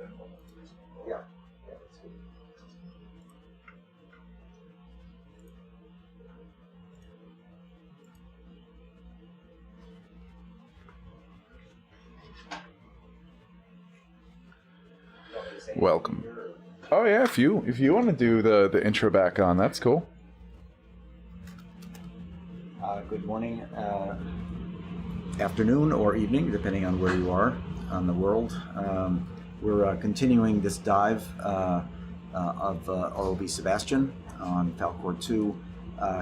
Yeah. Yeah, that's good. Welcome. Oh yeah, if you want to do the intro back on, that's cool. Good morning, afternoon, or evening, depending on where you are on the world. We're continuing this dive of ROV Sebastian on Falcor 2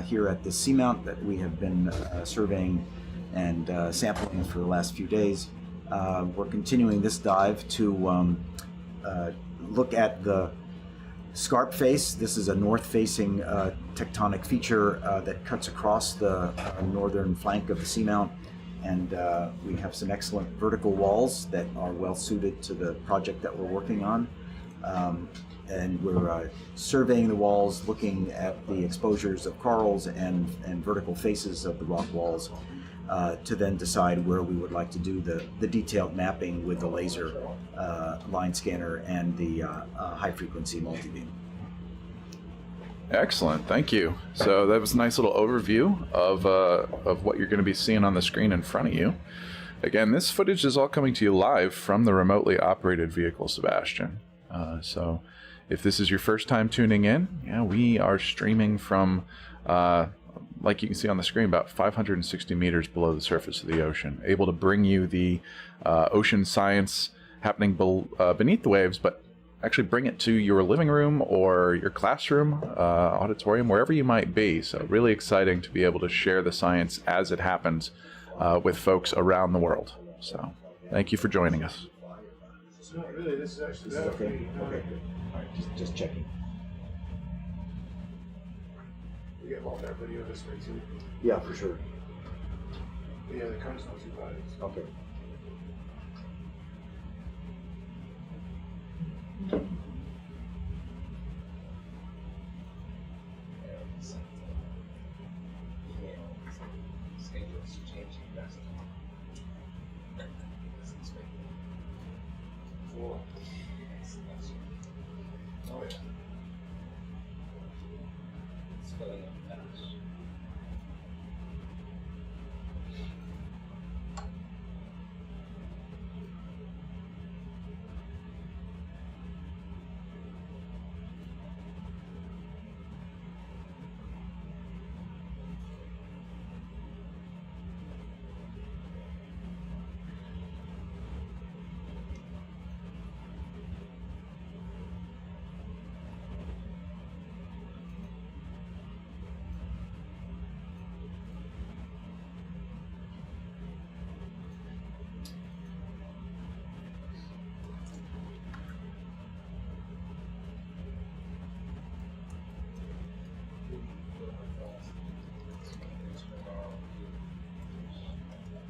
here at the Seamount that we have been surveying and sampling for the last few days. We're continuing this dive to look at the scarp face. This is a north-facing tectonic feature that cuts across the northern flank of the Seamount, and we have some excellent vertical walls that are well suited to the project that we're working on. And we're surveying the walls, looking at the exposures of corals and vertical faces of the rock walls to then decide where we would like to do the detailed mapping with the laser line scanner and the high-frequency multibeam. Excellent, thank you. So that was a nice little overview of what you're going to be seeing on the screen in front of you. Again, this footage is all coming to you live from the remotely operated vehicle, Sebastian. So if this is your first time tuning in, yeah, we are streaming from, like you can see on the screen, about 560 meters below the surface of the ocean, able to bring you the ocean science happening beneath the waves, but actually bring it to your living room or your classroom, auditorium, wherever you might be. So really exciting to be able to share the science as it happens with folks around the world. So thank you for joining us. No, really, this is actually Okay. Okay. All right. Just checking. We get all that video this way too. Yeah, for sure. Yeah, the color's not too bad. Okay. Cool. Oh yeah.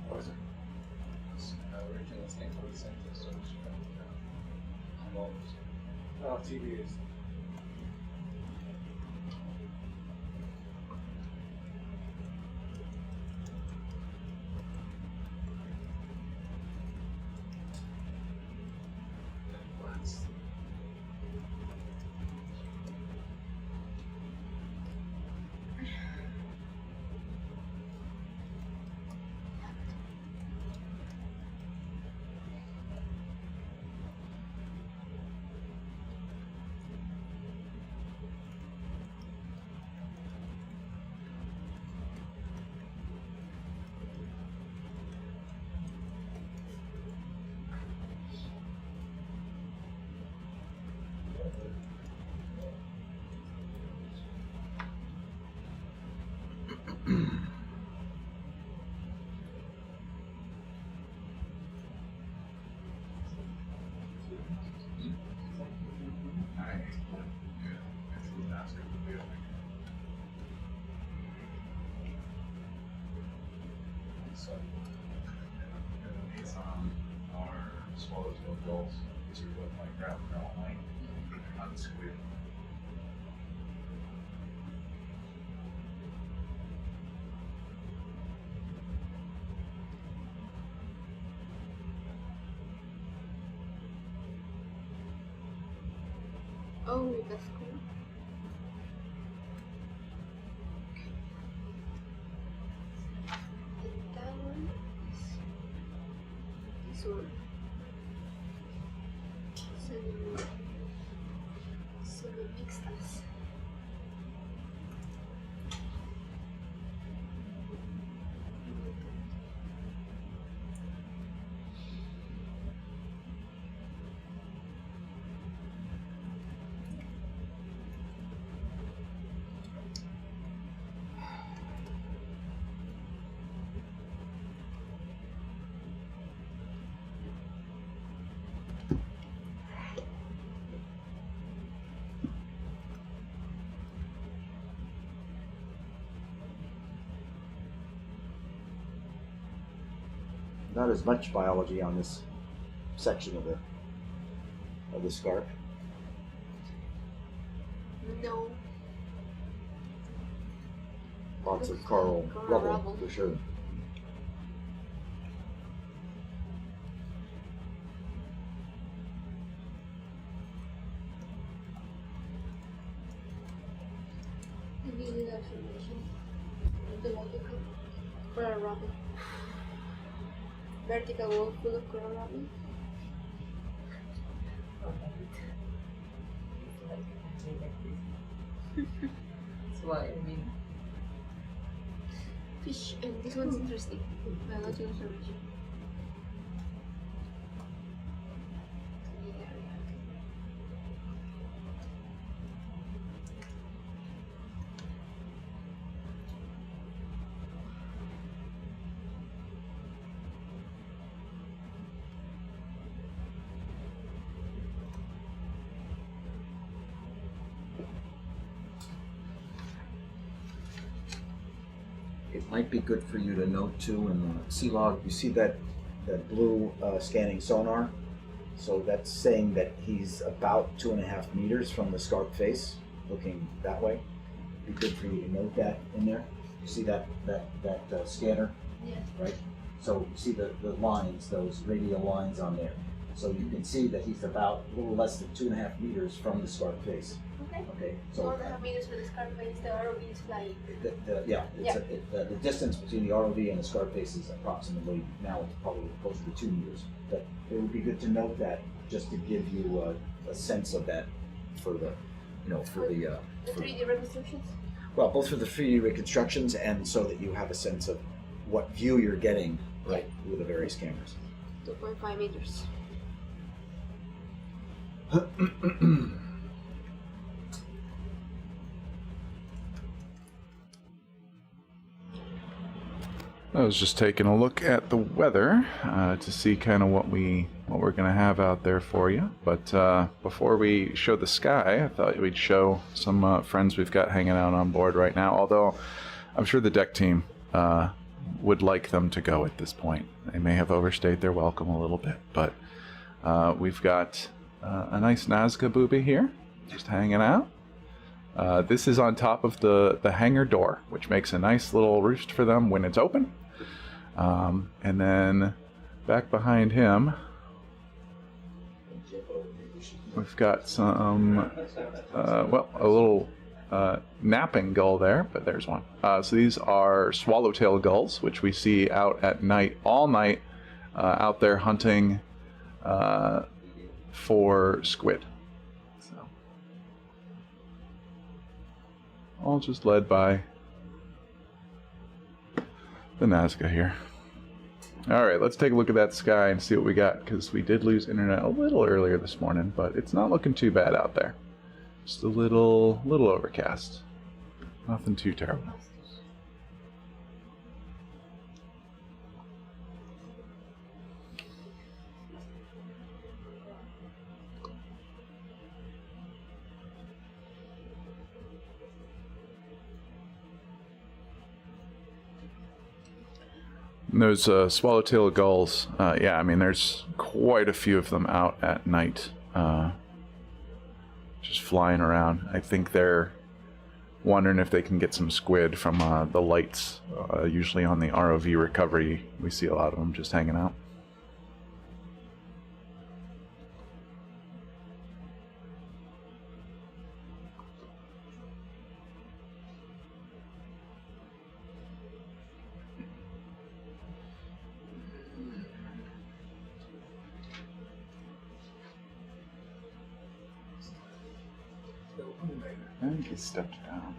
What is it? Oh, TV is. Oh, that's cool. And that one is this one. So we mix this. Not as much biology on this section of the scarp. No. Lots of coral rubble for sure. Maybe the information. The vertical coral rubble. Vertical wall full of coral rubble. That's why I mean. Fish, and this one's interesting. Biological information. It might be good for you to note too in the sea log, you see that blue scanning sonar? So that's saying that he's about 2.5 meters from the scarp face, looking that way. It'd be good for you to note that in there. You see that scanner? Yeah. Right? So you see the lines, those radial lines on there. So you can see that he's about a little less than 2.5 meters from the scarp face. Okay. Okay. So 1.5 meters for the scarp face, the ROV is flying. the distance between the ROV and the scarp face is approximately, now it's probably closer to 2 meters. But it would be good to note that just to give you a sense of that for the, for the 3D reconstructions? well, both for the 3D reconstructions and so that you have a sense of what view you're getting, right, with the various cameras. 2.5 meters. I was just taking a look at the weather to see kind of what we're going to have out there for you. But before we show the sky, I thought we'd show some friends we've got hanging out on board right now. Although I'm sure the deck team would like them to go at this point. They may have overstayed their welcome a little bit, but we've got a nice Nazca booby here, just hanging out. This is on top of the hangar door, which makes a nice little roost for them when it's open. And then back behind him, we've got some, a little napping gull there, but there's one. So these are swallowtail gulls, which we see out at night, all night, out there hunting for squid. All just led by the Nazca here. Alright, let's take a look at that sky and see what we got, because we did lose internet a little earlier this morning, but it's not looking too bad out there. Just a little overcast. Nothing too terrible. And those swallowtail gulls, yeah, I mean, there's quite a few of them out at night, just flying around. I think they're wondering if they can get some squid from the lights. Usually on the ROV recovery, we see a lot of them just hanging out. think he stepped down.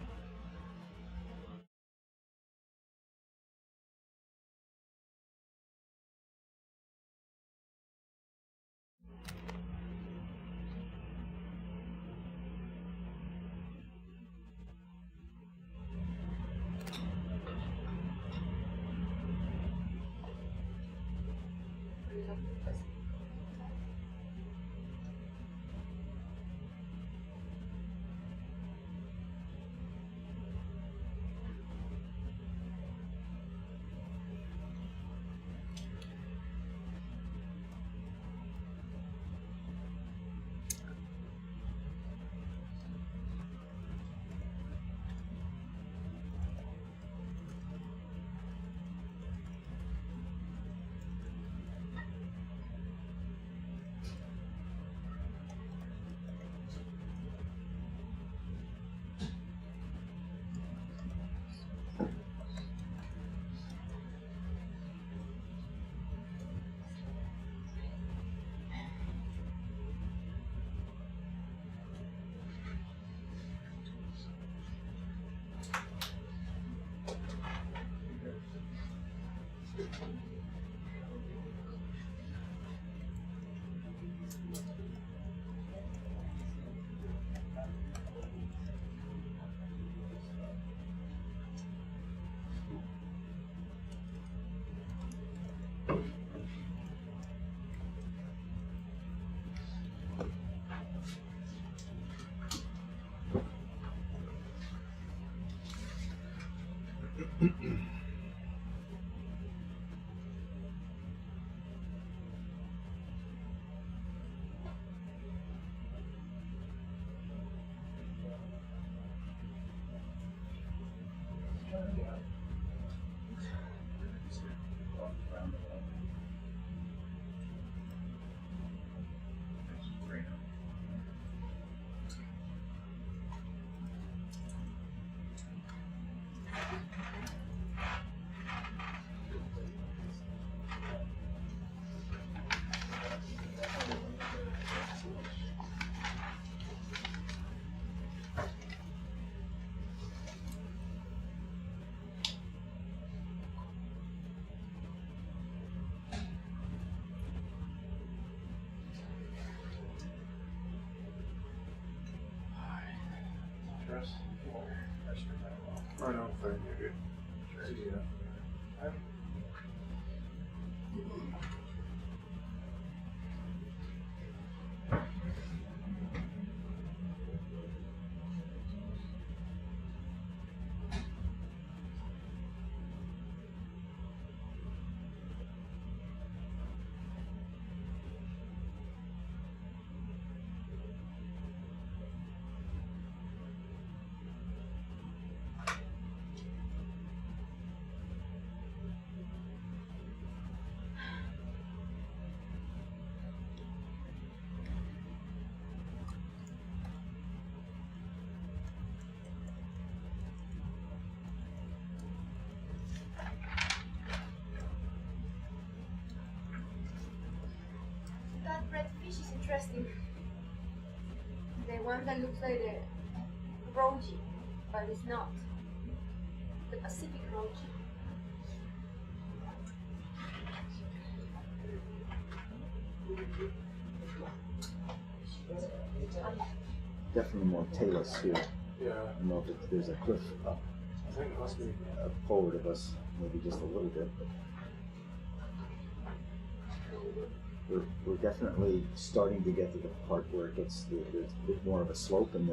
Oh no, fine, you're good. Try to do that. That red fish is interesting. The one that looks like the roji, but it's not. The Pacific roji. Definitely more tailless here. Yeah, I don't know if there's a cliff up I think it must be. forward of us, maybe just a little bit. But we're definitely starting to get to the part where it gets there's a bit more of a slope, and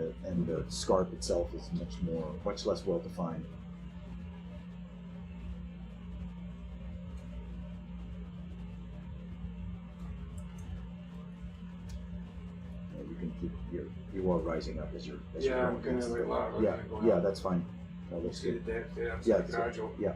the scarp itself is much less well defined. You can keep you are rising up as you're Yeah, I'm going gonna against wait the- longer. Yeah, that's fine. That looks See the good. depth there, it's Yeah, like it's gradual. yeah.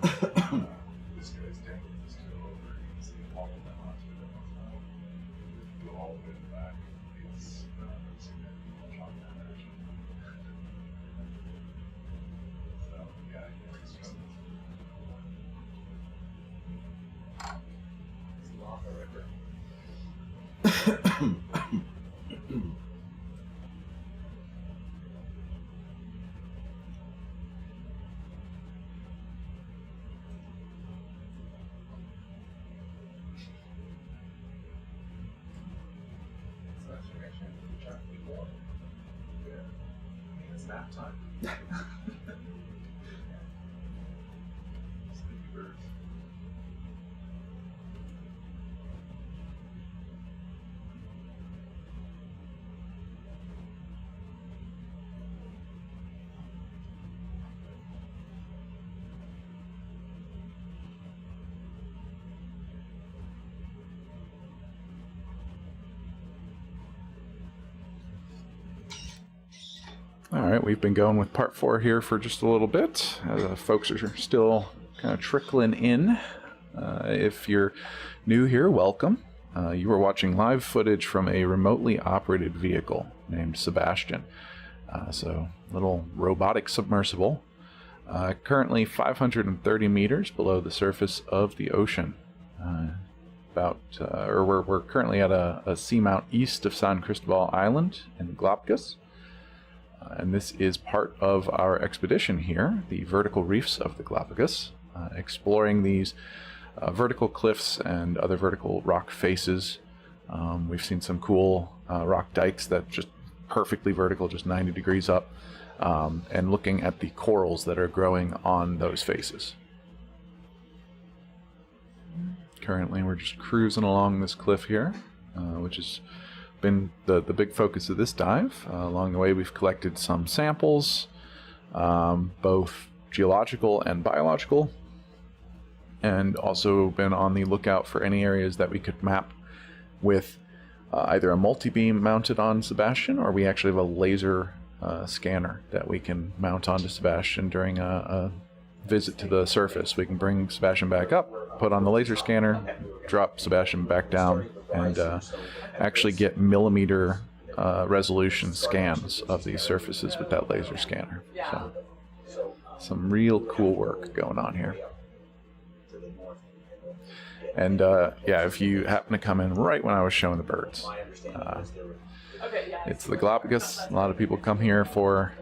This guy's taking this to over. You can see all of them onto the go all the way to the back. It's significant on that actually. So yeah, it's just it's lava river. It's nap time. Sleepy birds. All right, we've been going with part 4 here for just a little bit. Folks are still kind of trickling in. If you're new here, welcome. You are watching live footage from a remotely operated vehicle named Sebastian. So, little robotic submersible. Currently 530 meters below the surface of the ocean. We're currently at a seamount east of San Cristóbal Island in the Galapagos. And this is part of our expedition here, the vertical reefs of the Galapagos, exploring these vertical cliffs and other vertical rock faces. We've seen some cool rock dikes that just perfectly vertical, just 90 degrees up, and looking at the corals that are growing on those faces. Currently, we're just cruising along this cliff here, which is been the big focus of this dive. Along the way, we've collected some samples, both geological and biological, and also been on the lookout for any areas that we could map with either a multi-beam mounted on Sebastian, or we actually have a laser scanner that we can mount onto Sebastian during a visit to the surface. We can bring Sebastian back up, put on the laser scanner, drop Sebastian back down, and actually get millimeter resolution scans of these surfaces with that laser scanner. So, some real cool work going on here. And yeah, if you happen to come in right when I was showing the birds, it's the Galapagos. A lot of people come here for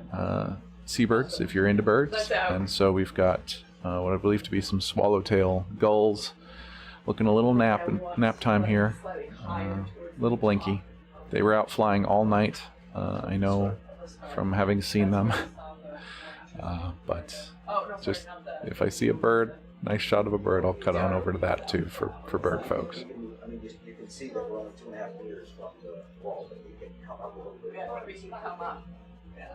seabirds, if you're into birds. And so we've got what I believe to be some swallowtail gulls, looking a little nap time here. Little blinky. They were out flying all night. I know from having seen them. But just if I see a bird, nice shot of a bird, I'll cut on over to that too for bird folks. I mean, you can see that we're only 2.5 meters from the wall, but we can come up a little bit more. And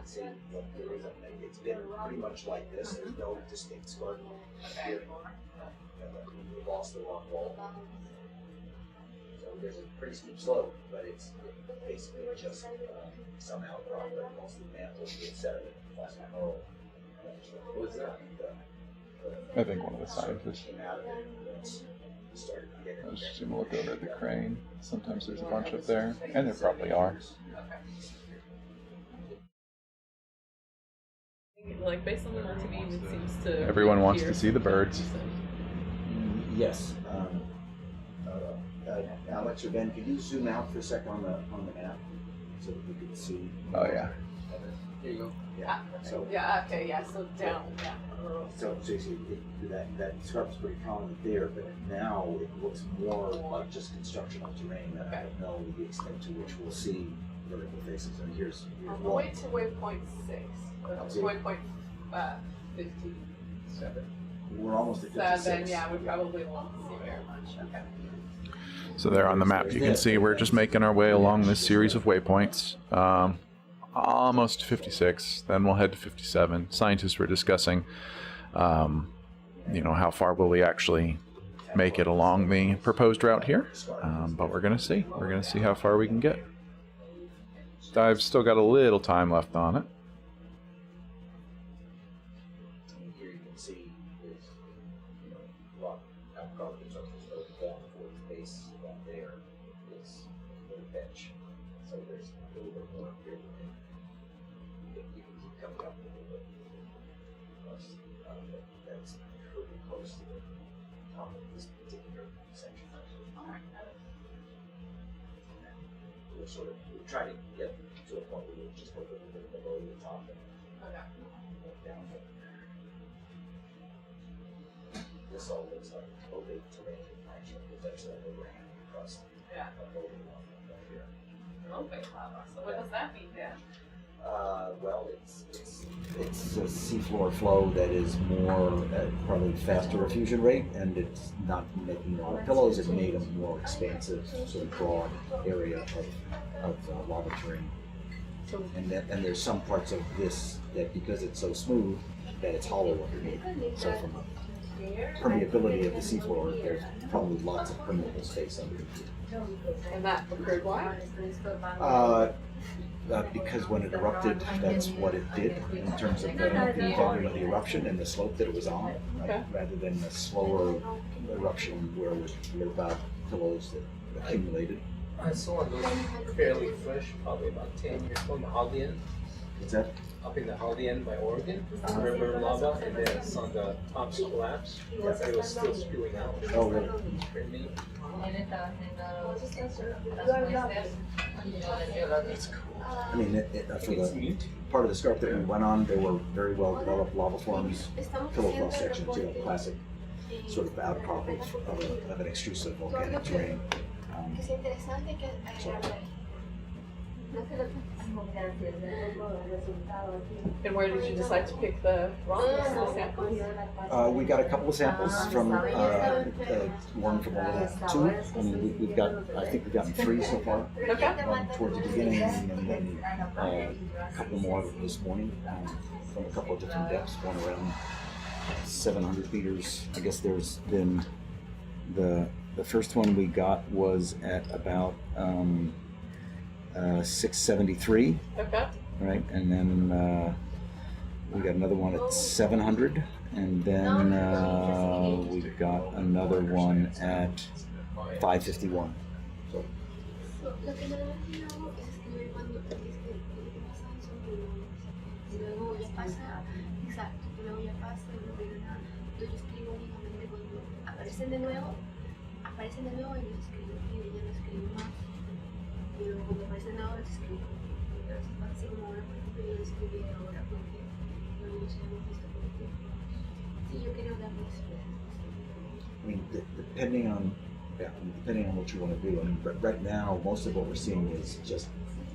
see, look, there is it's been pretty much like this. There's no distinct scar here. We've lost the rock wall. So there's a pretty steep slope, but it's basically just some outcrop that mostly mantles with sediment, plastic coral. What's that? I think one of the scientists. I was just going to look over at the crane. Sometimes there's a bunch up there, and there probably are. Like based on the multi-beam, it seems to. Everyone wants to see the birds. Yes. Alex or Ben, could you zoom out for a second on the map so that we could see? Oh yeah. There you go. Yeah. So Yeah. Okay. Yeah. So down. Yeah. so you see that scarp's pretty prominent there, but now it looks more like just constructional terrain. That I don't know the extent to which we'll see vertical faces. And here's On the way to waypoint 6. Waypoint 57. We're almost at 56. 7. Yeah. We probably won't see very much. Okay. So there on the map, you can see we're just making our way along this series of waypoints. Almost to 56, then we'll head to 57. Scientists were discussing, how far will we actually make it along the proposed route here. But we're going to see. We're going to see how far we can get. Dive's still got a little time left on it. Here you can see rock outcrop construction slope down towards the base down there is more bench. So there's a little bit more here. You can keep coming up a little bit. Because that's pretty close to the top of this particular section. We're trying to get to a point where we're just a little bit below the top and down from there. This all looks like opaque terrain, actually, because that's an overhang crust. Yeah. Holding on right here. Opaque lava. So what does that mean then? Well, it's a seafloor flow that is more probably faster effusion rate, and it's not making all pillows. It made a more expansive, sort of broad area of lava terrain. So And there's some parts of this that, because it's so smooth, that it's hollow underneath. So from a permeability of the seafloor, there's probably lots of permeable space underneath. and that occurred why? Because when it erupted, that's what it did in terms of the volume of the eruption and the slope that it was on, Okay. rather than a slower eruption where it would live out pillows that accumulated. I saw those fairly fresh, probably about 10 years ago in the Haldian, Is that? up in the Haldian by Oregon. River lava, and then I saw the tops collapse. It was still spewing out. Oh, really? Pretty neat. That's cool. I mean, for It's the neat. part of the scarp that we went on, there were very well developed lava forms, pillow cross sections, classic sort of outcrop of an extrusive volcanic terrain. Que sea interesante que no se lo And where did you decide to pick the samples? We got a couple of samples from one from a little two. I mean, I think we've gotten 3 so far. Okay. One towards the beginning, and then a couple more this morning from a couple of different depths, one around 700 meters. I guess there's been the first one we got was at about 673. Okay. Right, and then we got another one at 700, and then we got another one at 551. So, Lo que normalmente yo hago es escribir cuando es que lo que pasa son reuniones. Y luego ya pasa, exacto, y luego ya pasa y no pega nada. Entonces yo escribo únicamente cuando aparecen de nuevo y los escribo y ya no escribo más. Y luego cuando aparecen de nuevo los escribo. Entonces pasa así como ahora, por ejemplo, yo lo escribí ahora porque no nos hemos visto por el tiempo. Sí, yo quiero darles I mean, depending on what you want to do. I mean, right now, most of what we're seeing is just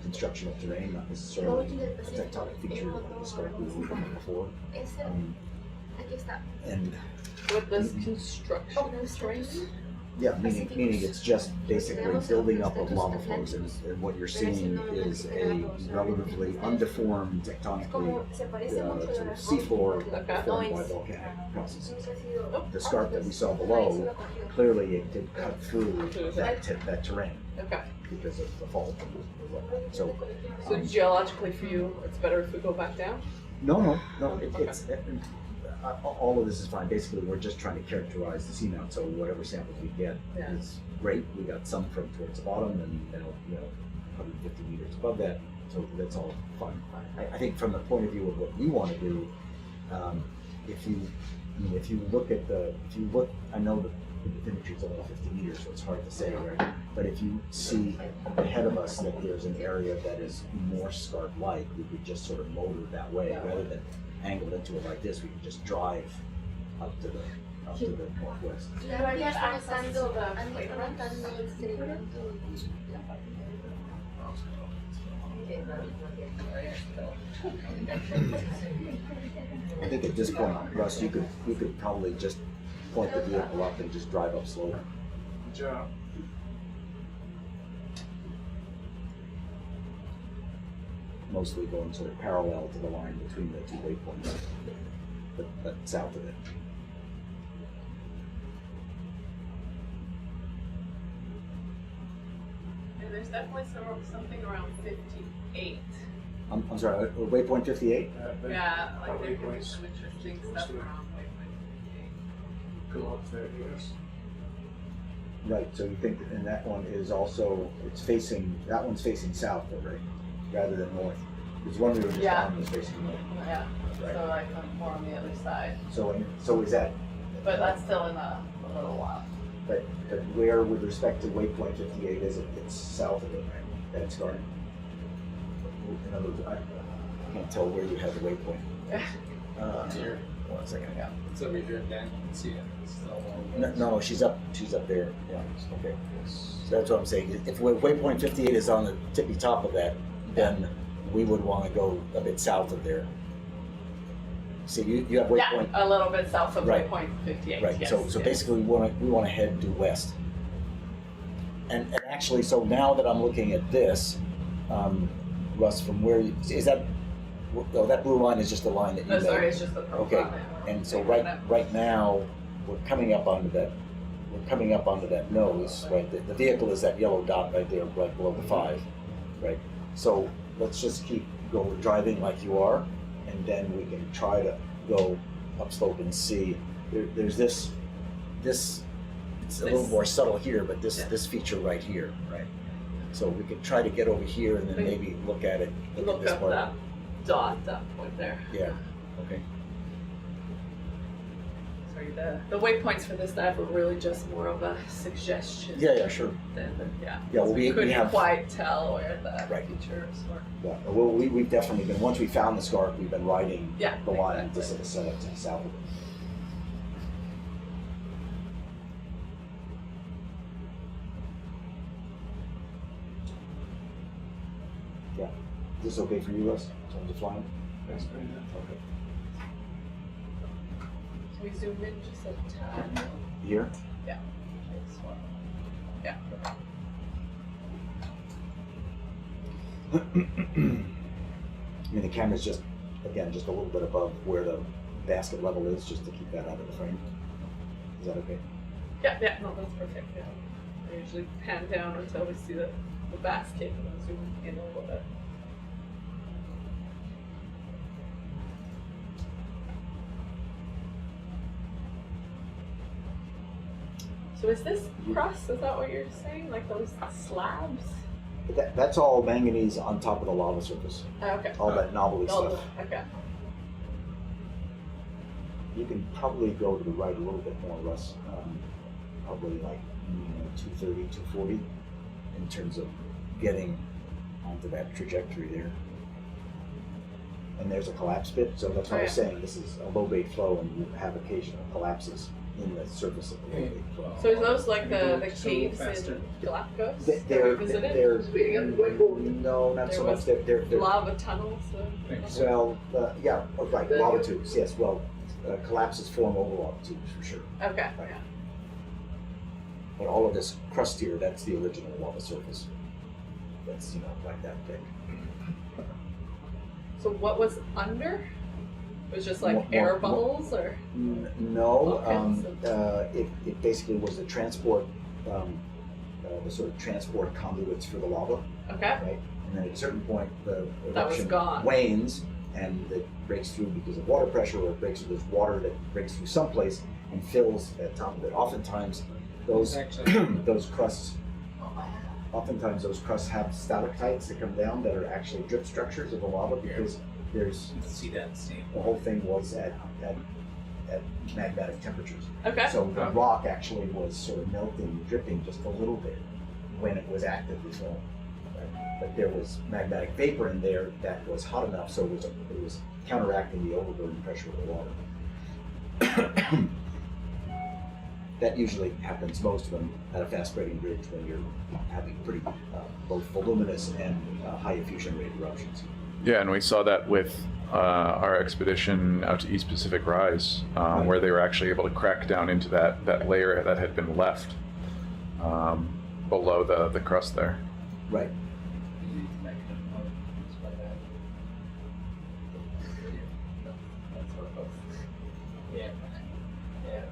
construction of terrain, not necessarily a tectonic feature like the scarp we were looking at before. Aquí está. And What does construction terrain? yeah, meaning it's just basically building up of lava flows, and what you're seeing is a relatively undeformed tectonically sort of seafloor formed by volcanic processes. The scarp that we saw below, clearly it did cut through that terrain Okay. because of the fault. So, So geologically for you, it's better if we go back down? no, all of this is fine. Basically, we're just trying to characterize the seamount. So whatever samples we get is great. We got some from towards the bottom, and 150 meters above that. So that's all fine. I think from the point of view of what we want to do, if you look, I know that the bathymetry is only 50 meters, so it's hard to say, right? But if you see ahead of us that there's an area that is more scarp-like, we could just sort of motor that way rather than angle into it like this. We could just drive up to the northwest. La verdad han estado levantando el sedimento. I think at this point, Russ, you could probably just point the vehicle up and just drive up slowly. Good job. Mostly going sort of parallel to the line between the 2 waypoints, but south of it. And there's definitely something around 58. I'm sorry, waypoint 58? Yeah, like there could be some interesting stuff around waypoint 58. Go up there, yes. Right, so you think, and that one is also, that one's facing south, though, right? Rather than north. There's one we were just Yeah. on was facing north. Yeah, Right. so like more on the other side. So is that, But that's still in a little while. but where with respect to waypoint 58 is it? It's south of it, right? That it's going. In other words, I can't tell where you have the waypoint. Here. 1 second. Yeah. It's over here, Dan. You can see it. It's still long ways. No, she's up there. Yeah. Okay. So that's what I'm saying. If waypoint 58 is on the tippy top of that, then we would want to go a bit south of there. See, you have Yeah, waypoint. a little bit south of Right. waypoint 58. Right. Yes, So yes. basically, we want to head due west. And actually, so now that I'm looking at this, Russ, from where is that? Oh, that blue line is just a line that you No, made. sorry, it's just the profile. Okay. And so right now, we're coming up onto that. We're coming up onto that nose, right? The vehicle is that yellow dot right there, right below the 5, right? So let's just keep driving like you are, and then we can try to go upslope and see. There's this. It's a little more subtle here, but this feature right here, right? So we could try to get over here and then maybe look at it. Look at Look this up part. that dot, that point there. Yeah. Okay. Sorry, the waypoints for this dive were really just more of a suggestion. Yeah. Sure. Than, Yeah, well, we couldn't have- quite tell where the Right. features were. Yeah. Well, we've definitely been, once we found the scarp, we've been riding Yeah, the line exactly. just to set up to the south of it. Yeah. Is this okay for you, Russ, in terms of flying? That's very good. Okay. Can we zoom in just a tad? Here? Yeah. This one. Yeah. I mean, the camera's just, again, just a little bit above where the basket level is, just to keep that out of the frame. Is that okay? Yeah, no, that's perfect. Yeah. I usually pan down until we see the basket and then zoom in a little bit. So is this crust, is that what you're saying? Like those slabs? That's all manganese on top of the lava surface. Oh, okay. All that knobbly Oh, stuff. okay. You can probably go to the right a little bit more, Russ. Probably like 230, 240 in terms of getting onto that trajectory there. And there's a collapse bit, so that's what I was saying. This is a low bait flow, and you have occasional collapses in the surface of the low bait flow. So is those like the So caves faster. in Galapagos They're, that we visited? no, not so There much. They're Lava tunnels? well, yeah, oh, right, lava tubes, yes. Well, collapses form over lava tubes for sure. Okay, Right. yeah. But all of this crust here, that's the original lava surface. That's, like that thick. So what was under? It was just like More- air more- bubbles or? No, Okay, it basically was the transport, the sort of transport conduits for the lava, Okay. right? And then at a certain point, the That was eruption gone. wanes, and it breaks through because of water pressure, or it breaks through, there's water that breaks through someplace and fills at the top of it. Oftentimes, those those crusts have stalactites that come down that are actually drip structures of the lava, because there's You can see that same. the whole thing was at magmatic temperatures. Okay. So the rock actually was sort of melting and dripping just a little bit when it was active as well. Right? But there was magmatic vapor in there that was hot enough, so it was counteracting the overburden pressure of the water. That usually happens most when at a fast spreading ridge, when you're having pretty both voluminous and high effusion rate eruptions. Yeah, and we saw that with our expedition out to East Pacific Rise, where they were actually able to crack down into that layer that had been left below the crust there. Right. Yeah,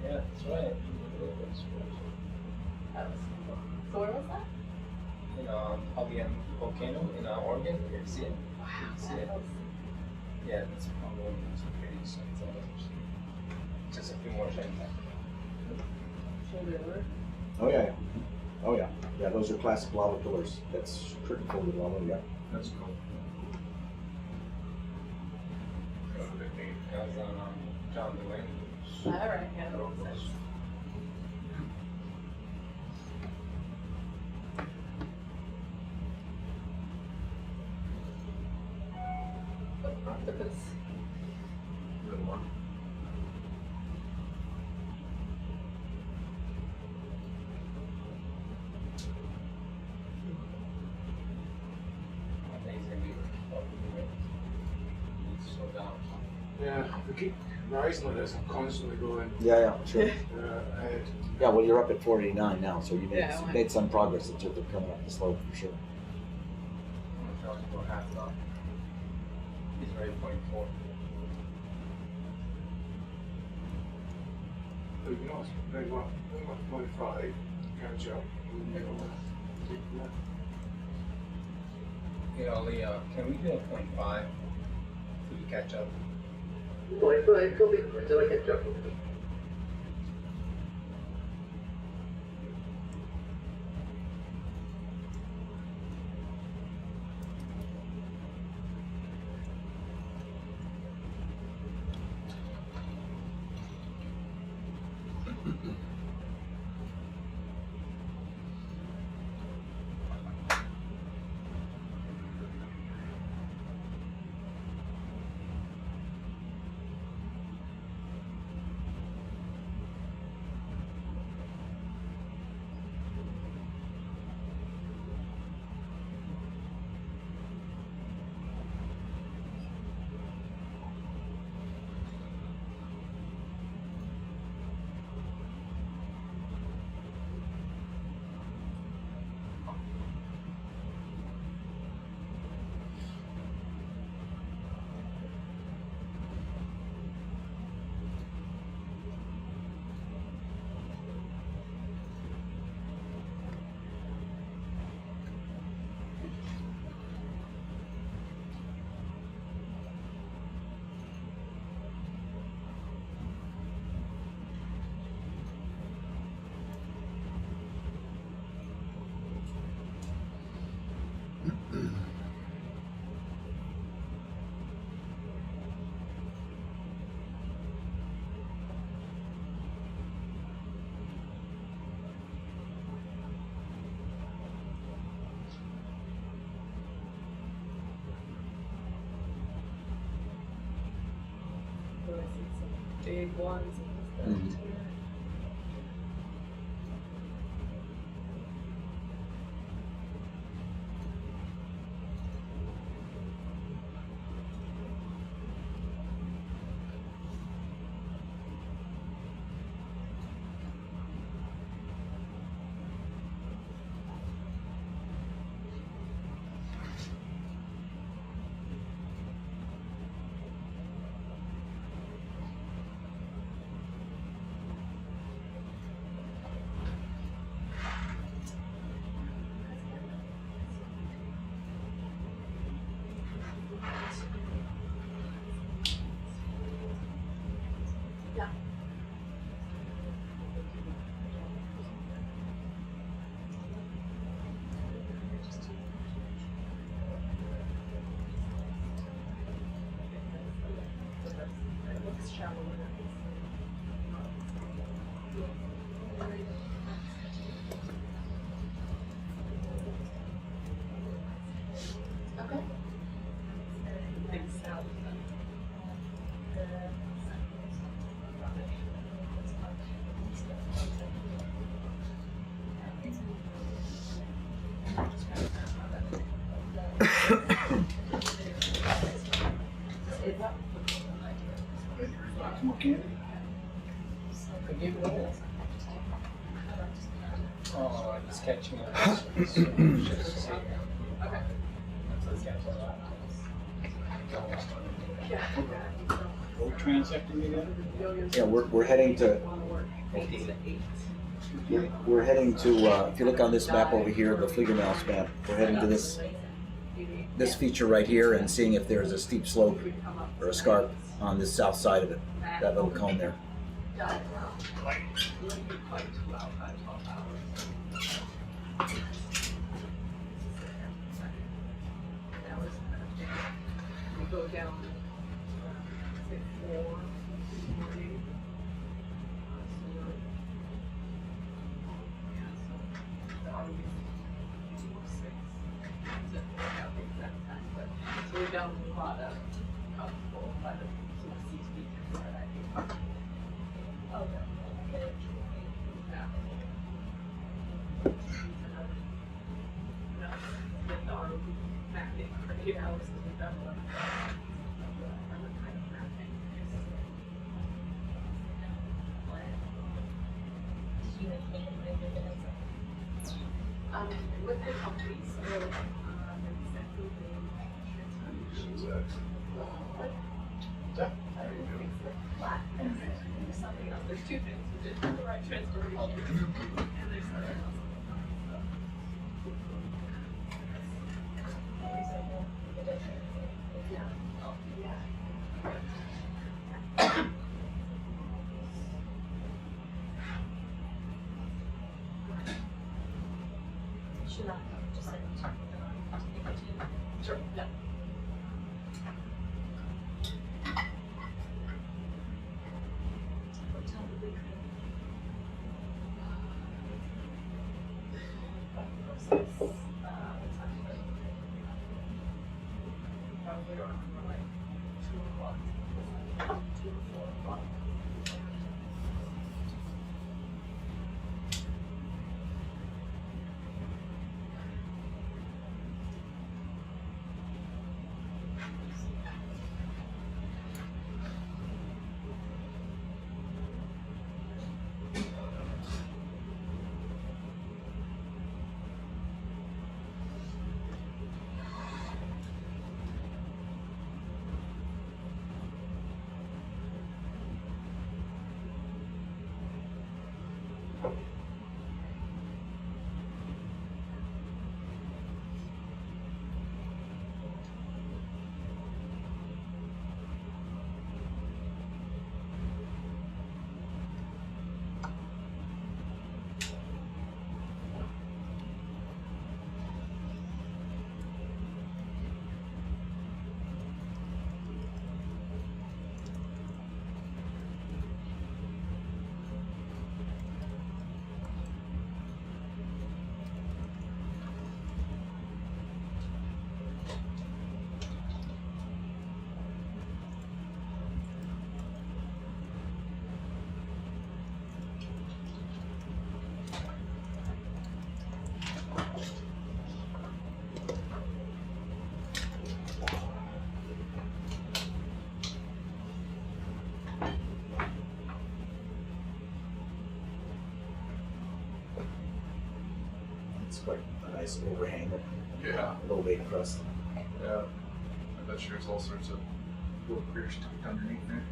that's right. So where was that? In Pavian volcano in Oregon. You can see it. Wow. See it? Yeah, that's probably one of the most pretty sites I've ever seen. Just a few more times. Shoulder. Oh yeah, yeah. Oh yeah. Yeah, those are classic lava pillars. That's tricky folded lava, yeah. That's cool. That was on John Delaney. All right, yeah. Octopus. Good one. I think he's gonna be needs to slow down. Yeah, we keep rising like this. I'm constantly going Yeah, sure. ahead. Yeah, well, you're up at 489 now, so you Yeah, I made some progress in terms of coming up the slope for sure. I'm gonna try to go half it up. He's already 0.4. But you know, it's very much 0.5. Catch up. You know, Leah, can we do a 0.5 till we catch up? Until I catch up. So I see some big ones and stuff. Okay. Thanks, Sal. I gave it all. Oh, I'm just catching up. Okay. Let's catch up. Are we transecting again? Yeah, we're heading to we're heading to if you look on this map over here, the Fliegermaus map, we're heading to this feature right here and seeing if there's a steep slope or a scarp on the south side of it, that little cone there. dive around like 2 hours, 12 hours. That was we go down say 4 in the morning. So we're down a lot of comfortable by the sort of 6 feet that I think. Okay. Yeah. With the ROV mapping for 8 hours because we've done a lot of kind of mapping. With the company, so there's something else. There's 2 things. There's the right transportation and there's something else. Should I just send it to you? Sure. Yeah. What time did we create? Probably around like 2 o'clock. 2 or 4 o'clock. It's quite a nice overhang, Yeah. low bait crust. Yeah. I bet there's all sorts of little critters tucked underneath there.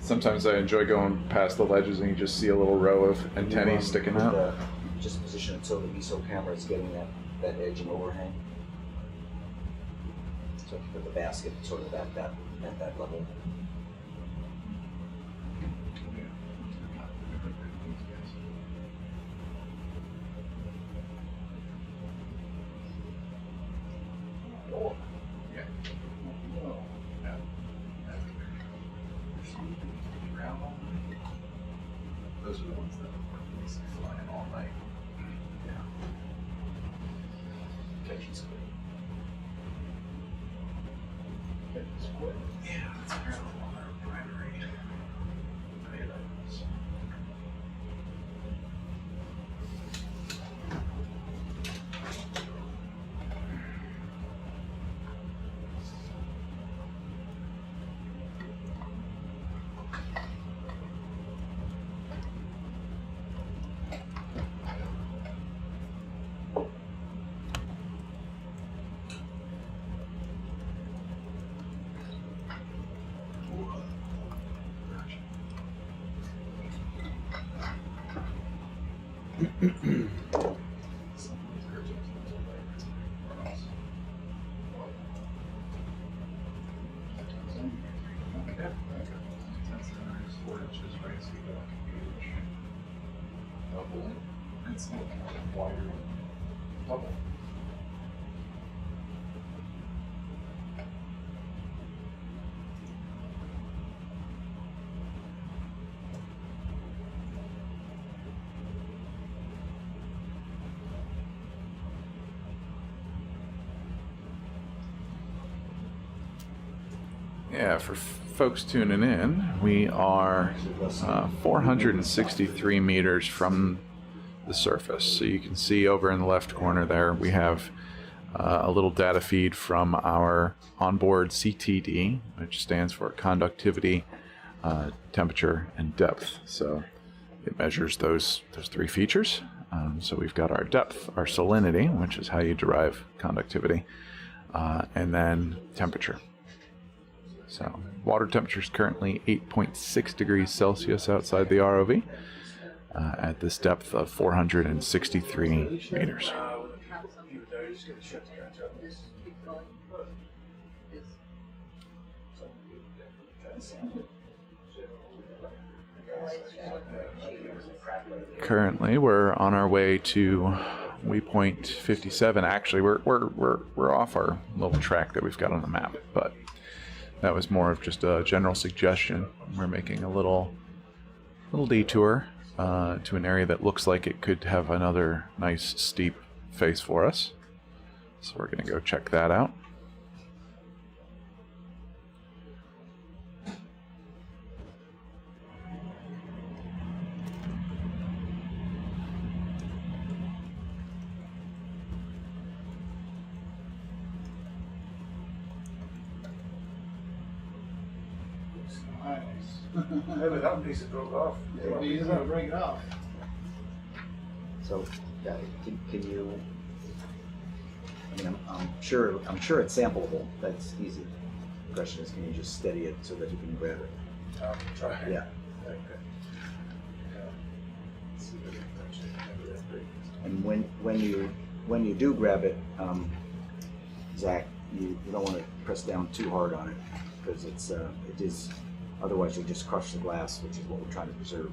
Sometimes I enjoy going past the ledges and you just see a little row of antennae sticking out. Just position it so the ESO camera is getting that edge and overhang. So if you put the basket sort of at that level. Those are the ones that are basically flying all night. Yeah. Catching squid. Yeah, that's apparently one of our primary items. Yeah. 10 centimeters, 4 inches, right? So you got like a gauge. Double. It's like wider. Double. Yeah, for folks tuning in, we are 463 meters from the surface. So you can see over in the left corner there, we have a little data feed from our onboard CTD, which stands for conductivity, temperature, and depth. So it measures those three features. So we've got our depth, our salinity, which is how you derive conductivity, and then temperature. So water temperature is currently 8.6 degrees Celsius outside the ROV at this depth of 463 meters. Currently, we're on our way to waypoint 57. Actually, we're off our little track that we've got on the map, but that was more of just a general suggestion. We're making a little detour to an area that looks like it could have another nice steep face for us. So we're going to go check that out. Yeah, but that piece broke off. It'll be easy to break it off. So, yeah, can you? I mean, I'm sure it's sampleable. That's easy. The question is, can you just steady it so that you can grab it? Try. Yeah. Okay. See if I can touch it. Maybe that's great. And when you do grab it, Zach, you don't want to press down too hard on it because it is. Otherwise, you'll just crush the glass, which is what we're trying to preserve.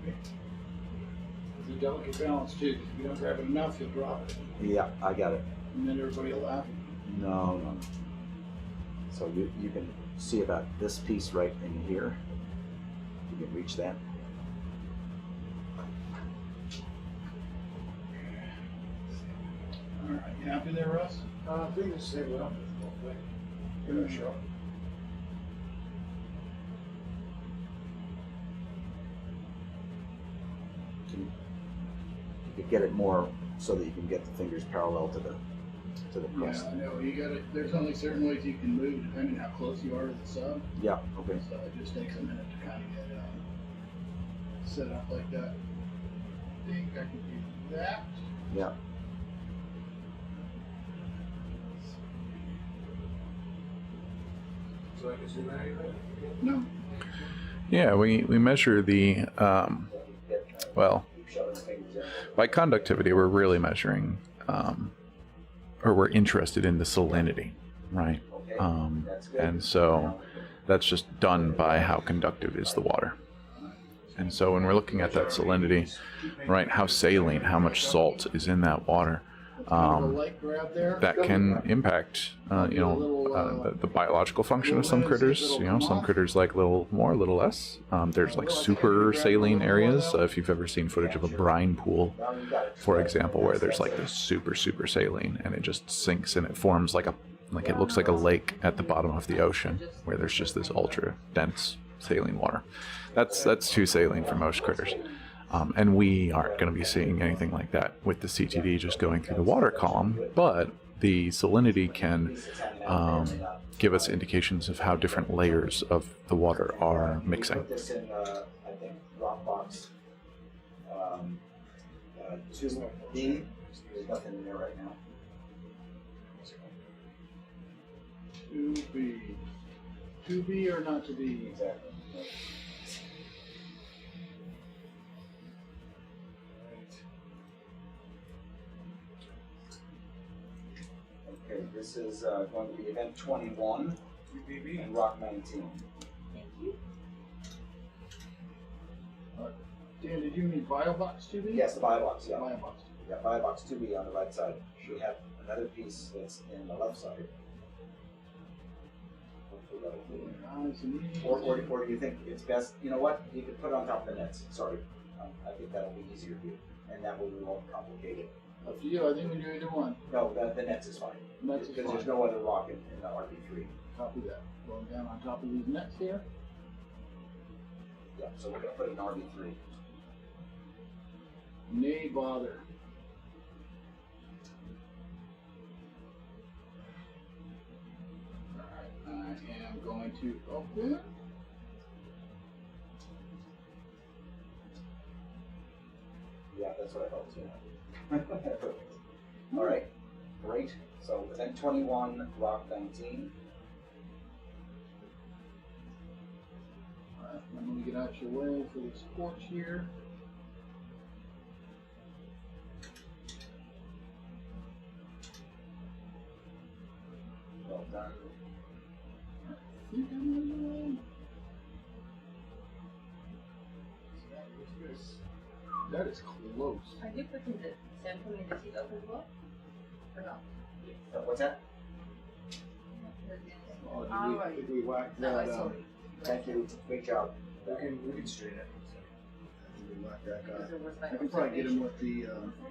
It's a delicate balance too. If you don't grab it enough, you'll drop it, Yeah, I got it. and then everybody will laugh. No. So you can see about this piece right in here. You can reach that. All right, you happy there, Russ? I think it's stable enough. Give it a shot. You could get it more so that you can get the fingers parallel to the crust. Yeah, I know. You got it. There's only certain ways you can move depending how close you are to the sub. Yeah. Okay. So it just takes a minute to kind of get set up like that. I think I can do that. Yeah. So I can zoom out anything? No. Yeah, we measure the well, by conductivity, we're really measuring, or we're interested in the salinity, right? And so that's just done by how conductive is the water. And so when we're looking at that salinity, right, how saline, how much salt is in that water, that can impact, the biological function of some critters. Some critters like a little more, a little less. There's like super saline areas. If you've ever seen footage of a brine pool, for example, where there's like this super saline and it just sinks and it forms like it looks like a lake at the bottom of the ocean where there's just this ultra dense saline water. That's too saline for most critters. And we aren't going to be seeing anything like that with the CTD just going through the water column, but the salinity can give us indications of how different layers of the water are mixing. This in, I think, Dropbox 2B. There's nothing in there right now. 2B. 2B or not to be? Exactly. Okay, this is going to be event 21. UPB. and rock 19. Thank you. Dan, did you mean Biobox 2B? Yes, the Biobox, yeah. Biobox. Yeah, Biobox 2B on the right side. We have another piece that's in the left side. Hopefully that'll do it. Nice and easy. Or do you think it's best, you know what, you could put it on top of the nets, sorry. I think that'll be easier for you, and that way we won't complicate it. Up to you, I think we do either one. No, the nets is fine. Nets is Because there's fine. no other rock in the RB3. Copy that. Going down on top of these nets here. Yeah, so we're gonna put it in RB3. Nay bother. Alright, I am going to open. Yeah, that's what I thought too. All right, great. So event 21, rock 19. Alright, I'm going to get out your way for this torch here. Well done. I think I'm in the way. That is close. Are you putting the sample in the seat up as well? Or not? What's that? Oh, Alright. did we whack No, I that saw up? it. Thank you. Great job. We can straighten it. Did we whack that Because guy? it was I like can probably get him with the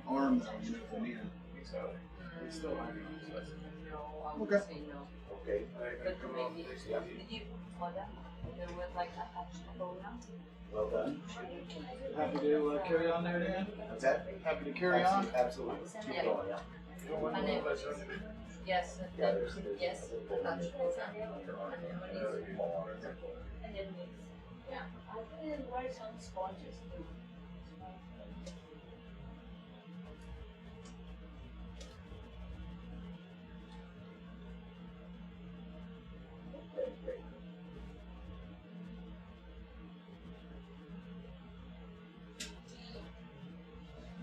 arm though, you know, if I need him. So it's still hanging on. So that's No, I would Okay. say no. Okay. I But come off maybe, next Yeah. did you for that? There was like attached owner. Well done. Happy to carry on there, Dan? What's that? Happy to carry on? Absolutely. Keep Yeah. going, yeah. And then, yes, Yeah, then, there's yes, attached owner. And then mix. Yeah. I can write some sponges too. Okay, great.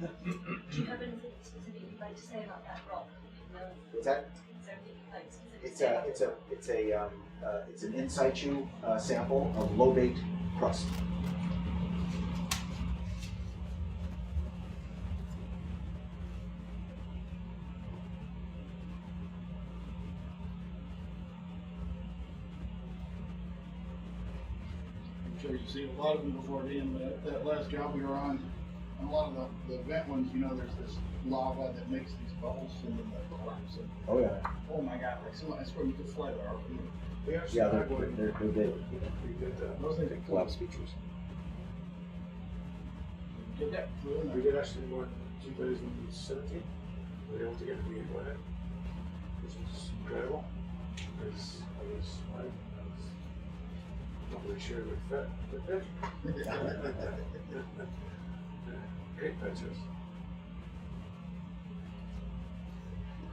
Do you have anything specific you'd like to say about that rock? No. What's that? Is there anything you'd like to say about It's an in situ sample of lobate crust. I'm sure you've seen a lot of them before, Dan, but that last job we were on a lot of the vent ones, you know, there's this lava that makes these bubbles and then the collapse. And, Oh yeah. oh my god, like I swear you could fly with our we actually Yeah, had one. they're big. We did that. Those things are Collapse features. Get that flew in We there. did actually one in 2017. We were able to get the vehicle in it, which was incredible. Because I was not really sure it would fit, but it did. Great pictures.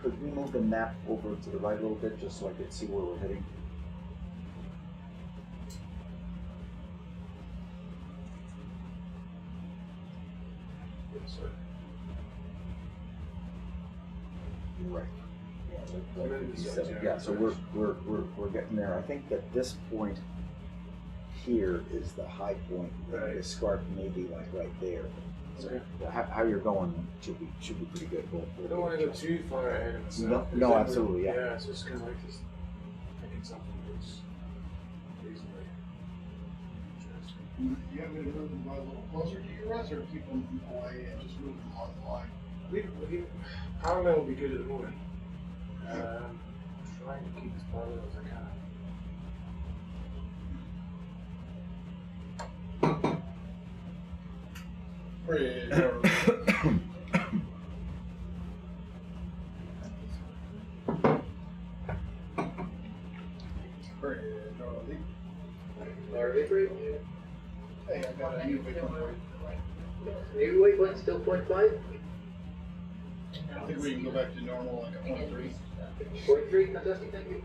Could we move the map over to the right a little bit just so I could see where we're heading? So, Right. I'm in the center. Yeah, so we're getting there. I think that this point here is the high point. Right. The scarp may be like right there. So how you're going should be pretty good. I don't want to go too far ahead of myself. No, 'cause no, then absolutely, yeah. Yeah, it's just kind of like this, picking something that's reasonably interesting. You want me to move them a little closer to your us or keep them away and just move them along the line? Parallel would be good at the moment. Trying to keep as parallel as I can. Bridge. Hey, I got a new waypoint for you. New waypoint still 0.5? I think we can go back to normal like a 0.3. 0.3, fantastic, thank you.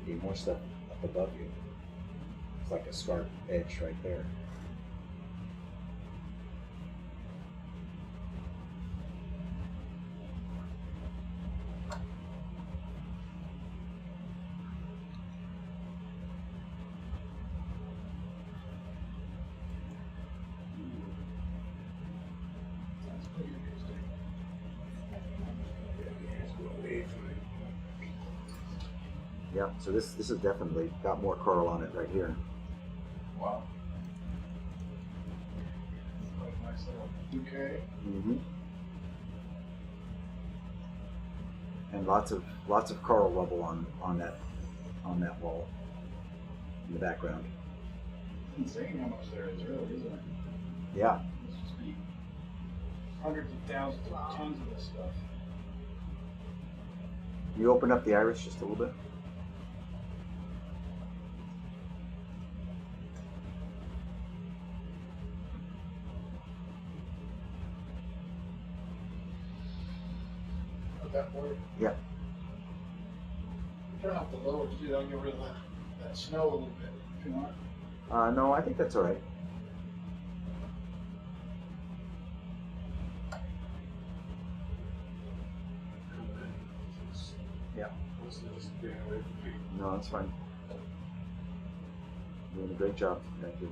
Okay, more stuff above you. It's like a scarp edge right there. That's pretty interesting. Yeah, so this has definitely got more coral on it right here. Wow. Like a nice little bouquet. Mm-hmm. And lots of coral rubble on that wall in the background. It's insane how much there is, really, isn't it? Yeah. Must just be hundreds of thousands of tons of this stuff. You open up the iris just a little bit. Put that for Yeah. turn off the lower too, that'll get rid of that snow a little bit, if you want. No, I think that's all right. Yeah. No, that's fine. You're doing a great job. Thank you.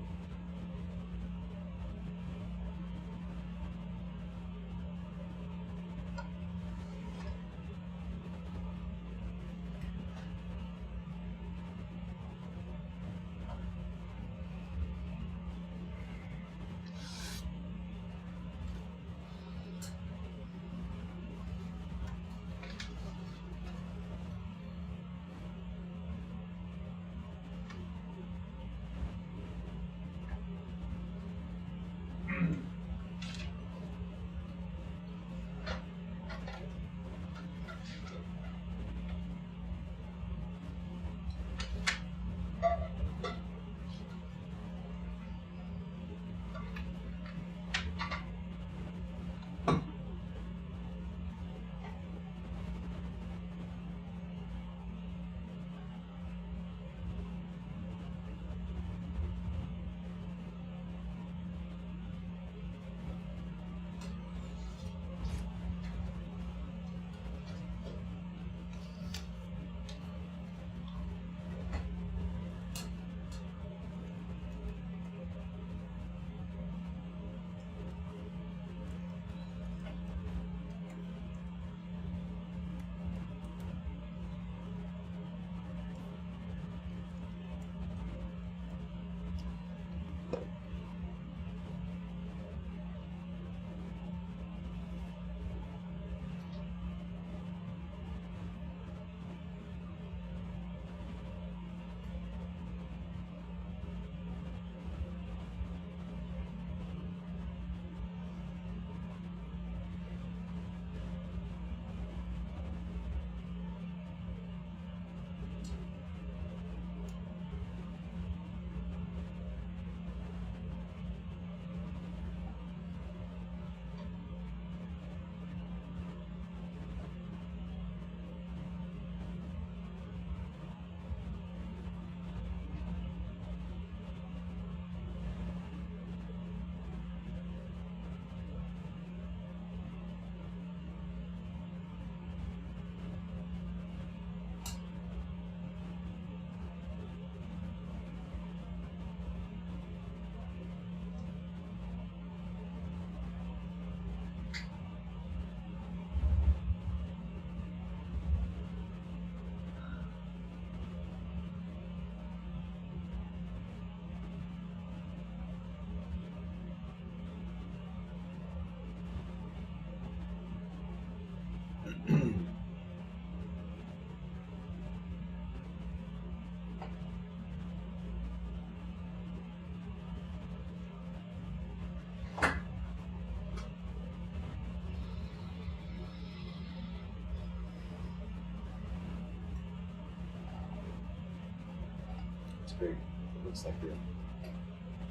Big. It looks like you're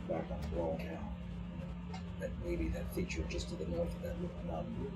back on the wall now. That maybe that feature just to the north of that little mountain.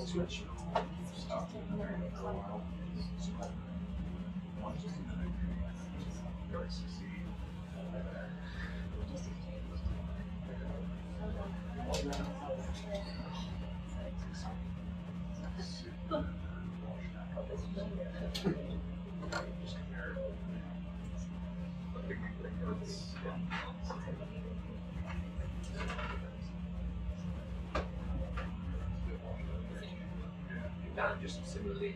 Switch. Stop for a while. Not just similarly.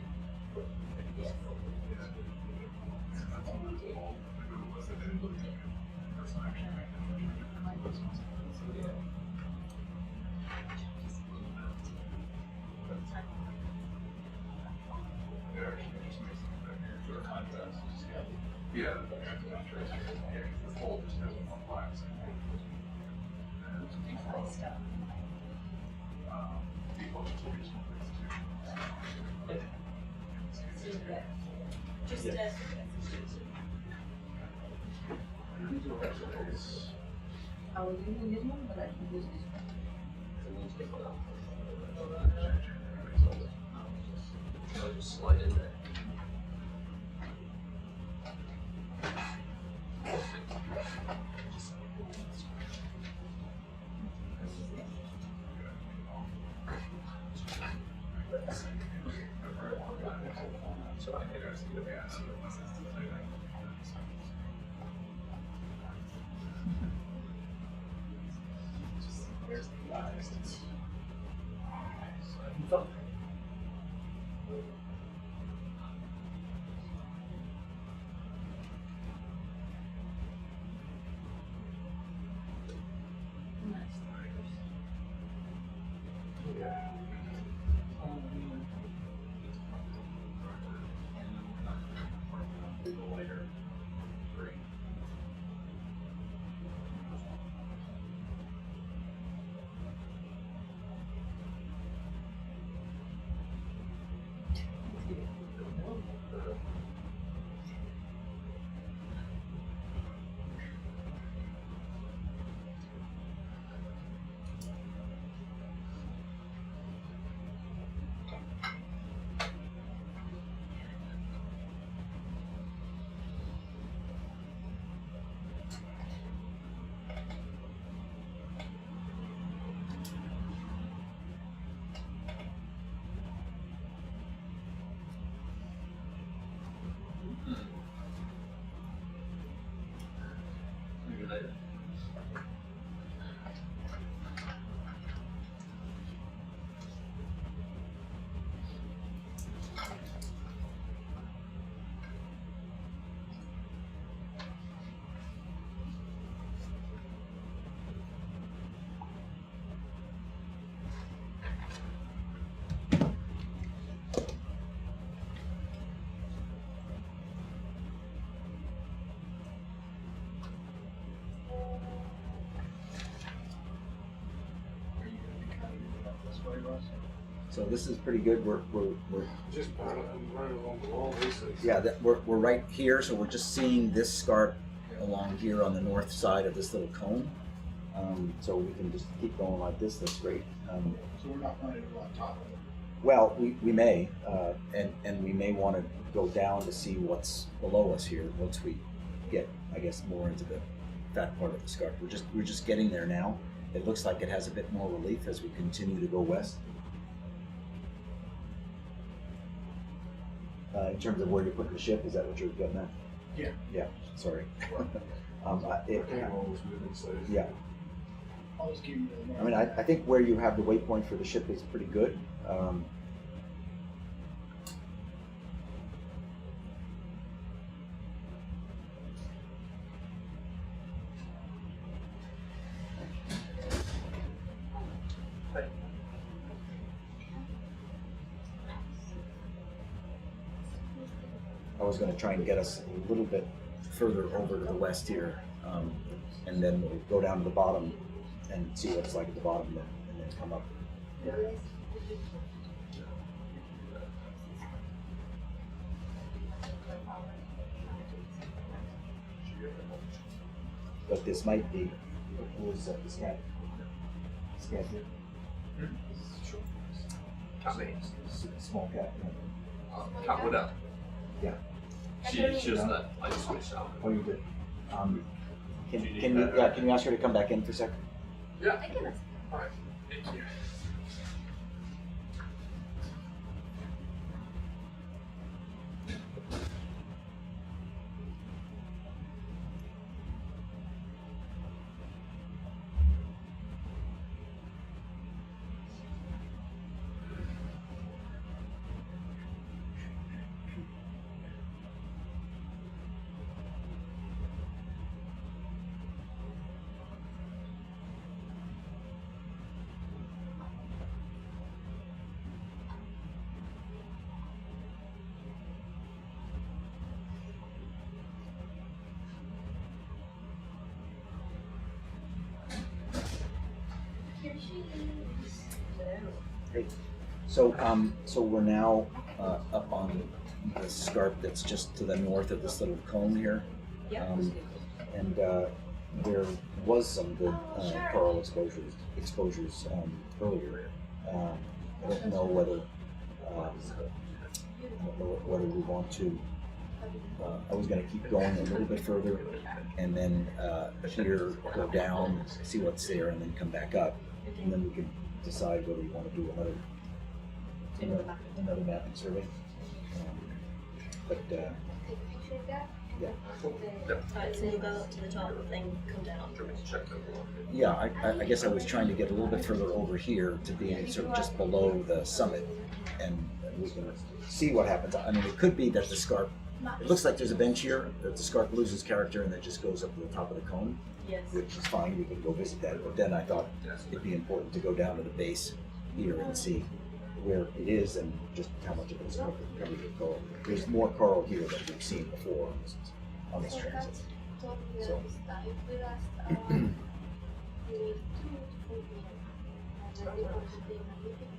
Yeah, the fold just has one glass. Default just regional Just I was using this one, but I can use this one. I'll just slide in there. So I can So this is pretty good. We're just right along the wall, basically. yeah, we're right here, so we're just seeing this scarp along here on the north side of this little cone. So we can just keep going like this. That's great. So we're not planning to go on top of it. Well, we may, and we may want to go down to see what's below us here once we get, I guess, more into the fat part of the scarp. We're just getting there now. It looks like it has a bit more relief as we continue to go west. In terms of where you're putting the ship, is that what you're getting at? Yeah. Yeah. Sorry. Yeah. Yeah. I'll just keep it in there. I mean, I think where you have the waypoint for the ship is pretty good. I was going to try and get us a little bit further over to the west here. and then we'll go down to the bottom and see what it's like at the bottom, and then come up. But this might be, what was that, this guy? This guy here? Cat Small cat. Cat would have. Yeah. She doesn't. I just switched out. Oh, you did. Do you need Can you, that? yeah, can you ask her to come back in for a second? Yeah. All right. Thank you. Here she is. Great. So we're now up on the scarp that's just to the north of this little cone here. And there was some good coral exposures earlier. I don't know whether we want to. I was going to keep going a little bit further, and then here go down, see what's there, and then come back up, and then we can decide whether you want to do another mapping survey. Take a picture of that. Yeah. Alright, so you'll go up to the top and then come down. Yeah, I guess I was trying to get a little bit further over here to be sort of just below the summit, and we can see what happens. I mean, it could be that the scarp, it looks like there's a bench here, that the scarp loses character and then just goes up to the top of the cone, Yes. which is fine, we can go visit that. But then I thought it'd be important to go down to the base here and see where it is and just how much of it is covered with coral. There's more coral here than we've seen before on this So transit. that's totally So- this time with us. We need 2 to 4 p.m. And then we want to be in a meeting.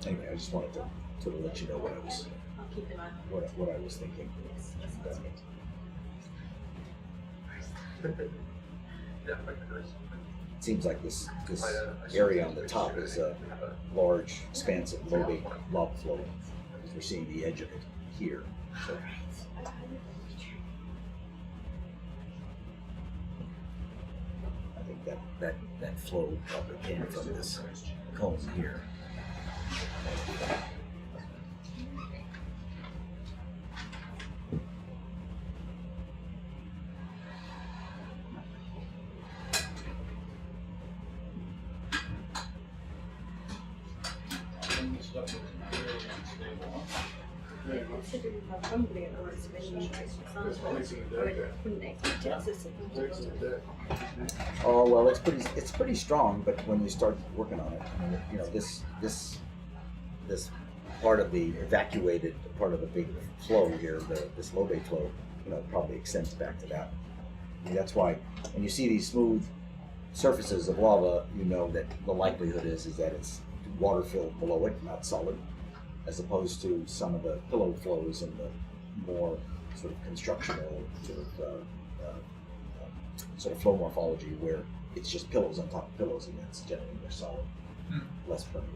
Anyway, I just wanted to sort of let you know what I was I'll keep in mind. what I was thinking. Yes, that sounds good. Yeah, okay. It seems like this area on the top is a large, expansive lobate lava flow, because we're seeing the edge of it here. So I think that flow probably came from this cone here. And the stuff that's really unstable, huh? Yeah, considering how humbly it was when you sounds like couldn't expect it to Oh well, it's pretty strong, but when we start working on it, I mean, you know, this part of the evacuated part of the big flow here, this lobate flow, you know, probably extends back to that. I mean, that's why when you see these smooth surfaces of lava, you know that the likelihood is that it's water filled below it, not solid, as opposed to some of the pillow flows and the more sort of constructional sort of flow morphology where it's just pillows on top of pillows, and that's generally more solid, less permeable.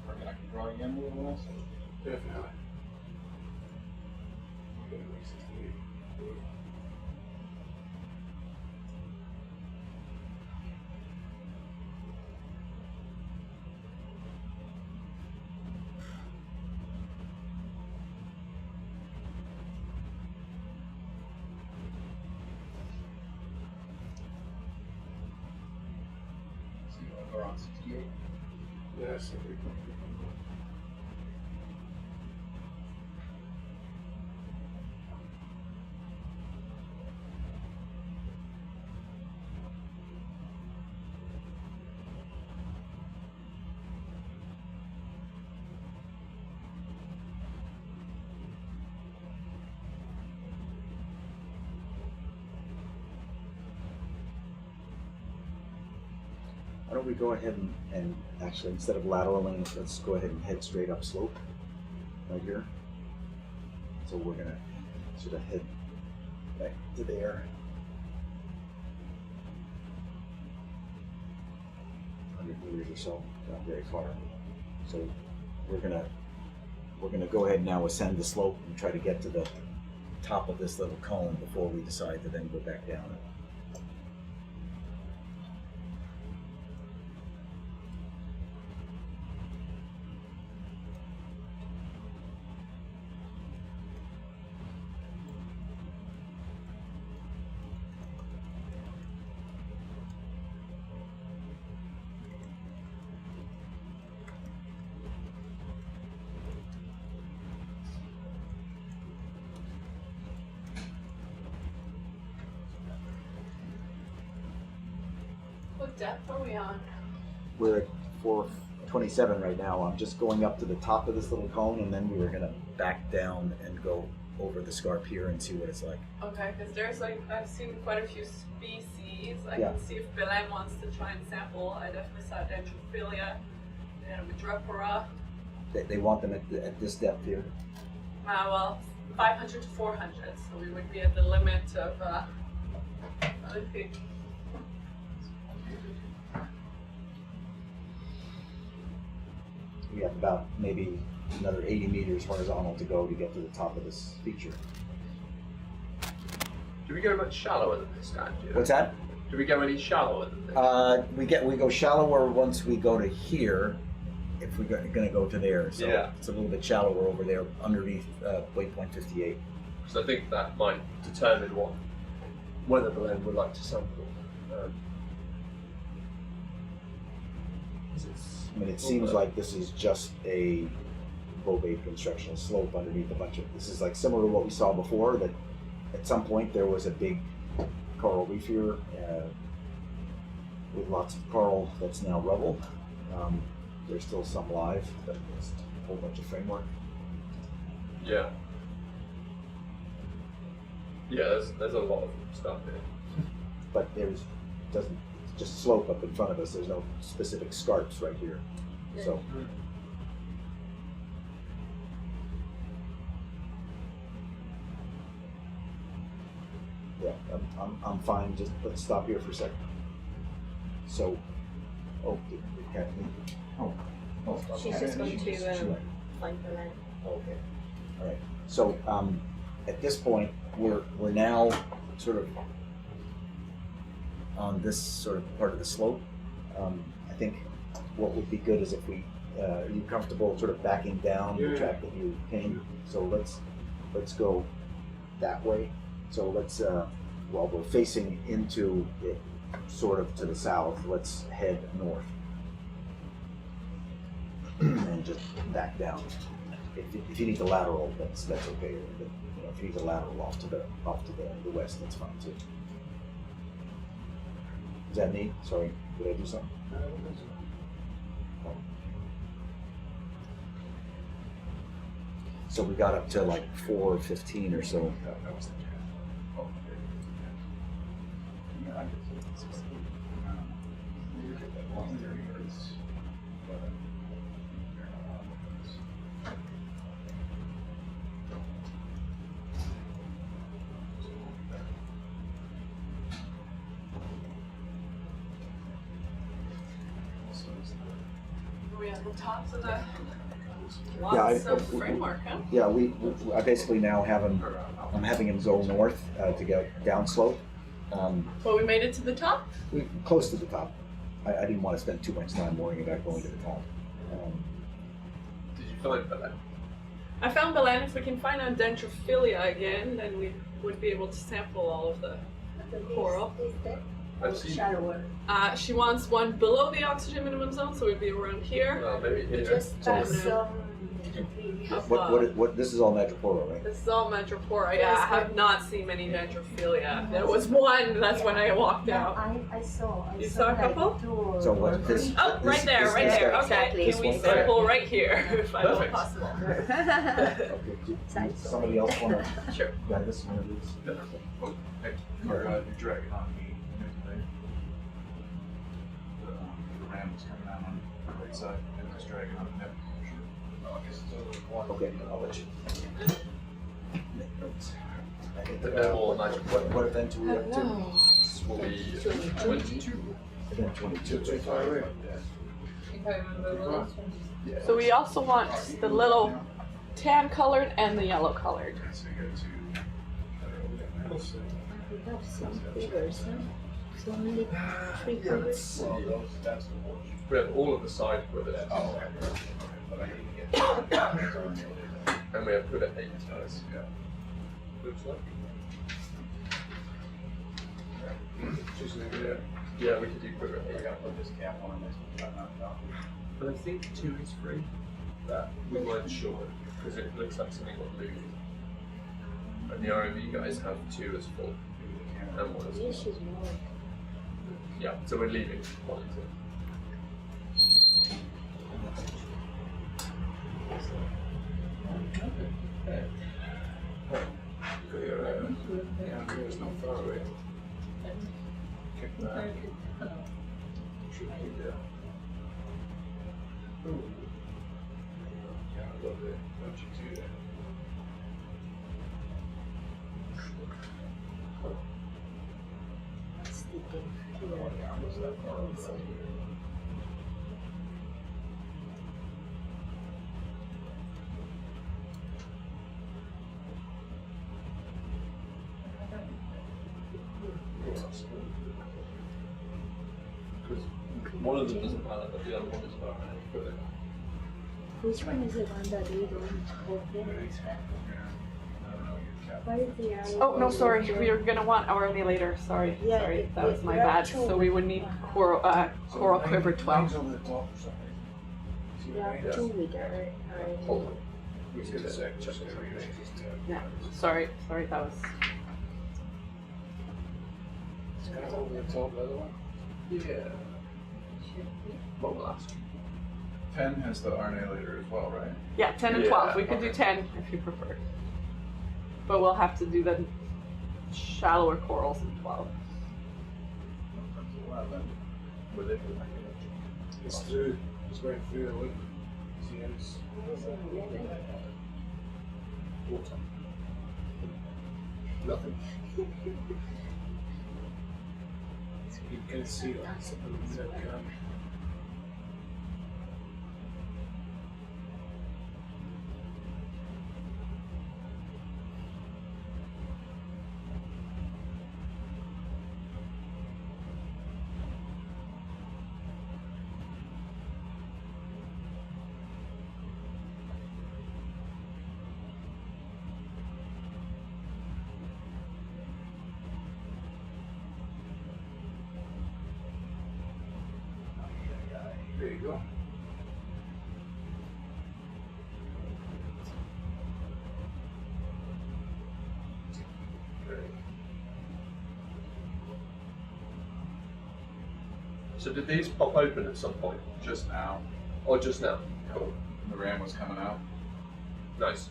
Reckon I can draw again a little less? Definitely. Okay, 68. Around 68. Yes, I think. Why don't we go ahead and actually, instead of lateraling, let's go ahead and head straight up slope right here. So we're gonna sort of head back to there. 100 meters or so, not very far. So we're gonna go ahead and now ascend the slope and try to get to the top of this little cone before we decide to then go back down. What depth are we on? We're at 427 right now. I'm just going up to the top of this little cone, and then we were gonna back down and go over the scarp here and see what it's like. Okay, because there's like, I've seen quite a few species. I Yeah. can see if Belen wants to try and sample. I definitely saw Dendrophilia and Vidropora. They want them at this depth here. Well, 500 to 400, so we would be at the limit of, I think. We have about maybe another 80 meters horizontal to go to get to the top of this feature. Do we go much shallower than this time? What's that? Do we go any shallower than this? We go shallower once we go to here. If we're gonna go to there, so Yeah. it's a little bit shallower over there underneath waypoint 58. Because I think that might determine whether Belen would like to sample. I mean, it seems like this is just a bobate constructional slope underneath a bunch of. This is like similar to what we saw before. That at some point there was a big coral reef here with lots of coral that's now rubble. There's still some live, but there's a whole bunch of framework. Yeah. Yeah, there's a lot of stuff here. But doesn't just slope up in front of us. There's no specific scarps right here. So yeah, I'm fine. Just let's stop here for a second. So, She's just going to find the land. Okay. All right. So at this point, we're now sort of on this sort of part of the slope. I think what would be good is if we, are you comfortable sort of backing down the track that you came? So let's go that way. So let's, while we're facing into it, sort of to the south, let's head north and just back down. If you need the lateral, that's okay. But, you know, if you need the lateral off to the west, that's fine too. Is that me? Sorry, did I do something? Oh. So we got up to like 4:15 or so. That was the cat. Oh, okay. Yeah, I guess it's just, you get that long 30 hertz, but they're not on this. tops of the Yeah, lots of framework, huh? Yeah, I basically now have him. I'm having him go north to get downslope. Well, we made it to the top. Close to the top. I didn't want to spend too much time worrying about going to the top. Did you find Belen? I found Belen. If we can find a dendrophilia again, then we would be able to sample all of the coral. Is that I've seen it. shallower? She wants one below the oxygen minimum zone, so we'd be around here. Maybe here. Just past some What? This is all madrepora, right? This is all Madrepora. Yeah, I have not seen many dendrophilia. There was one. That's when I walked out. I saw. You saw a couple? So what? This? Oh, this- right there, this- right this there. guy- Okay, Exactly. can we This one? sample right here if at all Perfect. possible? Okay, somebody else want to Sure. grab this one of these? Oh, hey, you're dragging on me. The ram was coming out on the right side and it was dragging on the net. Oh, I guess it's over the water. Okay, I'll let you. Make notes. I think, They're more magic. what event do we have to? This will be 22. Event 22. Yeah. So we also want the little tan colored and the yellow colored. So you got two. We have some figures, huh? So only 3 figures. That's the wash. We have all of the side with it. Oh, okay. But I need to get. And we have put it 8 times. Yeah. Looks like. Just leave it there. Yeah, we could do put it I 8. gotta put this cap on this one. But I think 2 is free. That we weren't sure because it looks like something got looted. And the ROV guys have 2 as full and 1 as This full. is more. Yeah, so we're leaving 1 and 2. Yeah, there's no far away. Kick back. Should be there. Ooh. Yeah, I love it. Don't you do that? That's the thing. What's that far away? Because one of them doesn't matter, but the other one is far enough. Which one is the one that we don't open? What is the area? Oh no, sorry. We are gonna want RNA later. Sorry, Yeah, sorry. That was my there are bad. 2. So we would need coral quiver 12. Over the top or something. See We what I mean? have 2 with our Hold on. We get a sec, just so we can Yeah. Sorry, that was. It's kind of over the top, the other one. Yeah. What will ask? 10 has the RNA later as well, right? Yeah, 10 and 12. We Yeah, could do okay. 10 if you prefer. But we'll have to do the shallower corals in 12. With it. It's through. It's right through the wood. See, it's water. Nothing. You can see something that there you go. So did these pop open at some point? Just now, Or just now? Cool. the ram was coming out. Nice.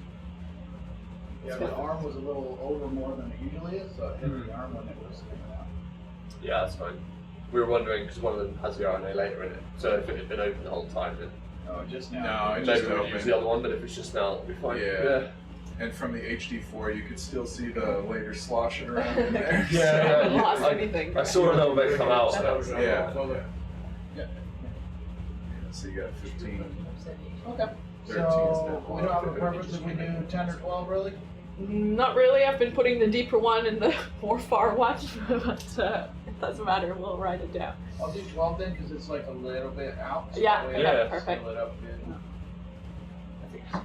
Yeah, the arm was a little over more than it usually is, so it hit the arm when it was coming out. Yeah, that's fine. We were wondering because one of them has the RNA later in it. So if it had been open the whole time, then Oh, just No, now. it maybe just we would opened. use the other one. But if it's just now, it'll be fine. Yeah. And from the HD4, you could still see the later sloshing around in there. Yeah, yeah, Lost I- anything. I saw a little bit come out. Yeah. So So you got 15 Okay. 13 is So now. we don't have a preference if we do 10 or 12 really? Not really. I've been putting the deeper one in the more far one, but it doesn't matter. We'll write it down. I'll do 12 then because it's like a little bit out. So Yeah, that way yeah, I can perfect. fill it up good. I think so.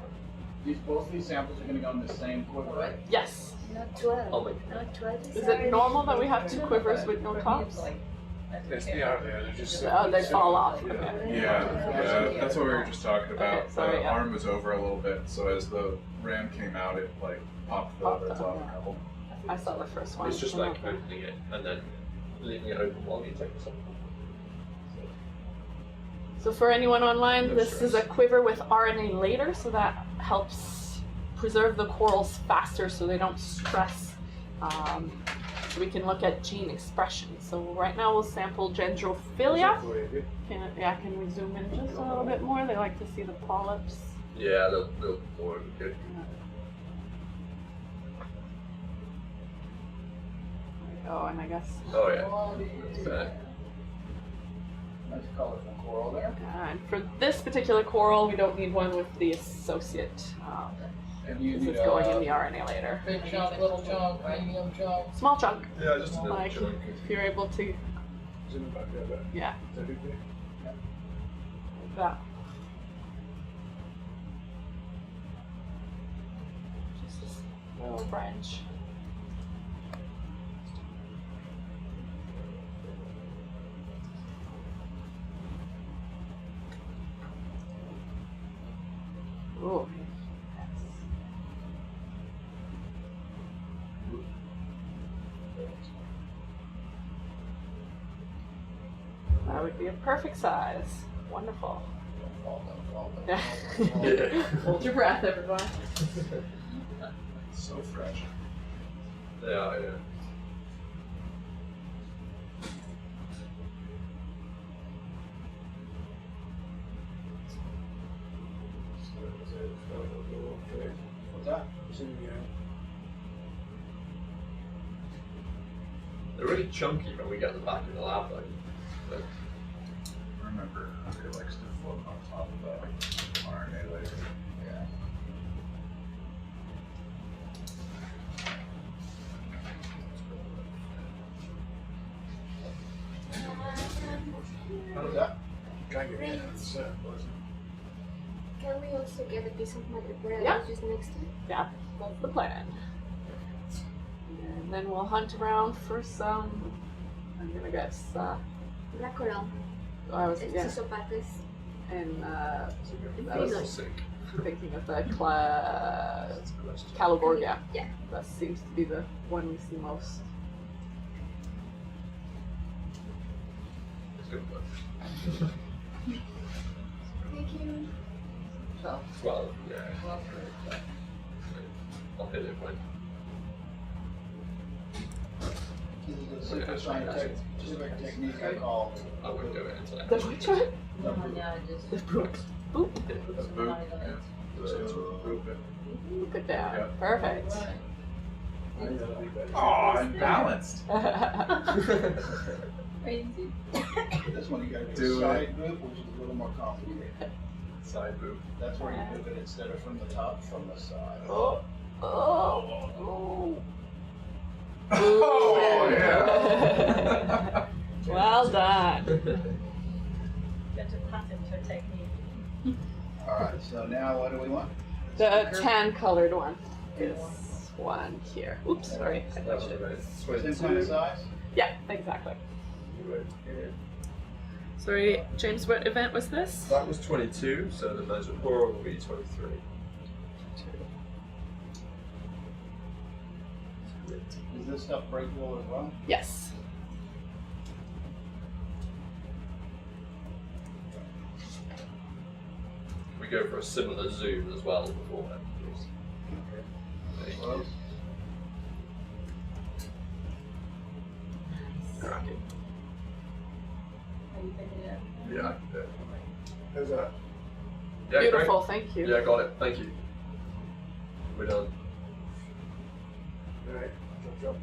Both of these samples are going to go in the same quiver, right? Yes. Not 12. I'll make Not 12. Is it normal that we have two quivers with no tops? Yes, they are there. They're just. Oh, they fall off. Yeah. Okay. Yeah, that's what we were just talking about. Okay, sorry, The yeah. arm was over a little bit, so as the ram came out, it like popped the Popped lids up, off a yeah. couple. I saw the first one. It's just like opening it and then leaving it open while you take the sample. So for anyone online, No this is a stress. quiver with RNA later, so that helps preserve the corals faster so they don't stress. So we can look at gene expression. So right now we'll sample Dendrophilia. Can we zoom in just a little bit more? They like to see the polyps. Yeah, they'll more good. Oh, and I guess. Oh yeah. Fair. Nice colorful coral there. And for this particular coral, we don't need one with the associate. And you Because need it's going in the RNA later. big chunk, little chunk, medium chunk. Small chunk. Yeah, just a little Like chunk. if you're able to, Zoom it back a bit. yeah, Is that okay? like that. Just this little branch. Ooh. That would be a perfect size. Wonderful. Yeah. Yeah. Hold your breath, everyone. So fresh. They are, yeah. What's that? They're really chunky when we get them back in the lab though. But Remember, it likes to float on top of the RNA later. Yeah. How's that? Try and get it in the set, wasn't Can we also get a piece of madrepora Yeah. just next to it? Yeah, that's the plan. And then we'll hunt around for some, I'm gonna guess, Black coral. I was, It's yeah, Cisopates. and I that's was sick. thinking of the That's a question. Caliborgia. Yeah. That seems to be the one we see most. It's good work. Thank you. 12, yeah. I'll hit it when. This is a super scientific technique I call. I wouldn't do it until The which one? Just The boop. Boop. That's boop. Yeah. Just boop it. Put it down. Yeah. Perfect. Oh, and balanced. crazy. This one you gotta Do do a it. side group, which is a little more complicated. Side boop. That's where you move it instead of from the top, from the side. Oh. Oh. Oh, yeah. Well done. Got to patent her technique. Alright, so now what do we want? The tan colored one is one here. Oops, sorry. I That was touched it. about Same kind of size? Yeah, exactly. Sorry, James, what event was this? That was 22, so the measure pour will be 23. Is this stuff breakable as well? Yes. We go for a similar zoom as well before then, please. Thank you. Cracking. Are you picking it up? Yeah. How's that? Yeah, Beautiful, thank you. Great. Yeah, got it. Thank you. We're done. Alright, jump.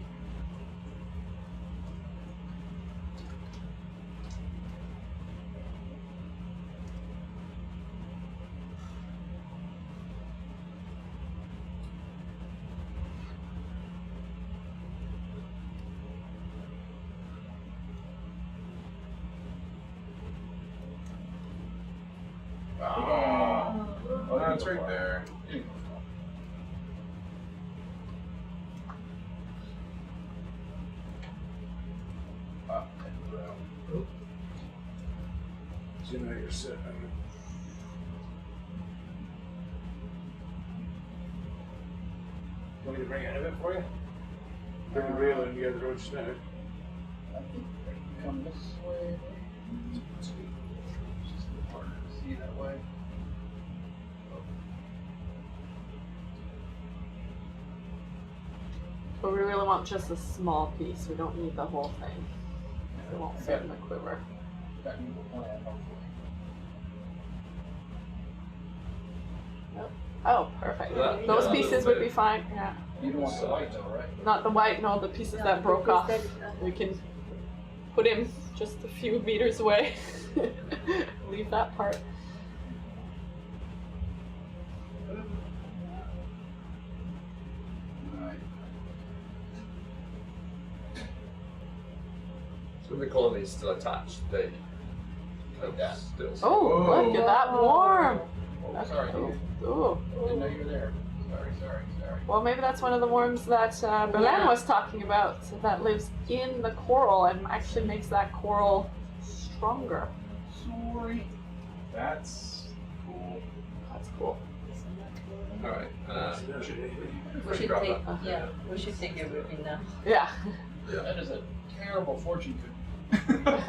it's right there. You know you're set. Want me to bring any of it for you? Bring the reel and get the road snag. I think they can come this way. It's just a little harder to see that way. But we really want just a small piece. We don't need the whole thing. It won't fit in the quiver. Got me the plan, hopefully. Yep. Oh, perfect. That- Those yeah, pieces that's would it. be fine. Yeah. You don't want the white though, right? Not the white, no, the pieces that broke off. We can put him just a few meters away. Leave that part. Alright. So when the colony is still attached, they kind of still. Oh, look at that worm. Oh, sorry, dude. Ooh. Didn't know you were there. Sorry. Well, maybe that's one of the worms that Belen was talking about that lives in the coral and actually makes that coral stronger. Sorry. That's cool. That's cool. Alright, We should grab take, that. yeah, we should take everything now. Yeah. That is a terrible fortune cookie.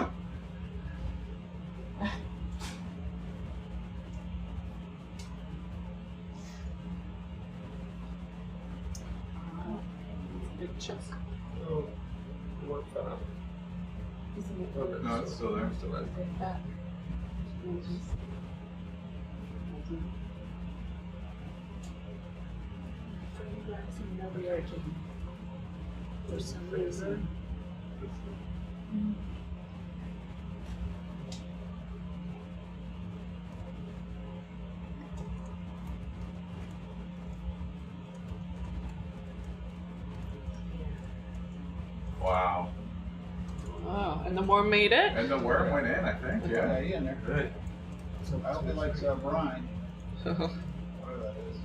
Big chunk. Oh, what fell out? No, it's still there. Still there. Yeah. For some reason. Wow. Oh, and the worm made it? And the worm went in, I think. Yeah, he in there. Good. I hope it likes brine. Whatever that is.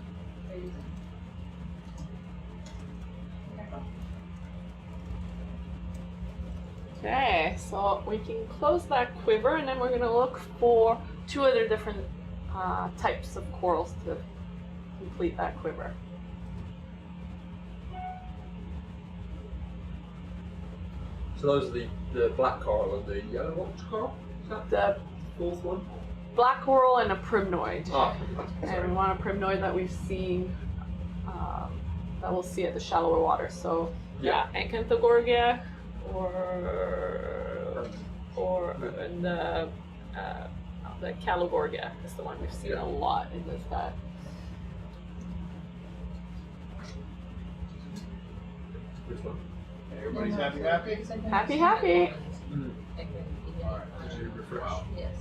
Okay, so we can close that quiver and then we're going to look for two other different types of corals to complete that quiver. So those are the black coral and the yellow coral? Is that The fourth one? black coral and a primnoid. Ah, And we want a primnoid that we've seen, that we'll see at the shallower water. So yeah, Acanthogorgia or and the Calogorgia is the one we've seen a lot in this guy. Which one? Everybody's happy? Happy, happy. Alright. Did you refresh? Yes.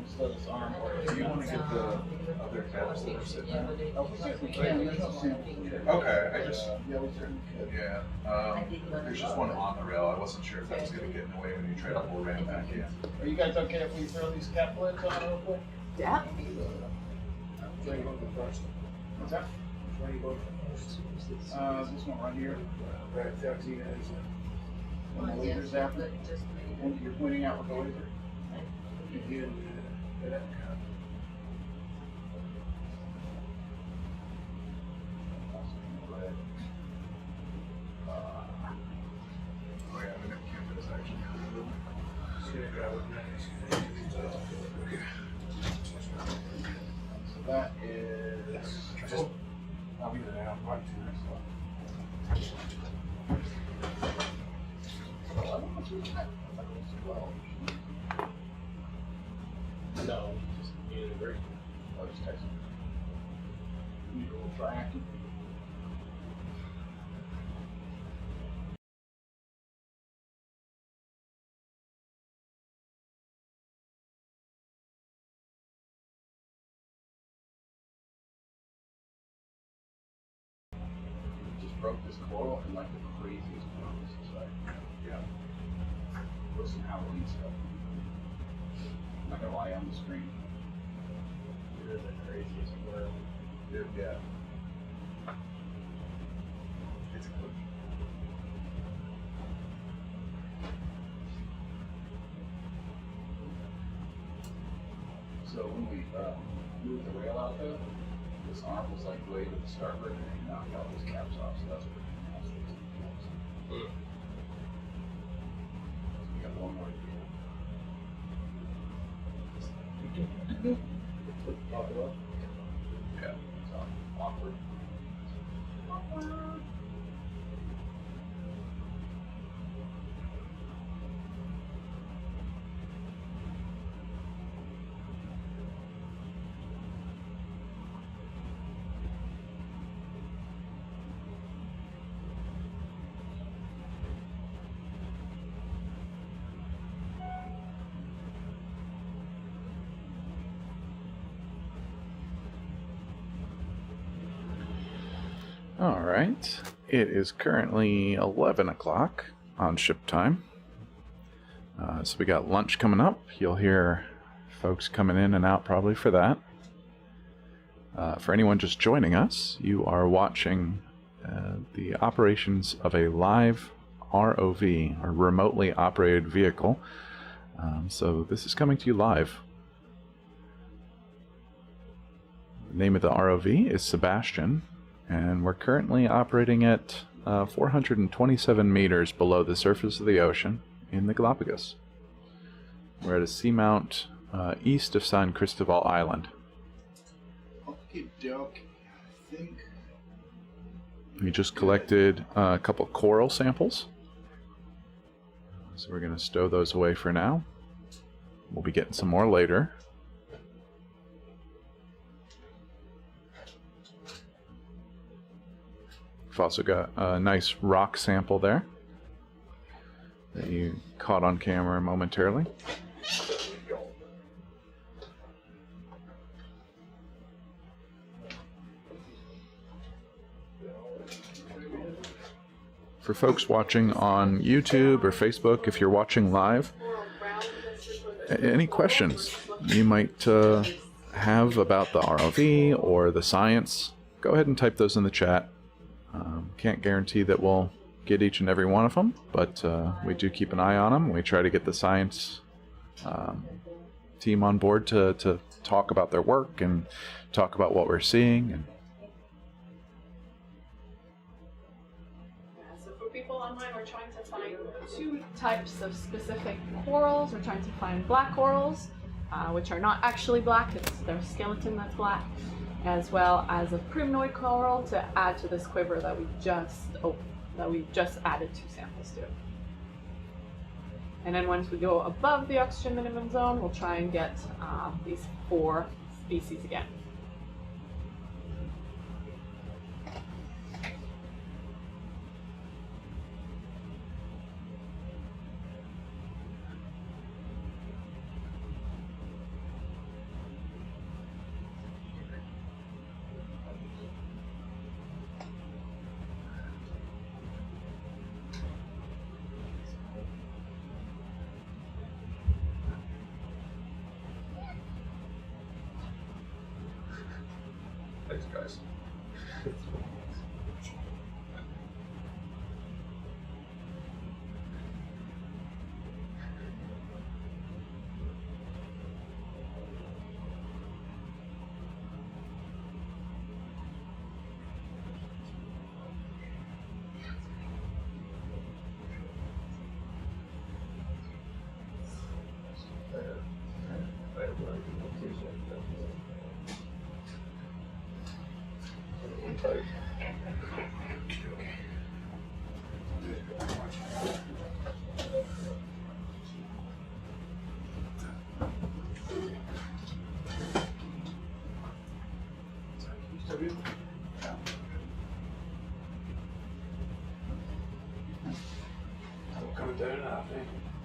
Just let us arm work. Do you want to get the other tabs that are sitting there? Oh, we certainly can. There's no sample here. Okay, I just. Yeah, we certainly could. Yeah. There's just one on the rail. I wasn't sure if that was going to get in the way when you tried to pull ram back in. Are you guys okay if we throw these cap lids on real quick? Yeah. Which way you going for first? What's that? Which way you going for first? This one right here. Right, that's you guys. When the laser's out, when you're pointing out with the laser. Again, that Oh yeah, the net campus actually. So that is. Just, I'll be there now, right to No, just need a break. I'll just text him. Need a little triactive. Just broke this coral in like the craziest ways. It's like, yeah. With some Halloween stuff. I'm not gonna lie on the screen. They're the craziest world. Dude, yeah. It's a cookie. So when we moved the rail out there, this arm was like way to the starboard and he knocked all those caps off, so that's what we got one more to do. Yeah, it's awkward. All right. It is currently 11 o'clock on ship time. So we got lunch coming up. You'll hear folks coming in and out probably for that. For anyone just joining us, you are watching the operations of a live ROV, or remotely operated vehicle. So this is coming to you live. The name of the ROV is Sebastian, and we're currently operating at 427 meters below the surface of the ocean in the Galapagos. We're at a seamount east of San Cristóbal Island. Okay, doke. I think. We just collected a couple coral samples, so we're going to stow those away for now. We'll be getting some more later. We've also got a nice rock sample there that you caught on camera momentarily. For folks watching on YouTube or Facebook, if you're watching live, any questions you might have about the ROV or the science, go ahead and type those in the chat. Can't guarantee that we'll get each and every one of them, but we do keep an eye on them. We try to get the science team on board to talk about their work and talk about what we're seeing. And so for people online, we're trying to find two types of specific corals. We're trying to find black corals, which are not actually black, it's their skeleton that's black, as well as a primnoid coral to add to this quiver that we just added 2 samples to. And then once we go above the oxygen minimum zone, we'll try and get these 4 species again. Thanks, guys.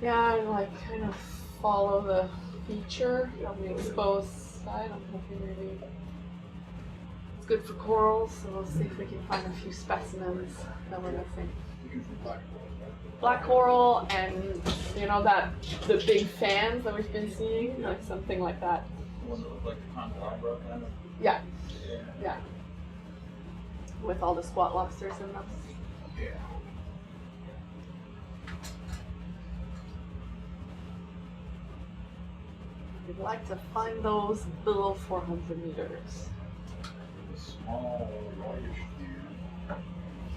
Yeah, and like kind of follow the feature on the exposed side. I'm hoping maybe it's good for corals, so we'll see if we can find a few specimens that we're missing. Black coral and, you know, that the big fans that we've been seeing, like something like that. The one that looked like the candelabra kind of. Yeah, Yeah. yeah. With all the squat lobsters in them. Yeah. We'd like to find those below 400 meters. The small whitish thing.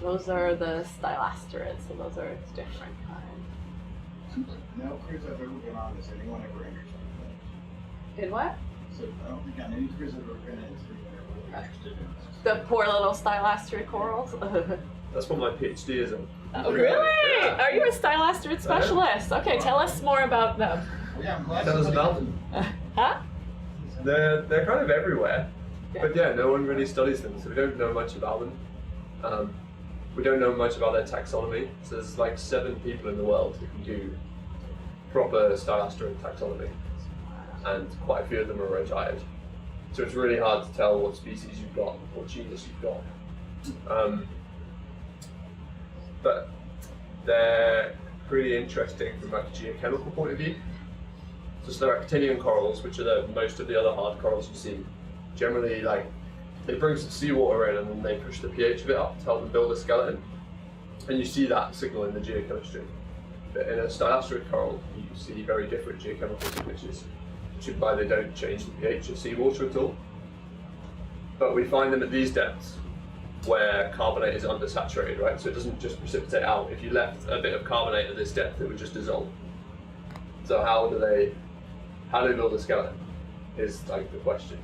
Those are the stylasterids, so those are different kinds. No cruise I've ever been on has anyone ever interested in In what? that. So I don't think on any cruise I've ever been in has anyone ever really interested in it. The poor little stylasterid corals. That's what my PhD is in. Oh, really? Yeah. Are you a stylasterid specialist? Okay, tell us more about them. Yeah, I'm glad Tell us somebody- about them. Huh? They're kind of everywhere, Yeah. but yeah, no one really studies them, so we don't know much about them. We don't know much about their taxonomy. So there's like 7 people in the world who can do proper stylasterid taxonomy, and quite a few of them are retired. So it's really hard to tell what species you've got, what genus you've got. But they're pretty interesting from like a geochemical point of view. So Steractinian corals, which are most of the other hard corals you see, generally like they bring some seawater in and then they push the pH of it up to help them build a skeleton. And you see that signal in the geochemistry. But in a stylasterid coral, you see very different geochemical signatures, which is why they don't change the pH of seawater at all. But we find them at these depths where carbonate is undersaturated, right? So it doesn't just precipitate out. If you left a bit of carbonate at this depth, it would just dissolve. So how do they build a skeleton is like the question.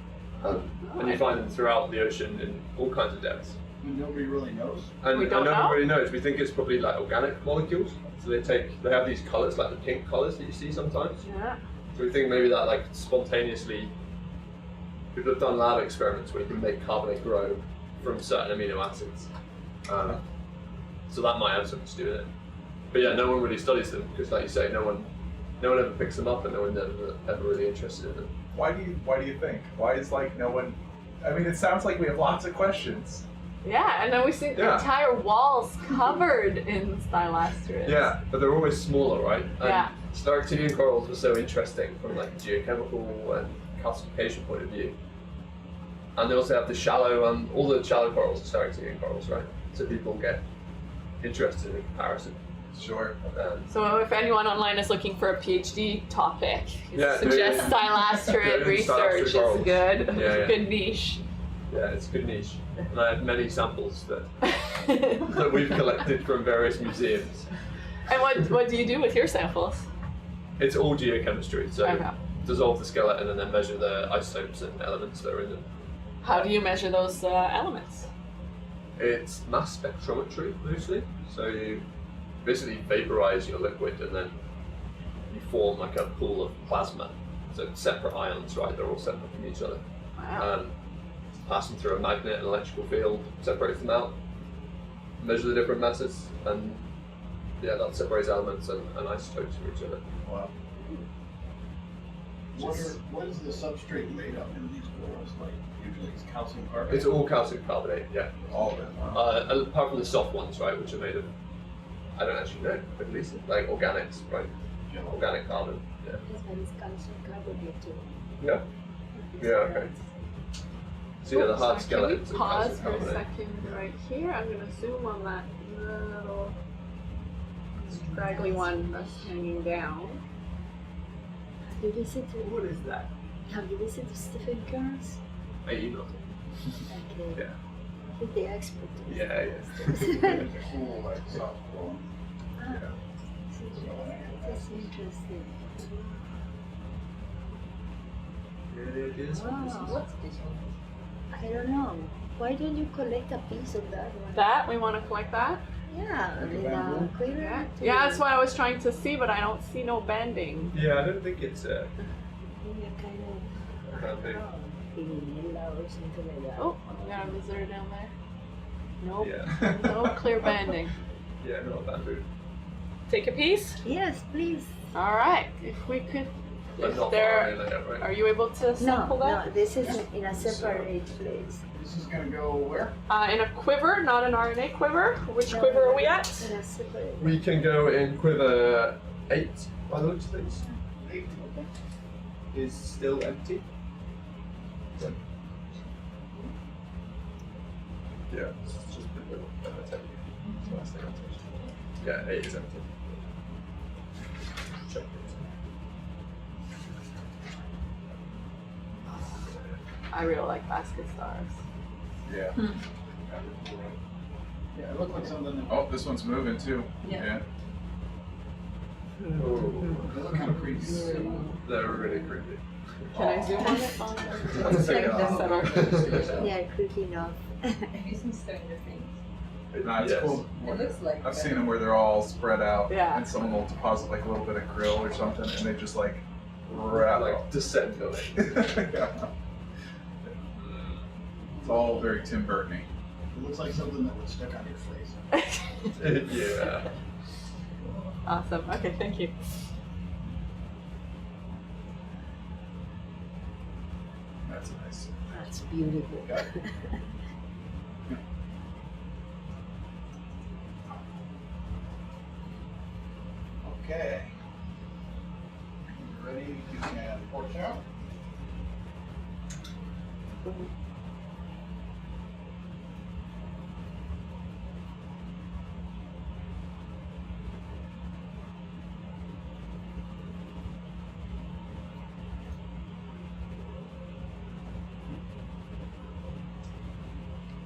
And you find them throughout the ocean in all kinds of depths. And nobody really knows. And, We don't and nobody know? really knows. We think it's probably like organic molecules. So they have these colours, like the pink colours that you see sometimes. Yeah. So we think maybe that like spontaneously, people have done lab experiments where you can make carbonate grow from certain amino acids. So that might have something to do with it. But yeah, no one really studies them because, like you say, no one ever picks them up, and no one's ever really interested in them. Why do you think? Why is like no one? I mean, it sounds like we have lots of questions. Yeah, and then we see Yeah. entire walls covered in stylasterids. Yeah, but they're always smaller, right? And Yeah. Steractinian corals were so interesting from like a geochemical and calcification point of view. And they also have the shallow, all the shallow corals are Steractinian corals, right? So people get interested in comparison. Sure. So if anyone online is looking for a PhD topic, Yeah, suggest stylasterid doing research stylasterid is corals. good. Yeah, yeah. Good niche. Yeah, it's a good niche. And I have many samples that we've collected from various museums. And what do you do with your samples? It's all geochemistry, so Okay. dissolve the skeleton and then measure the isotopes and elements that are in them. How do you measure those elements? It's mass spectrometry, mostly. So you basically vaporize your liquid and then you form like a pool of plasma. So separate ions, right? They're all separate from each other. Wow. Pass them through a magnet and electrical field, separate them out, measure the different masses, and yeah, that separates elements and isotopes from each other. Wow. What is the substrate made of in these corals? Like usually it's calcium carbonate. It's all calcium carbonate, yeah. All of it. Wow. Apart from the soft ones, right, which are made of, I don't actually know, at least like organics, right? Organic carbon, yeah. This one is calcium carbonate too. Yeah. Yeah, okay. So yeah, the hard Can skeletons we are pause calcium for a carbonate. second right here? I'm going to zoom on that little straggly one that's hanging down. Have you listened to What is that? Have you listened to Stephen Kearns? I emailed Okay. Yeah. He's the expert. Yeah, It's a cool like soft coral. Ah, that's interesting. It is. Wow. What's this one? I don't know. Why don't you collect a piece of that one? That, we want to collect that? Yeah, I mean, quiver. Yeah. to- Yeah, that's what I was trying to see, but I don't see no bending. Yeah, I don't think it's Yeah, kind of. I don't think. Pinilla or something like that. Oh, we got a visitor down there. Nope. Yeah. No clear bending. Yeah, not a bamboo. Take a piece? Yes, please. All right. If we could, But if not far there, away later, right? are you able to No, sample that? no, this is in a separate place. This is gonna go where? In a quiver, not an RNA quiver. Which No, quiver are we at? In a separate. We can go in quiver 8 by the looks of things. Okay. Is still empty. Yeah, it's just a little empty. It's the last thing I touched. Yeah, it is empty. Check it. I really like basket stars. Yeah. Yeah, it looked like something that, Oh, this one's moving too. Yeah. they look kind of creepy. They're really creepy. Can I zoom on it? Let's take it The off. center. They are creepy enough. Have you seen Stranger Things? No, it's Yes. cool. It looks like. I've seen them where they're all spread out, Yeah. and someone will deposit like a little bit of grill or something, and they just like Like rattle. descend on it. Yeah. It's all very Tim Burton-y. It looks like something that would stick on your face. Yeah. Awesome. Okay, thank you. That's nice. That's beautiful. Okay. You ready? You can porch out.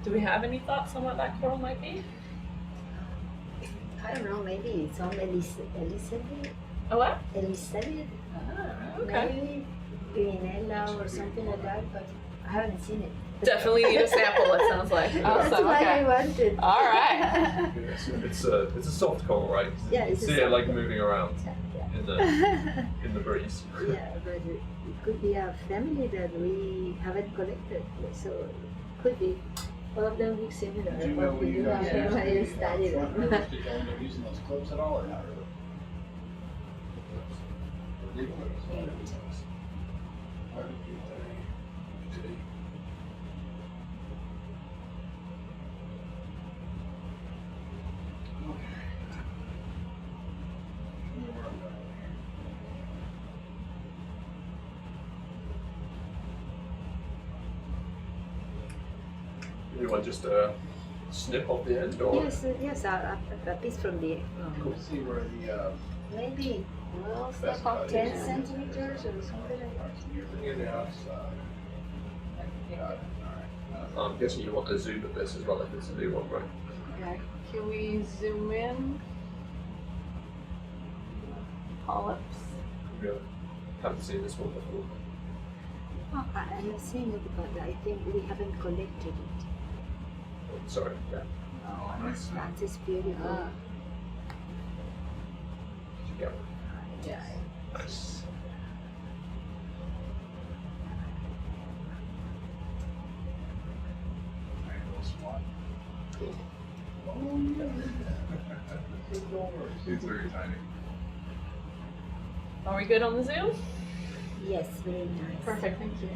Do we have any thoughts on what that coral might be? I don't know, maybe it's on Elizabeth. Oh, what? Elizabeth? Ah, okay. Maybe Guinella or something like that, but I haven't seen it. Definitely need a sample, it sounds like. That's Awesome, why I okay. wanted. All right. It's a soft coral, right? Yeah, You it's a see it soft like coral. moving around Yeah. in the breeze. Yeah, but it could be a family that we haven't collected, so it could be. All of them look similar. Do you know but when we you guys haven't use the studied front them. rivers, did y'all end up using those clips at all or not really? You want just a snip off the end, or Yes, a piece from the Let's see where the, maybe well, Best cut 10 is- centimeters or something like that. near the outside. Got it, all right. I'm guessing you want to zoom at this as well if it's a new one, right? Okay. Can we zoom in? Polyps. Yeah. Haven't seen this one before. Oh, I'm seen it, but I think we haven't collected it. Oh, sorry. Yeah. Oh, that is beautiful. Yeah. Yeah. Nice. It's very tiny. Are we good on the zoom? Yes, very nice. Perfect, thank you.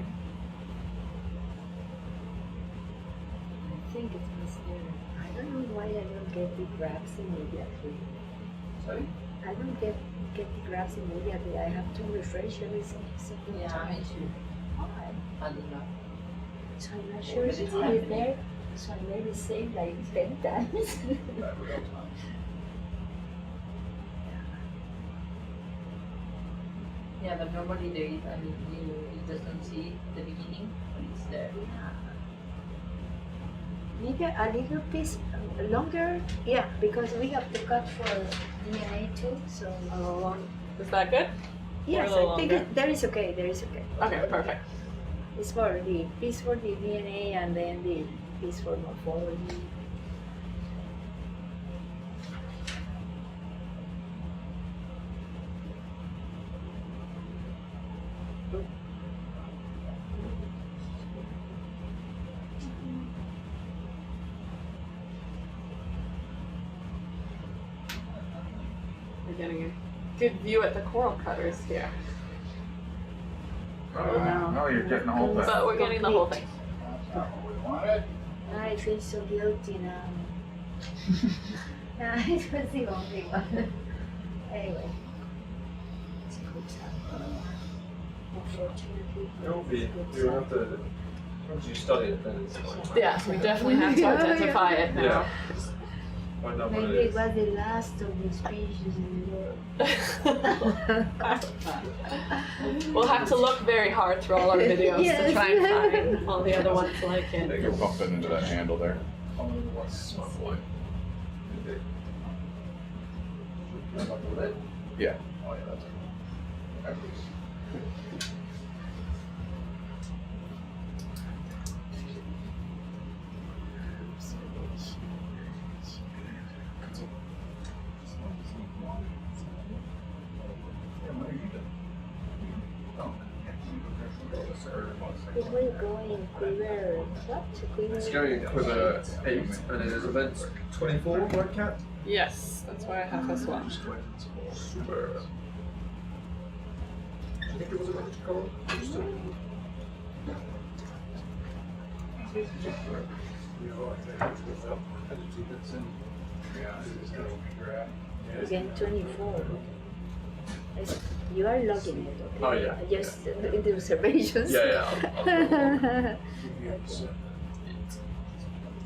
I think it was there. I don't know why I don't get the grabs immediately. Sorry? I don't get the grabs immediately. I have to refresh every single Yeah, time. me too. I don't know. So I'm not sure if it's really there. So I maybe saved like 10 times. That real time. Yeah, but normally there is, I mean, it doesn't see the beginning, but it's there. Maybe a little piece longer. Yeah, because we have to cut for DNA too. So Is that good? yes, a little I think longer? there is okay. There is okay. Okay, perfect. It's for the piece for the DNA and then the piece for morphology. We're getting a good view at the coral cutters here. Oh, you're getting the whole thing. But we're getting the whole thing. That's not what we wanted. I feel so guilty now. Nah, it was the only one. Anyway, it's a good time. Unfortunately, It'll be. it's a good You'll time. have to Once you study it, then it's Yeah, we definitely have to identify it now. Yeah. Find out what Maybe it it is. was the last of the species in the world. We'll have to look very hard through all our videos to Yes. try and find all the other ones like They it. go bumping into that handle there. Yeah. Oh, yeah, that's cool. If we go in quiver, what? Quiver? It's going in quiver 8, and it is event 24, right, Cat? Yes, that's why I have this one. Super. Do you think it was a magic coral? Event 24. You are logging it, okay? Oh, yeah. Just in the observations. Yeah.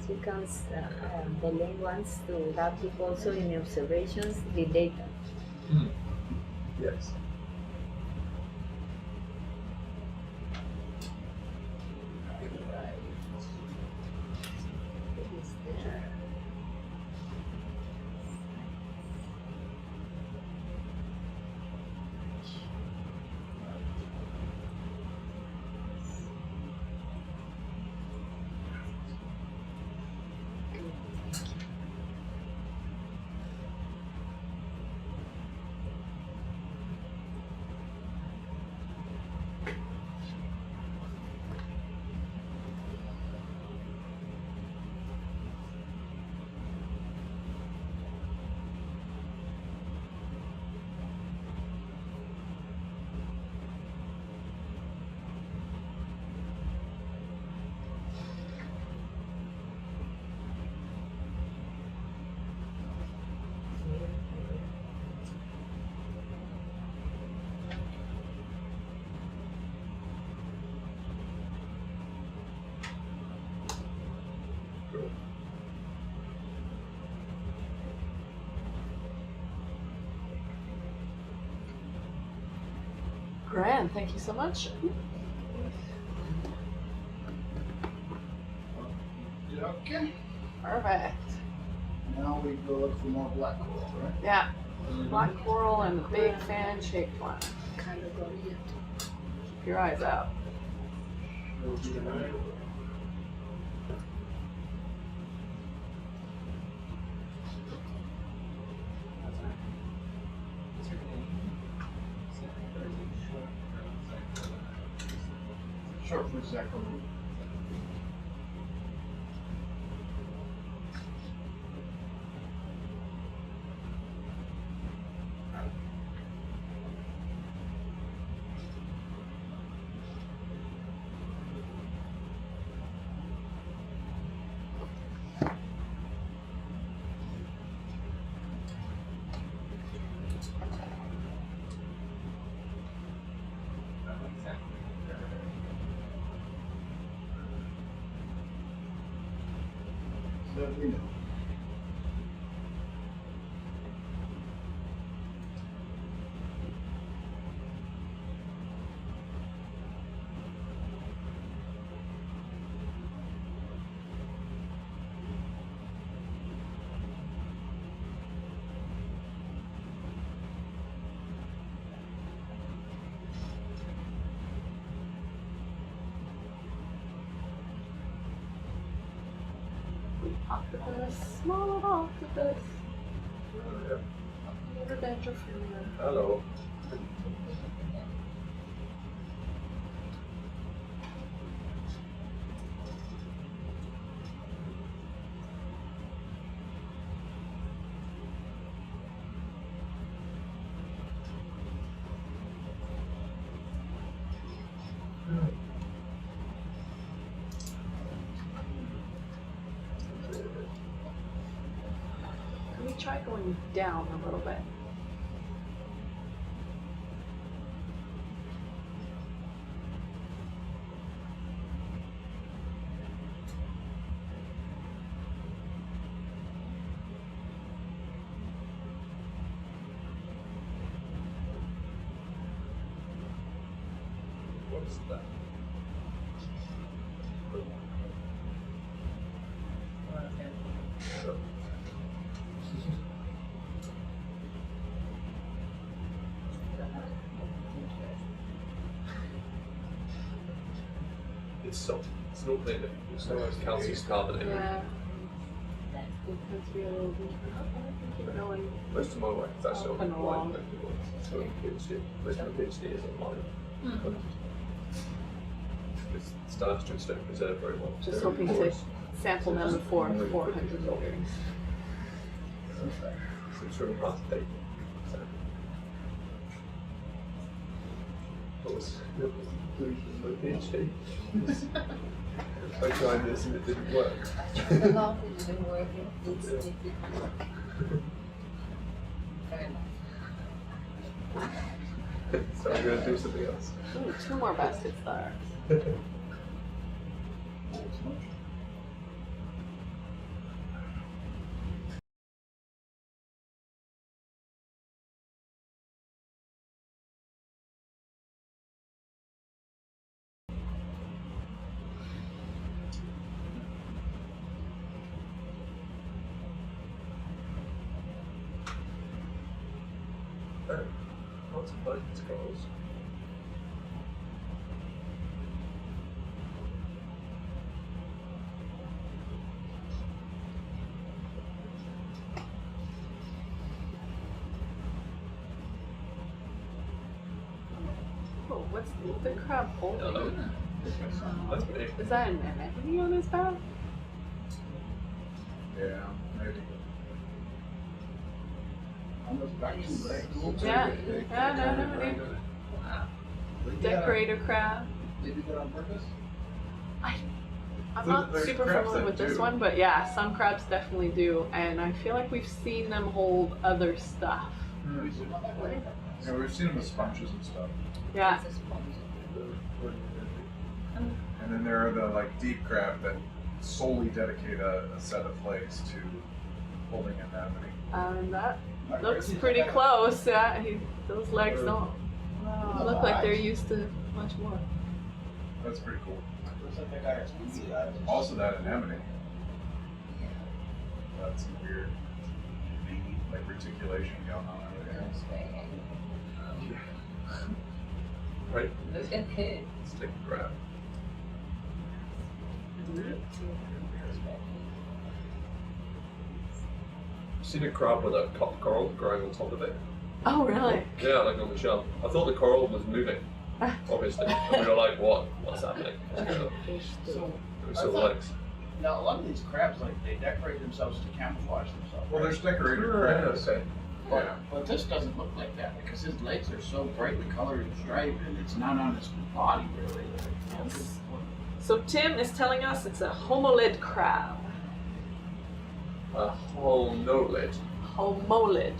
Because the link wants to have people also in the observations the data. Yes. Grand, thank you so much. Okay. Perfect. Now we go look for more black coral, right? Yeah, black coral and the big fan-shaped one. Kind of go here. Keep your eyes out. Short for Zachary. Sabrina. Octopus, small octopus. Rhododendrophila. Hello. Can we try going down a little bit? What's that? Sure. It's salt. It's not clear. It's not calcium carbonate. Yeah. Because we are a little keep going. Most of my work is actually Up and on along. wine. So I'm PhD. Most of my PhD is on wine. It's diasters don't preserve very well. Just hoping to sample them for 400 meters. So it's really hard to date. So. What was the conclusion of my PhD? I tried this and it didn't work. The long has been working. It's difficult. Fair enough. So I'm going to do something else. Ooh, 2 more baskets there. Lots of fun scrolls. Oh, what's the crab holding? Hello. That's big. Is that an anemone on his back? Yeah, maybe. On those back 2 legs. Yeah, yeah, no, Did you do that on- Decorator crab. Did you do that on purpose? I'm not There's super crabs familiar that with this do. one, but yeah, some crabs definitely do, and I feel like we've seen them hold other stuff. We zoom on that way? Yeah, we've seen them with sponges and stuff. Yeah. It's a sponge. And then there are the like deep crab that solely dedicate a set of legs to holding anemone. That Not looks crazy. pretty close. Yeah, those legs don't look like they're Eyes. used to much more. That's pretty cool. Looks like that guy has beady eyes. Also that anemone. That's some weird like reticulation going on over there. Right. Look at it. Let's take a grab. I've seen a crab with a copper coral growing on top of it. Oh, really? Yeah, like on the shelf. I thought the coral was moving, obviously. And we were like, what's happening? So, We saw the legs. now a lot of these crabs, like, they decorate themselves to camouflage themselves. Well, right? there's decorated crabs. Okay. Yeah. But this doesn't look like that because his legs are so brightly colored and striped, and it's not on his body really. Yes. So Tim is telling us it's a homolid crab. A whole no lid. Homolid.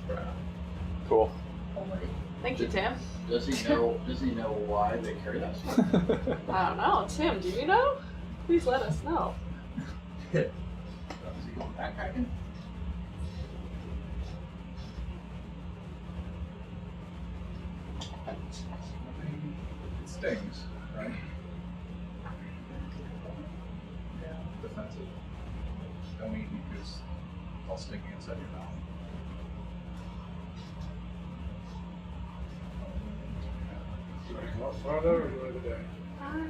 Crab. Cool. Thank you, Tim. Does he know? Does he know why they carry that? I don't know. Tim, do you know? Please let us know. Is he going backpacking? It stings, right? Yeah, defensive. Don't eat because it's all stinging inside your mouth.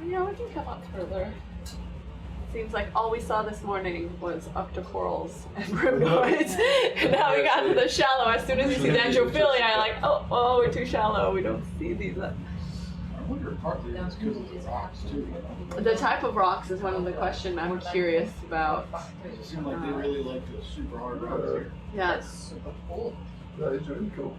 Yeah, we can come up further. Seems like all we saw this morning was octocorals and rhymnoids. And now we got to the shallow. As soon as we see dendrophilia, I'm like, oh, we're too shallow. We don't see these. I wonder partly it's because of the rocks too. You know? The type of rocks is one of the questions I'm curious about. It seems like they really like the super hard rocks here. Yes. Super cool. That is really cool.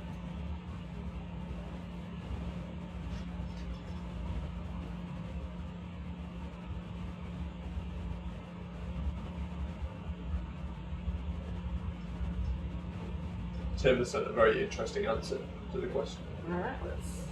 Tim has sent a very interesting answer to the question. All right, let's.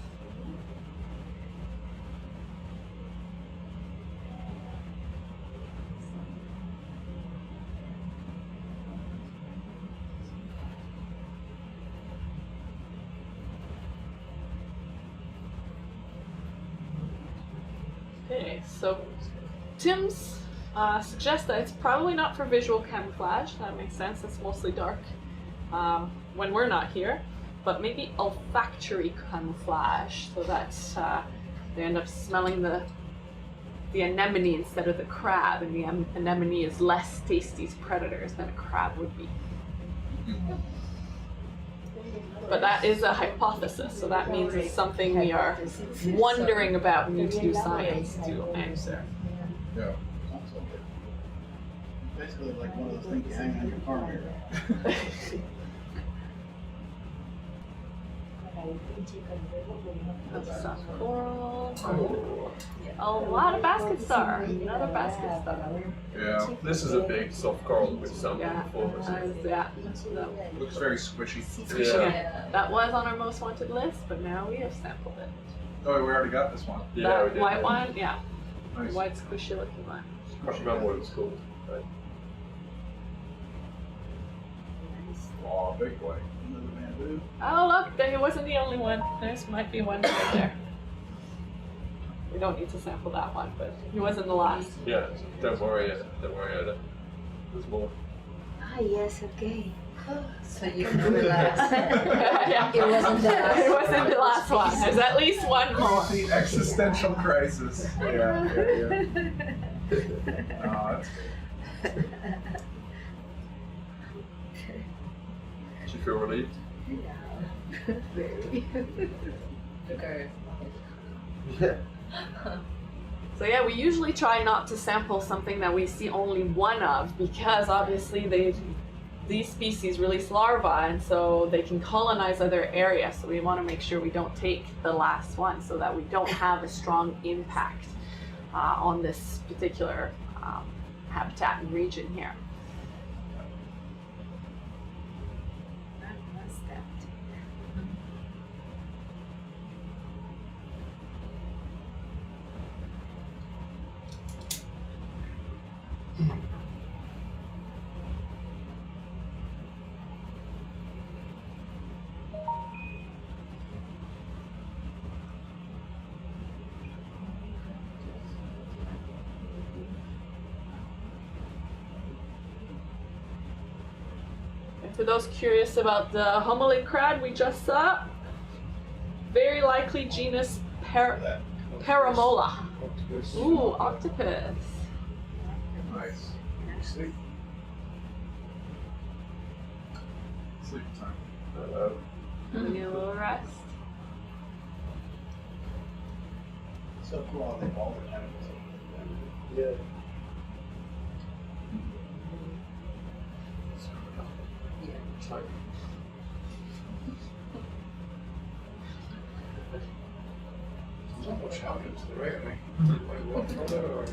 Okay, so Tim's suggests that it's probably not for visual camouflage. That makes sense. It's mostly dark when we're not here, but maybe olfactory camouflage, so that they end up smelling the anemone instead of the crab, and the anemone is less tasty to predators than a crab would be. But that is a hypothesis, so that means it's something we are wondering about. We need to do science to answer. Yeah. Sounds like it. Basically like one of those things you hang on your car mirror. That's some coral. A lot of basket star. Another basket star. Yeah, this is a big soft coral with some Yeah. performance. Yeah. Looks very squishy. Yeah. That was on our most wanted list, but now we have sampled it. Oh, we already got this one. Yeah, That we did. white one, yeah. Nice. White squishy looking one. I can't remember what it was called. Right. Oh, big boy. Another bamboo. Oh look, there wasn't the only one. There's might be one right there. We don't need to sample that one, but he wasn't the last. Yeah, don't worry, Oda. There's more. Ah, yes, okay. So you can relax. Yeah. It wasn't the last It wasn't the last one. There's at least one more. The existential crisis. Yeah. Oh, that's good. Do you feel relieved? Okay. So yeah, we usually try not to sample something that we see only one of, because obviously these species release larvae, and so they can colonize other areas. So we want to make sure we don't take the last one, so that we don't have a strong impact on this particular habitat and region here. What's that? And for those curious about the homelid crab we just saw, very likely genus Paramola. Ooh, octopus. Nice. Sleep. Sleep time. We need a little rest. So cool how they've all the tentacles. Yeah.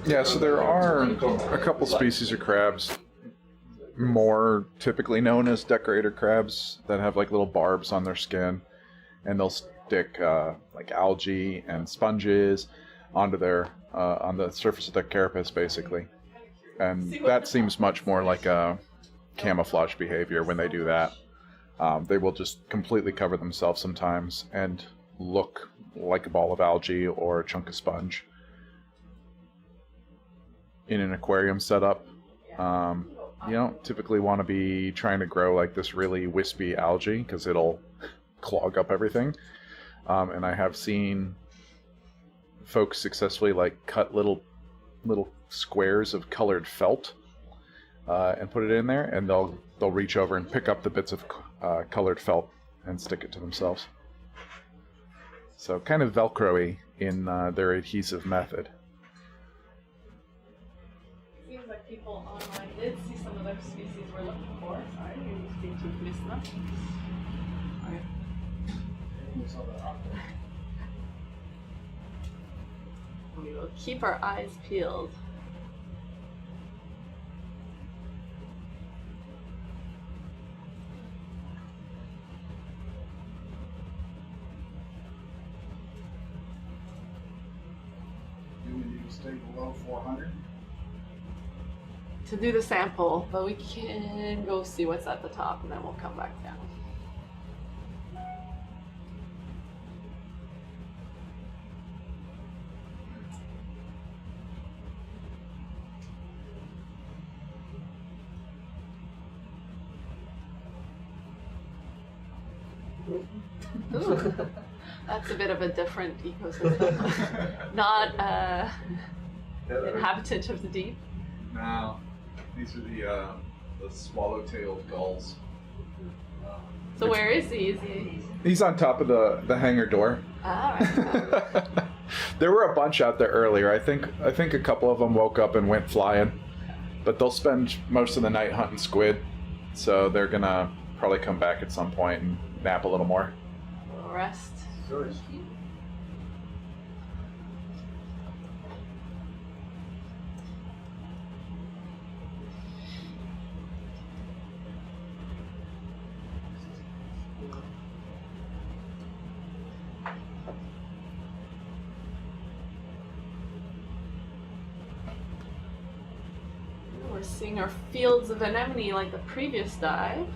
Yeah, so there are a couple species of crabs, more typically known as decorator crabs, that have like little barbs on their skin, and they'll stick like algae and sponges onto their on the surface of their carapace, basically. And that seems much more like a camouflage behavior when they do that. They will just completely cover themselves sometimes and look like a ball of algae or a chunk of sponge. In an aquarium setup, you don't typically want to be trying to grow like this really wispy algae, because it'll clog up everything. And I have seen folks successfully like cut little squares of colored felt and put it in there, and they'll reach over and pick up the bits of colored felt and stick it to themselves. So kind of Velcro-y in their adhesive method. Seems like people online did see some of the species we're looking for. Sorry, we seem to have missed them. Okay. We will keep our eyes peeled. Do we need to stay below 400? To do the sample, but we can go see what's at the top and then we'll come back down. Ooh, that's a bit of a different ecosystem. Not inhabitant of the deep. No, these are the swallow-tailed gulls. So where is he? Is he? He's on top of the hangar door. Ah, right. There were a bunch out there earlier. I think a couple of them woke up and went flying, but they'll spend most of the night hunting squid, so they're gonna probably come back at some point and nap a little more. A little rest. Nice. We're seeing our fields of anemone like the previous dive.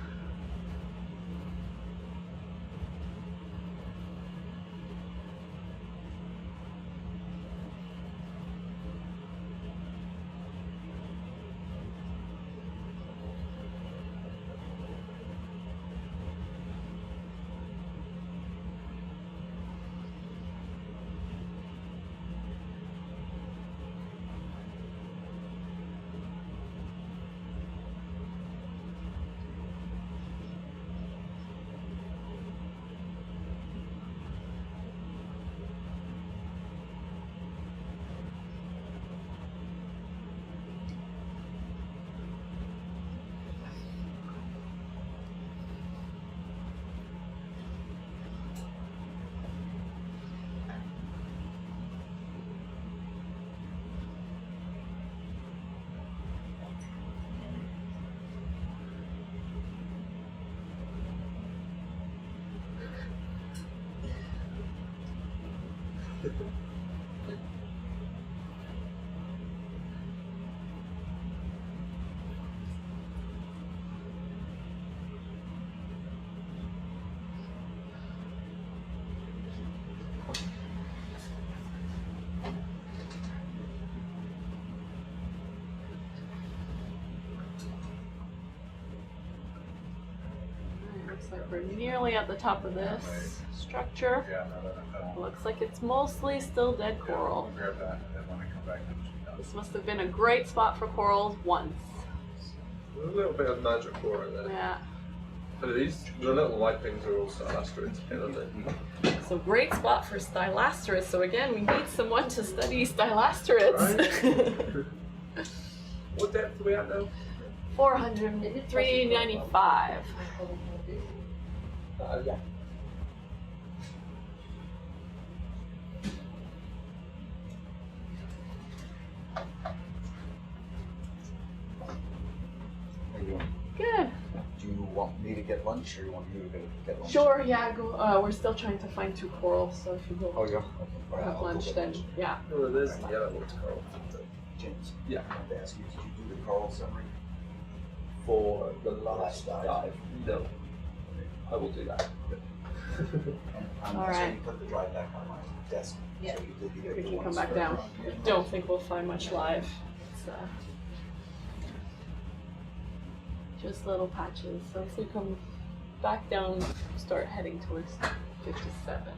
Looks like we're nearly at the top of this structure. Yeah, no. Looks like it's mostly still dead coral. Grab that, and when I come back, then she's done. This must have been a great spot for corals once. There's a little bit of magic core in there. Yeah. And the little white things are also asteroids, aren't they? So great spot for stylasterids. So again, we need someone to study stylasterids. What depth are we at now? 395. Yeah. How you doing? Good. Do you want me to get lunch, or you want me to get lunch? Sure, yeah, go. We're still trying to find 2 corals, so if you go Oh, yeah. Okay. All right, have I'll go lunch, get then yeah. Oh, there's the yellow water coral. James. Yeah. I wanted to ask you, did you do the coral summary? For the last dive. dive. No. I will do that. I'm All sorry, right. you put the drive back on my desk. Yeah. So you did the We other can come ones back for down. everyone. I don't think we'll find much live. It's just little patches. So if we come back down, start heading towards 57.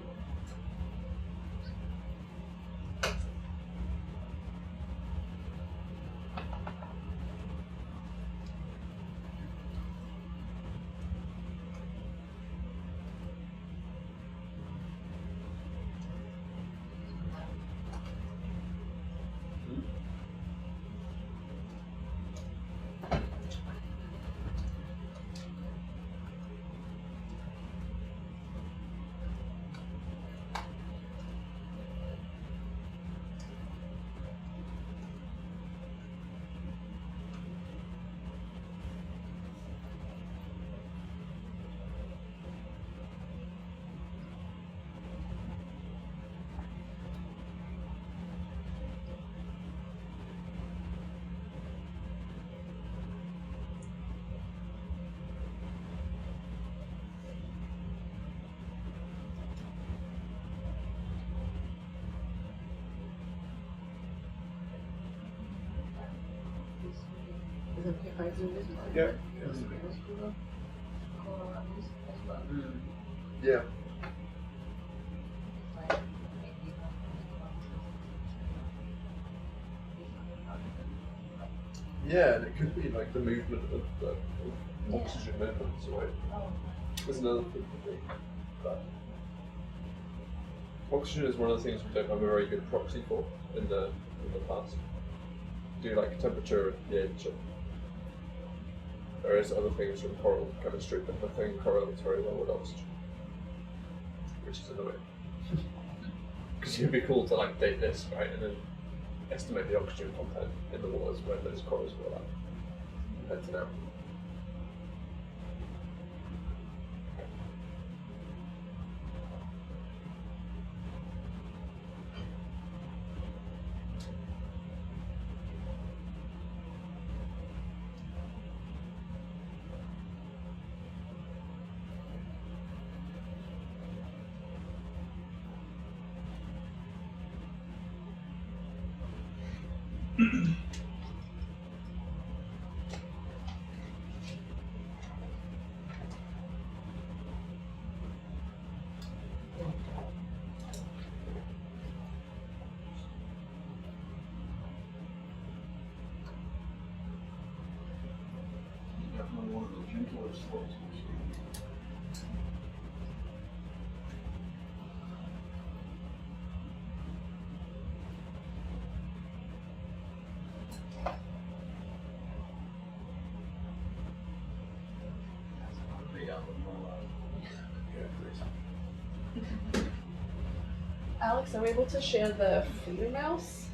Is it okay if I zoom in? Yeah. Yeah. Yeah, and it could be like the movement of the oxygen movements, right? There's another thing to think. But oxygen is one of the things we don't have a very good proxy for in the past. Do like temperature and pH. There is other things from coral chemistry, but nothing correlates very well with oxygen, which is annoying. Because it'd be cool to like date this, right, and then estimate the oxygen content in the waters when those corals were like compared to now. Definitely one of the gentler slopes. Alex, are we able to share the finger mouse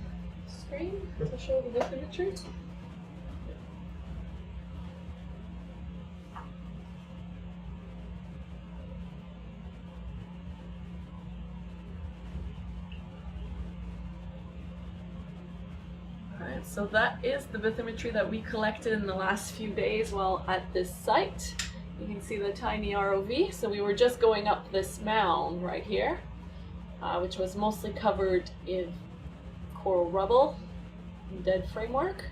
screen to show the bathymetry? Alright, so that is the bathymetry that we collected in the last few days while at this site. You can see the tiny ROV. So we were just going up this mound right here, which was mostly covered in coral rubble and dead framework.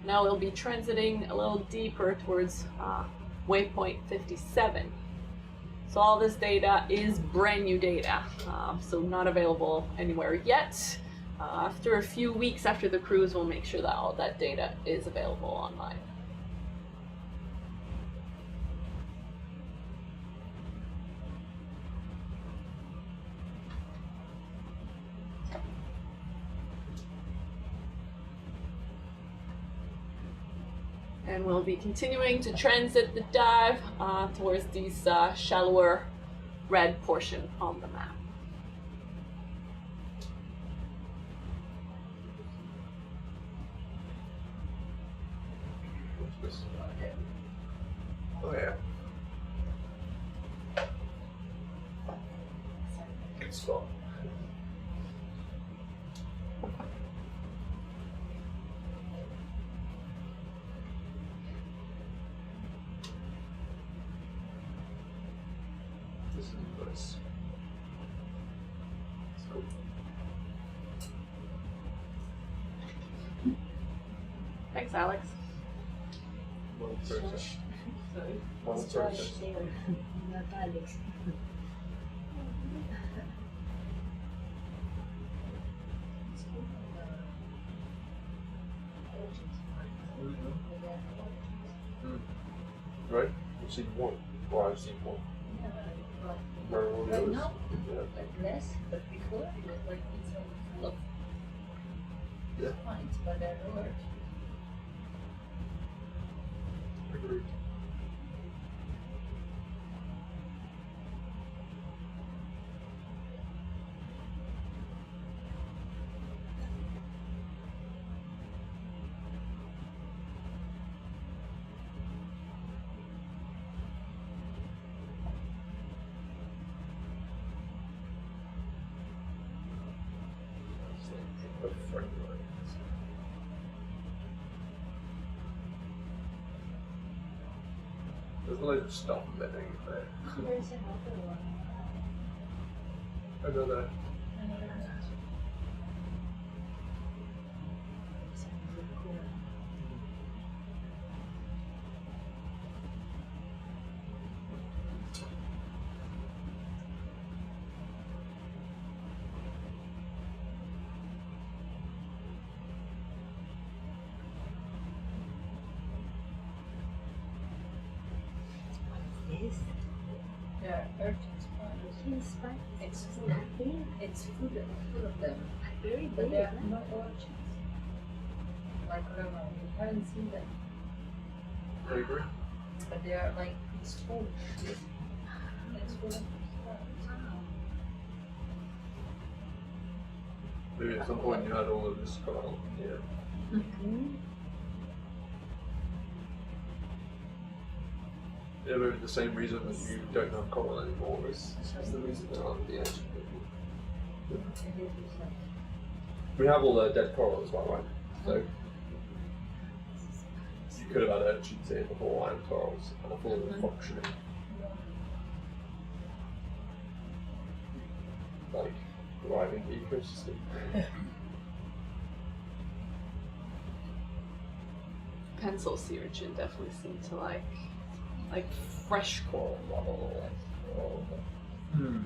Now we'll be transiting a little deeper towards waypoint 57. So all this data is brand new data, so not available anywhere yet. After a few weeks after the cruise, we'll make sure that all that data is available online. And we'll be continuing to transit the dive towards these shallower red portion on the map. Oh yeah. Good spot. This is nice. So. Thanks, Alex. One process. Sorry. One It's process. Josh there, not Alex. Right? You've seen one. Well, I've seen one. Where are all the Right others? now, Yeah. like less, but before it was like it's full of Yeah. points, but they're lower. Agreed. The front lines. There's loads of stuff living there. There's another one. Another. urchin sponge. Urchin sponge. It's full. Nothing. It's full of them. Very But big. they're Huh? not urchins. Like whatever. You haven't seen them. I agree. But they are like it's full. It's full of sponge. Maybe at some point you had all of this coral. Yeah. Mm. Yeah, maybe the same reason that you don't have coral anymore is the reason that aren't the ancient people. We have all the dead coral as well, right? So you could have had urchins here before iron corals and a full functioning like thriving ecosystem. Pencil sea urchin definitely seem to like fresh coral level. Hmm.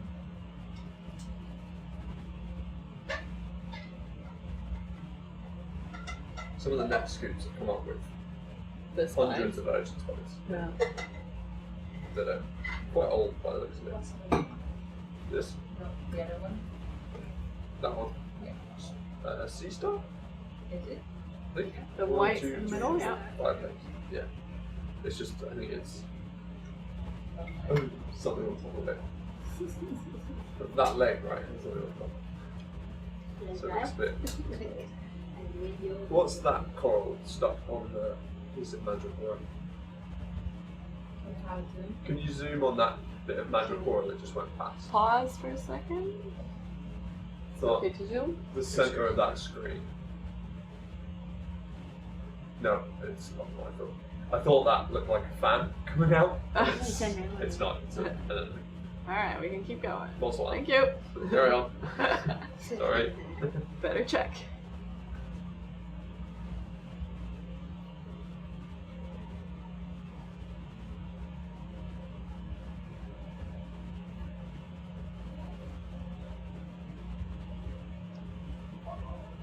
Some of the net scoops have come up with This hundreds one. of urchin bodies Yeah. that are quite old by the looks of it. What's the name? This, No, the other one? that one, Yeah. sea star, Is it? I think. The One, white two, in the three, middle, yeah. 5 legs. Yeah. It's just, I think it's oh, something on top of it. That leg, right? Is something on top. Like So it looks a bit. And when you What's that coral stuck on the piece of madrepore? How to? Can you zoom on that bit of madrepore that just went past? Pause for a second. So Okay, to zoom. the center of that screen. No, it's not what I thought. I thought that looked like a fan coming out. It's an animal. It's not. It's an All right, we can keep going. false alarm. Thank you. Carry on. Sorry. Better check.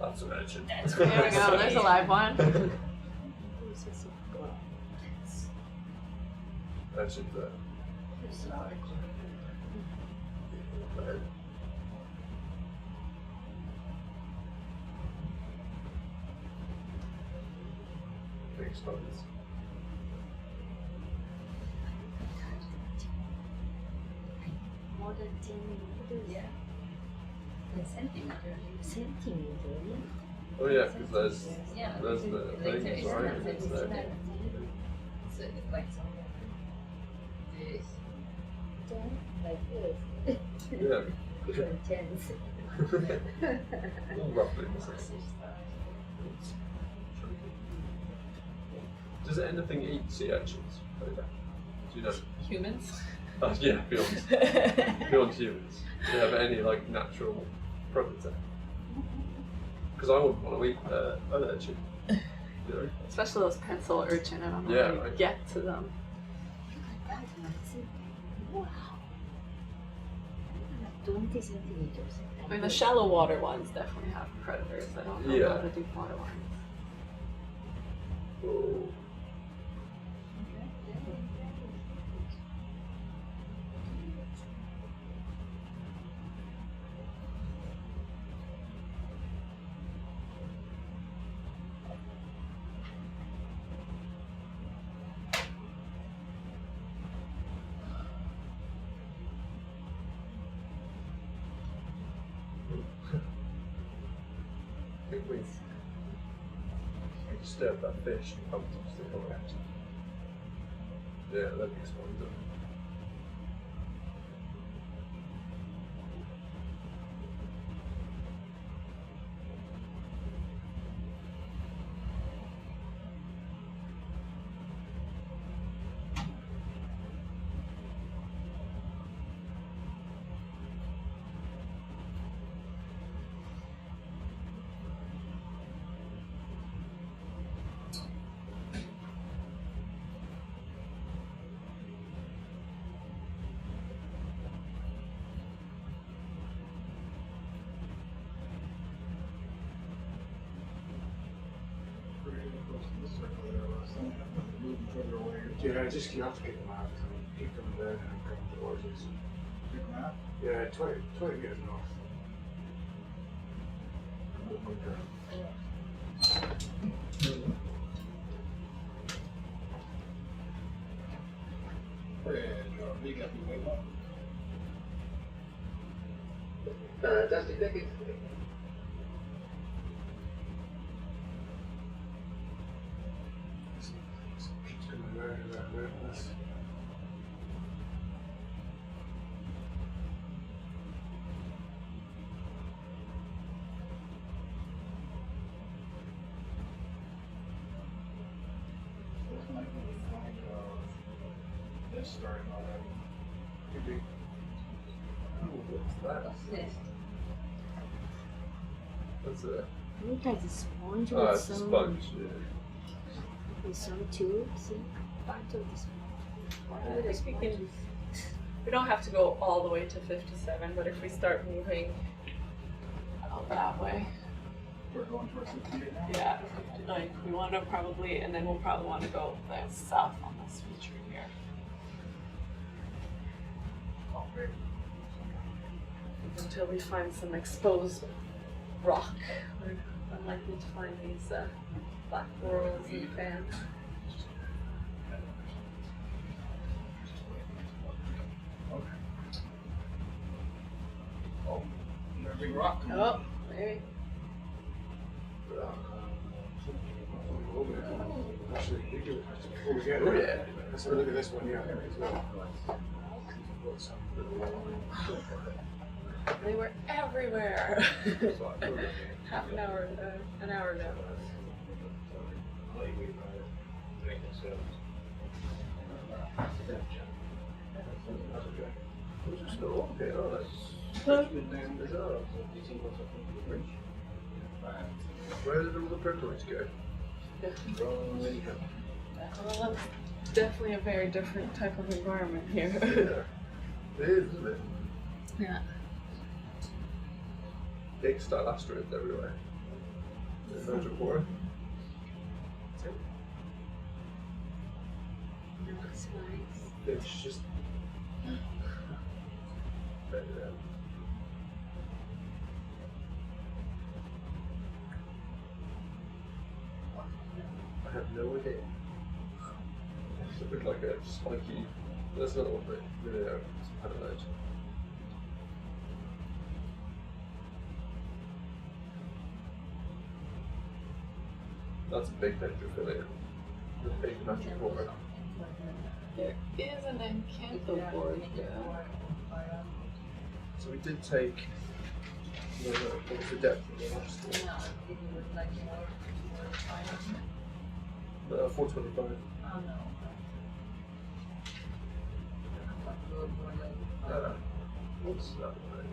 That's an urchin. There we go. There's a live one. Urchin there. Big spiders. more than 10 meters. Yeah. In centimeters. Centimeter, yeah. Oh yeah, because Yeah. there's the Later things, it's right? not It's it's there. not- So it's like something this. Like this. Yeah. Different tens. All roughly the same. Does anything eat sea urchins? Do you know? Humans. Yeah, beyond humans. Do you have any like natural predator? Because I wouldn't want to eat an urchin. You know? Especially those pencil urchin. I don't know Yeah, how you right. get to them. Wow. 20 centimeters. I mean, the shallow water ones definitely have predators. I don't know Yeah. about the deep water ones. Oh. Big wings. You disturb that fish and come to the whole action. Yeah, that makes one done. Yeah, just you have to get them out. Keep them there and come towards us. Yeah, 20 meters north. Fantastic, thank you. Keeps coming around and around and around us. This might be the flank of this starting already. Could be. What's that? What's that? Look at the sponge Oh, with it's a some, sponge. with some tubes. See? Part of the sponge. I think we can. We don't have to go all the way to 57, but if we start moving out that way, We're going towards 58 now? yeah, like we want to probably, and then we'll probably want to go south on this feature here. Oh, great. Until we find some exposed rock. We're unlikely to find these black corals and fans. Okay. Oh, there's a big rock. Oh, maybe. Actually, we do it before we get there. Let's have a look at this one here as well. They were everywhere. Half an hour ago. Where did all the purplish go? Well, that's definitely a very different type of environment here. It is, isn't it? Yeah. Big style asteroids everywhere. There's report. Looks nice. It's just. I have no idea. It looked like a spiky. That's not what they really are. I don't know. That's a big dendrophylia. The big metrophora. There is an encantoboard here. So we did take. What was the depth of the last one? 425. What's that one?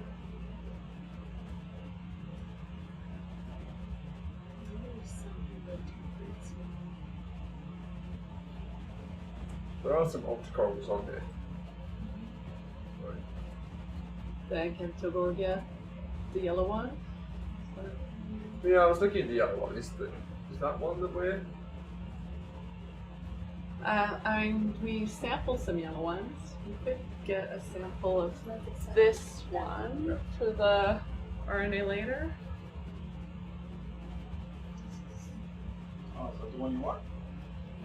There are some opticorals on here. The encantoboard, yeah. The yellow one. Yeah, I was looking at the other one. Is that one that we're? I mean, we sampled some yellow ones. We could get a sample of this one for the RNA later. Oh, is that the one you want?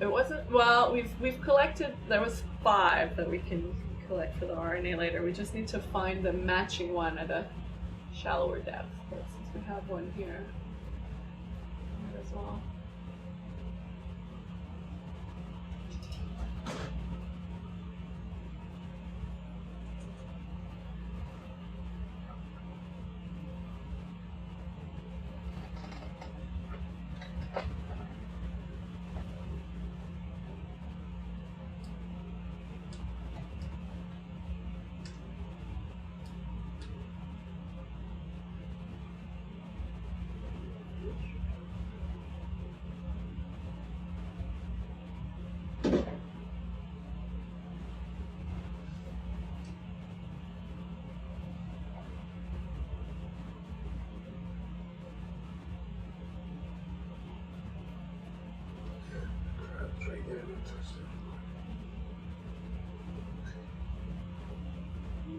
It wasn't. Well, we've collected. There was 5 that we can collect for the RNA later. We just need to find the matching one at a shallower depth. But since we have one here as well.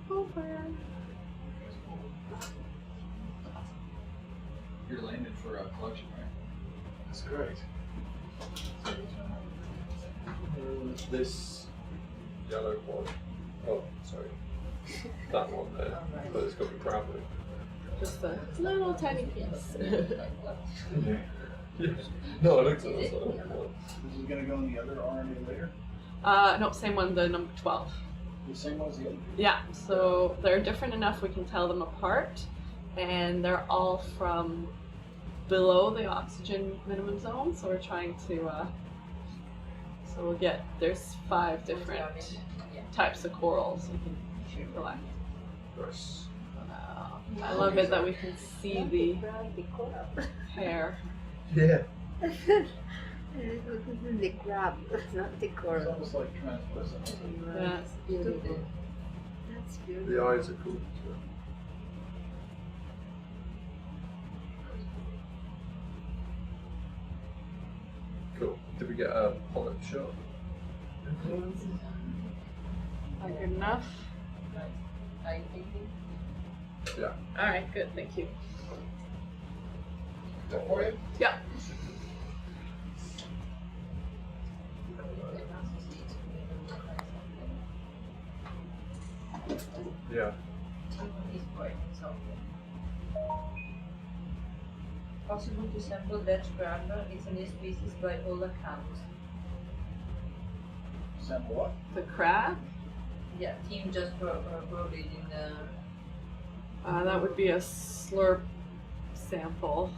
Over. You're landed for a collection, right? That's great. This yellow one. Oh, sorry. That one there. But it's got the crab in it. Just a little tiny piece. Yeah. No, I looked at this one. This is gonna go in the other RNA later? No, same one, the number 12. The same one as the other? Yeah, so they're different enough we can tell them apart, and they're all from below the oxygen minimum zone, so we're trying to, so we'll get, there's 5 different types of corals we can collect. Nice. I love it that we can see the hair. Yeah. The crab, not the It's coral. almost like translucent. Yeah. That's beautiful. That's beautiful. The eyes are cool. Cool. Did we get a polyp shot? Not good enough? Yeah. Alright, good, thank you. Is that for you? Yeah. Yeah. Possible to sample that crab. It's a new species by all accounts. Sample what? The crab? Yeah, team just brought it in the. That would be a slurp sample.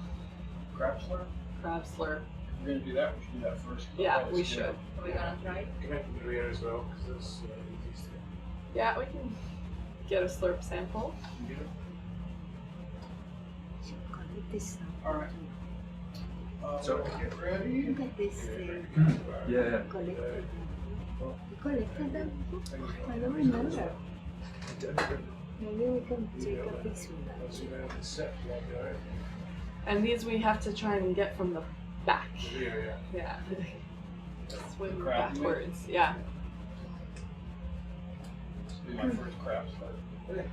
Crab slurp? Crab slurp. If we're gonna do that, we should do that first. Yeah, Let's we do should. it. Are we gonna try it? Connect with the reader as well, because it's easy to Yeah, we can get a slurp sample. Should collect this now. Alright. So- Get ready. Look at this thing. Yeah. Collected. You collected them? I don't remember. Maybe we can take a picture of that. And these we have to try and get from the back. Yeah. Yeah. Swim Crab, you mean? backwards. Yeah. This will be my first crab slurp.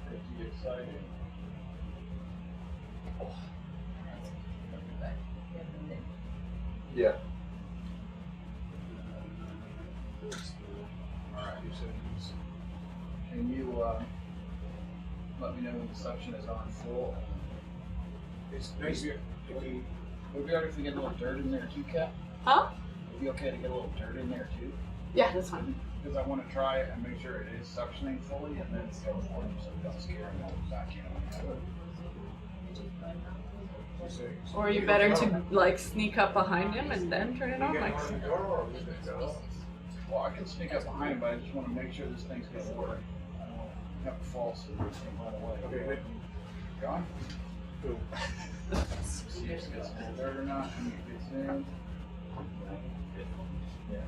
Pretty exciting. Yeah. Alright. Can you let me know when the suction is on full? It's nice. Would it be alright if we get a little dirt in there too, Kat? Huh? Would it be okay to get a little dirt in there too? Yeah, that's fine. Because I want to try it and make sure it is suctioning fully and then go for it so it doesn't scare me back in. Or you better to like sneak up behind him and then turn it on. Like, Well, I can sneak up behind him, but I just want to make sure this thing's going to work. I don't want to have it fall so this thing run away. Okay, good. Gone? Cool. See if it gets a little dirt or not. And it gets in. Yeah.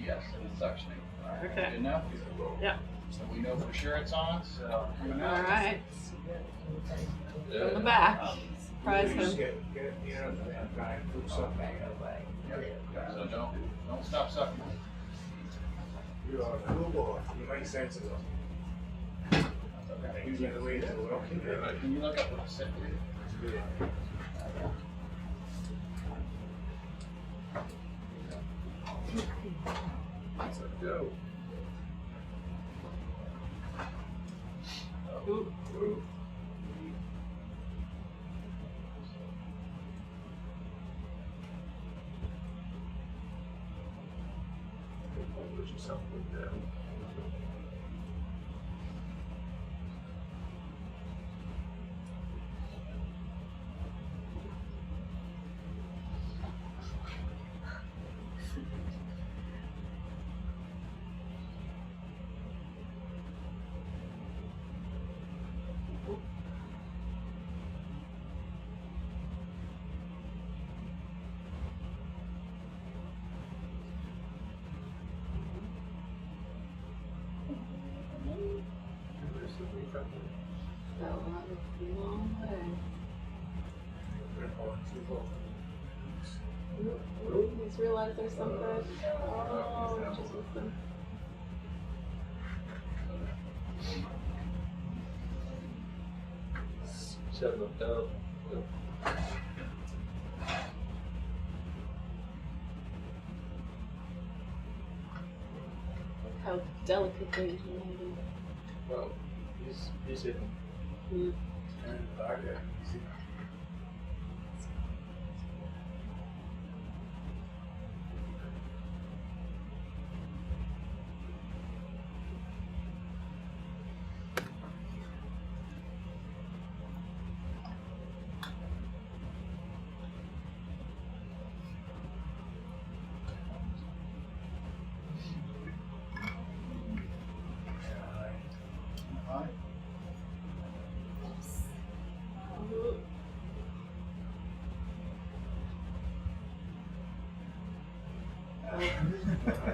Yes, it's suctioning. All right, Okay. good enough? Yeah. So we know for sure it's on, so coming out. all right. From the back. Surprise him. So don't stop sucking. You are a cool boy. You make sense of it. Usually the way to work. Can you look up what the set is? So go. Ooh. Put yourself in there. Just realized there's some fish. Oh, just missed them. Seven up down. How delicately he landed. Well, he's hidden. Mm. Hi.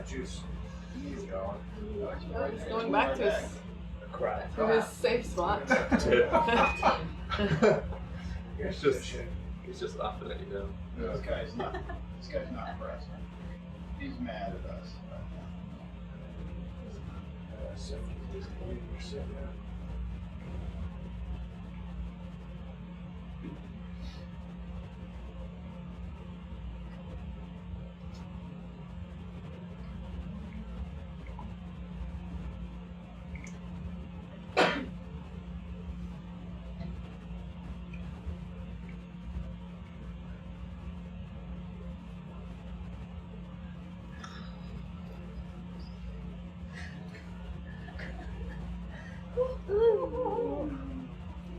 Juice. He's going. He's going back to his safe spot. He's just laughing at you now. This guy's not impressed. He's mad at us.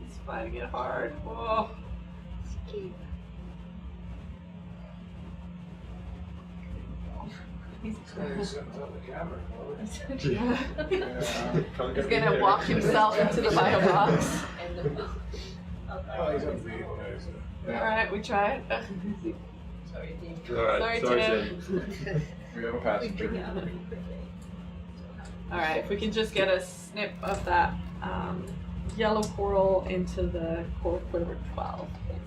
He's finding it hard. Whoa. Skip. He's Can't He's get gonna me walk here. himself into the bio box. Oh, he's unbelievable. Alright, we tried. Alright, Sorry, Tim. Tim. We have a passenger. Alright, if we can just get a snip of that yellow coral into the coral quiver 12, please.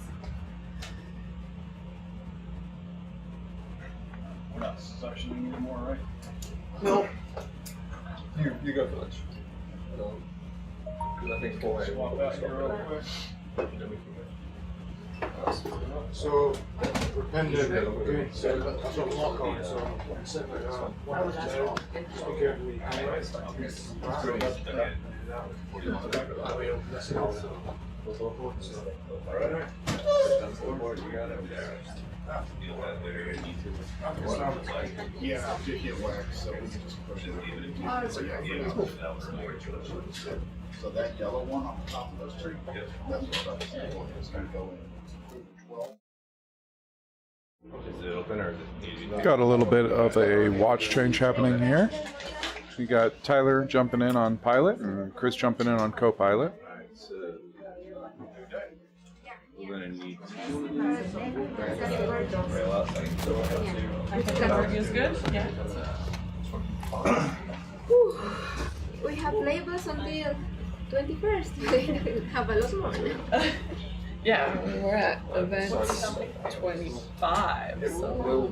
We're not suctioning anymore, right? Nope. You go for lunch. Because I think 4 Swap out here real quick. Then we can go. So, we're pending. Okay, so I've got lock on, so I'm setting it on. Just be careful with Yeah, it did get waxed, so we can just push it. So that yellow one on top of those three, that's what I was saying, it's gonna go in 12. Is it open or is it? Got a little bit of a watch change happening here. We got Tyler jumping in on pilot and Chris jumping in on co-pilot. Alright, so we're gonna need rail out. I think that review is good. Yeah. We have labels until 21st. We have a lot more. Yeah, we're at event 25, so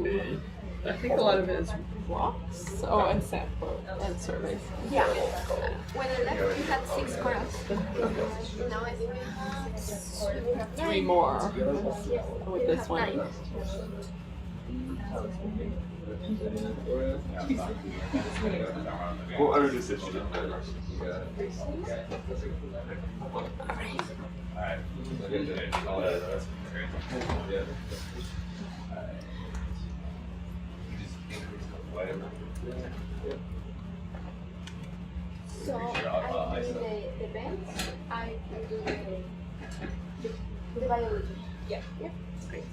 I think a lot of it is rocks. Oh, and sample and surveys. Yeah. When I left, we had 6 corals. Now I think we have 3 more with We this have one. 9. Well, I just said she didn't. Alright. So I do the events, I do the biology. Yeah. Yep. Great.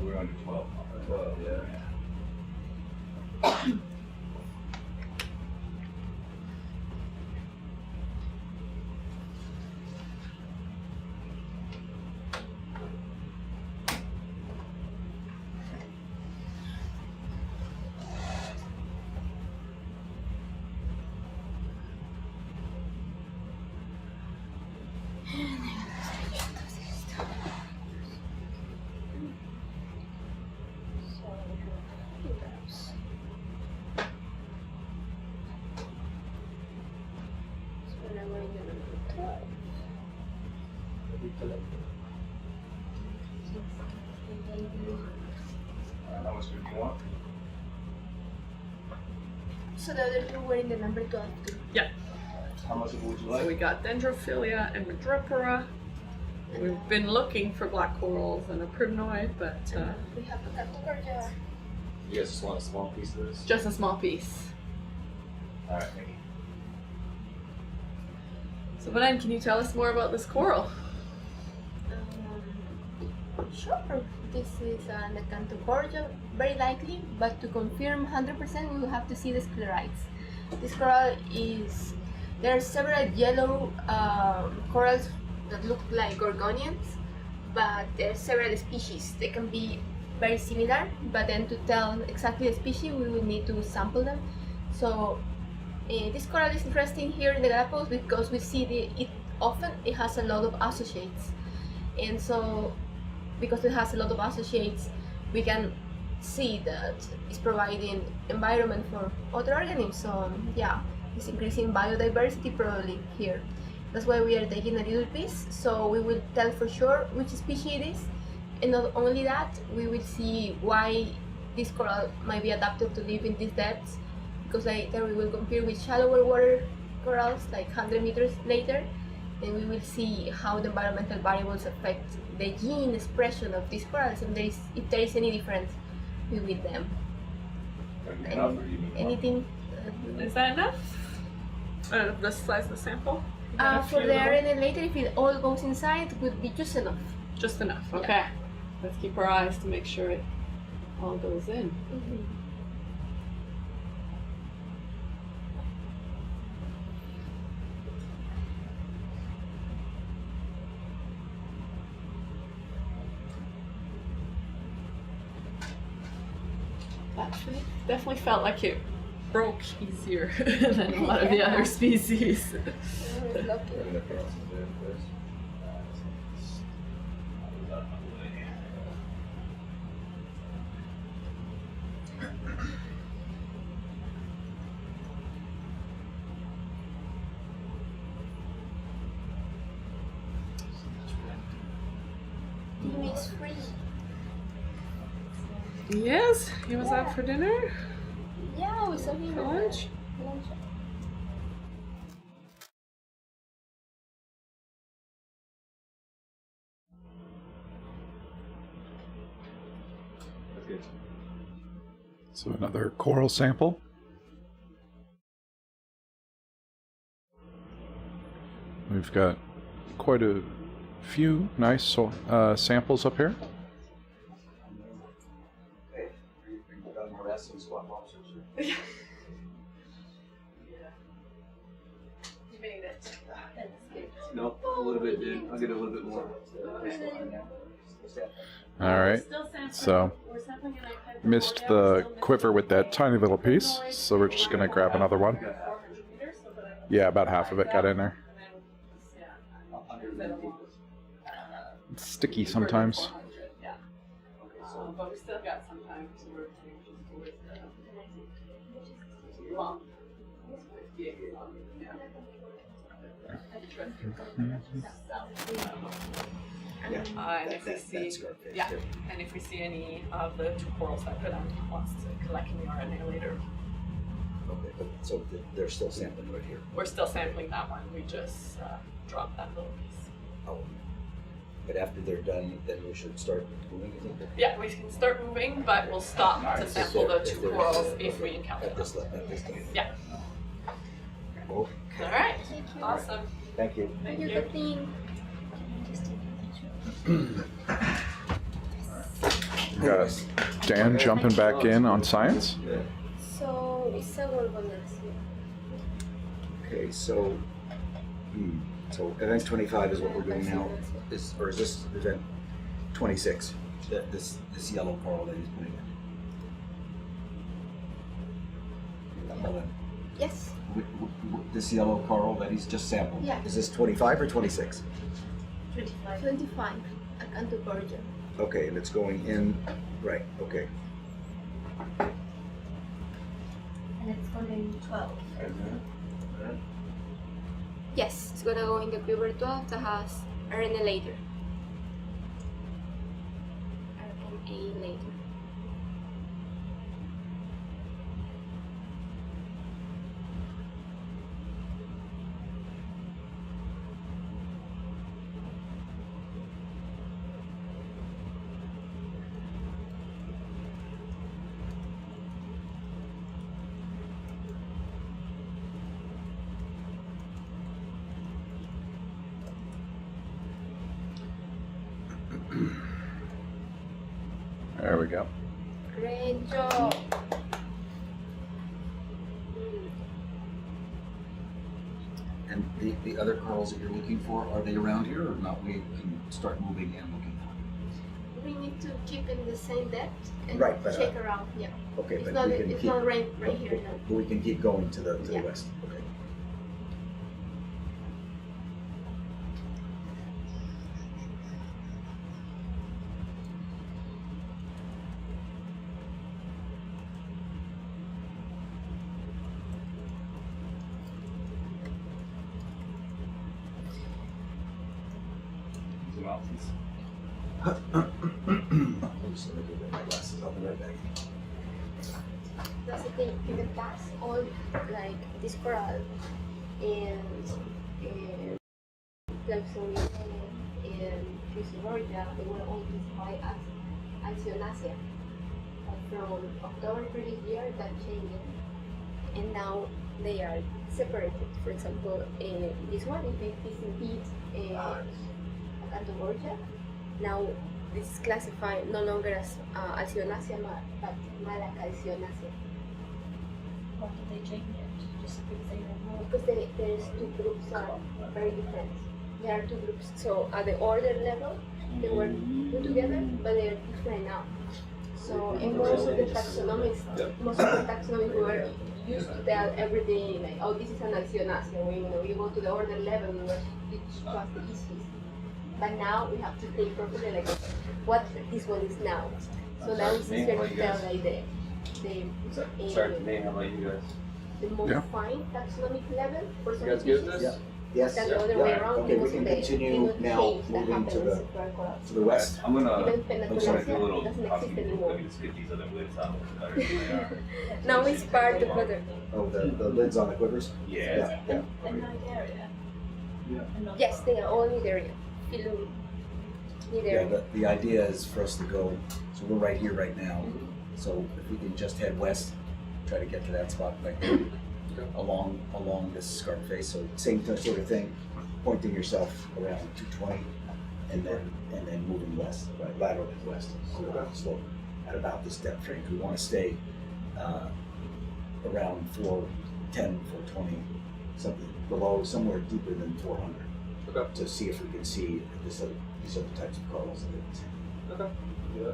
We're under 12. 12, yeah. How much do you want? So the other two were in the number 12 too. Yeah. How much of it would you So like? we got Dendrophilia and Madrepora. We've been looking for black corals and a primnoid, but We have a Galapagos. You guys just want a small piece of this? just a small piece. Alright, thank you. So Belen, can you tell us more about this coral? Sure. This is an Acanthocordia, very likely, but to confirm 100% we will have to see the sclerites. This coral is, there are several yellow corals that look like gorgonians, but there are several species. They can be very similar, but then to tell exactly the species we will need to sample them. So this coral is interesting here in the Galapagos because we see it has a lot of associates, and so because it has a lot of associates, we can see that it's providing environment for other organisms. So yeah, it's increasing biodiversity probably here. That's why we are taking a little piece, so we will tell for sure which species it is, and not only that, we will see why this coral might be adapted to live in these depths, because later we will compare with shallower water corals like 100 meters later, and we will see how the environmental variables affect the gene expression of these corals, and if there is any difference with them. Enough, or do you need more? Anything? Is that enough? The size of the sample? You got a For few the little- RNA later, if it all goes inside, it would be just enough. Just enough, Yeah. okay. Let's keep our eyes to make sure it all goes in. Actually, definitely felt like it broke easier than a lot of the other species. Jimmy is free. Yes, he was out for dinner, Yeah, we saw him for lunch. Lunch. That's good. So another coral sample. We've got quite a few nice samples up here. You made it. Nope, a little bit, dude. I'll get a little bit more. All right, so missed the quiver with that tiny little piece, so we're just gonna grab another one. Yeah, about half of it got in there. It's sticky sometimes. Yeah. But we still got some time to work towards the long. And if we see, and if we see any of the two corals that Belen wants to collect in the RNA later, Okay, but so they're still sampling right here. we're still sampling that one. We just dropped that little piece. Oh. But after they're done, then we should start moving, you think? Yeah, we can start moving, but we'll stop to sample the two corals if we encounter At them. this time. Yeah. Oh, All right. Thank you. Awesome. thank you. Thank You're you. the thing. We got Dan jumping back in on science. So it's a gorgonas. Okay, so, so event 25 is what we're doing now. Is this event 26? This yellow coral that he's putting in. Yes. This yellow coral that he's just sampled. Yeah. Is this 25 or 26? 25. Acanthocordia. Okay, and it's going in. Right. Okay. And it's going 12. Yes, it's gonna go in the quiver 12 that has RNA later. RNA later. There we go. Great job. And the other corals that you're looking for, are they around here or not? We can start moving and looking for We need to keep in the same depth and Right, but, check around. Yeah. them. Okay, It's but not. we can It's keep, not right here now. but we can keep going to the Yeah. west. Okay. Zoom out, please. I'm just gonna go get my glasses. I'll be right back. That's the thing. In the past, all like this coral and Galapagos and Cristóbal, they were all classified as Alcyonaceae. But from October previous year, that changed, and now they are separated. For example, this one, if it is indeed Acanthoborgia, now this is classified no longer as Alcyonaceae but Malacalcyonaceae. Why did they change it? Just because they don't know? Because there's two groups are very different. There are two groups. So at the order level, they were put together, but they are different now. So in most of the taxonomics, we were used to tell everything like, oh, this is an Alcyonaceae. When you go to the order level, it was the easiest. But now we have to think properly like what this one is now. So now it's easier to tell like Sorry, Nate, how about you guys? the most Yeah. fine taxonomic level for some You guys good with species. this? Yes. Than the other way around. Okay, we because can of the continue now, change that moving happened to in the circular corals. to the west. I'm gonna Even do a Pennacolacea little doesn't exist housekeeping. anymore. Let me just get these other lids out. Better than they are. Now it's part of other. Oh, the lids on the quivers. Yeah. Yeah. And Nigeria. And not Yes, they are all Nidaria. Phylum. Yeah. Nidaria. The idea is for us to go. So we're right here right now. So if we can just head west, try to get to that spot right there, along this scarp face. So same sort of thing, pointing yourself around 220, and then moving west, right, laterally west along the slope at about this depth range. We want to stay around 410, 420, something below, somewhere deeper than 400, to see if we can see these other types of corals that we can see. Okay. Yeah.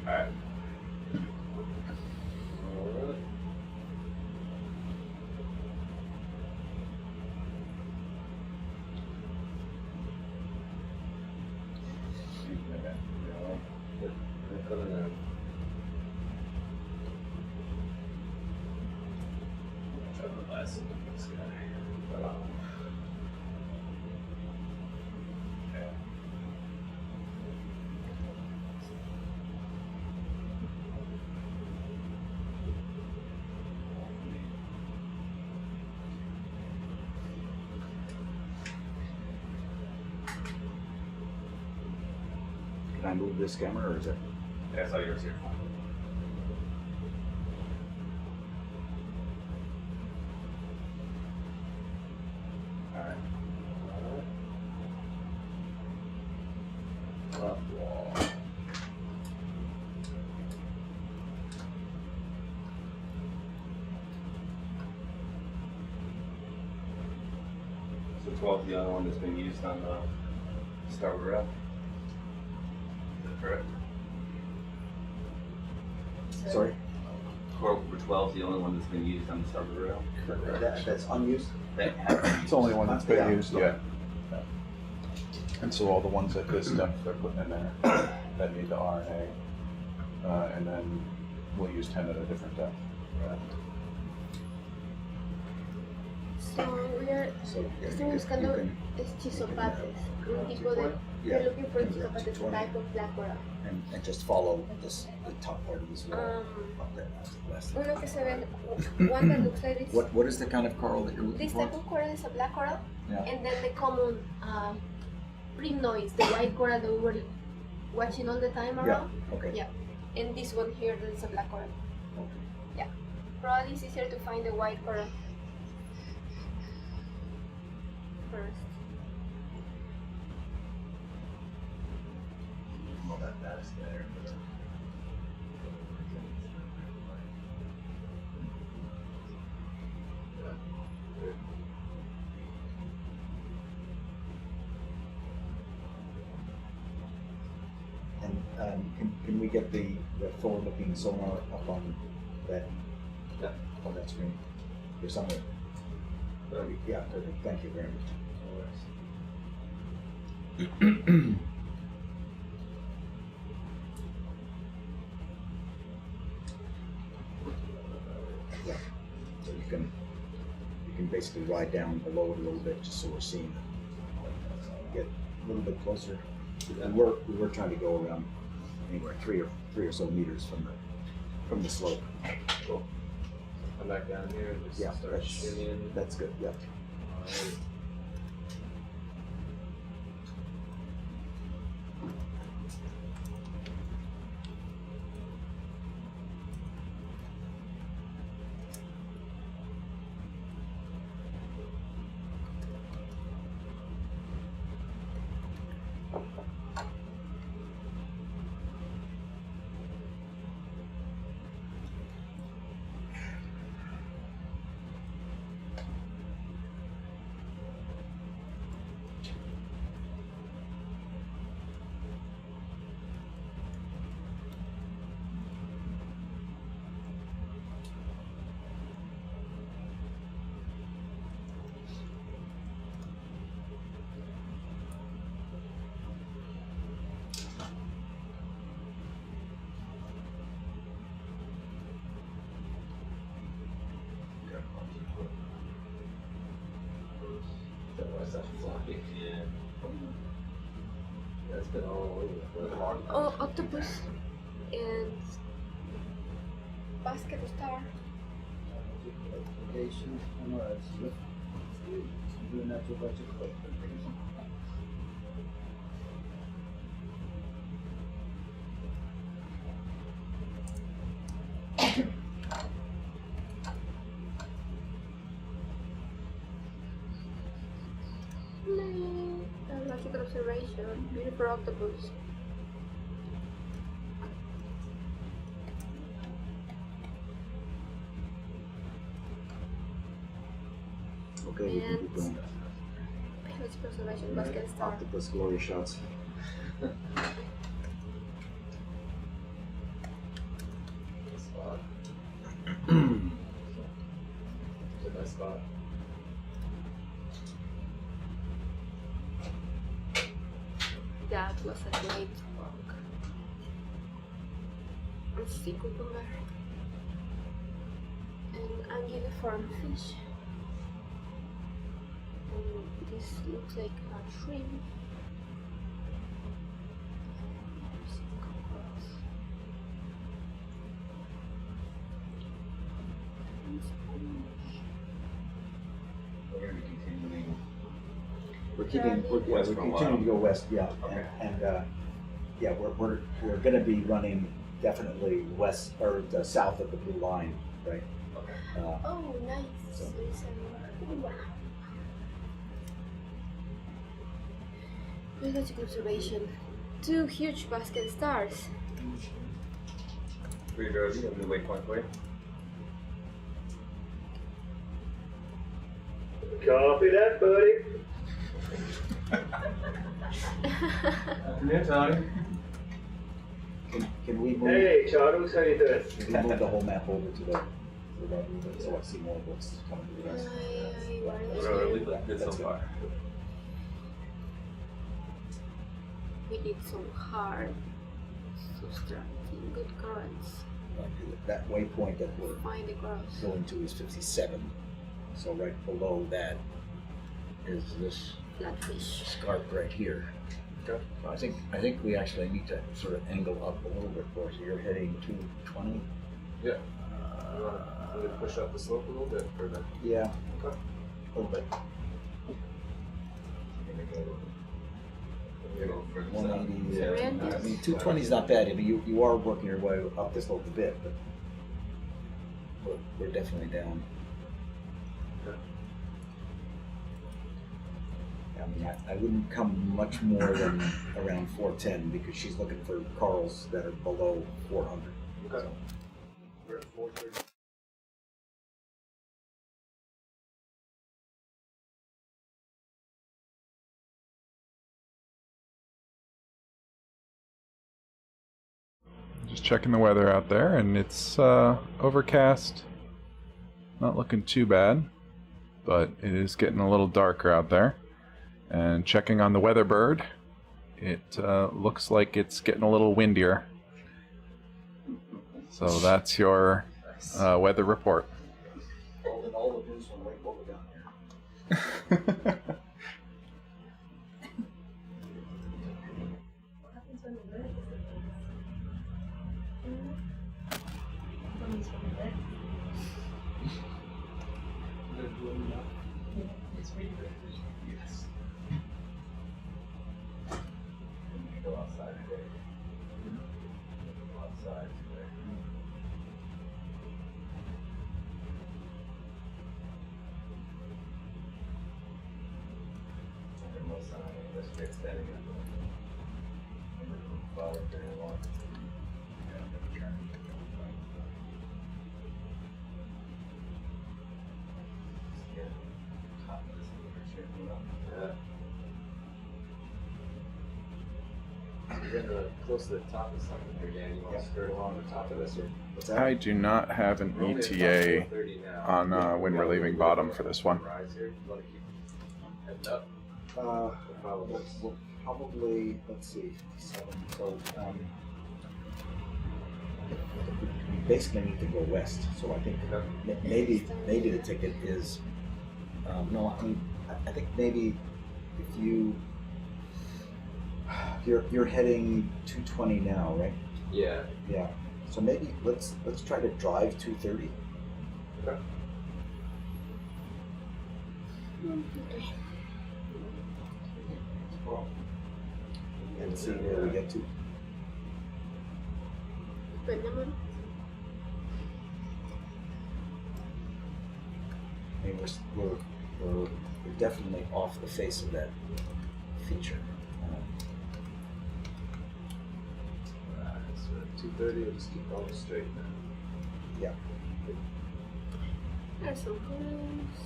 Alright. Alright. Try the last one with this guy. Okay. Can I move this camera, or is it? Yeah, I saw yours here. Alright. Up wall. So 12 is the other one that's been used on the starboard rail. Is that correct? Sorry, Coral number 12 is the only one that's been used on the starboard rail. that's unused. That has been It's the only one that's been Yeah. used. Yeah. And so all the ones at this depth they're putting in there that need the RNA, and then we'll use 10 at a different depth. So we are estamos buscando chisopates, un tipo de, we're looking for chisopates, a type of black coral. And just follow this, the top part of this wall up there. West. Uno que se ve, one that looks like this. What is the kind of coral that you're looking This for? type of coral is a black coral, Yeah. and then the common primnoids, the white coral that we were watching all the time around. Okay. Yeah, and this one here that is a black coral. Okay. Yeah, probably it's easier to find the white coral first. Well, that's there. And can we get the forward-looking sonar up on that? Yeah. On that screen? There's somewhere. Yeah, perfect. Thank you very much. Yeah. So you can basically ride down below it a little bit just so we're seeing it. Get a little bit closer. And we were trying to go around anywhere three or so meters from the slope. Cool. Come back down here and just Yeah, start shimmying. that's good. Yeah. Alright. Yeah. That's been all over the place. Oh, octopus and basket star. Application, doing natural vegetable. Magical observation, beautiful octopus. Okay, we can keep going. Magical observation, basket star. Octopus glory shots. Spot. It's a nice spot. That was a great walk. Let's see, cucumber and anguilliform fish. And this looks like a shrimp. We're going to be continuing. We're continuing West for a while. to go west, yeah, Okay. and yeah, we're going to be running definitely west or the south of the blue line, right? Oh, nice. So- There's a wow. Biological observation. Two huge basket stars. Pretty dirty on the waypoint way. Copy that, buddy. Afternoon, Tony. Can we move? Hey, Charles, how you doing? Can we move the whole map over to the right a little bit so I see more of what's coming to the west? Good so far. We need some hard, subtracting good currents. that waypoint that we're Find the gross. going to is 57. So right below that is this Flatfish. scarp right here. Okay. So I think we actually need to sort of angle up a little bit more. So you're heading 220. Yeah. You want to push up the slope a little bit further? Yeah, Okay. a little bit. You know, for 180. I Surrender. mean, 220 is not bad. I mean, you are working your way up the slope a bit, but we're definitely down. Okay. I mean, I wouldn't come much more than around 410 because she's looking for corals that are below 400. Okay. So, We're at 430. Just checking the weather out there, and it's overcast. Not looking too bad, but it is getting a little darker out there. And checking on the weather bird, it looks like it's getting a little windier. So that's your weather report. all the news from way over down here. What happens when the bird What happens when the bird It's really good. Yes. Go outside today. Go outside today. And most of the rest of it's standing up. Flower very long. Yeah, I'm gonna try and get it right. Just get top of this little shape up. Yeah. You're getting close to the top of something here, Dan. You want to skirt along the top of this, or What's that? I do not have an we're only at ETA about 4:30 now. on when we're leaving bottom for this one. Rise here. You want to keep heading up. We'll probably, let's see, 7. So we basically need to go west. So I think maybe the ticket is no. I mean, I think maybe if you're heading 220 now, right? Yeah. Yeah. So maybe let's try to drive 230. Okay. And see where we get to. Good naman. I mean, we're definitely off the face of that feature. So 2:30, we'll just keep going straight now. Yeah. There's some clues.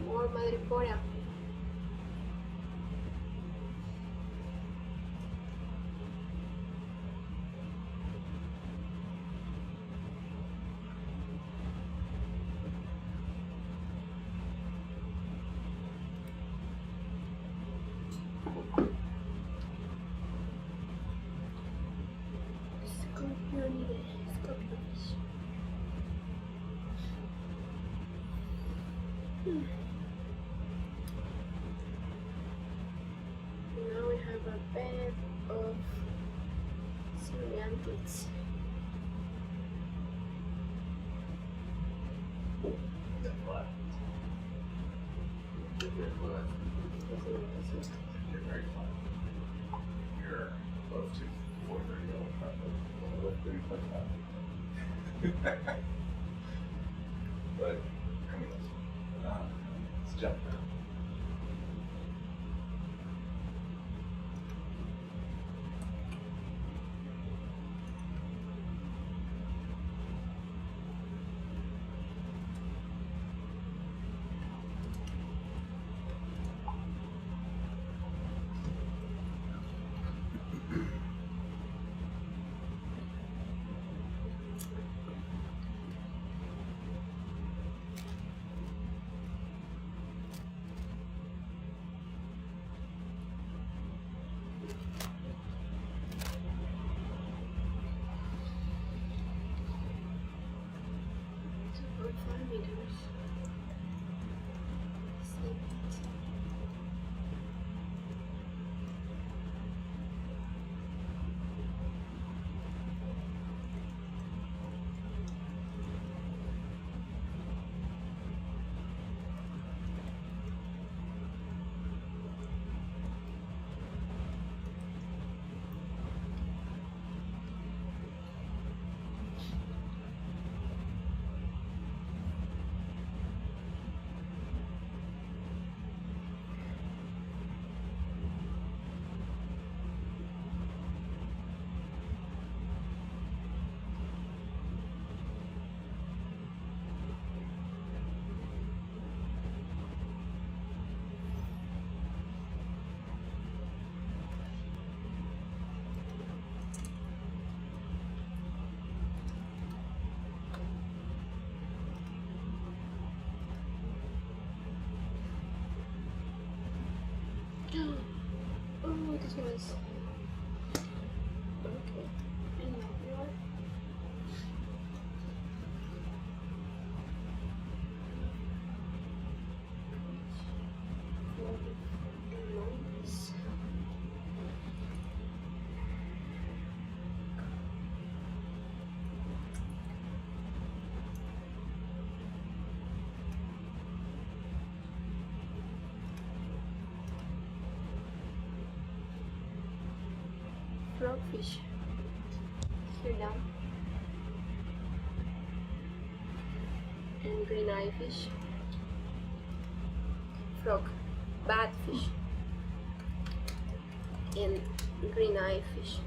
More madrepora. Scorpions. Now we have a bed of Seamount. You're very fun. You're close to 430. But coming up. Let's jump down. 4 meters. Seamount. Oh, this was okay. I know what. Frogfish. Here down. And green eye fish. Frog. Bad fish. And green eye fish.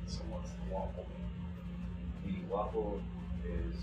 So what's the waffle? The waffle is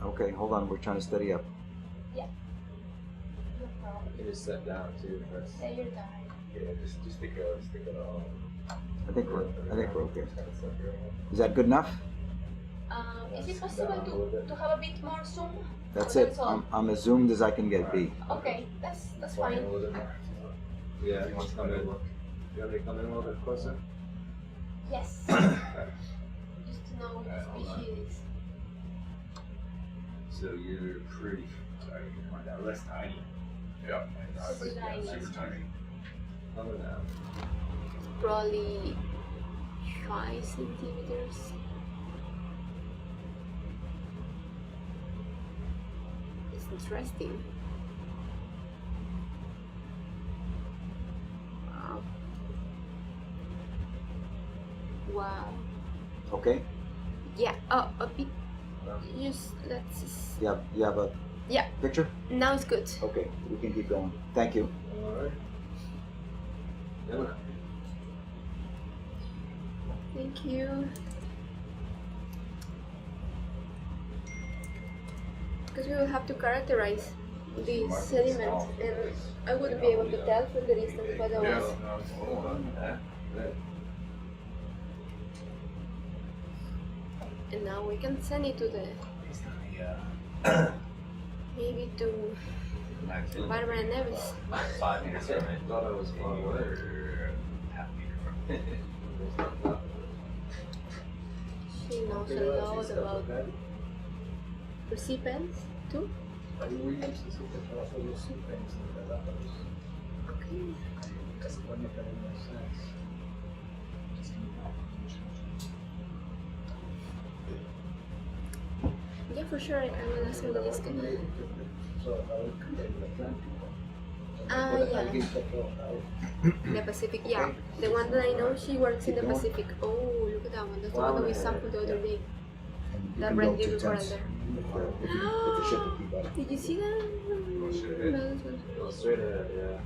Okay, hold on. We're trying to steady up. Yeah. No problem. It is set down too. That's, Say you're done. yeah, just stick it on. I think we're okay. Is that good enough? Is it possible to have a bit more zoom? That's Or it. all? I'm as zoomed as I can get, B. Okay, that's fine. Yeah, you want to come in? You want me to come in a little bit closer? Yes. Just to know what species. so you're pretty less tiny. Yeah. Super tiny. Coming down. Probably 5 centimeters. It's interesting. Wow. Wow. Okay. Yeah. Oh, a bit. Just let's. You have a Yeah. picture? Now it's good. Okay, we can keep going. Thank you. Alright. Yeah. Thank you. because we will have to characterize the sediment, and I wouldn't be able to tell from the distance what that was. And now we can send it to the maybe to Barbara Neves. 5 meters from it. I thought it was far away. Half meter from it. She knows a lot about recipients too. We used to see the top of the sea things in the Galapagos. Okay. Because it wouldn't make any more sense. Yeah, for sure. I will ask her the list. So I would create the Atlantic one. Yeah. The Pacific, yeah. The one that I know, she works in the Pacific. Oh, look at that one. That's the one that we sampled the other day. That red little coral there. Did you see that? Oh, shit. No, this one. Go straight ahead, yeah.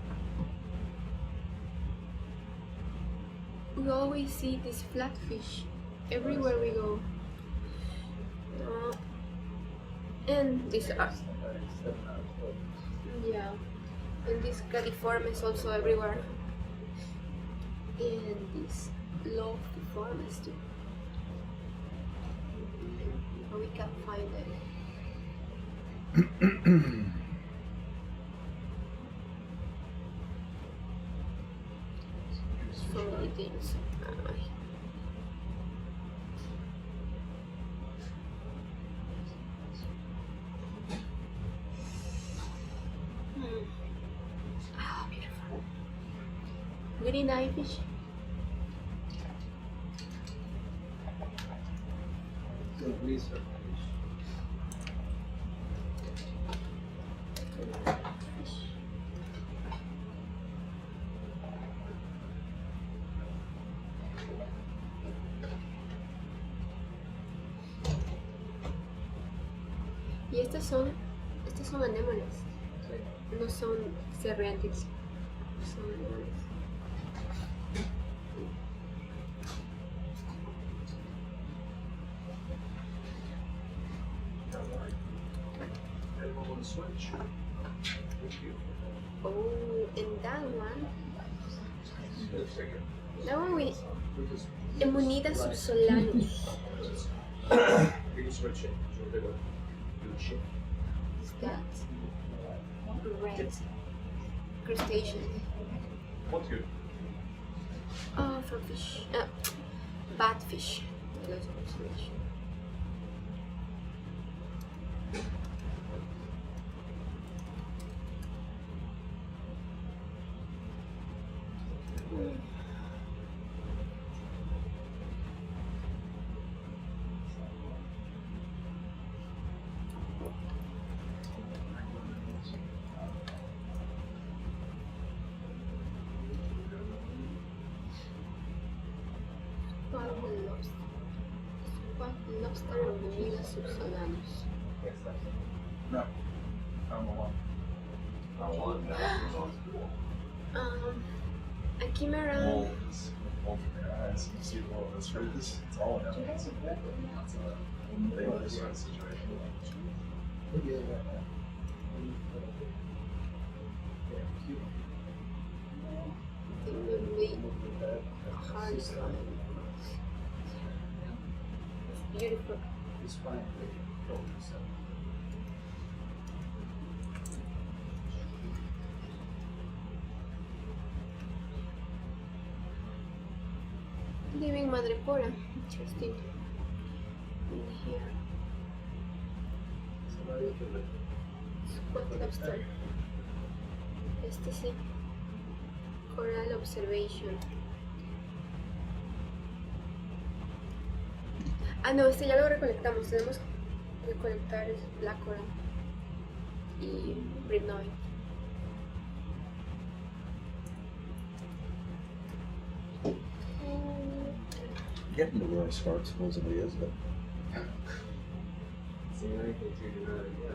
We always see this flatfish everywhere we go. And this yeah, and this cladiformes also everywhere. And this lofiformes too. But we can't find it. So many things. Ah, beautiful. Very nice fish. Y estas son anémones, no son cerriantes, son anémones. Oh, and that one we Emunida subsolanus. Is that red crustacean? What's good? Oh, from fish. Bat fish. Lots of observation. Lobster Emunida subsolanus. No. I'm one. A chimera. Molds. Mold from your eyes. You see the world as fruits. It's all in it. It's a situation. It will be hard time. It's beautiful. It's fine. Living madrepora. Interesting. In here. Spot lobster. Este sí. Coral observation. Ah, no, este ya lo recolectamos. Tenemos que recolectar el black coral y ribnoid. Getting to where I start supposedly is, but See anything too dramatic, yeah.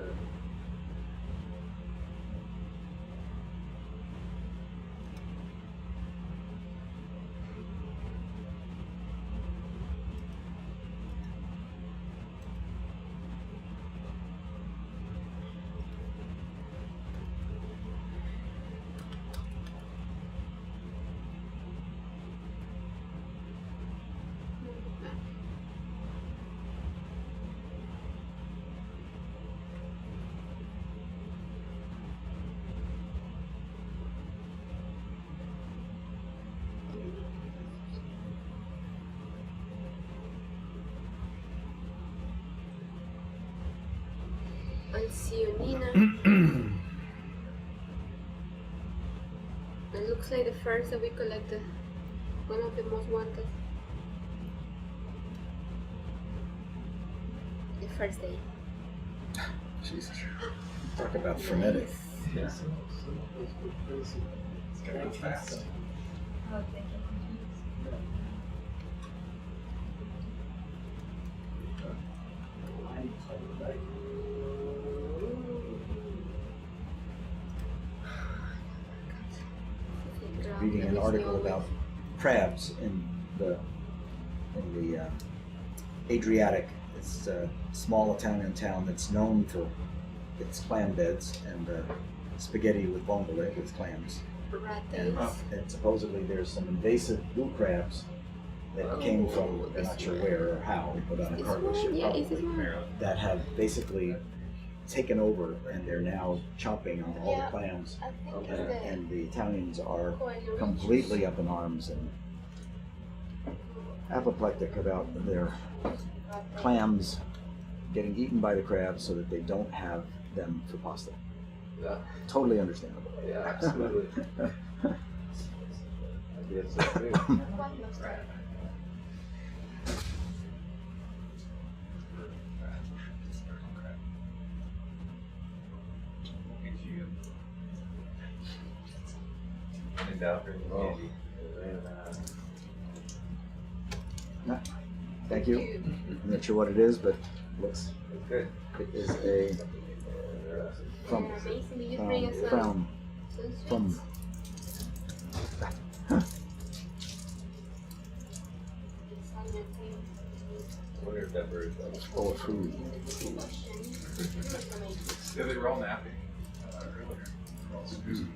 calcionina. It looks like the first that we collected, one of the most wanted. The first day. Jesus. Talk about frenetic. Yeah. It's gonna go fast. Oh, thank you. Reading an article about crabs in the Adriatic. It's a small Italian town that's known for its clam beds and spaghetti with vongole with clams. And supposedly there's some invasive blue crabs that came from, they're not sure where or how, but on a cargo ship probably, that have basically taken over and they're now chomping on all the clams. And the Italians are completely up in arms and apoplectic about their clams getting eaten by the crabs so that they don't have them for pasta. Yeah. Totally understandable. Yeah, absolutely. I guess so too. And out here in the candy. Thank you. I'm not sure what it is, but looks It's good. it is a from I wonder if that bird oh food. Yeah, they were all napping earlier. They're all snoozing.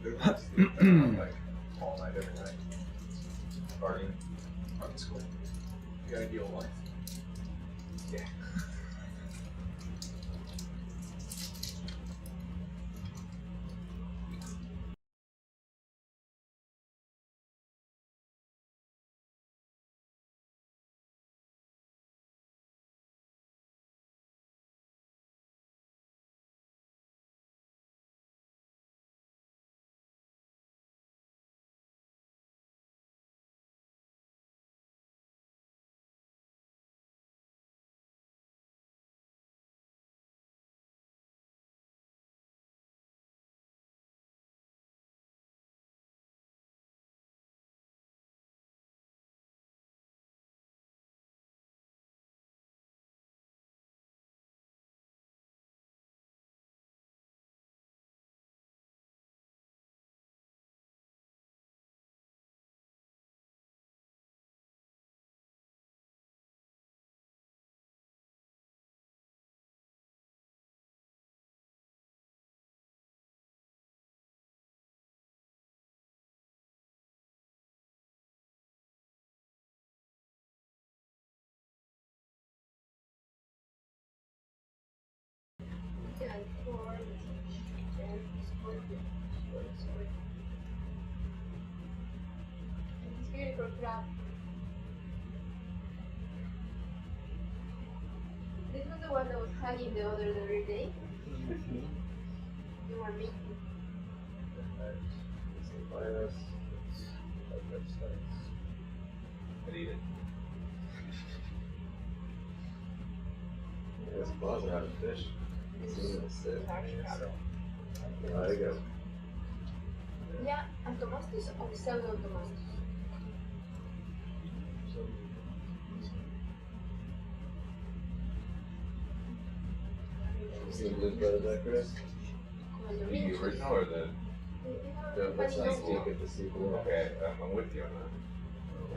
They're sleeping like all night, every night. Partying. That's cool. The ideal life. Yeah. Beautiful crab. This was the one that was hanging the other day. You were making. virus. I'd eat it. Yeah, this claws are out of fish. There you go. Yeah, and tomastos or pseudo tomastos. You see the blue blood of that, Chris? The original or the? That's not steak at the sequel. Okay, I'm with you on that.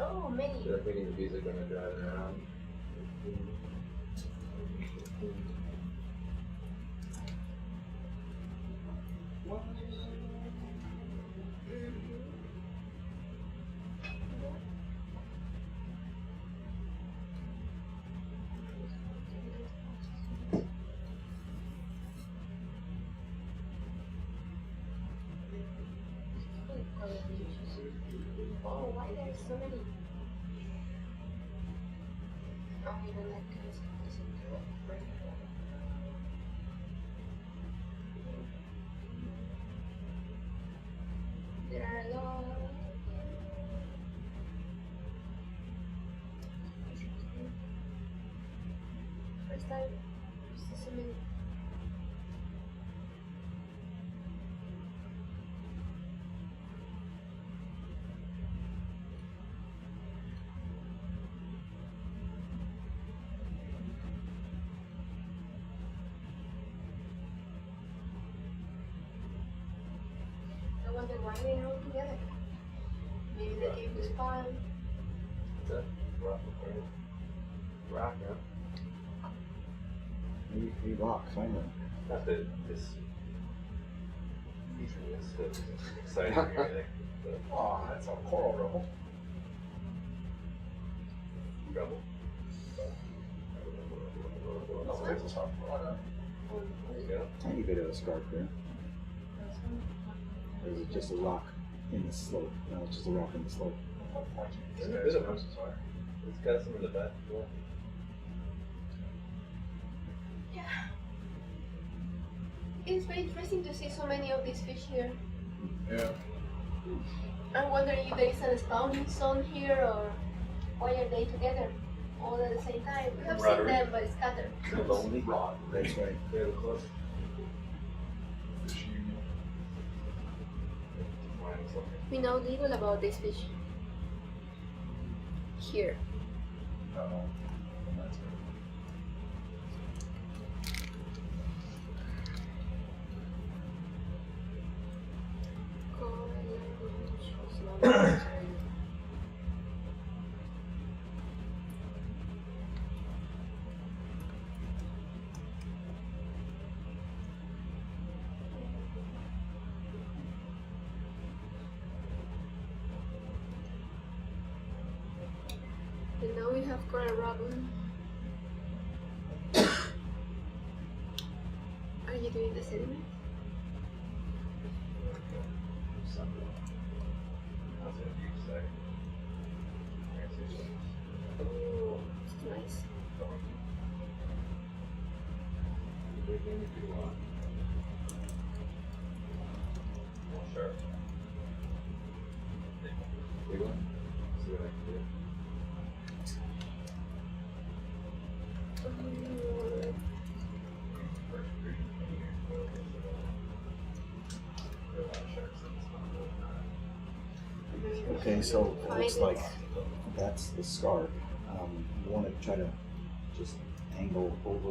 Oh, many. I feel like we need the bees are going to drive it around. Oh, why there are so many? you don't like this. There are a lot. First time, so many. I wonder why they're all together. Maybe they gave this fun. That rock, rock, yeah. Maybe rock, finally. Not that this feature is exciting or anything, but Oh, that's a coral rubble. rebel. Oh, there's a soft water. Yeah. Tiny bit of a scarp there. Or is it just a rock in the slope? No, it's just a rock in the slope. There's a bit of it. It's got some in the back. Yeah. Yeah. It's very interesting to see so many of these fish here. Yeah. I'm wondering if there is a spawning zone here or why are they together all at the same time? We have seen Camaraderie. them, but it's scattered. Lonely? That's right. Yeah, the close. Fish union. We know little about this fish here. No. That's good. And now we have coral rubble. Are you doing the sediment? Oh, it's nice. Sure. Big one? See what I can do. Okay, so it looks like that's the scarp. You want to try to just angle over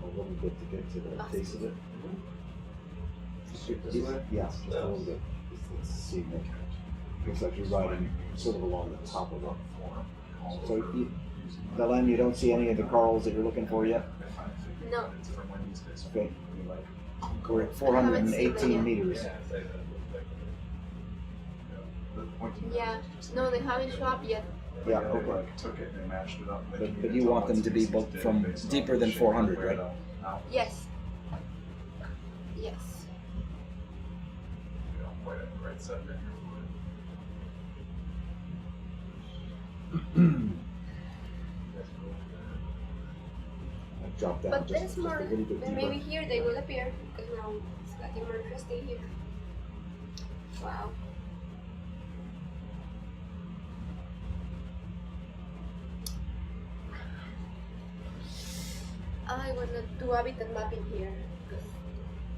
a little bit to get to the face of it. Shoot this way? Yeah, just a little bit. Let's see, Nick. Looks like you're riding sort of along the top of it. So, Belen, you don't see any of the corals that you're looking for yet? No. Okay. We're at 418 meters. Yeah. No, they haven't shown up yet. Yeah, okay. Took it and matched it up. But you want them to be from deeper than 400, right? Yes. Yes. Right side there. Drop down But just there's a more. little bit And maybe deeper. here they will appear because now it's getting more interesting here. Wow. I want to do habitat mapping here because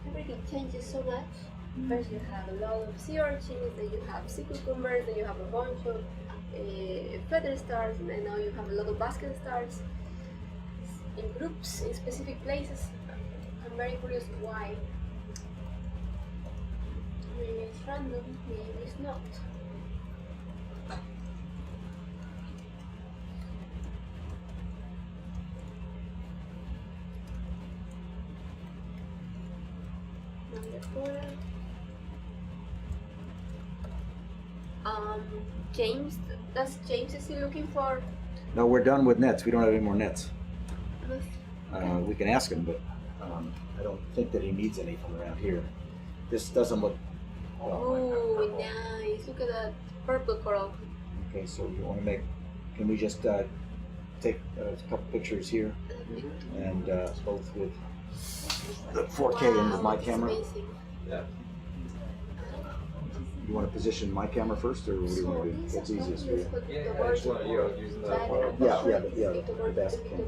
everything changes so much. First you have a lot of sea urchins, then you have sea cucumbers, then you have a bunch of feather stars, and then now you have a lot of basket stars in groups in specific places. I'm very curious why. Maybe it's random, maybe it's not. Number 4. James, does James is he looking for? No, we're done with nets. We don't have any more nets. Okay. We can ask him, but I don't think that he needs any from around here. This doesn't look. Oh, nice! Look at that purple coral. Okay, so you want to make? Can we just take a couple pictures here, and both with the 4K and with my Wow, camera. it's amazing. You want to position my camera first, or what do you want to do? What's easiest for you? Yeah, I just want you using the phone. The best can.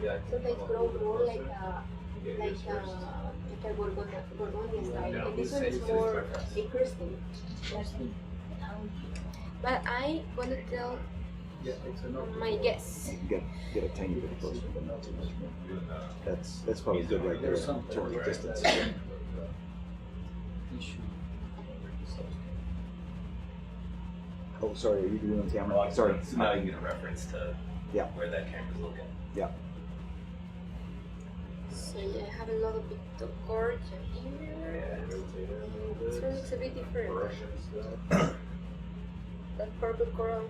Yeah. Sometimes grow more like a Gorgonia style, and this one is more incrusting. But I want to tell my guess. You can get a tiny bit closer, but not too much. That's probably good right there in terms of distance. Oh, sorry, are you doing the camera? Sorry. So now you can get a reference to Yeah. where that camera's looking. Yeah. So yeah, I have a lot of bit of gorge here. This one looks a bit different. That purple coral,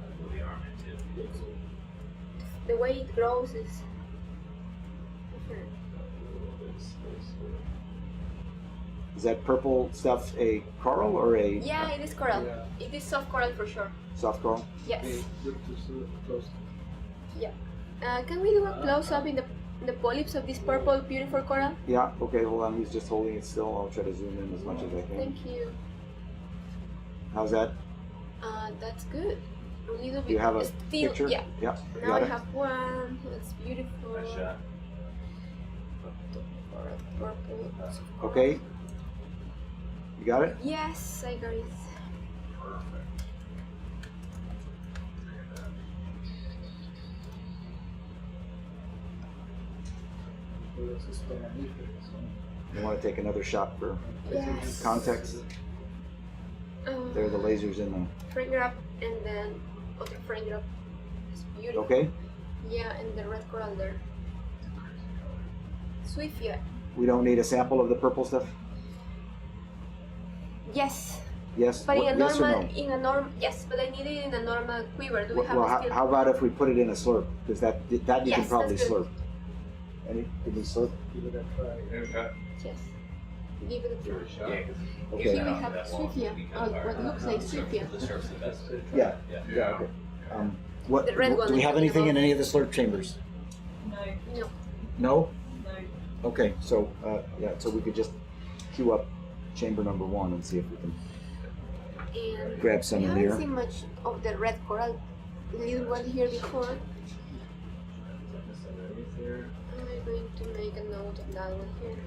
the way it grows is different. Is that purple stuff a coral or a Yeah, it is coral. Yeah. It is soft coral for sure. soft coral? Yes. Look to close. Yeah. Can we do a close up in the polyps of this purple beautiful coral? Yeah, okay, hold on. He's just holding it still. I'll try to zoom in as much as I can. Thank you. How's that? That's good. A little bit. Do you have a still, picture? Yeah. Yeah, you Now got I it? have one. It's beautiful. Nice shot. Purple. Okay. You got it? Yes, I got it. You want to take another shot for Yes. context? There are the lasers in the... Frame grab and then other frame grab. It's beautiful. Okay? Yeah, and the red coral there. Swift, yeah. We don't need a sample of the purple stuff? Yes, Yes? but in a Yes or normal, no? yes, but I need it in a normal quiver. Do we have Well, a skill? how about if we put it in a slurp? Because that you can Yes, probably that's good. slurp. Can we slurp? Yes. Give it a try. Yeah, 'cause Okay. Here we have Swiphia, or what looks like Swiphia. the surf's the best. Yeah. Yeah. Yeah, okay. What, The red one do we I'm have talking anything in about. any of the slurp chambers? No. No? Okay, so, so we could just queue up chamber number 1 and see if we can And grab some we in haven't here. seen much of the red coral, the little one here before. I'm going to make a note of that one here.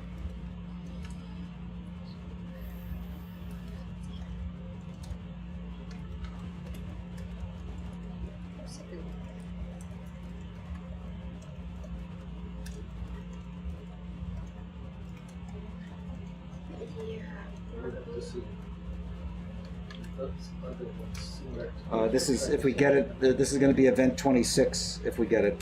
This is, if we get it, this is going to be event 26 if we get it.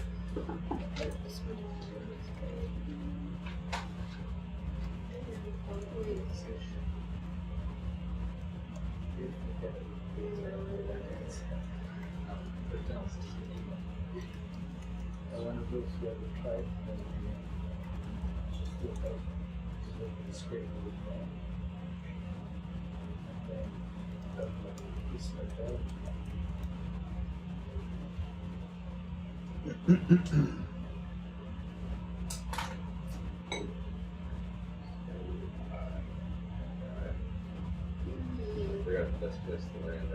That's just the land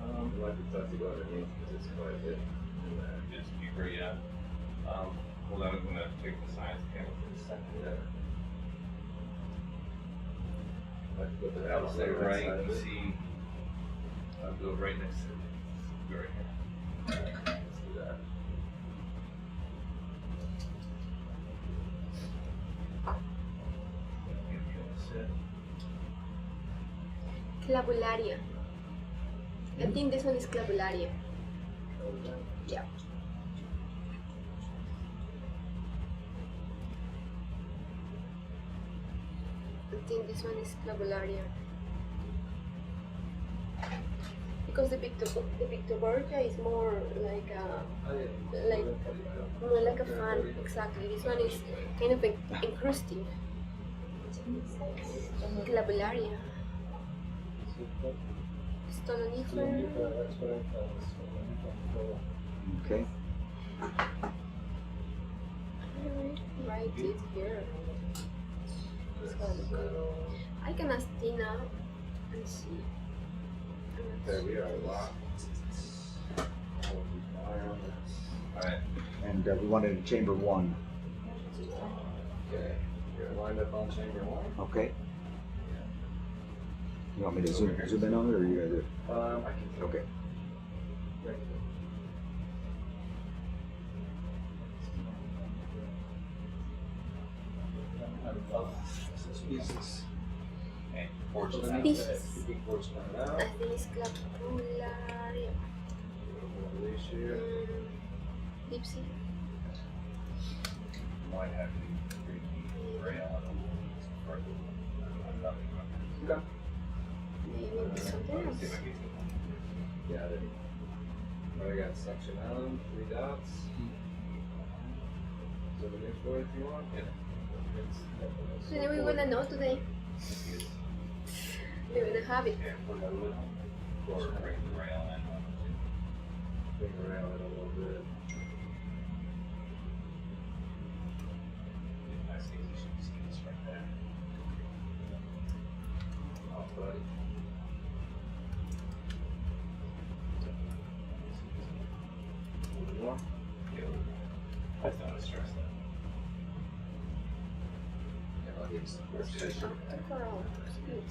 I'd like to talk to you underneath because it's quite a bit. Just deeper, yeah. Hold on, I'm gonna take the science camera for a second there. Like to put the I'll stay outside right side of and it. see. I'll go right next to it. Go right here. Let's do that. Clavularia. I think this one is Clavularia. Yeah. I think this one is Clavularia. Because the Pictoborgia is more like more like a fan. Exactly. This one is kind of encrusting. Clavularia. Stolonifer. Okay. Right it here. I can ask Tina and see. There we are. Wow. Alright. And we wanted chamber 1. Okay. You're lined up on chamber 1. Okay. You want me to zoom in on it, or you gonna do it? I can. Okay. Species. Okay, fortune. Species. Big force coming out. I think it's Scapularia. Release here. Deep sea. Might have to be right out of Okay. Maybe something else. Got it. I got section on, 3 dots. So the next one if you want. Yeah. So then we're gonna know today. We're gonna have it. Yeah, put that with or bring the rail in. Bring around it a little bit. I see you should see this right there. Oh, buddy. More? I don't want to stress that. Yeah, I'll give you some first picture. The coral. Good.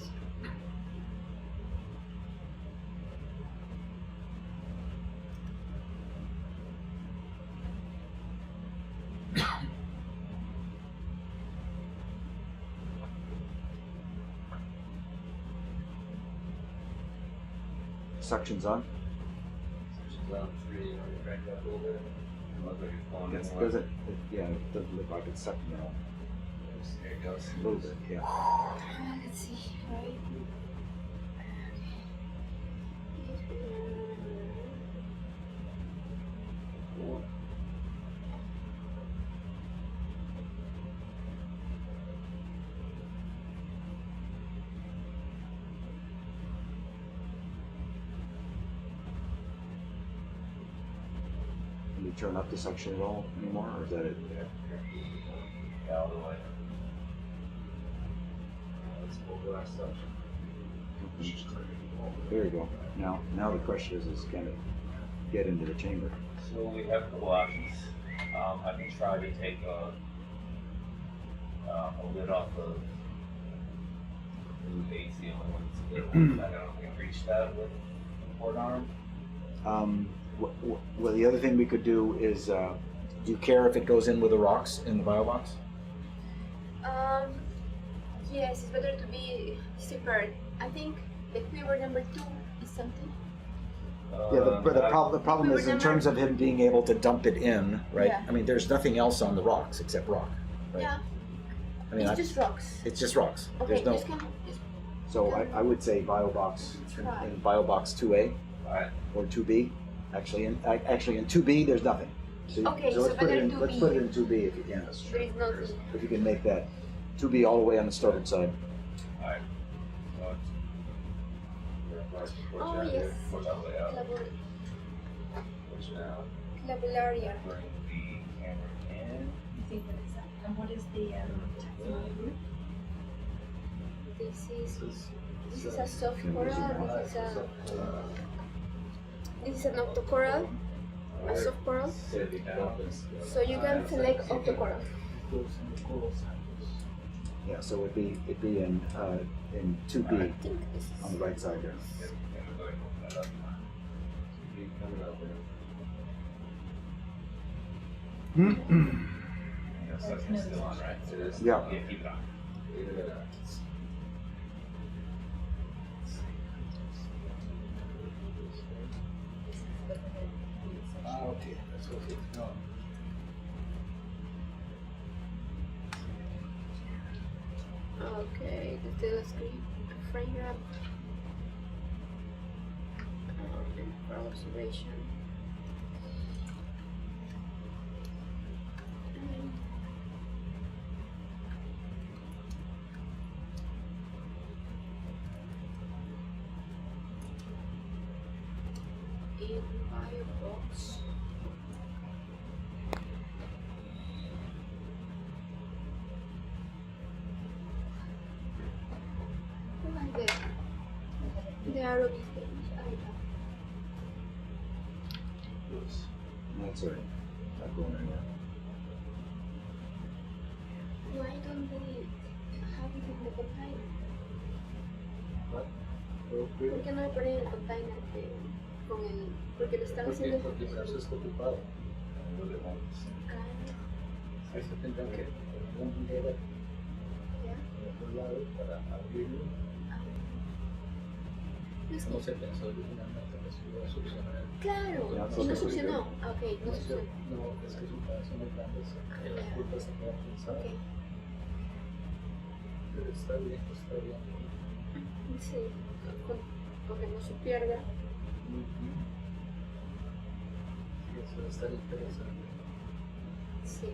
Suction's on. Section's on 3. You want to crank that a little bit? Looks like it's flowing Yes, more. does it? It doesn't look like it's sucking at all. There it goes. A little bit, yeah. Let's see, right? Can you turn up the suction at all anymore, or is that it? Yeah, all the way. Let's pull glass section. There you go. Now the question is can it get into the chamber? So we have a couple options. I can try to take a lid off of the base, the only one that's good. I don't think I reached that with the port arm. Well, the other thing we could do is, do you care if it goes in with the rocks in the bio box? Yes, it's better to be separate. I think the quiver number 2 is something. Yeah, the problem is in terms of him being able to dump it in, right? Yeah. I mean, there's nothing else on the rocks except rock, right? Yeah, I mean, it's just rocks. it's just rocks. Okay, There's no. just So I would say bio box Try. in bio box 2A Alright. or 2B. Actually, in 2B there's nothing. Okay, so let's put it better in. 2B. Let's put it in 2B if you can. there is nothing. If you can make that 2B all the way on the starboard side. Alright. Oh, yes. Push all the way out. Push now. Clabularia. Bring the camera in. And what is the taxonomy group? This is a soft coral. This is an octocoral. A soft coral. So you can select octocoral. Yeah, so it'd be in 2B I think this is. on the right side there. Be coming out there. Yeah, section's still on, right? It is. Yeah. Yeah, keep it on. Leave it out. Okay, that's what it's going. Okay, the telescope frame up. And for observation. In bio box. ROV stage. That's all right. Not going anywhere. Why don't they have it in the container? ¿Por qué no le ponen el container con el, porque lo están haciendo Porque el brazo está ocupado. Ahí se tendrán que poner un dedo en otro lado para abrirlo. No se pensó originalmente que se iba a succionar. Claro, y no succionó. Ok, no succionó. No, es que es un pedazo muy grande, la culpa se queda pensada. Ok. Pero está bien, está bien. Sí, porque no se pierda. Y eso va a estar interesante. Sí.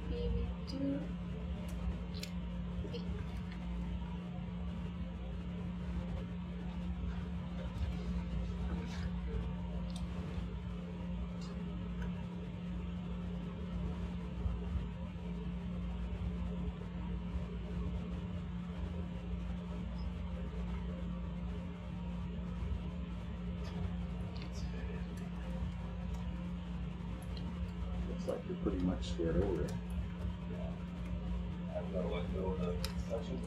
BB2. Looks like you're pretty much squared over it. I've got to let go of the section.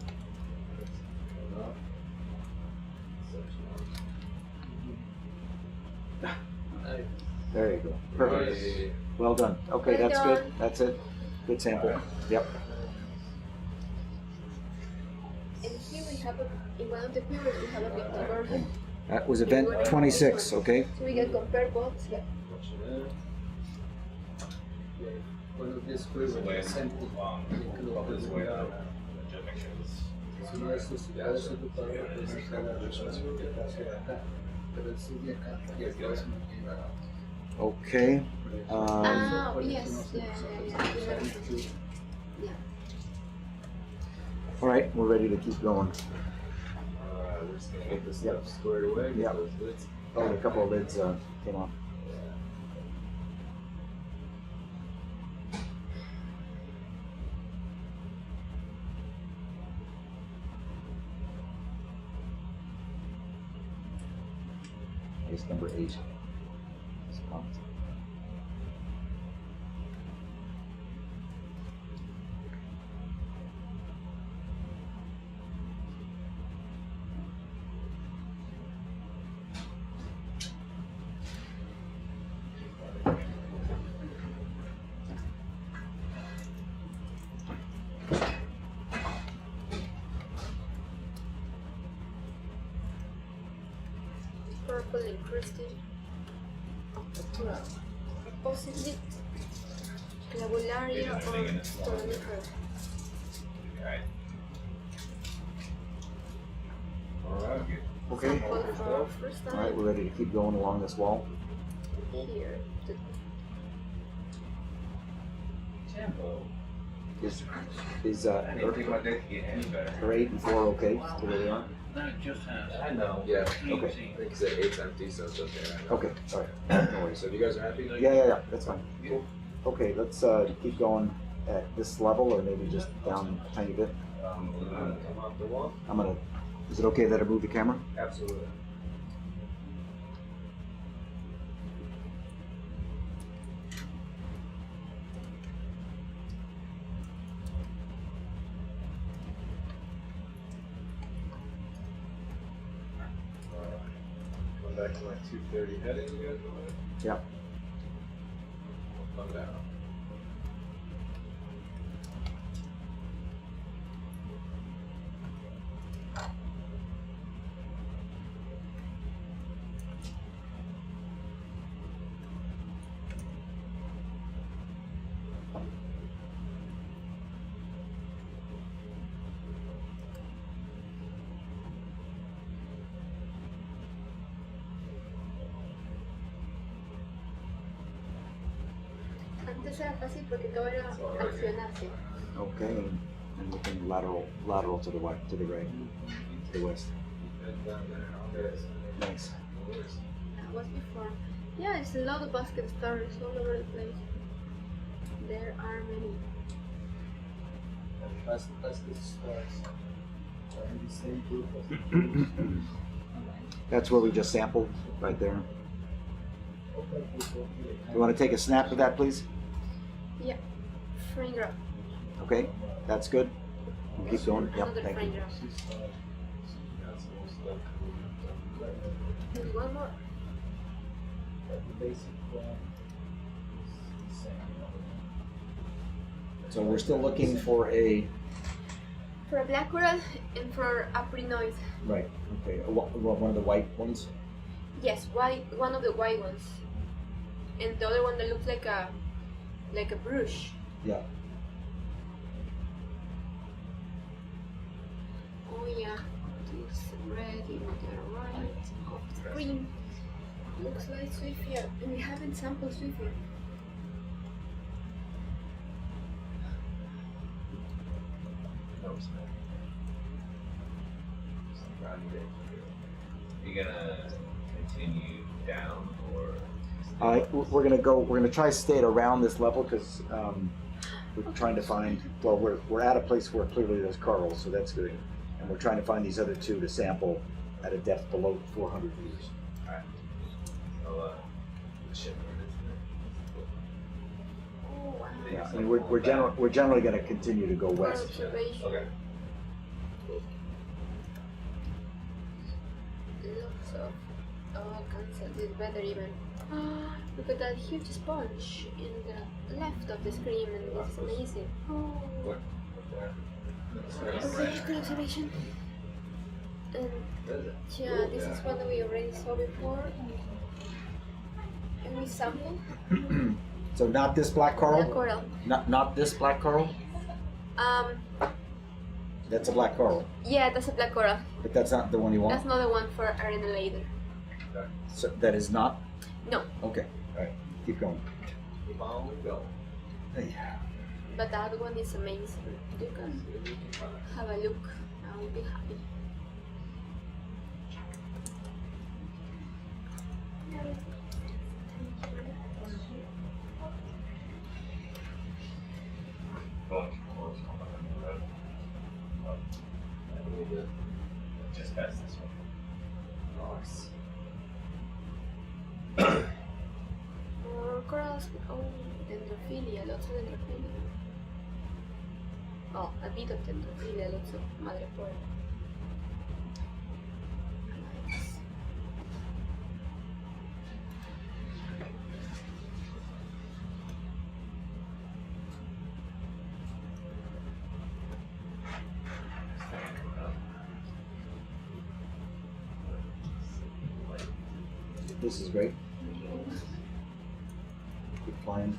There you go. Perfect. Well done. Okay, Well that's done. good. That's it. Good sample. Yep. And here we have in one of the periods we have a picture version. That was event 26, okay? So we can compare both. Yeah. One of these This quizzes way, is empty. probably this way out. Just make sure it's. Si no es ocupado, pues está la resolución que pase acá. Pero el sigue acá y el próximo que iba a. Okay. Yes, yeah. All right, we're ready to keep going. We're just gonna get this stuff squared away. Yeah. Those lids. Oh, a couple of lids came off. Case number 8. It's pumped. Purple encrusted. Possibly Clavularia or Tornifer. Alright. Alright. Okay. Sample for first All right, time we're ready to keep going along this wall. here. Tempo. Is I didn't think my deck could get any better. are 8 and 4 okay? To where they are? That just has. I know. Yeah. Okay. I think it's 8's empty, so it's okay right now. Okay. All right. No worries. So if you guys are happy, Yeah. That's fine. Cool. Okay, let's keep going at this level, or maybe just down a tiny bit. come off the wall. I'm gonna. Is it okay that I move the camera? Absolutely. Come back to my 230 heading, you guys want it? Yeah. Come down. Antes era fácil porque todo era accionarse. Okay, and looking lateral to the right, to the west. Head down there. Okay. Nice. That was before. Yeah, it's a lot of basket stars all over the place. There are many. That's the stars. That's where we just sampled, right there. You want to take a snap of that, please? Yeah. Frame drop. Okay, that's good. We'll keep going. Yep, Another thank frame you. drop. And one more. So we're still looking for a For a black coral and for a prinoid. right. Okay, one of the white ones. Yes, white. One of the white ones, and the other one that looks like a brush. Yeah. Oh yeah, this red in the right of the screen looks like Swifia, and we haven't sampled Swifia. Are you gonna continue down or? We're gonna try to stay at around this level because we're trying to find. Well, we're at a place where clearly there's corals, so that's good, and we're trying to find these other two to sample at a depth below 400 meters. Alright. So, ship Oh wow. Yeah, and we're generally going to continue to go west. Observation. Okay. Lots of. Oh, I cancelled this better even. Look at that huge sponge in the left of the screen, and this is amazing. Oh. Okay, good observation. And yeah, this is one that we already saw before. And we sampled. So not this black coral? Black coral. Not this black coral? That's a black coral. Yeah, that's a black coral. But that's not the one you want? That's not the one for arenulator. So that is not? No. Okay, alright. Keep going. Hey. But that one is amazing. You can have a look. I will be happy. Just past this one. Or corals with dendrophilia, lots of dendrophilia. Oh, a bit of dendrophilia, lots of madrepore. Nice. This is great. Keep flying.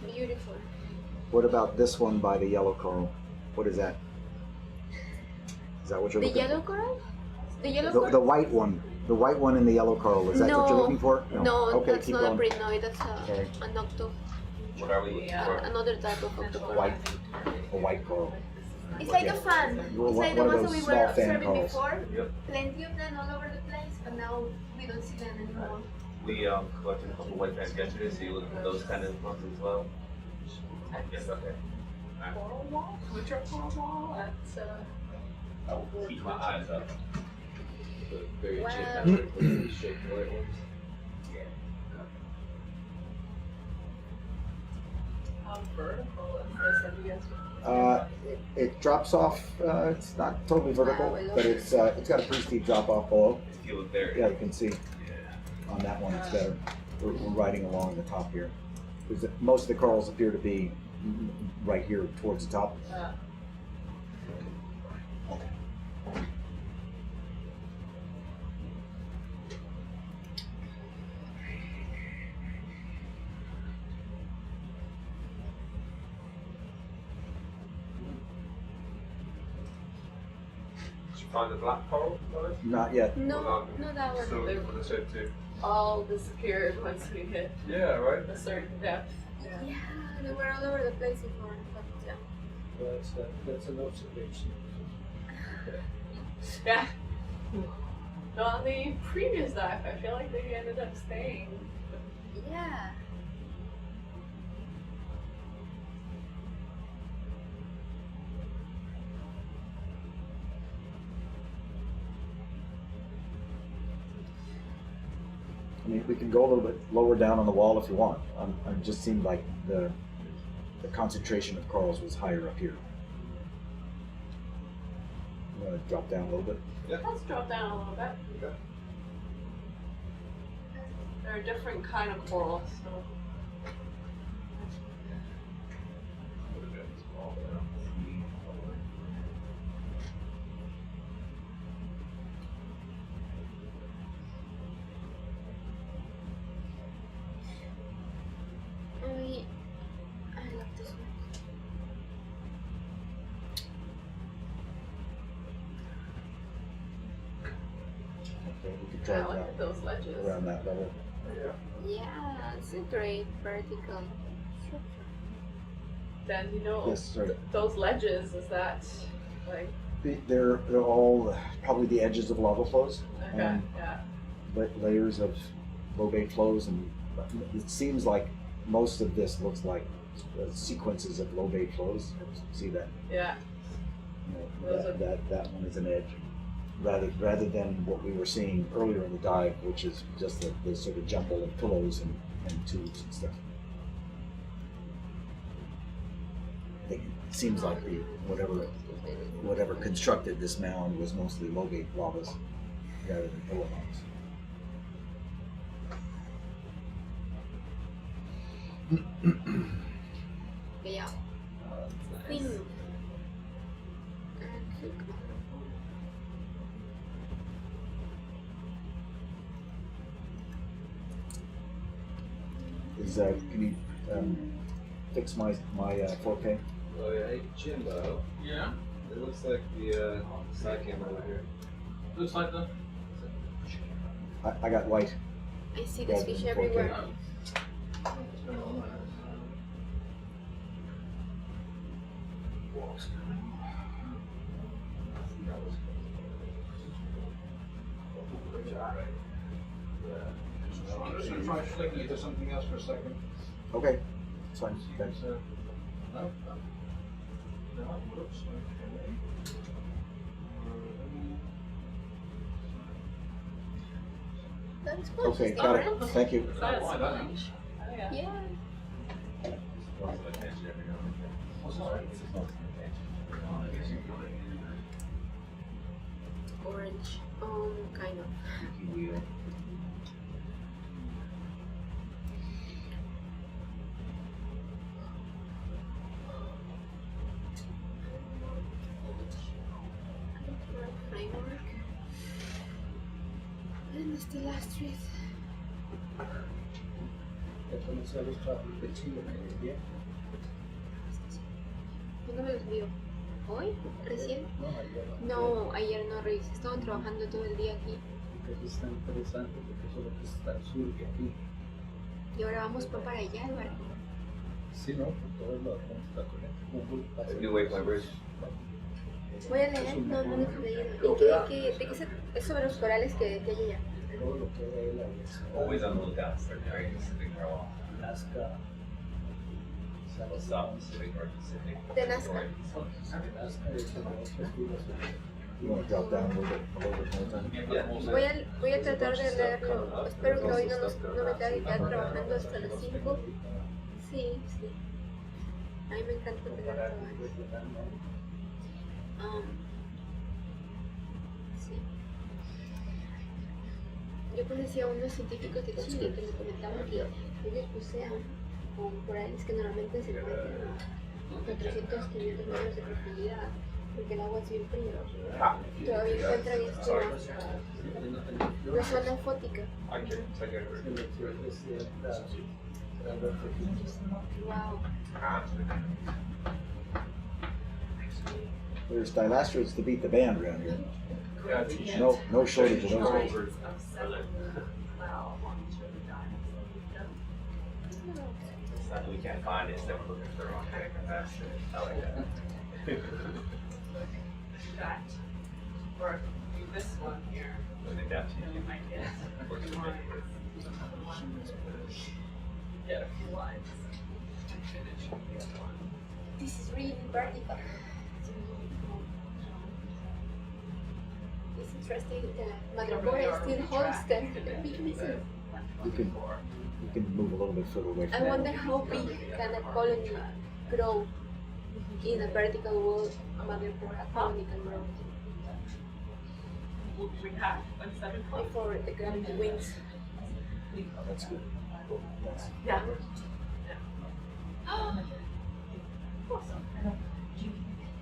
Beautiful. What about this one by the yellow coral? What is that? Is that what you're The looking yellow coral? The yellow for? coral? The white one. The white one in the yellow coral. Is that what you're looking for? No, Okay, that's keep not going. a prinoid, that's Sorry. an octo. What are we looking for? Another type of octocoral. White. A white coral. It's like a fan. You're It's like the one of ones that those we small were fan observing corals. before. Yep. Plenty of them all over the place, but now we don't see them anymore. We collected a couple white bags yesterday, so you look for those kind of ones as well. Yes, okay. Alright. Coral wall? Which are coral wall at I will keep my eyes up. Wow. how vertical is this? Have you guys It drops off. It's not totally vertical, Wow, I love but it's got a pretty steep drop off below. If you look there. Yeah, you can see on that one it's better. We're riding along the top here. Because most of the corals appear to be right here towards the top. Did you find the black coral, guys? Not yet. No, not that one. Still looking for the same two. all disappeared once we hit Yeah, right. a certain depth? Yeah, they were all over the place before, but yeah. Well, that's an observation. Yeah. No, on the previous dive, I feel like they ended up staying. Yeah. I mean, we can go a little bit lower down on the wall if you want. It just seemed like the concentration of corals was higher up here. You want to drop down a little bit? Let's drop down a little bit. Okay. They're a different kind of coral, so. I love this one. Okay, we could try I it like down those ledges. around that level. Yeah, it's a great vertical structure. Then you know Yes, sorry. those ledges. Is that like They're all probably the edges of lava flows. okay? Yeah. Layers of lobate flows, and it seems like most of this looks like sequences of lobate flows. See that? Yeah. You know, that one is an edge, rather than what we were seeing earlier in the dive, which is just the sort of jumble of pillows and tubes and stuff. I think it seems like whatever constructed this mound was mostly lobate lavas rather than pillow mounds. Yeah. Thin. Can you fix my 4K? Oh yeah, hey Jimbo. Yeah. It looks like the side camera over here. Looks like the. I got white. I see this rather fish than 4K. everywhere. Just gonna try flicking it to something else for a second. Okay, it's fine. Thanks. No, whoops, okay. That's good. Okay, got it. Thank you. That's Why not? Oh, yeah. Yeah. Orange. Kind of. Framework. And it's the last wreath. ¿Cuándo me los envió? ¿Hoy? ¿Recién? No, ayer no revisé. Estaban trabajando todo el día aquí. Está interesante porque eso es lo que está al sur que aquí. Y ahora vamos para allá, Eduardo. Sí, ¿no? Por todos lados vamos a estar con el Google. New Waypoint Bridge. Voy a leer, no he leído. ¿Y de qué es sobre los corales que hay allá? Todo lo que hay ahí es Always on the lookout for very Pacific North. Alaska, South Pacific, North Pacific. De Nazca. Alaska y esas otras islas. You want to drop down a little bit more time? Voy a tratar de leerlo. Espero que hoy no me quede ya trabajando hasta las 5. Sí. A mí me encanta tener trabajo. Sí. Yo conocí a unos científicos de Chile que me comentaban que ellos bucean con corales que normalmente se encuentran a 400, 500 metros de profundidad, porque el agua es bien fría. Todavía encuentran una zona fótica. Wow. There's dilastrates to beat the band around here. No shortage of those. Something we can't find it, so we're looking for the wrong kind of capacity. I like that. That. Or this one here. I think that's You might get get a few lines. This is really vertical. It's interesting. The Madrepore still holds the big missiles. You can move a little bit further away from I that. wonder how big can a colony grow in a vertical wall. A mother for a colony can grow We have 7 foot. before the gravity wins. That's good. That's, Yeah.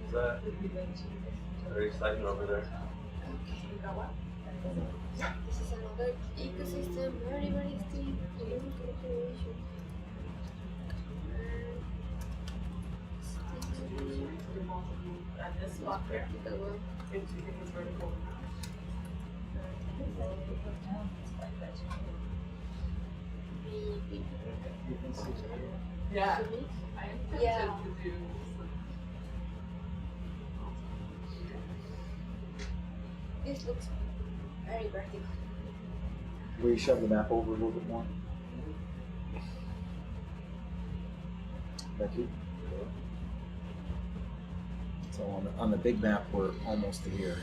Is that very exciting over there? This is another ecosystem, very, very steep, unique configuration. And this spot here, it's vertical. Yeah. I intend Yeah. to do. This looks very vertical. will you shove the map over a little bit more? Becky? So on the big map, we're almost here.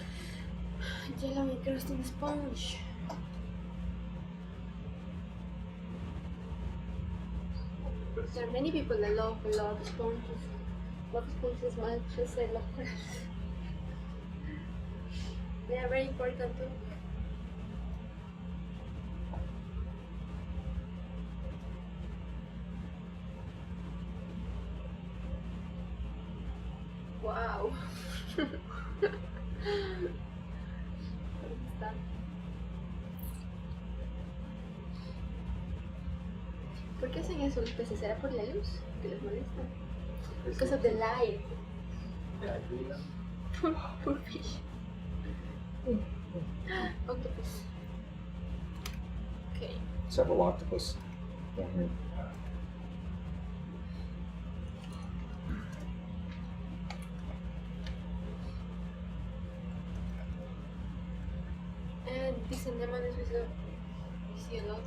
Yellow encrusting sponge. There are many people that love a lot of sponges. Love sponges much as I love crabs. They are very important too. Wow. ¿Por qué hacen eso los peces? ¿Será por la luz que les molesta? Because of the light. Poor fish. Octopus. Okay. Several octopus down here. And these anemones we see a lot.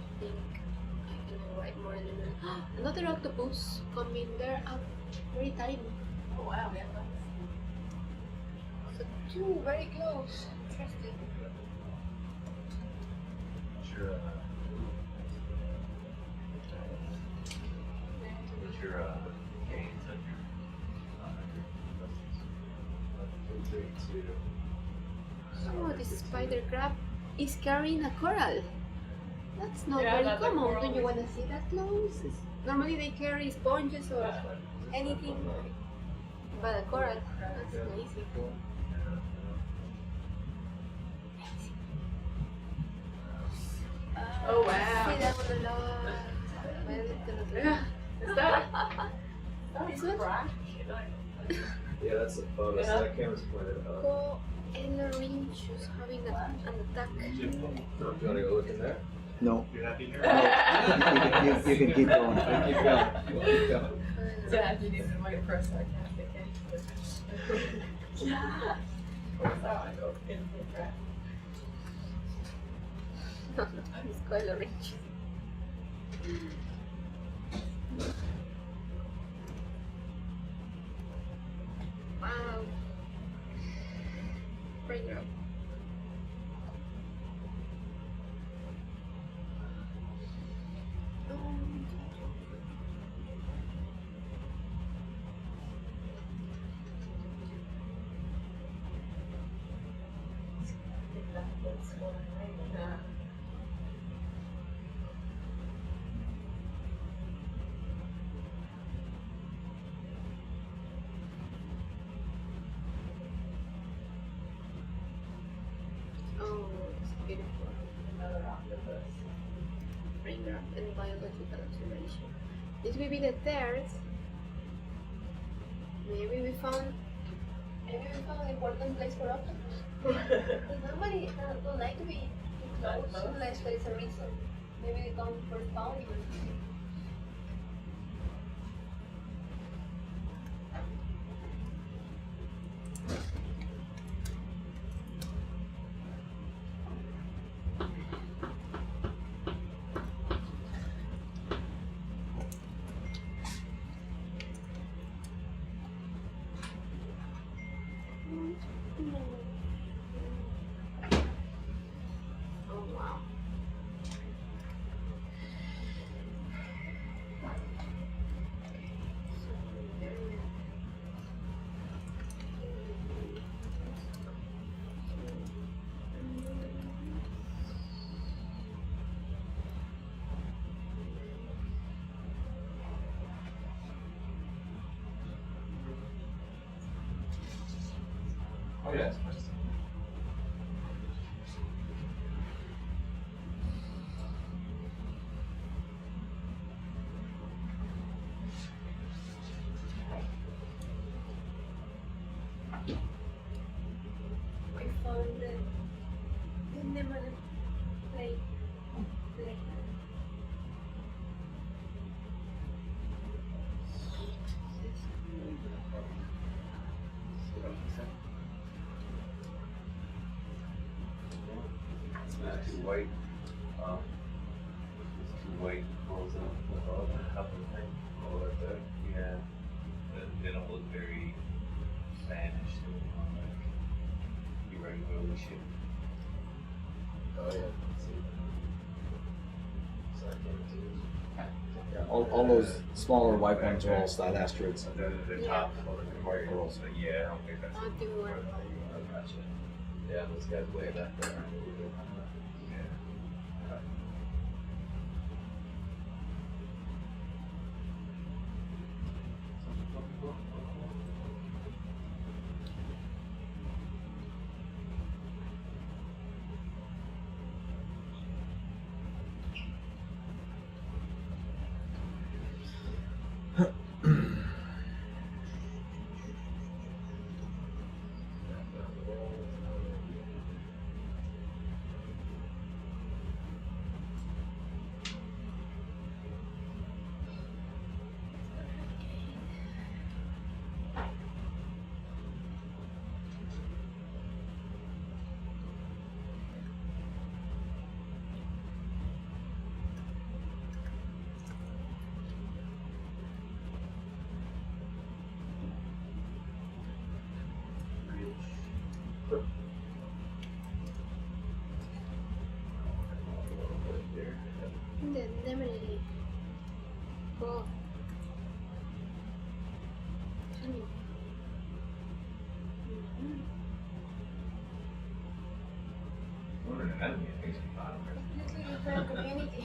I think I can write more in a minute. Another octopus coming there up, very tiny. Oh wow, yeah. So two very close. Interesting. What's your gains and your Oh, this spider crab is carrying a coral. That's not Yeah, very that's a common. coral. Don't you want to see that close? Normally they carry sponges or anything, but a coral, that's amazing. Oh wow. See that one a lot. Is that? This one? Crack? Yeah, that's the photo. Yeah. So that camera's pointed up. Coelurhinchus having an attack. Do you want to go look in there? No. You're happy here? You can keep going. Keep going. Keep going. Yeah, I didn't even wait for a sarcastic answer. Yeah. It's coelurhinchus. Wow. Bring it up. Oh, it's beautiful. Another octopus. Ringer and biological observation. This will be the third. Maybe we found an important place for octopus. Because normally don't like to be too close unless there is a reason. Maybe they come for spawning or something. Yes. I found the Nemo play. It's not too white. It's too white. Pulls up the couple of things. Oh, like that. Yeah. They don't look very Spanish. They look more like you regularly ship. Oh yeah. So I can't do. Yeah, all those smaller white ones are all stylastrids. The top white girls. Yeah, I don't think that's. I don't think we were. Oh, gotcha. Yeah, those guys way back there. The Nemo. Oh. Funny. What an enemy it takes to find them. Completely different community.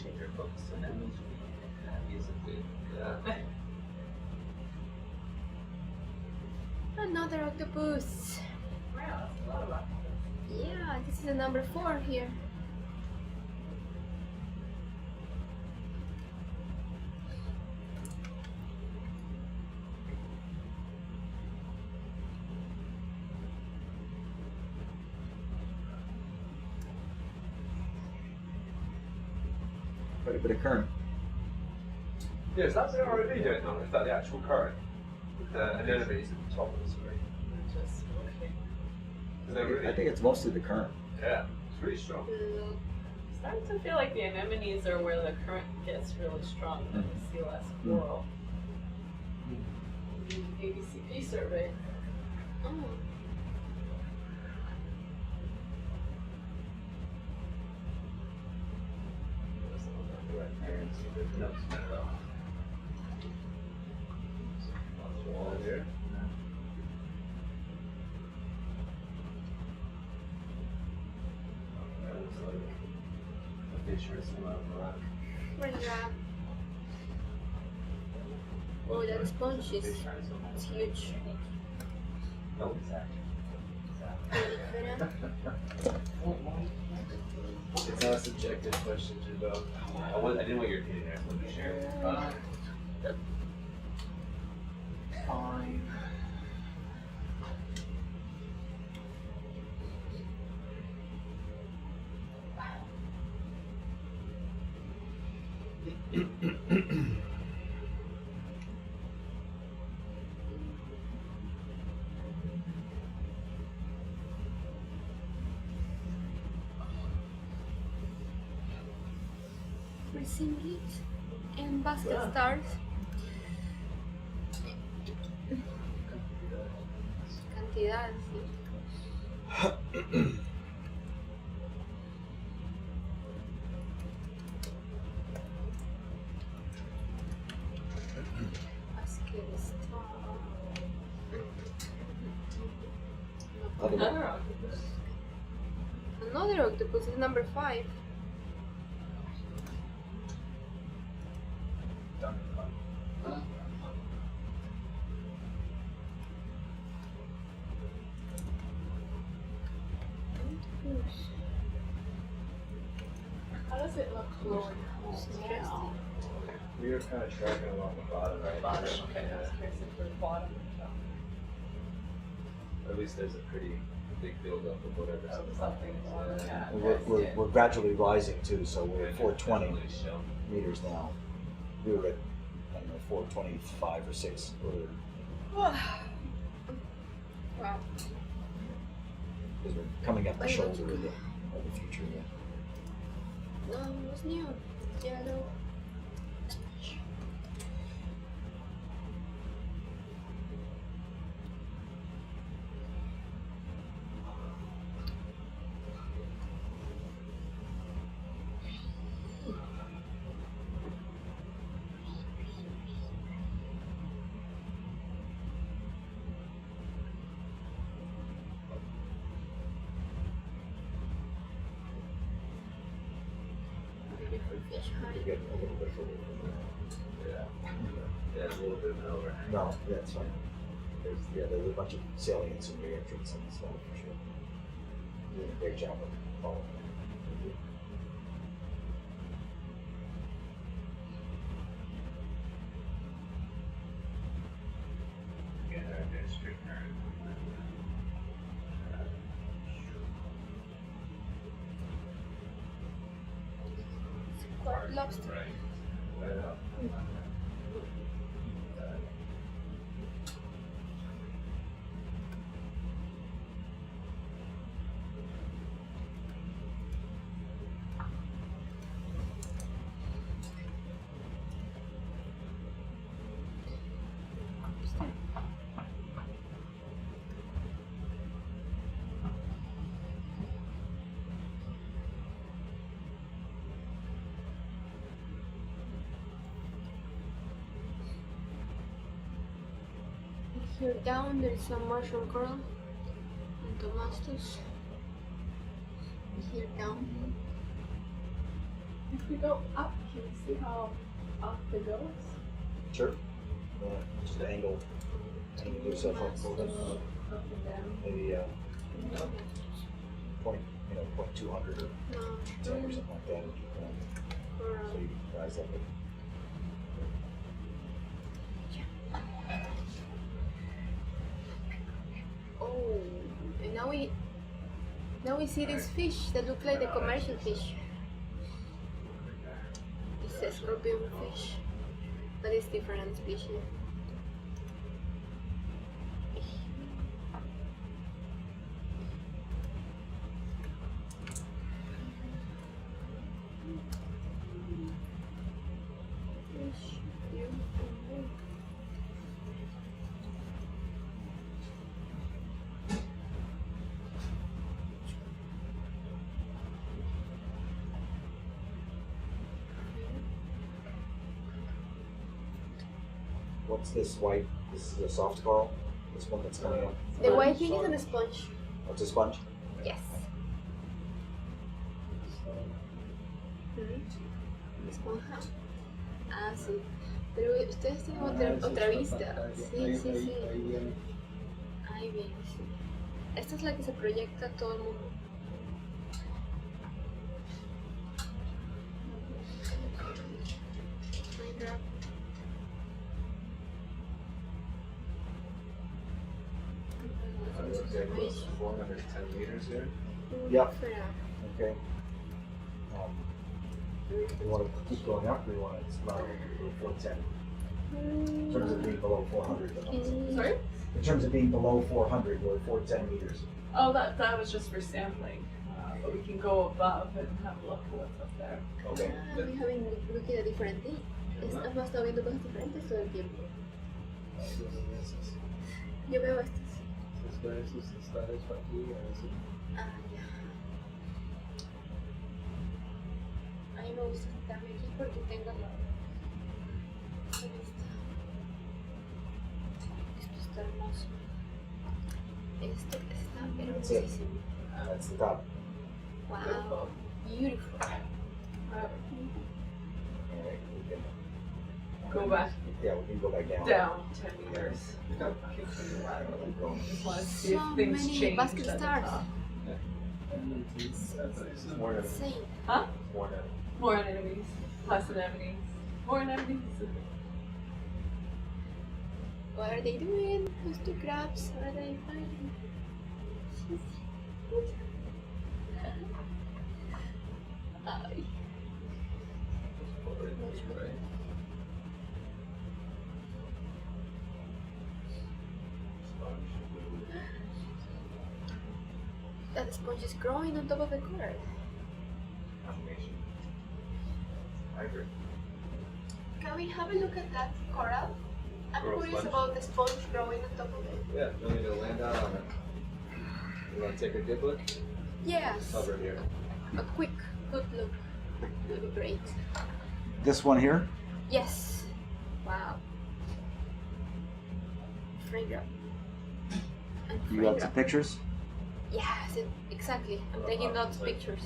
Change your focus to enemies. Happy as a big. Another octopus. Wow, that's a lot of octopus. Yeah, this is the number 4 here. Quite a bit of current. Yeah, is that the ROV doing it, or is that the actual current? With the anemones at the top of the screen? Just okay. Is that really? I think it's mostly the current. Yeah, it's really strong. Starting to feel like the anemones are where the current gets really strong and we see less coral. ABCP survey. Oh. Where's that? Oh, that sponge is it's huge. No, exactly. It's not a subjective question, Jimbo. I didn't want your opinion there. I wanted to share it. Fine. We're seeing it and basket stars. Cantidad, sí. Basket star. Another octopus. Another octopus is number 5. How does it look flowing now? We are kind of tracking along the bottom, right? Bottom, okay, I was curious if we're bottom. At least there's a pretty big buildup of whatever's on the Something bottom. bottom, yeah. We're gradually rising too, so we're at 420 meters now. We were at, I don't know, 425 or 6 earlier. Wow. Because we're coming up the shoulder of the future. Yeah. No, what's new? Yellow. You get a little bit further. Yeah, a little bit of an overhang. No, that's fine. There's a bunch of salients and re-entrants in this one for sure. You're doing a great job of following that. Again, our district nerd. Square lobster. Here down there is some mushroom coral and tomastos. Here down. If we go up, can you see how up it goes? Sure. Just angle yourself up a little bit. Up and down. Maybe point 200 or 10 or something like that. So you can rise up it. Oh, and now we see these fish that look like the commercial fish. It's a scorpion fish, but it's different species. Fish, beautiful. What's this white? This is a soft coral? This one that's coming up? The white thing is on a sponge. What's a sponge? Yes. Esponja. Ah, sí. Pero ustedes tienen otra vista. Sí, sí, sí. Ahí viene, sí. Esta es la que se proyecta a todo el mundo. Close to 410 meters here. Yep. Okay. Do you want to keep going up or do you want to start at 410? In terms of being below 400. Sorry? In terms of being below 400, we're at 410 meters. Oh, that was just for sampling. But we can go above and have a look at what's up there. Okay. We have búsqueda diferente. Hemos estado viendo cosas diferentes todo el tiempo. Yo veo estas. Ah, ya. A mí me gusta sentarme aquí porque tengo la vista. Esto está hermoso. Esto está hermosísimo. That's the top. Wow, beautiful. Alright, we can go back Yeah, we can go back down. down 10 meters. Continue laterally. Just want to see if So things many change basket at the stars. top. More than Same. Huh? more than. More anemones, less anemones, more anemones. What are they doing? Those two crabs, what are they finding? Ay. That sponge is growing on top of the coral. Combination. Hybrid. Can we have a look at that coral? I'm Coral curious sponge? about the sponge growing on top of it. Yeah, you need to land out on it. You want to take a good look? Yes. Hover here. A quick, good look. Would be great. This one here? Yes. Wow. Frame drop. And You frame got some drop. pictures? Yes, exactly. I'm taking lots of pictures.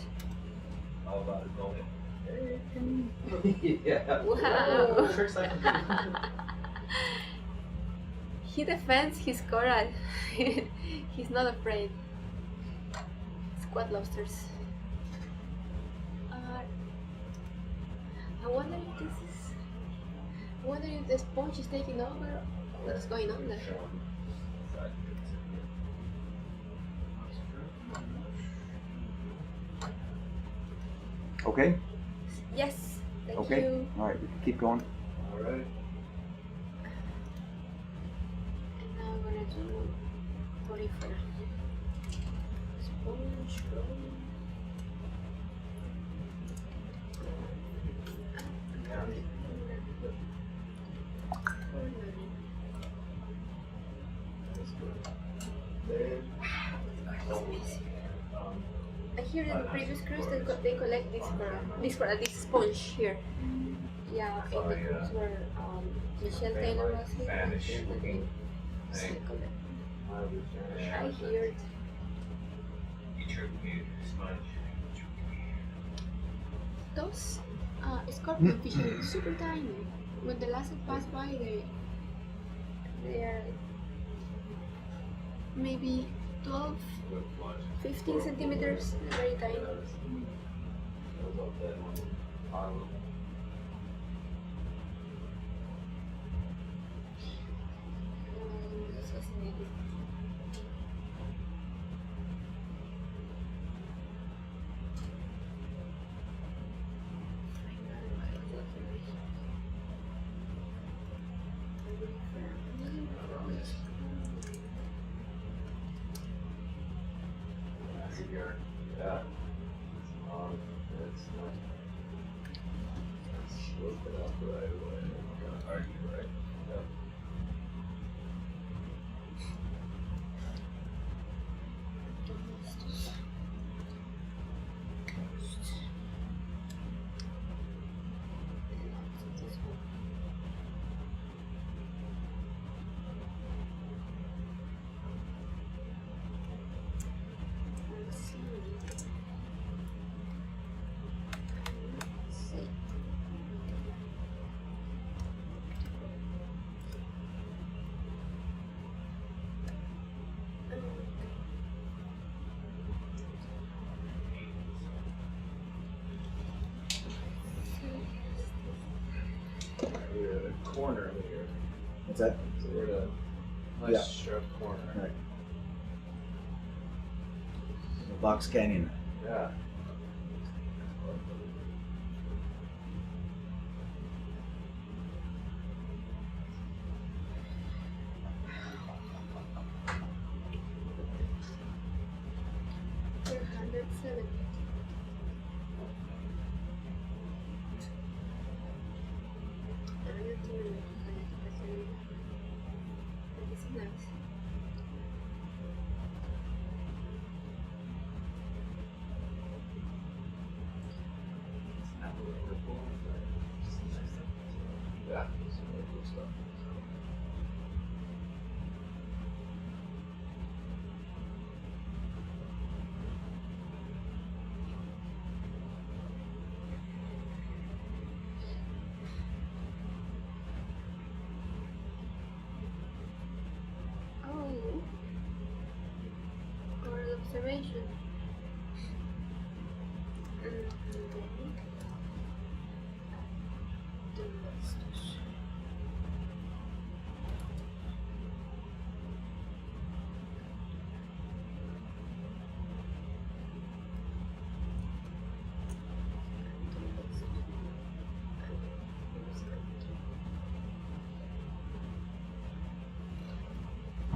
All about it going. Yeah. Wow. Tricks like He defends his coral. He's not afraid. Squat lobsters. I wonder if this is. I wonder if the sponge is taking over. What's going on there? Okay. Yes. Thank Okay. you. All right. We can keep going. All right. And now I'm gonna do polyphenols. Sponge growing. I hear in the previous cruise they collect this sponge here. Yeah, in the cruise where Michelle Taylor was here. Spanish they looking thing. collect. Yeah. I heard. Sponge. Those scorpion fish are super tiny. When the last pass by, they are maybe 12, 15 centimeters. Very tiny. Fascinating. Yeah. It's not. Look it up right away. Right. Yep. We're at a corner here. What's that? So we're at a nice Yeah. sharp corner. Right. Box Canyon. Yeah. Yeah. Some really cool stuff.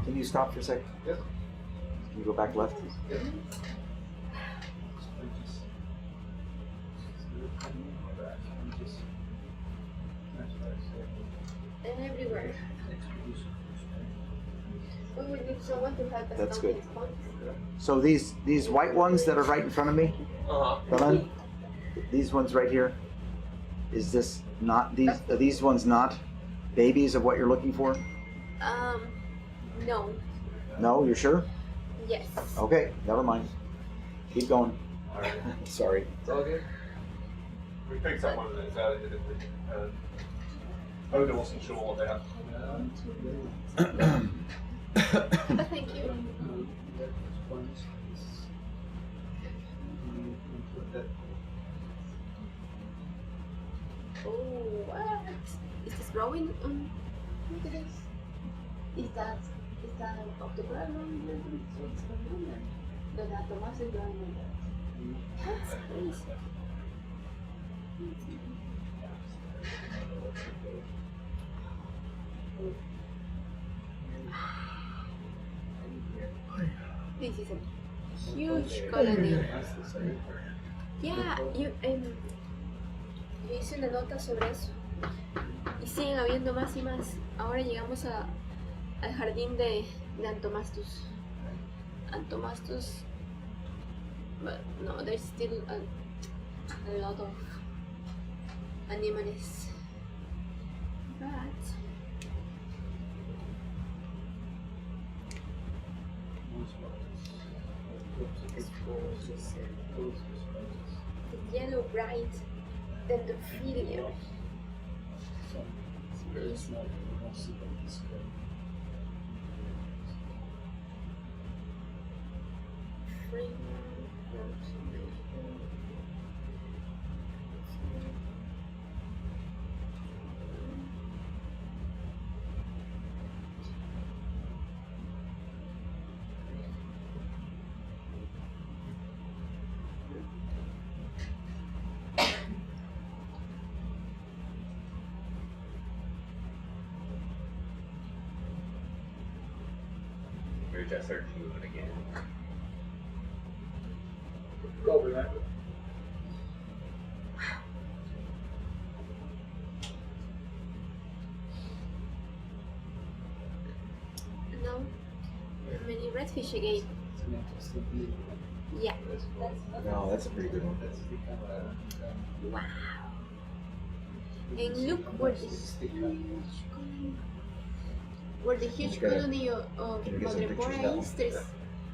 Can you stop for a sec? Yes. Can you go back left? Yes. And everywhere. We would need someone to help us. That's count good. these points. So these white ones that are right in front of me, Belen, these ones right here, is this not these? Are these ones not babies of what you're looking for? No. No, you're sure? Yes. Okay, never mind. Keep going. Sorry. It's all good. We picked up one of those earlier, didn't we? Oda wasn't sure what they had. Thank you. Oh, what? Is this growing? Look at this. Is that octopus growing? What's going on there? No, that Tomas is growing on that. That's crazy. This is a huge colony. Yeah, yo hice una nota sobre eso. Y siguen habiendo más y más. Ahora llegamos al jardín de Antomastus. Antomastus. But no, there's still a lot of anemones. But the yellow bright dendrophilia. We're just searching moving again. Go over that. No, many redfish again. Yeah. No, that's a pretty good one. Wow. And look where the huge colony of can you get some pictures Madrepora now? is.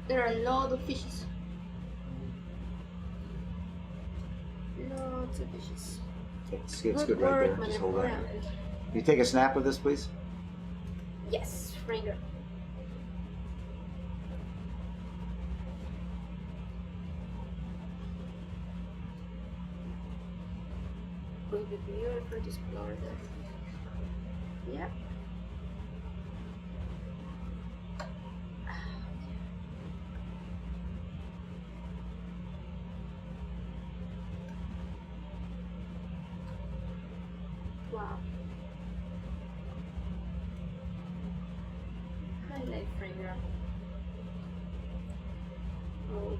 There are a lot of fishes. Lots of fishes. It's good right there. Just hold on. Can you take a snap of this, please? Yes, Ranger. It would be beautiful to explore that. Yeah. Wow. Highlight Franger. Oh,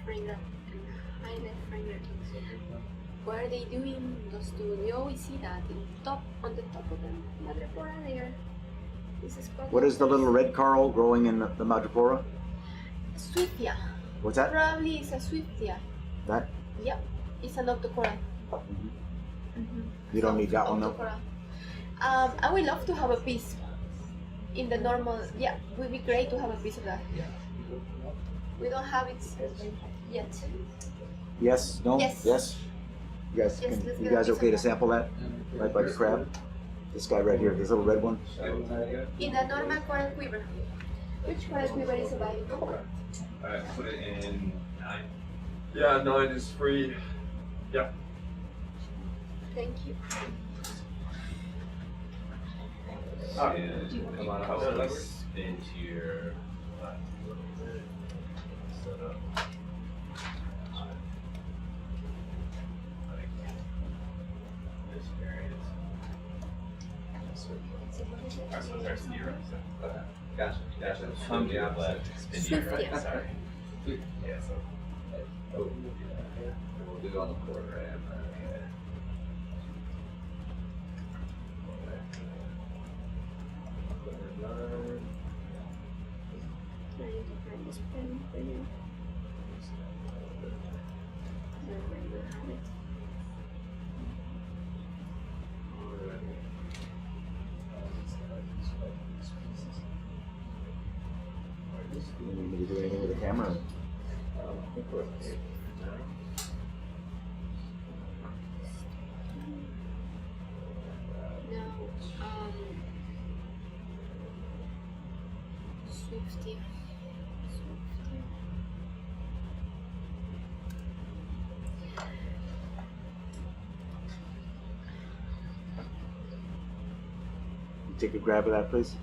Franger and highlight Franger. What are they doing? Those two? You always see that on the top of them. Madrepora there. This is What is the little red coral growing in the Madrepora? Swiftia. What's that? Probably it's a Swiftia. That? Yep. It's an octocoral. You don't need that one though. I would love to have a piece in the normal. Yeah, would be great to have a piece of that. We don't have it yet. Yes? No? Yes. Yes? You guys, Yes, let's you get a guys piece okay of to that. sample that? Right by the crab? This guy right here, this little red one. In the normal coral quiver. Which coral quiver is available? Alright, put it in 9. Yeah, 9 is free. Yeah. Thank you. And come on, how let's spin to your left a little bit. Set up. Like this area. So there's the right side. Okay. Gotcha. Gotcha. Come to your left. Spin to your right. Yeah. Sorry. Yeah. So. Oh. Yeah. We'll do it on the quarter end. Okay. I need to find this pen for you. I might not have it. You need me to do anything with the camera? No, Swifty. Take a grab of that, please.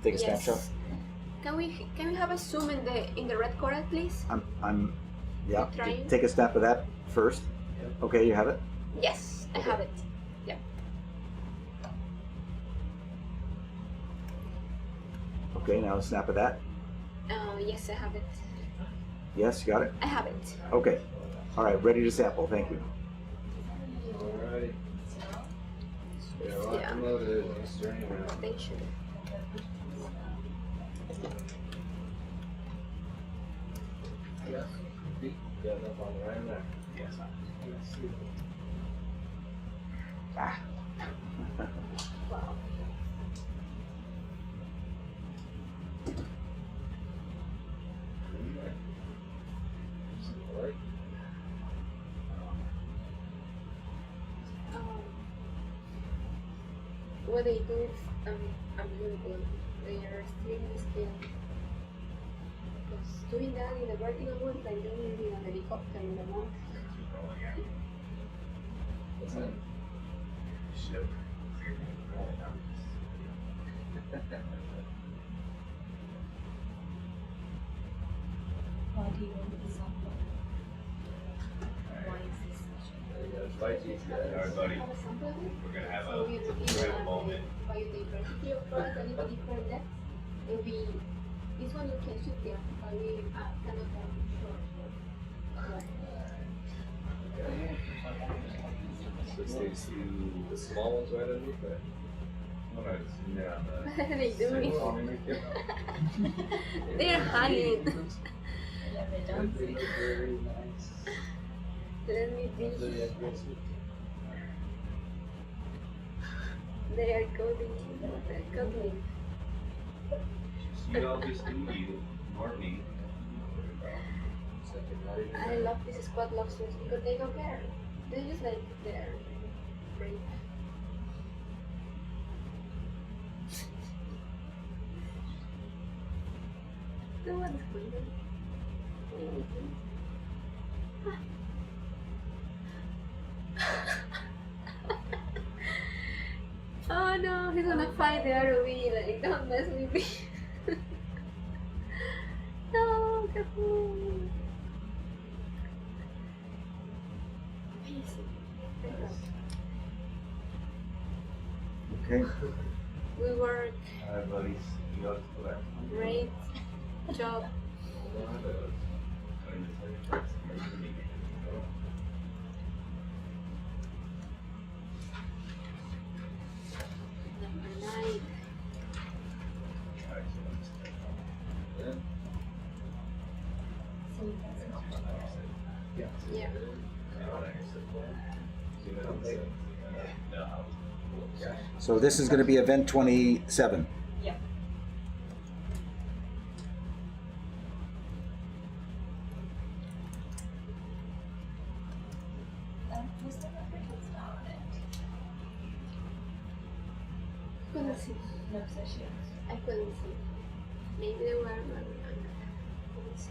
Take a Yes. snapshot. Can we have a zoom in the red coral, please? Yeah. Trying. Take a snap of that first. Okay, you have it. Yes, I Okay. have it. Yeah. Okay, now a snap of that. Yes, I have it. Yes, you got it. I have it. Okay. All right, ready to sample. Thank you. Alrighty. Yeah, lock Yeah. and loaded. Let's turn around. Thank you. Yes. Got enough on the right there. Yes. Ah. Wow. Alright. What they do is unbelievable. They are still still. Because doing that in the vertical one, like doing it in a helicopter in the mountain. What's that? Ship. Why do you want this sample? Why is this such Alright, buddy. Have a sample of it? We're gonna have So we will be a moment. biodiversity of course, a little different depth. It will be this one you can shoot there, but we cannot sure. So stays the small ones right underneath that. Alright, yeah. What are they doing? They're hanging. Yeah, they don't see. Very nice. Let me be. Very aggressive. They are coding. They're coding. You obviously need Marty. I love these squat lobsters because they don't care. They just like they're brave. No one's hungry. Oh no, he's gonna fight the ROV, like don't mess with me. No, careful. Okay. We work. Alright, buddies. You got to Great job. Number 9. Yeah. So this is going to be event 27. Yeah. Was there a frequency on it? Couldn't see. No sessions. I couldn't see. Maybe they were, but I couldn't see.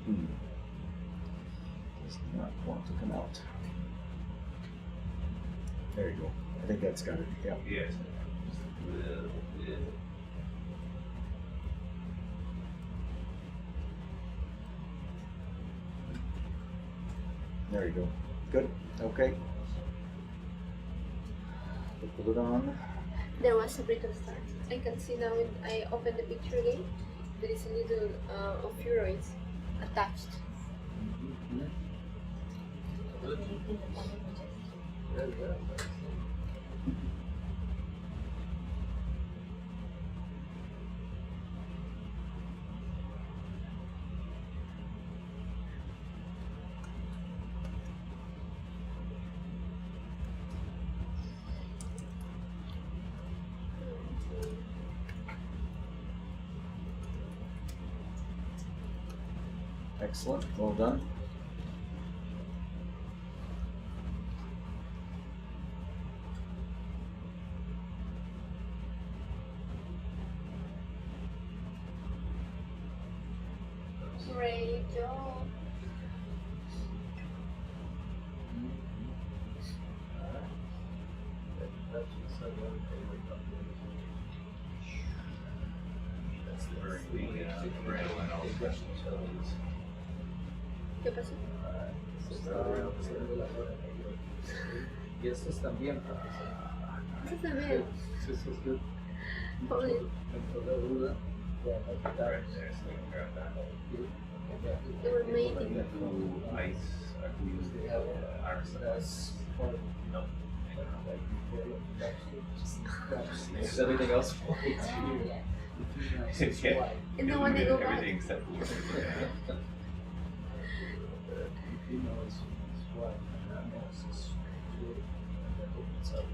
Hmm. Want to come out. There you go. I think that's got it. Yeah. Yes. There you go. Good. Okay. Put it on. There was a brittle start. I can see now when I open the picture again, there is a little ophioids attached. Excellent. Well done. Great job. ¿Qué pasó? Y estos también. Eso también. Sí, eso es good. Joder. Dentro de duda, voy a quitar. They were mating. That's part of Is everything else for you? And then when they go back, Everything except for Females is white, and males is blue, and that opens up.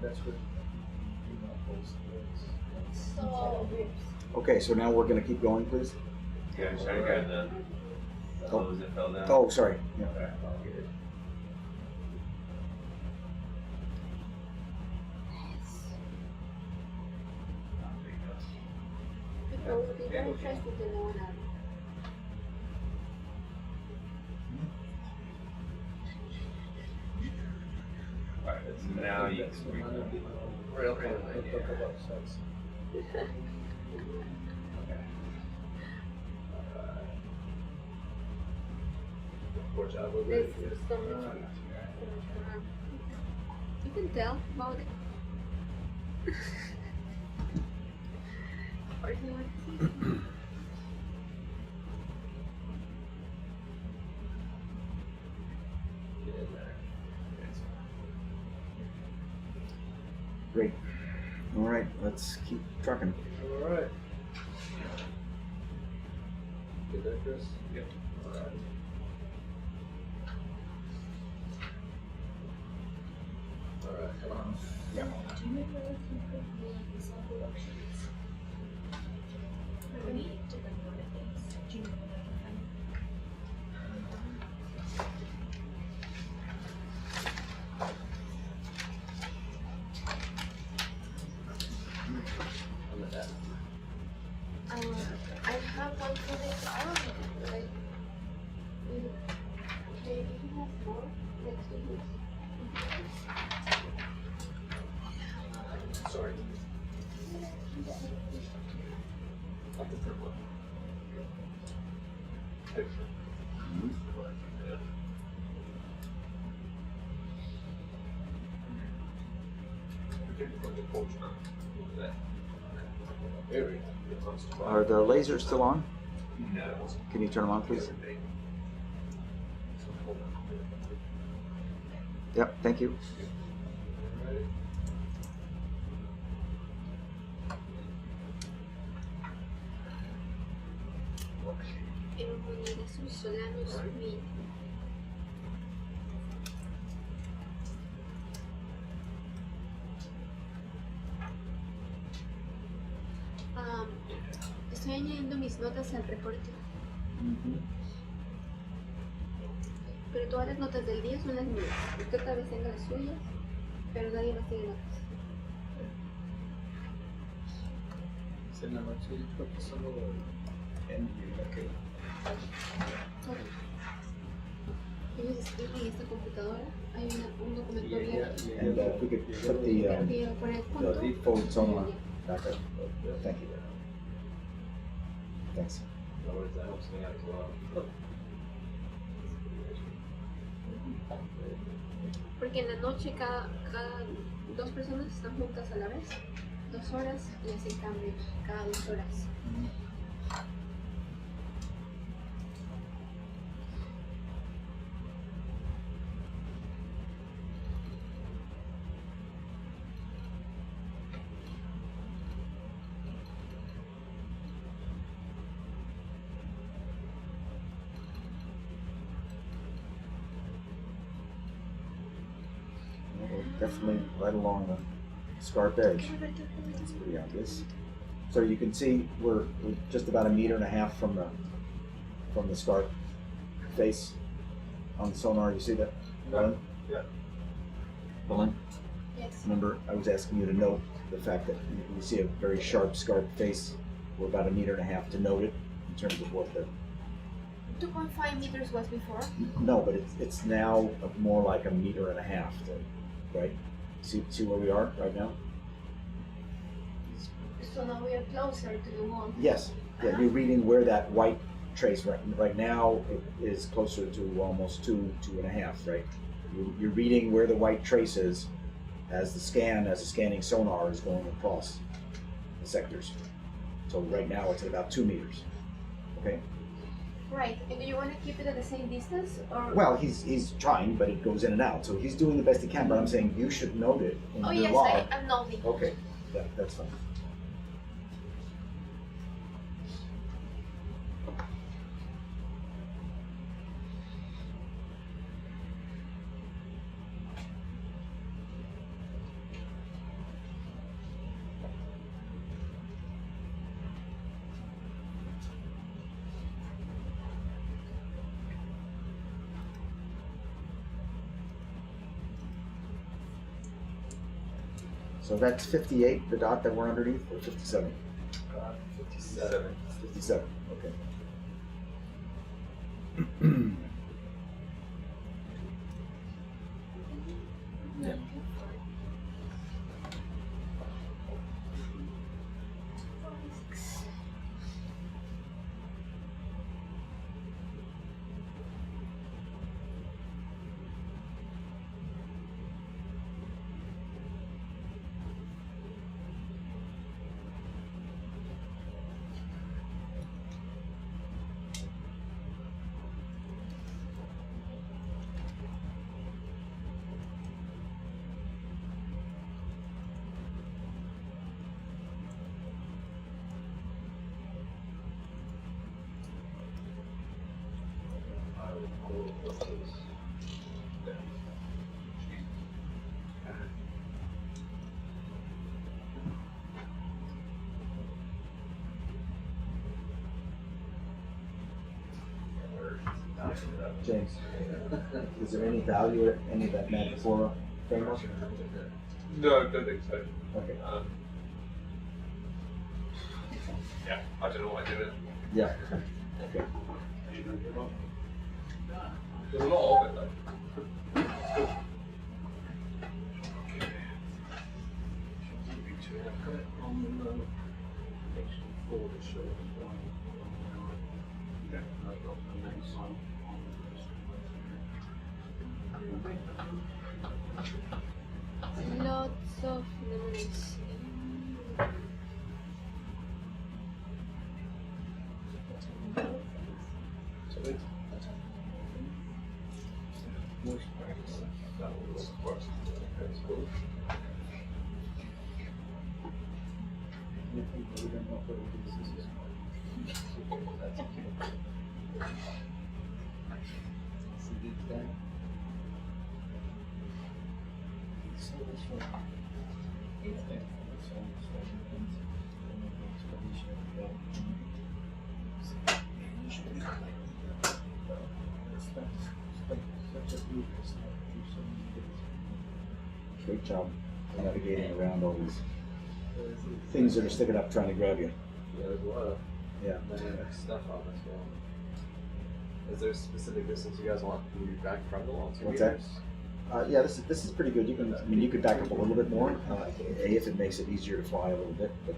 That's what female holds the legs. Okay, so now we're going to keep going, please. Yeah, I'm trying to grab the hose that fell down. Oh, sorry. Yeah. people will be very interested to know that. Alright, so now you can bring We'll talk about sex. Poor job over There's there. so much. You can tell about it. Or if you want to see. Great. All right, let's keep trucking. All right. Get that, Chris? Yep. All right. All right, come on. Yeah. Do you remember if you could make the cell productions? Or any different kind of things? Do you know what I have one for this arm. Like, okay, if you have more, let's do this. Sorry. Not the third one. There we go. Are the lasers still on? No. Can you turn them on, please? Yep, thank you. En unidad subsolanos mid. Estoy añadiendo mis notas al reporte, pero todas las notas del día son las mías. Usted tal vez tenga las suyas, pero nadie más tiene notas. En la noche yo creo que solo en la que en esta computadora hay un documento abierto. And if we could put Quiero poner the punto. default sonar back up. Thank you. Thanks. No worries, that helps me out as well. Porque en la noche cada dos personas están juntas a la vez, 2 horas, y hacen cambios cada 2 horas. We're definitely right along the scarp edge. It's pretty obvious. So you can see we're just about 1.5 meters from the scarp face on the sonar. You see that? Belen? Yeah. Belen? Yes. Remember, I was asking you to note the fact that you see a very sharp scarp face. We're about 1.5 meters to note it in terms of what the 2.5 meters was before. no, but it's now more like 1.5 meters, right? See where we are right now? So now we are closer to the wall. Yes. Yeah, you're reading where that white trace right now it is closer to almost 2.5, right? You're reading where the white trace is as the scanning sonar is going across the sectors. So right now it's at about 2 meters. Okay. Right. And do you want to keep it at the same distance, or? Well, he's trying, but it goes in and out. So he's doing the best he can. But I'm saying you should note it in Oh your yes, log. I'm noting. Okay, that's fine. So that's 58, the dot that we're underneath, or 57? 57. 57, okay. Yeah. James, is there any value in any of that Metaphora framework? No, I don't think so. Okay. Yeah, I don't know what I do with it. Yeah. Okay. There's a lot of it though. Lots of memories. Great job navigating around all these things that are sticking up trying to grab you. Yeah, there's a lot of Yeah. dynamic stuff on this one. Is there a specific distance you guys want to move back from the wall? 2 What's that? meters? Yeah, this is pretty good. You could back up a little bit more, if it makes it easier to fly a little bit. But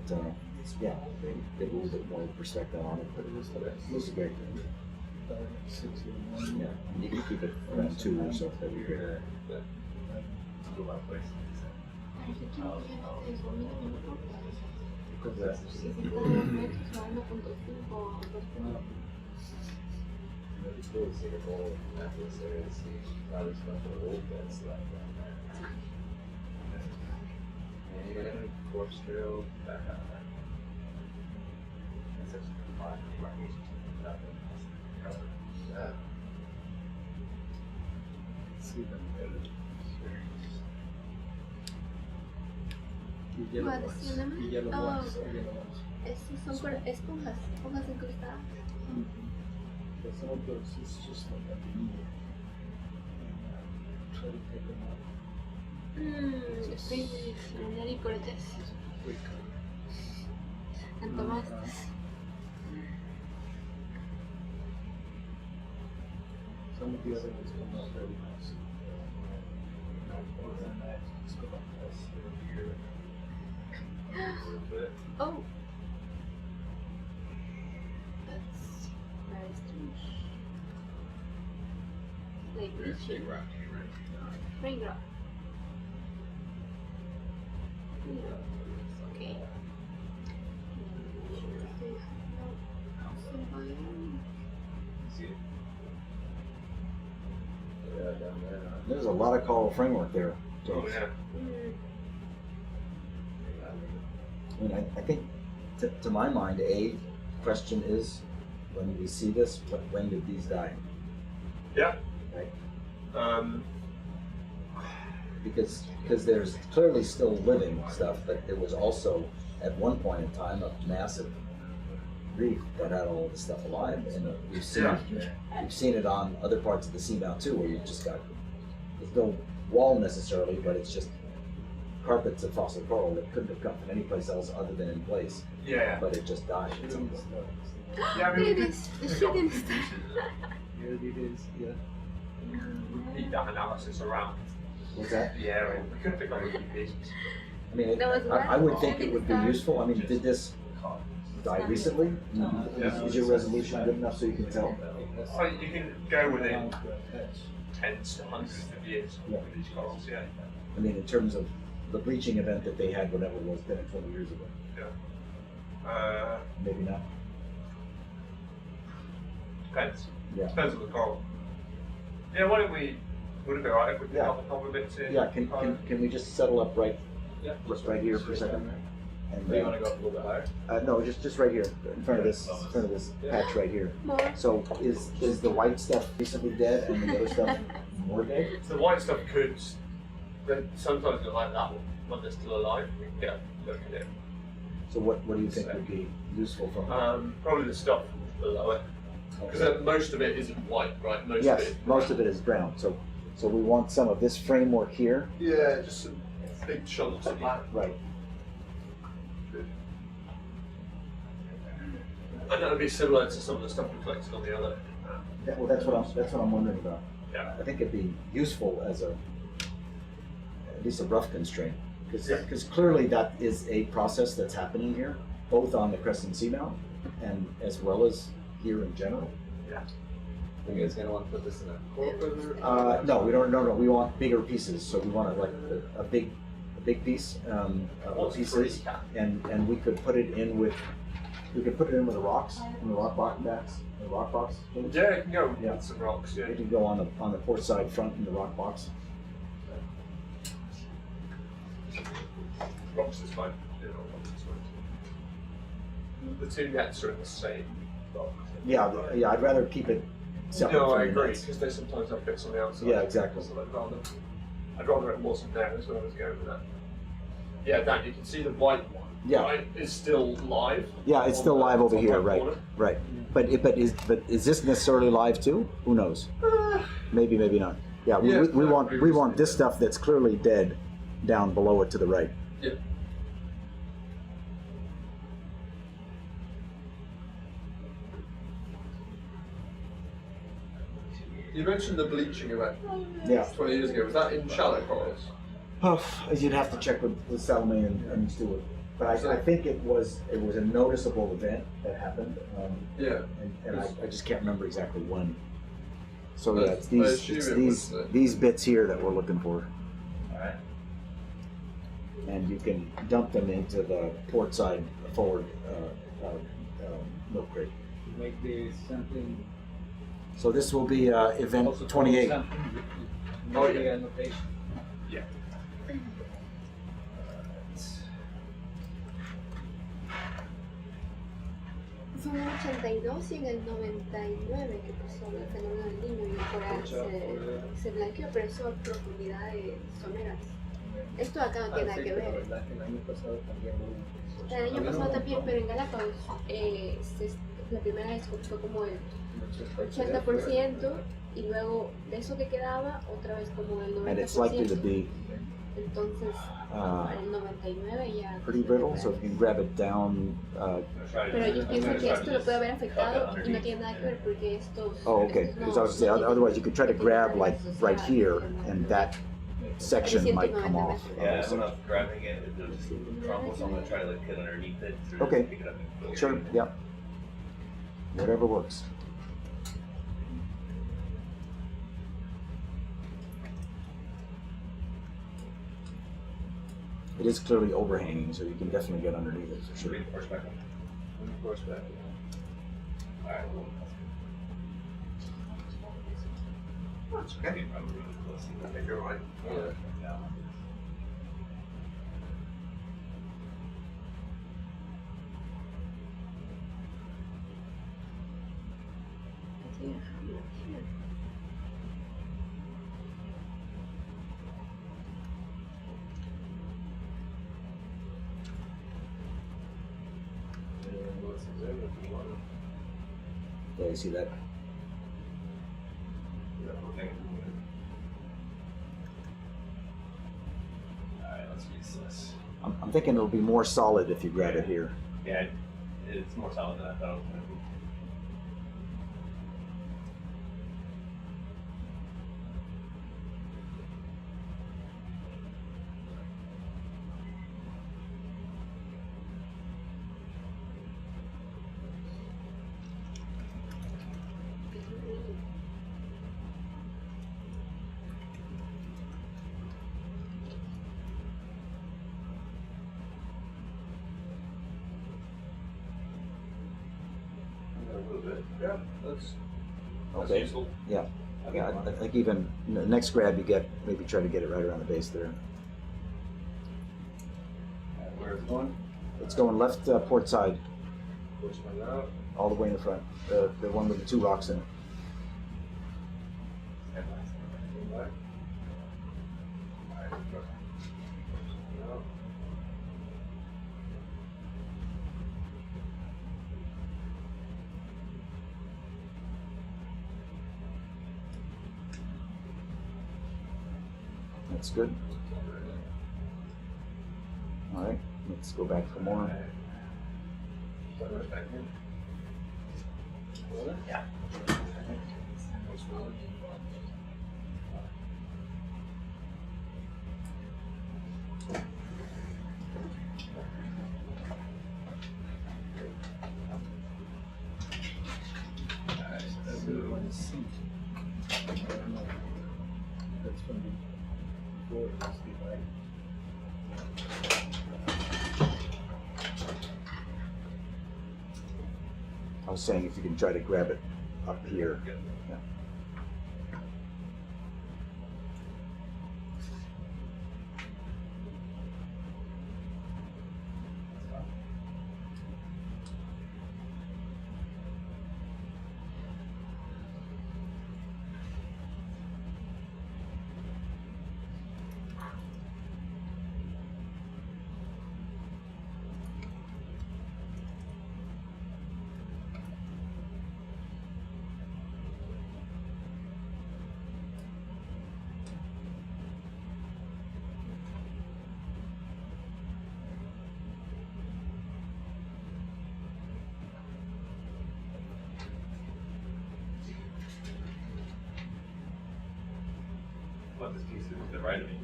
yeah, maybe get a little bit more perspective on it. But this is great. Yeah, and you can keep it around 2 or so. That'd be great. It's really see the goal at this area to see rather special old beds left down there. And you're gonna force trail back out there. That's actually fine. Yeah. See them better. What, the cinnamon? Oh, estos son esponjas incrustadas. But some of those, it's just like underneath. And try to take them out. Very cortes. Antomastes. Some of the other ones come out very nice. Other than that, it's go like this here. Oh. That's very strange. Like reaching. Raindrop. Okay. See it? Yeah, down there. There's a lot of coral framework there. Oh, yeah. I mean, I think, to my mind, a question is, when we see this, when did these die? Yeah. Right? Um, Because there's clearly still living stuff, but there was also, at one point in time, a massive reef that had all this stuff alive, and we've seen it on other parts of the seamount too, where you've just got, there's no wall necessarily, but it's just carpets of fossil coral that couldn't have come from any place else other than in place. yeah. But it just died. Yeah, I mean, It is. The shooting star. Here it is, yeah. repeat that analysis around What's that? the area. We could pick up a few pieces. I mean, That was I would think it shooting would be star. usable. I mean, did this die recently? Is your resolution good enough so you can tell? So you can go within tens to hundreds of years Yeah. with these corals, yeah. I mean, in terms of the bleaching event that they had, whatever it was, 10 or 20 years ago. Maybe not. Depends. Yeah. Depends on the coral. Yeah, would it be alright if we pick Yeah. up a couple of bits here? Yeah, can we just settle up right here for a second? And Do you want to go up a little bit higher? no, just right here, in front of this patch right here. More. So is the white stuff recently dead and the other stuff more dead? The white stuff could, but sometimes you're like that one, when they're still alive, we can get a look at it. So what do you think would be useful from it? Probably the stuff below it. Because most of it isn't white, right? Yes, most of it is brown. So we want some of this framework here. Yeah, just some big chunks of that. Right. And that would be similar to some of the stuff we collected on the other. Well, that's what I'm wondering about. Yeah. I think it'd be useful as at least a rough constraint, because clearly that is a process that's happening here, both on the Crescent Seamount and as well as here in general. Yeah. Are you guys gonna want to put this in a coral quiver? No, we don't. No, we want bigger pieces. So we want a big piece of pieces, and we could put it in with. We could put it in with the rocks, in the rock box. Yeah, it can go Yeah. with some rocks, yeah. It can go on the port side front in the rock box. Rocks is fine. Yeah, rocks is fine. The two nets are in the same box. Yeah, I'd rather keep it separate. No, from I the agree, nets. because they sometimes have bits on the outside. Yeah, exactly. So I'd rather it wasn't there as well as going with that. Yeah, Dan, you can see the white one. Yeah. Right, is still live. Yeah, it's on still the live over top here, right right? corner. Right. But is this necessarily live too? Who knows? Maybe not. Yeah, we want this stuff that's clearly dead down below it to the right. Yeah. You mentioned the bleaching about Yeah. 20 years ago. Was that in shallow corals? Oh, you'd have to check with Salome and Stuart. But I think it was a noticeable event that happened. Yeah. And I just can't remember exactly when. So But yeah, it's I assume it was these bits here that we're looking for. Alright. And you can dump them into the port side forward milk crate. Make the sampling. So this will be event Also 28. sampling, Oh, maybe yeah. annotation. Yeah. Fue en el 82 y en el 99 que pasó el fenómeno del Niño y el coral se blanqueó, pero eso a profundidades someras. Esto acá no tiene nada que La ver. verdad que el año pasado también hubo. El año pasado también, pero en Galapagos la primera vez fue como el 80% y luego de eso que quedaba otra vez como el 90%. And it's likely to be Entonces, el 99 ya. pretty brittle, so if you can grab it down. Pero ellos piensan que esto lo puede haber afectado y no tiene nada que ver porque estos. Oh, okay. Because I was saying, otherwise you could try to grab like right here, and that section might come off. Yeah, I'm not grabbing it, it'll just crumble, so I'm gonna try to like get underneath it. So Okay. Pick it up and go. Sure. Yeah. Whatever works. It is clearly overhanging, so you can definitely get underneath it for sure. Bring the horse back up. Bring the horse back. Alright. It's okay. Probably really close. I think you're right. Yeah. Yeah, you see that? Alright, let's use this. I'm thinking it'll be more solid if you grab it here. Yeah, it's more solid than I thought it was going to be. A little bit. Yeah, that's Okay. useful. Yeah. Yeah, I think even the next grab you get, maybe try to get it right around the base there. Where it's going? It's going left port side, Push one out. all the way in the front. The one with the two rocks in it. Come back. Alright, go. Out. That's good. All right, let's go back for more. Yeah. That's going to be before it's divided. I was saying if you can try to grab it up here. Yeah. What this piece is to the right of me.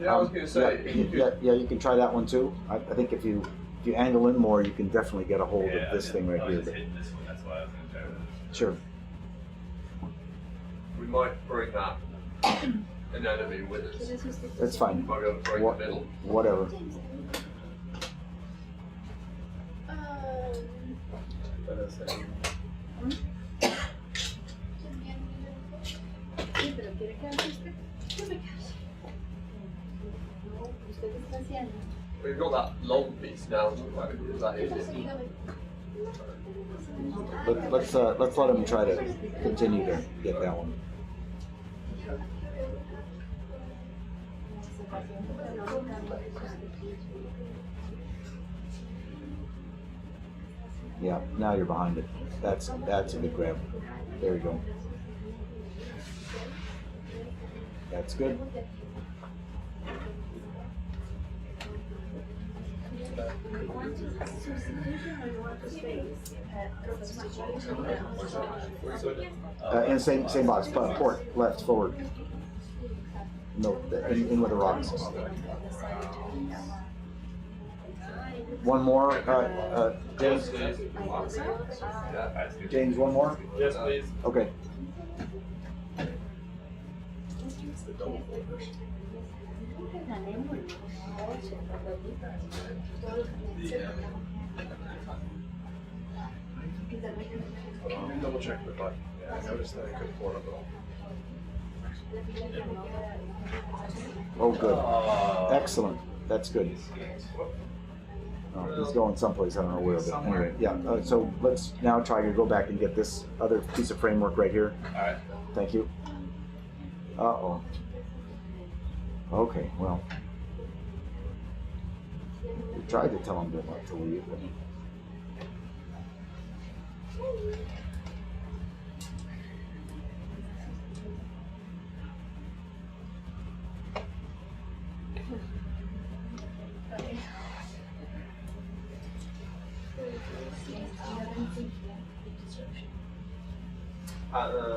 Yeah, I was going to say. Yeah, you can try that one too. I think if you angle in more, you can definitely get a hold of this thing right I was here. just But- hitting this one. That's why I was going to try that. Sure. We might bring that anatomy with us. That's fine. Might be able to bring the middle. Whatever. Sí, pero quiere quedarse usted. Yo me caso. No, usted está anciana. We've got that long piece now. Is that it? Let's let him try to continue to get that one. Yeah, now you're behind it. That's a good grab. There you go. That's good. And same box. Port left forward. No, in with the rocks. One more, James. James, one more. Yes, please. Okay. Let me double check the button. Yeah, I noticed that I couldn't pull it up at all. Oh, good. Excellent. That's good. He's going someplace, I don't know where, but anyway, yeah. So let's now try to go back and get this other piece of framework right here. All right. Thank you. Uh-oh. Okay, well. We tried to tell him to leave. But...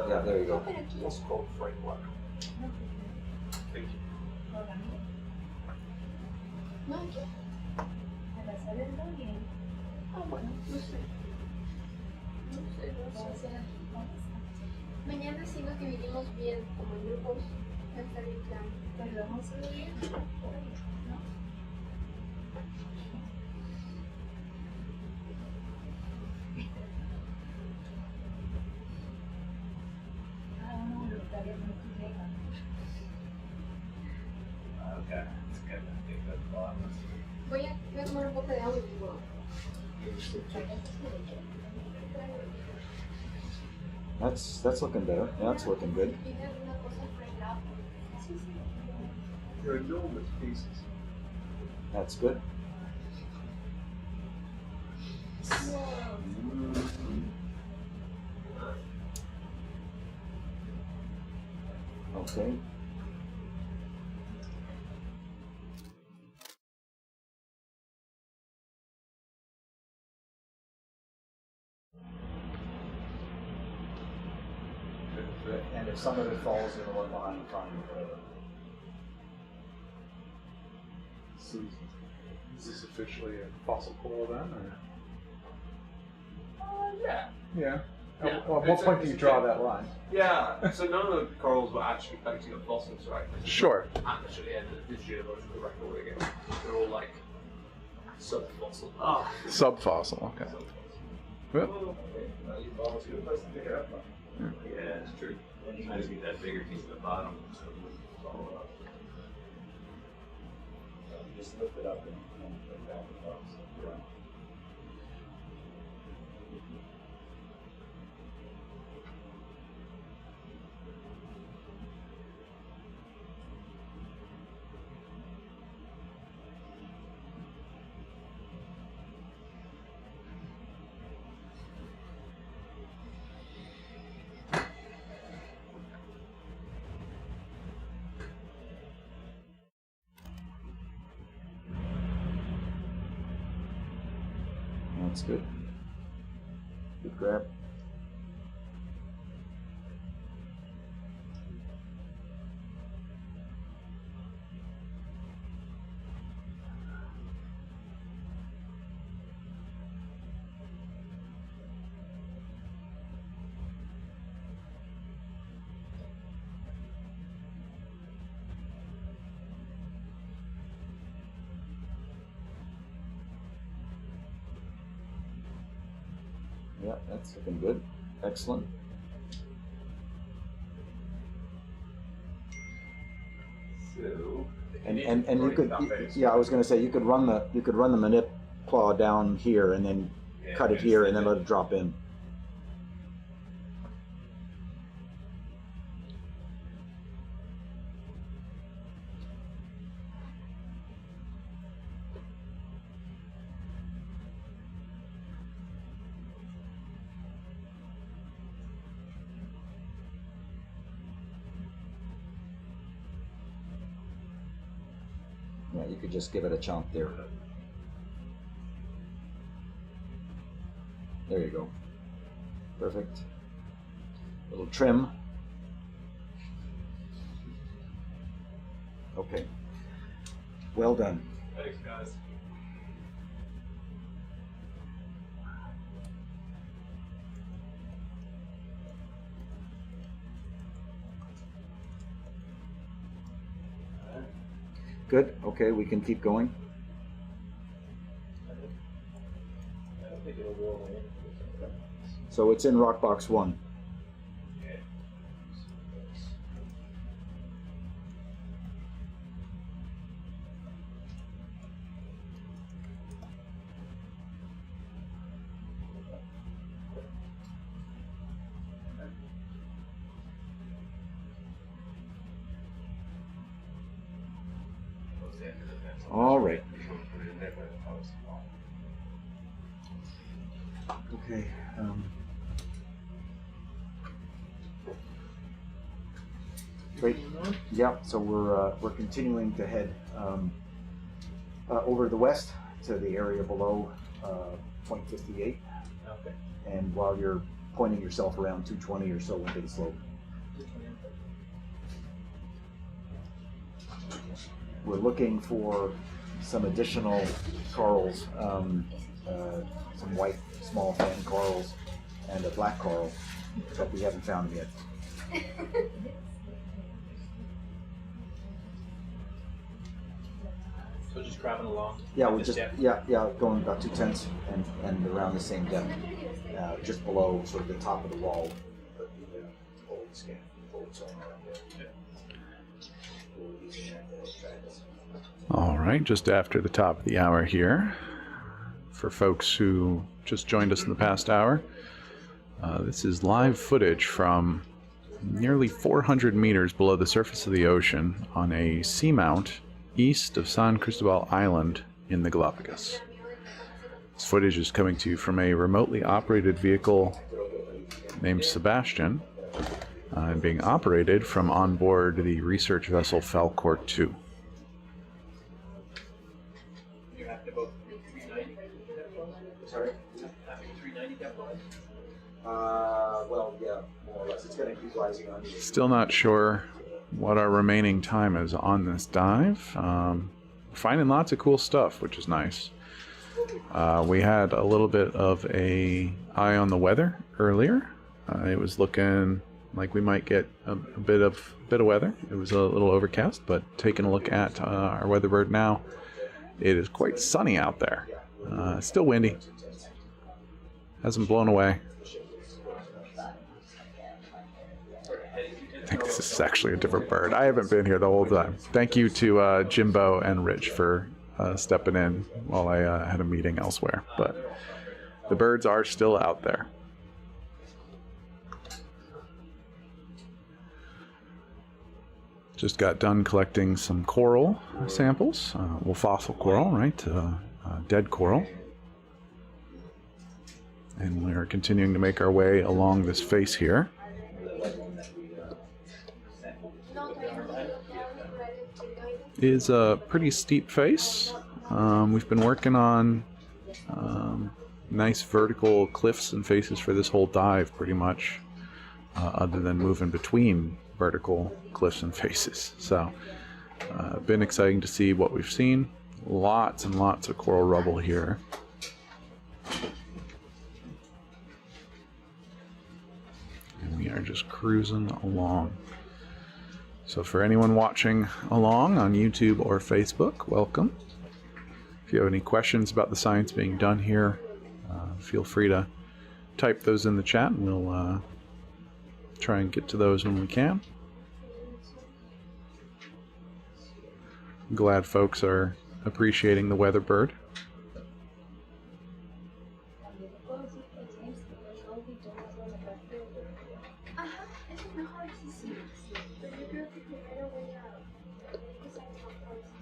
Yeah, there you go. What's called framework? Thank you. No, aquí. Ah, bueno, no sé. No sé. Mañana si nos dividimos bien, como en grupos, va a estar bien claro. Pero vamos a ver bien. ¿No? Okay, it's good. I think that's the bottom. Voy a tomar un poco de agua y luego. That's looking better. Yeah, that's looking good. They're enormous pieces. That's good. Okay. And if some of it falls, it'll look behind the front. So, is this officially a fossil coral then? Or? Yeah. Yeah. Yeah. At what point do you draw that line? Yeah, so none of the corals were actually collecting up fossils, right? Sure. Actually, end of the geological record again. They're all like sub-fossil. Subfossil. Okay. Yep. You've almost got a place to pick it up from. Yeah, it's true. I just get that bigger piece at the bottom. Just lift it up and put down the box. Yeah. That's good. Good grab. Yeah, that's looking good. Excellent. So, And you could, yeah, I was going to say you could run the manip claw down here and then cut it here and then let it drop in. Yeah, you could just give it a chomp there. There you go. Perfect. A little trim. Okay. Well done. thanks, guys. Good. Okay, we can keep going. I don't think it'll roll in. So it's in rock box 1. All right. Okay. Great. Yeah. So we're continuing to head over to the west to the area below point 58. Okay. And while you're pointing yourself around 220 or so into the slope. We're looking for some additional corals, some white small fan corals and a black coral, but we haven't found them yet. So just crabbing along. Yeah, we're this just depth? yeah going about 2/10 and around the same depth, just below sort of the top of the wall. Old scan, old sonar. All right, just after the top of the hour here. For folks who just joined us in the past hour, this is live footage from nearly 400 meters below the surface of the ocean on a seamount east of San Cristóbal Island in the Galapagos. This footage is coming to you from a remotely operated vehicle named Sebastian and being operated from on board the research vessel Falkor 2. Sorry? Well, yeah, more or less. It's going to keep rising on you. Still not sure what our remaining time is on this dive. Finding lots of cool stuff, which is nice. We had a little bit of a eye on the weather earlier. It was looking like we might get a bit of weather. It was a little overcast, but taking a look at our weatherbird now, it is quite sunny out there. Still windy. Hasn't blown away. I think this is actually a different bird. I haven't been here the whole time. Thank you to Jimbo and Rich for stepping in while I had a meeting elsewhere. But the birds are still out there. Just got done collecting some coral samples. Well, fossil coral, right? Dead coral. And we're continuing to make our way along this face here. It is a pretty steep face. We've been working on nice vertical cliffs and faces for this whole dive pretty much, other than moving between vertical cliffs and faces. So been exciting to see what we've seen. Lots and lots of coral rubble here. And we are just cruising along. So for anyone watching along on YouTube or Facebook, welcome. If you have any questions about the science being done here, feel free to type those in the chat, and we'll try and get to those when we can. I'm glad folks are appreciating the weather bird. Ajá, eso es mejor, sí, sí. Pero yo creo que primero voy a empezar con todo esto.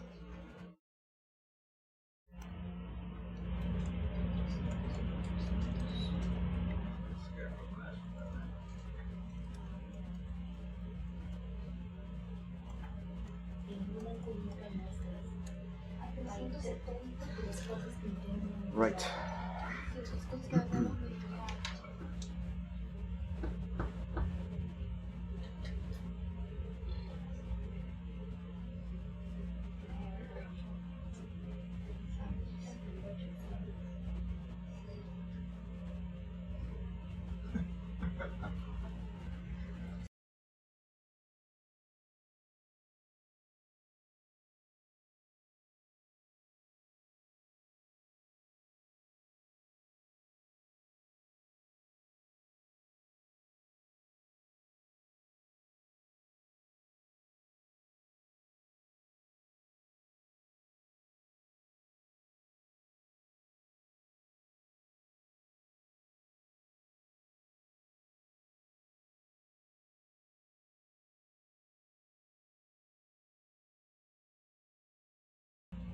Right.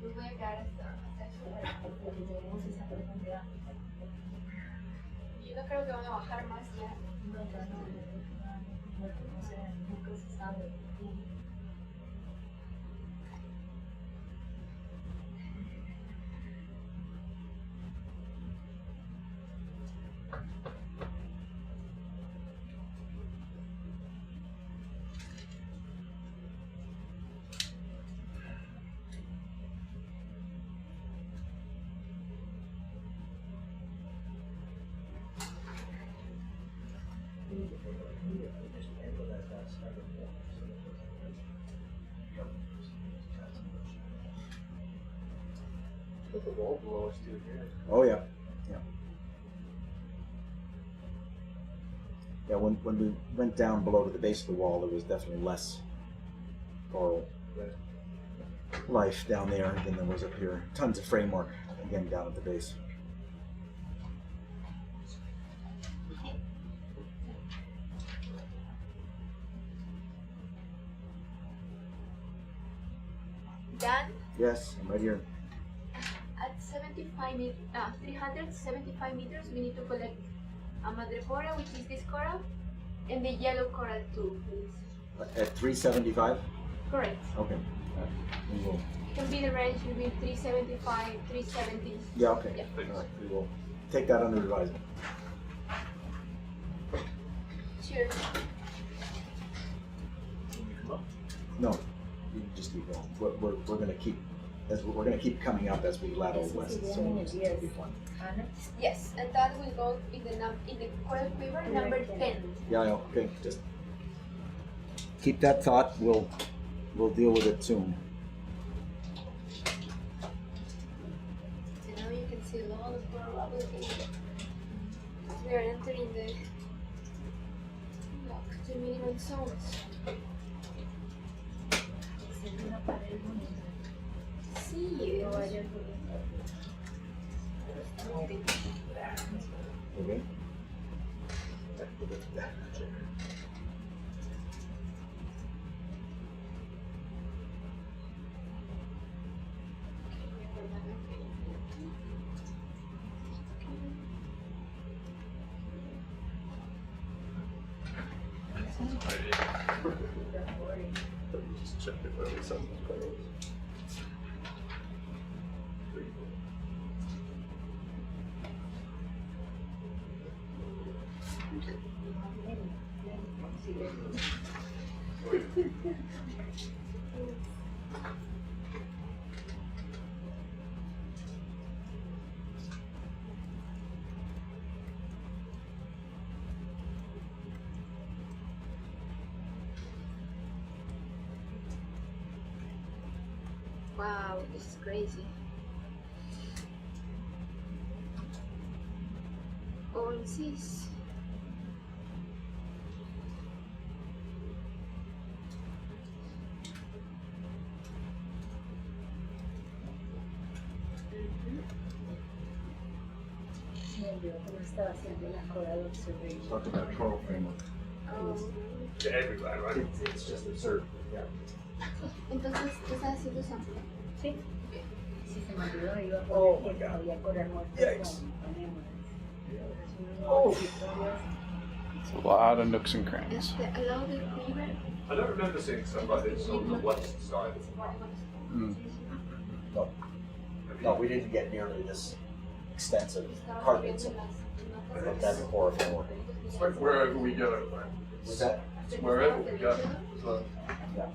Pues voy a quedar hasta el final. Yo no creo que van a bajar más ya. Put the wall below us too here. Oh yeah, yeah. Yeah, when we went down below to the base of the wall, there was definitely less coral life down there than there was up here. Tons of framework, again, down at the base. Done? Yes, I'm right here. At 375 meters, we need to collect a madrepora, which is this coral, and the yellow coral too, please. At 375? Correct. Okay. We will. It can be the range between 375, 370. Yeah, okay. Yeah. All right, we will take that under advisement. Cheers. No, you can just keep going. We're going to keep, we're going to keep coming up as we lateral west, so it's going to be fun. Yes, and that will go in the coral quiver number 10. Yeah, okay. Just keep that thought. We'll deal with it soon. And now you can see all the coral application. We are entering the minimum zones. Sí. Okay. Just check if there was some corals. Wow, this is crazy. Almost Francis. Sí, yo como estaba haciendo la coral observation. Talk about coral framework. Yeah, everywhere, right? It's just absurd. Yeah. Entonces, ¿tú estás haciendo sample? Sí. Sí, se me olvidó, iba a Oh poner my que God. había coral muerto Yikes. con anémonas. Oh. It's a lot of nooks and crannies. Al lado del river. I don't remember seeing stuff like this on the west side. Mm. No, no, we didn't get nearly this extensive carpets of that coral framework. It's like wherever we go, right? Was that? It's wherever we go. So, Yeah.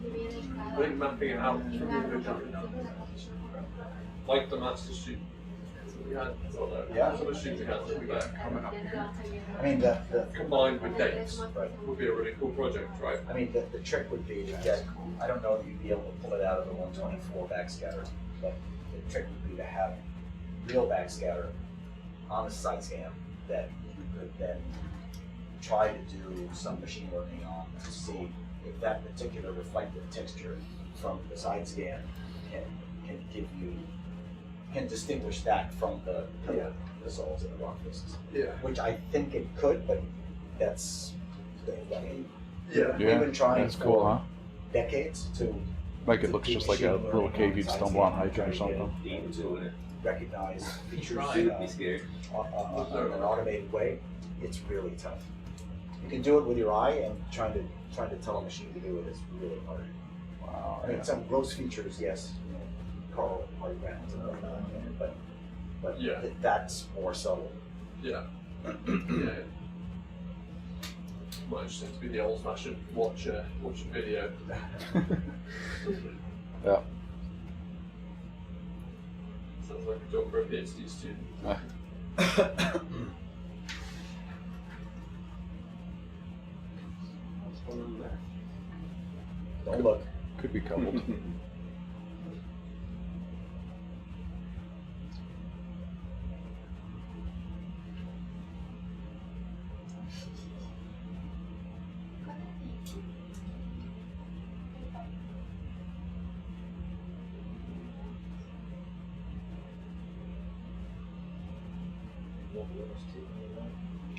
I think mapping it out is really good job. Like the master shoot we had, or the Yeah. sort of shoot we had that we got coming up. I mean, the Combined with dates would be a really cool project, right? I mean, the trick would be to get, I don't know that you'd be able to pull it out of the 124 backscatter, but the trick would be to have real backscatter on the side scan that you could then try to do some machine learning on to see if that particular reflective texture from the side scan can give you, can distinguish that from the results in the rock faces. Yeah. Which I think it could, but that's, I mean, Yeah. we've been trying That's for cool, huh? decades to Like it looks just like a little cave you'd stumble on hiking or something. recognize features Be scared. in an automated way. It's really tough. You can do it with your eye, and trying to tell a machine to do it is really hard. Wow. I mean, some gross features, yes, coral hard grounds and whatnot, but Yeah. that's more subtle. Yeah. Yeah. Might interesting to be the old-fashioned watch a video. Yeah. Sounds like a job for a PhD student. What's going on there? Don't look. Could be coupled.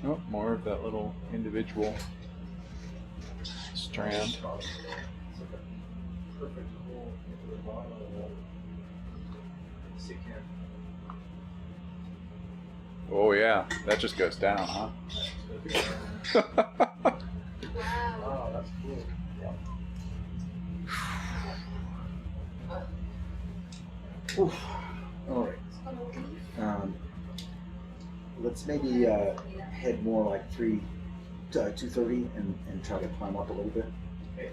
Oh, more of that little individual strand. It's like a perfect hole into the bottom of the water. Yes, you can. Oh yeah, that just goes down, huh? Wow. Oh, that's cool. Oof. All right. Let's maybe head more like 2:30 and try to climb up a little bit. Okay.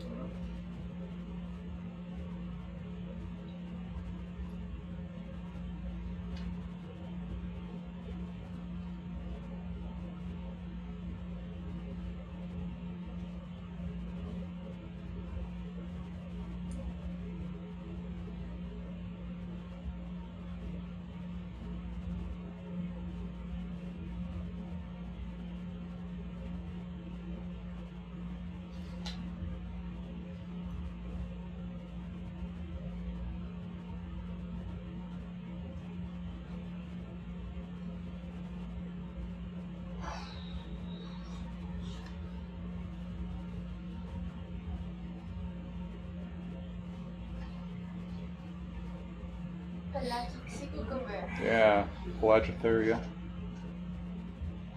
Pelagic sea cucumber. Yeah, Pelagitheria.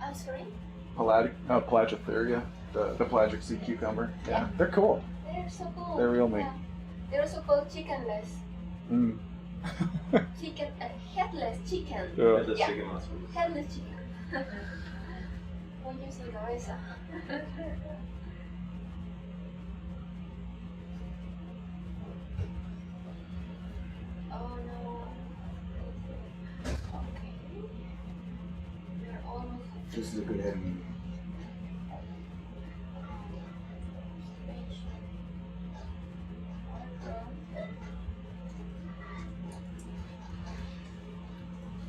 I'm sorry? Pelagitheria, the pelagic sea cucumber. Yeah, they're cool. They're so cool. They're real neat. Yeah. They're also called chickenless. Mm. Chicken, headless chicken. Yeah. Headless Yeah. chicken monster. Headless chicken. Pollo sin cabeza. Oh no. Okay. They're almost. This is a good heading.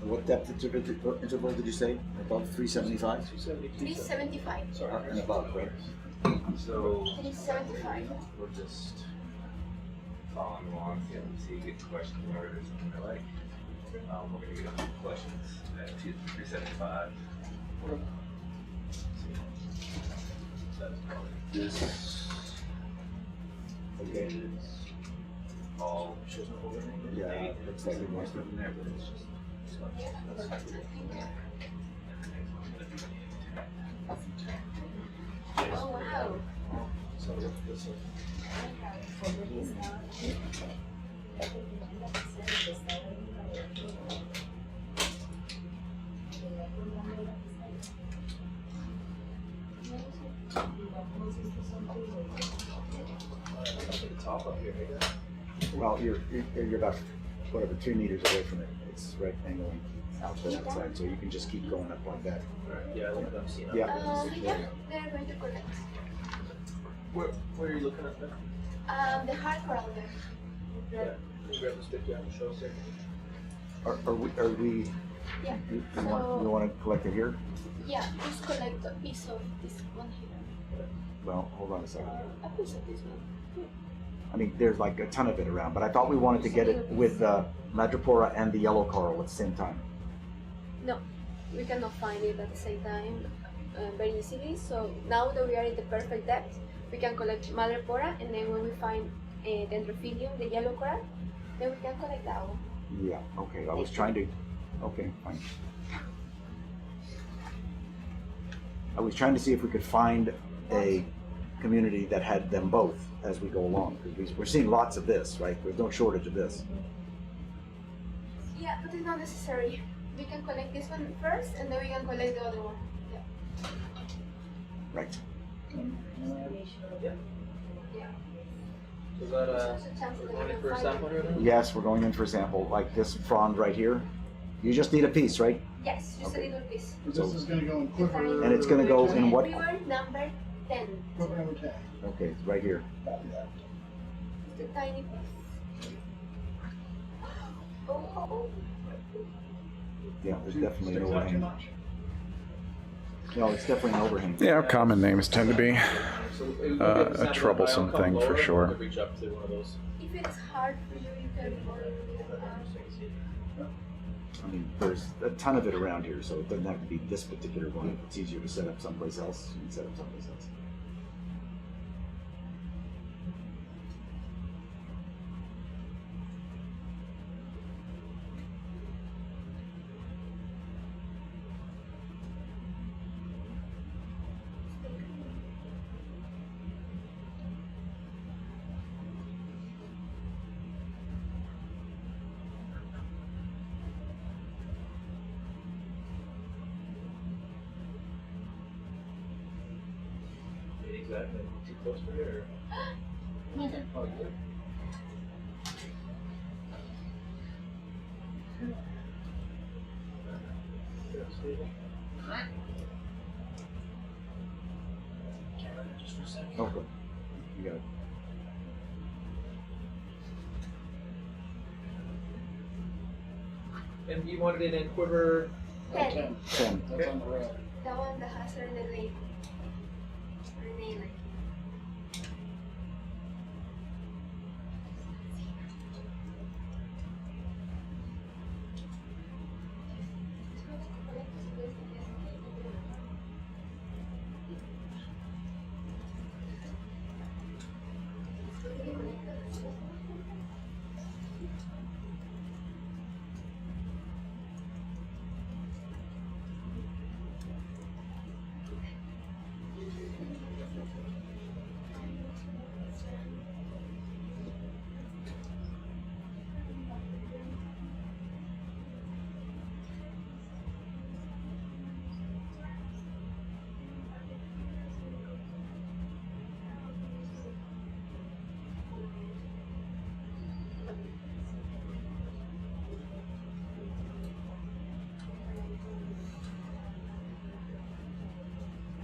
What depth interval did you say? Above 375? 375. And above, right? So 375. we're just following along, see you get questions or there's something I like. We're gonna get a few questions at 375. That's probably this. Okay. Is all Yeah, looks like it wants to. in there, but it's just. Oh wow. So this is. Top up here, Well, you're about whatever 3 meters away from it. It's right angling out to that side, so you can just keep going up like that. Yeah, look at them seeing Yeah. Yeah, they're going to collect. Where are you looking at that? The hard coral there. Yeah. Can you grab the stick down and show us there? Are we? Yeah. You want to collect it here? Yeah, just collect a piece of this one here. Well, hold on a second. A piece of this one. I mean, there's like a ton of it around, but I thought we wanted to get it with madrepora and the yellow coral at the same time. No, we cannot find it at the same time very easily. So now that we are in the perfect depth, we can collect madrepora, and then when we find dendrophilium, the yellow coral, then we can collect that one. Yeah. Okay. I was trying to. Okay. Fine. I was trying to see if we could find a community that had them both as we go along, because we're seeing lots of this, right? There's no shortage of this. Yeah, but it's not necessary. We can collect this one first, and then we can collect the other one. Yeah. Right. Yeah. Is that There's a chance we're that going we in can for a find sample it. here then? Yes, we're going in for a sample, like this frond right here. You just need a piece, right? Yes, just Okay. a little piece. This is gonna go in quiver. And it's gonna go in what? Quiver number 10. Quiver number 10. Okay, it's right here. Copy that. Just a tiny piece. Oh. Yeah, there's definitely an overhang. No, it's definitely an overhang. Yeah, common names tend to be. So it would be A sample that troublesome come thing for lower, and sure. we could reach up to one of those. If it's hard for you, you can I mean, there's a ton of it around here, so it doesn't have to be this particular one. If it's easier to set up someplace else, you can set up someplace else. Exactly. Too close for you, or? Oh, good. Yeah, stable. Just for a second. Okay. You got it. And you wanted it in quiver? 10. 10. That's on the road. The one that has her name. Her name.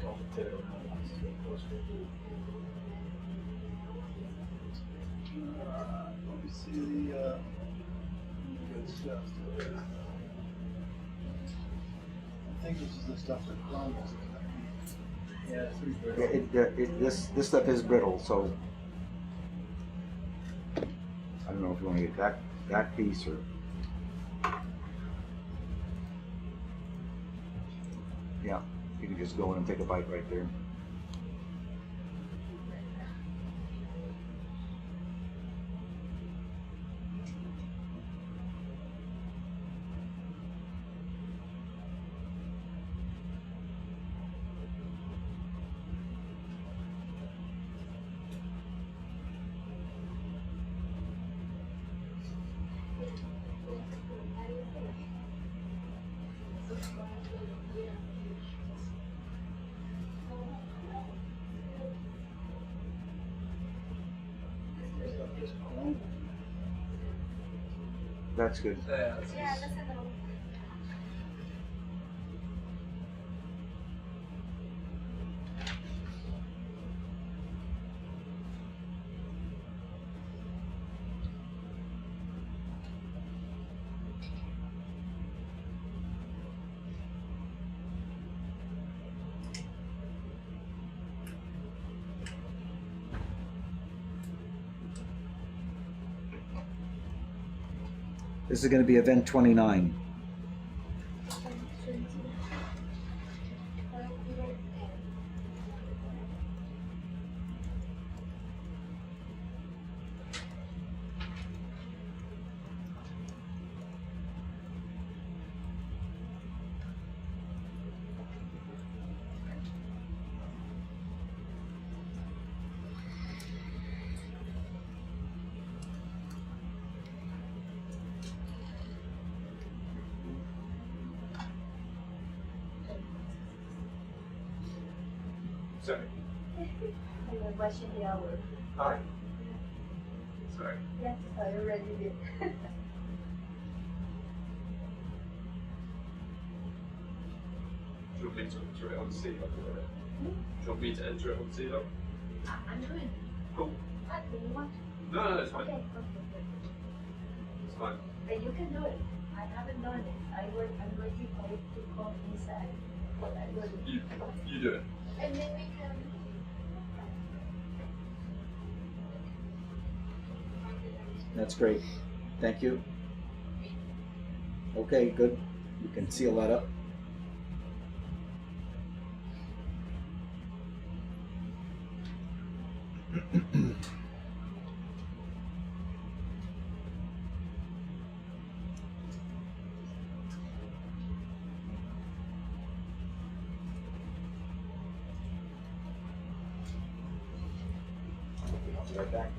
Don't rotate it around. It's getting closer. Let me see the good stuff. think this is the stuff that crumbles. Yeah, it's pretty good. This stuff is brittle, so I don't know if you want to get that piece or yeah, you can just go in and take a bite right there. That's good. Yeah, that's enough. This is going to be event 29. Sorry. You were watching the hour. Hi. Sorry. Yes, I already did. Do you want me to enter it on Seamount? Do you want me to enter it on Seamount? I'm doing. Cool. Do you want to? No, it's fine. Okay. It's fine. But you can do it. I haven't done it. I'm waiting for it to come inside. But I will. You do it. And then we can. That's great. Thank you. Okay, good. You can seal that up. I'll be right back.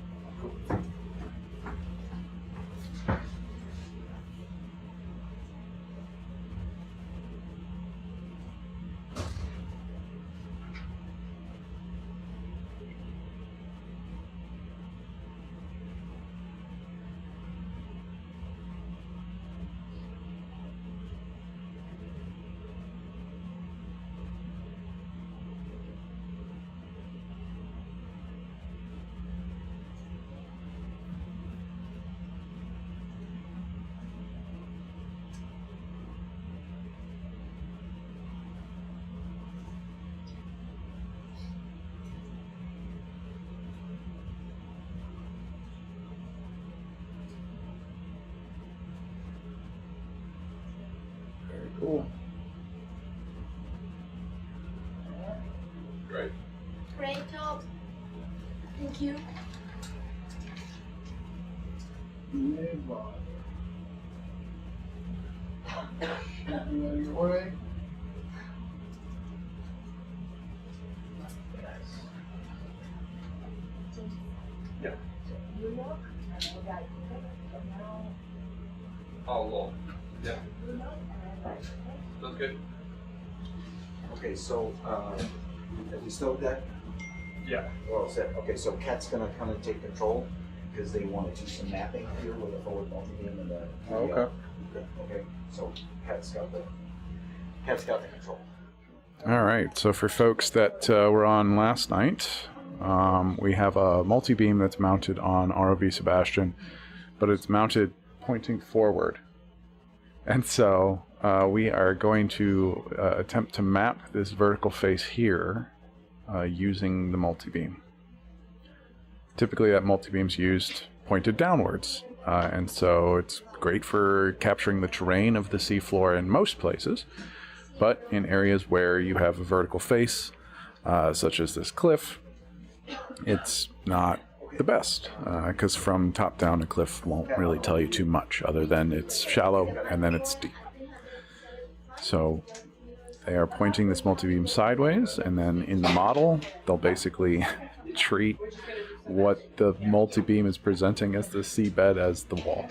Cool. Great. Great job. Thank you. Move on. You on your way? Yeah. You look, and I write. Okay. So now Oh, well. Yeah. you look, and I write. Okay. That's good. Okay, so have we stowed that? Yeah. Well set. Okay, so Kat's gonna come and take control because they want to do some mapping here with the forward multi-beam and the. Okay. Okay, so Kat's got the control. All right, so for folks that were on last night, we have a multi-beam that's mounted on ROV Sebastian, but it's mounted pointing forward. And so we are going to attempt to map this vertical face here using the multi-beam. Typically that multi-beam is used pointed downwards, and so it's great for capturing the terrain of the seafloor in most places, but in areas where you have a vertical face, such as this cliff, it's not the best, because from top down a cliff won't really tell you too much other than it's shallow and then it's deep. So they are pointing this multi-beam sideways, and then in the model they'll basically treat what the multi-beam is presenting as the seabed as the wall.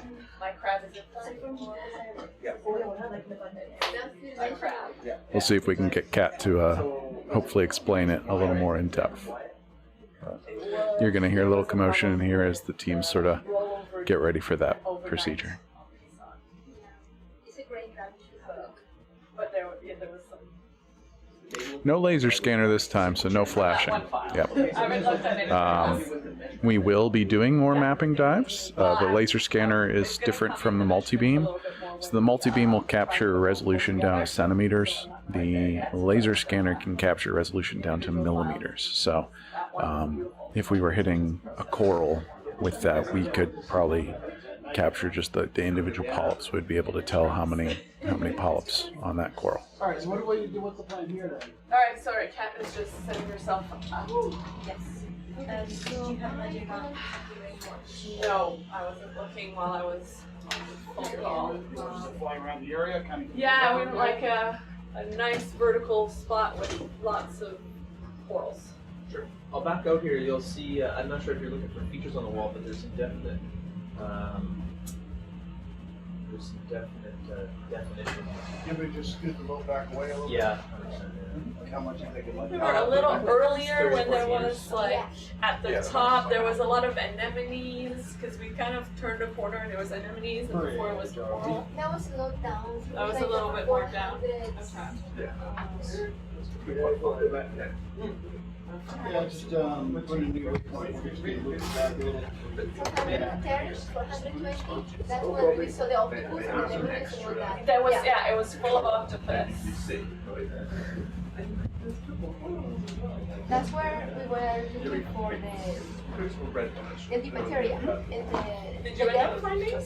We'll see if we can get Kat to hopefully explain it a little more in depth. You're going to hear a little commotion in here as the teams sort of get ready for that procedure. No laser scanner this time, so no flashing. Yep. We will be doing more mapping dives. The laser scanner is different from the multi-beam. So the multi-beam will capture resolution down to centimeters. The laser scanner can capture resolution down to millimeters. So if we were hitting a coral with that, we could probably capture just the individual polyps. We'd be able to tell how many polyps on that coral. All right, so what do we do? What's the plan here then? All right, sorry, Kat is just setting herself up. Yes. And do you have any No, I wasn't looking while I was on the phone call. Flying around the area, kind of. Yeah, we would like a nice vertical spot with lots of corals. Sure. I'll back out here. You'll see. I'm not sure if you're looking for features on the wall, but there's some definite. Definition. Can we just scoot the boat back away a little bit? Yeah. How much you think it might We be? were a little earlier when there was like at the Yeah. top there was a lot of anemones because we kind of turned a corner and there was anemones and before it was coral. That was a little down. That was a little bit more down. 400. Yeah, just put a new waypoint. We're just gonna move it back a little. 430, 420. That's when we saw the octopus and the anemones and all that. That was yeah, it was full of octopus. That's where we were looking for the bacteria. Did you end up finding? All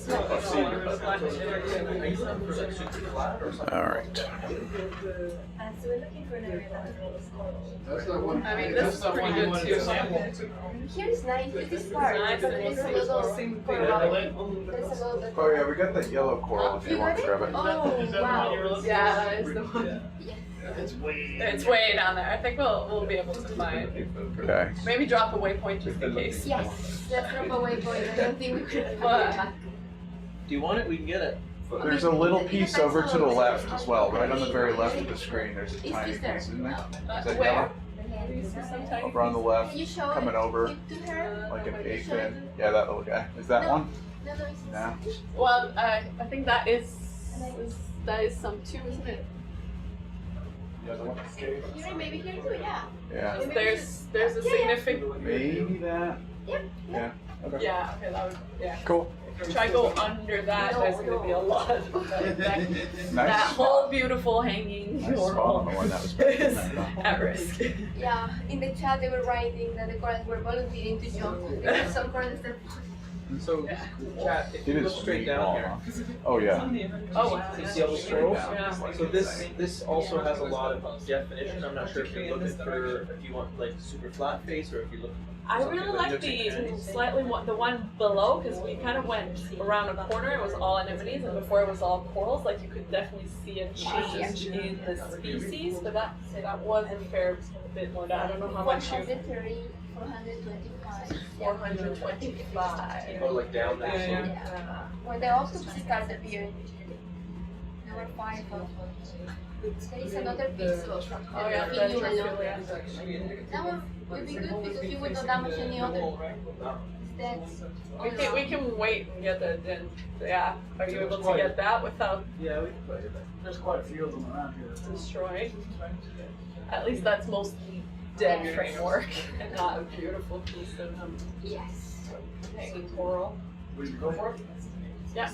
right. So we're looking for an area that was That's that one. I mean, this is pretty good too. Here is nice, this is part, Nice, but there's a little coral. There's a little bit. Oh yeah, we got that yellow coral if you want to grab it. Oh, wow. Yeah, that is the one. It's way. It's way down there. I think we'll be able to find. Okay. Maybe drop a waypoint just in case. Yes, let's drop a waypoint. I don't think we could find But- it back. Do you want it? We can get it. There's a little piece over to the left as well, right on the very left of the screen. There's a It's tiny just there. piece in there. Is that Where? yellow? Sometimes. Over on the left, Can you show coming it over to her? like an Can you eighth show it? in. Yeah, that little guy. Is that No. one? No, no, it's No. Well, I think that is some too, isn't it? Here, maybe here too, yeah. Yeah. There's a significant. Maybe that. Yep. Yeah. Okay. Yeah. Okay. That would. Yeah. Cool. Try to go under that. There's going to be a lot of that Nice. whole beautiful hanging Nice spot on the one that was back in is there, though. at risk. Yeah, in the chat they were writing that the corals were volunteering to jump. There were some corals that So, Kat, if It you is look straight down small, here, huh? Oh yeah. Oh wow. you see all those swirls? Yeah. So this also has a lot of definition. I'm not sure if you're looking for if you want like super flat face or if you look. I really like the slightly more, the one below because we kind of went around a corner. It was all anemones, and before it was all corals. Like you could definitely see a change in the species, but that was a fair bit more down. I don't know how much you. 430, 425. 425. Oh, like down there. Yeah. When the octopus started appearing, there were 5 of them. There is another piece of Oh yeah, the that's alone. really That one would be good because you would not damage any other. Instead, we can wait and get the then. Yeah. Are you able to get that without Yeah, we can put it. There's quite a few of them around here. destroying? At least that's mostly dead framework and not a beautiful piece of yes. hanging coral. Will you go for it? Yeah.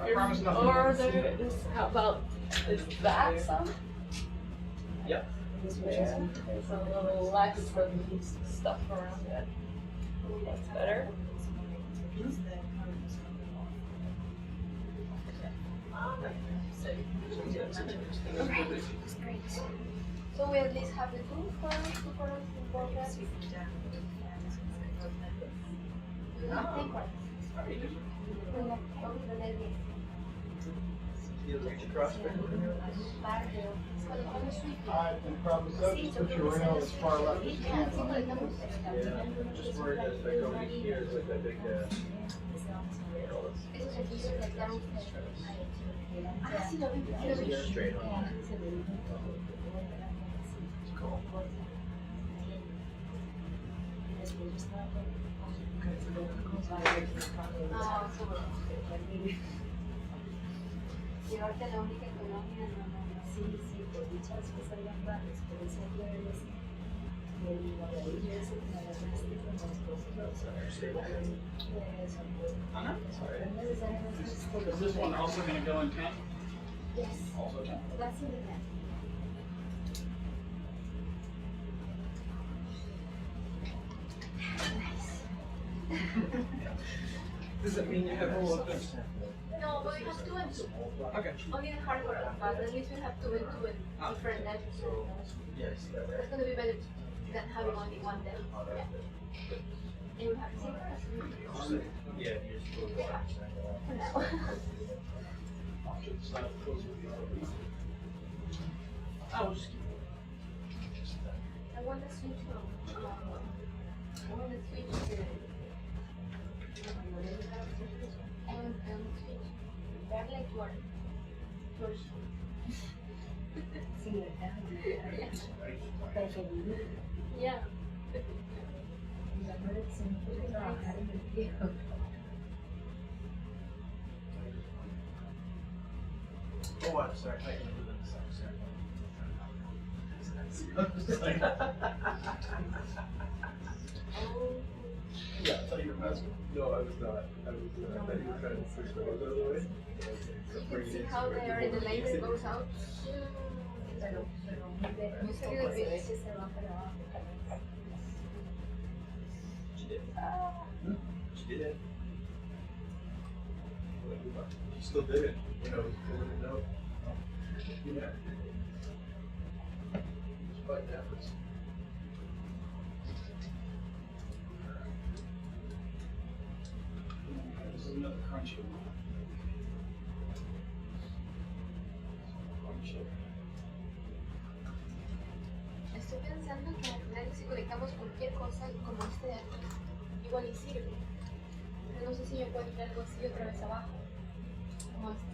I promise nothing. Or there is, how about, is that some? Yep. There's a little less of stuff around it. That's better. Okay, that's great. So we at least have the two corals in progress. We have 10 corals. We have only the lady. And probably so, just put your rail as far left as you can. Just where it is, like over here is like that big, straight on. Llevarte la única colonia, no. Sí, sí, por dichas cosas grandes, por eso es el guadalupe es una de las más Is this one also going to go in 10? Yes. Also 10. That's in the net. Does it mean you have all of them? No, but we have 2 and 2. Okay. Only the hard coral, but at least we have 2 and 2 and different nets. Yes. That's going to be better than having only one net. Yeah. And we have 6. Yeah, you're supposed to. For now. I'll just I want to switch from, I want to switch to, I want to switch, they're like one, Sí, preferible. yeah. La verdad que se me quiere trabajar en el tiempo. Oh, I'm sorry. I can do this. I'm sorry. Yeah, I thought you were messing. No, I was not. I thought you were trying to push the other way. You can see how they are in the lane that goes out. Just a little bit. She did. She still did it. You know, pulling it out. Yeah. Despite the efforts. This is another crunchy one. Estoy pensando que al final si conectamos cualquier cosa como este de aquí, igual y sirve. Pero no sé si yo puedo entrar algo así otra vez abajo. Como este.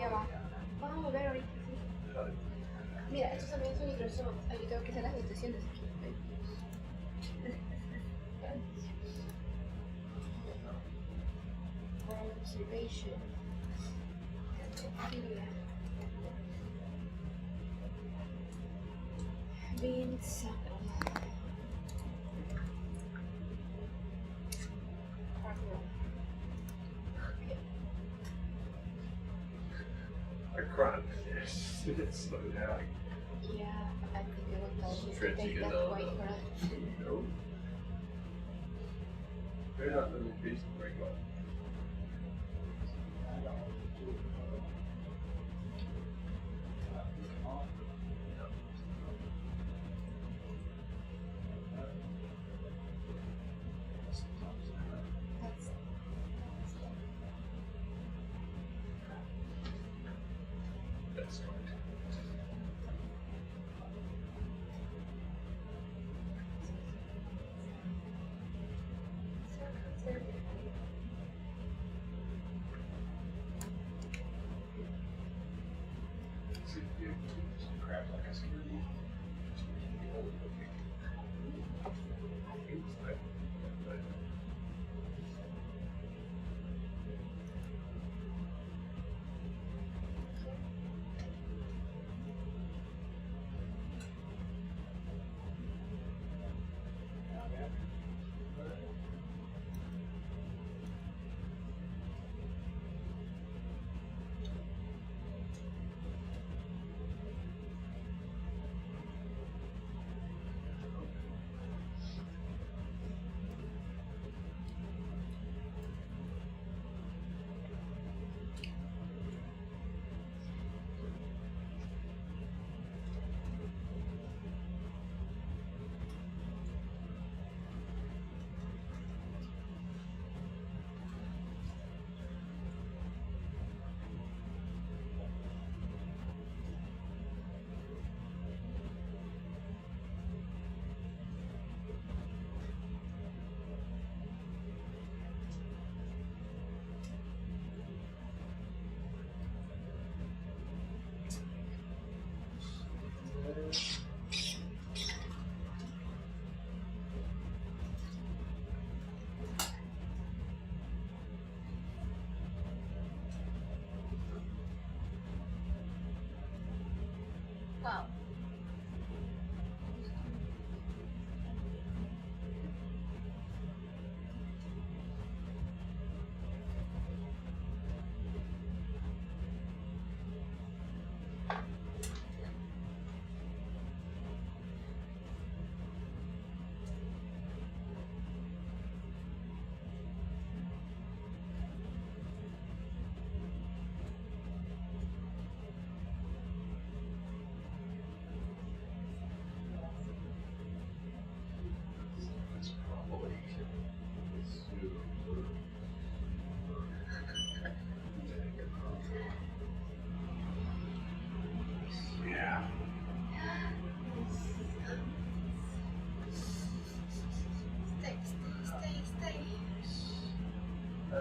Ya va. Vamos a volver ahorita, sí. Mira, estos también son hidrosomas. Yo tengo que hacer las detecciones aquí. Observation. Being sample. I cried. Yes. Slow down. Yeah, I think I will tell you to Stretching take it that out. white for No. They're not little pieces very well. That's right. See if you crab like a security.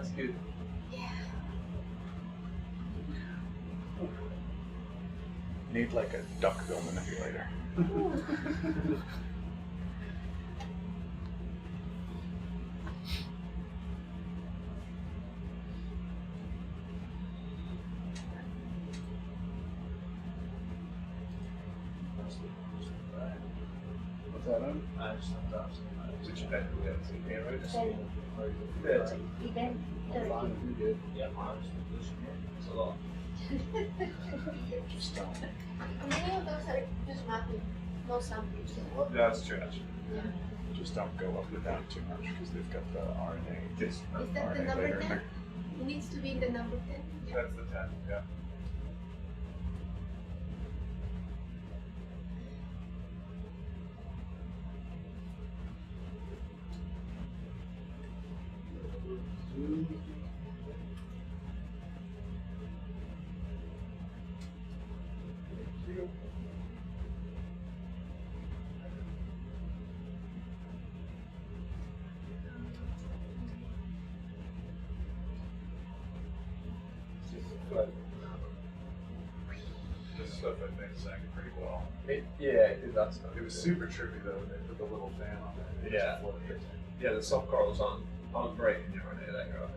That's good. Yeah. Need like a duckbill manipulator. What's that on? I just looked up. Which event we have to be right? 30. Event Fine, 30. you good. Yeah, mine's it's a lot. Just don't. Many of those are just mapping, no samples. That's true, actually. Yeah. Just don't go up and down too much because they've got the RNA. Just, Is that the RNA number later in 10? there. It needs to be the number 10. Yeah. that's the 10, yeah. This stuff I think sang pretty well. Yeah, it did that stuff. It was super trippy though. They put the little fan on it. It Yeah. just floated. Yeah, the soft corals aren't great in your RNA that go.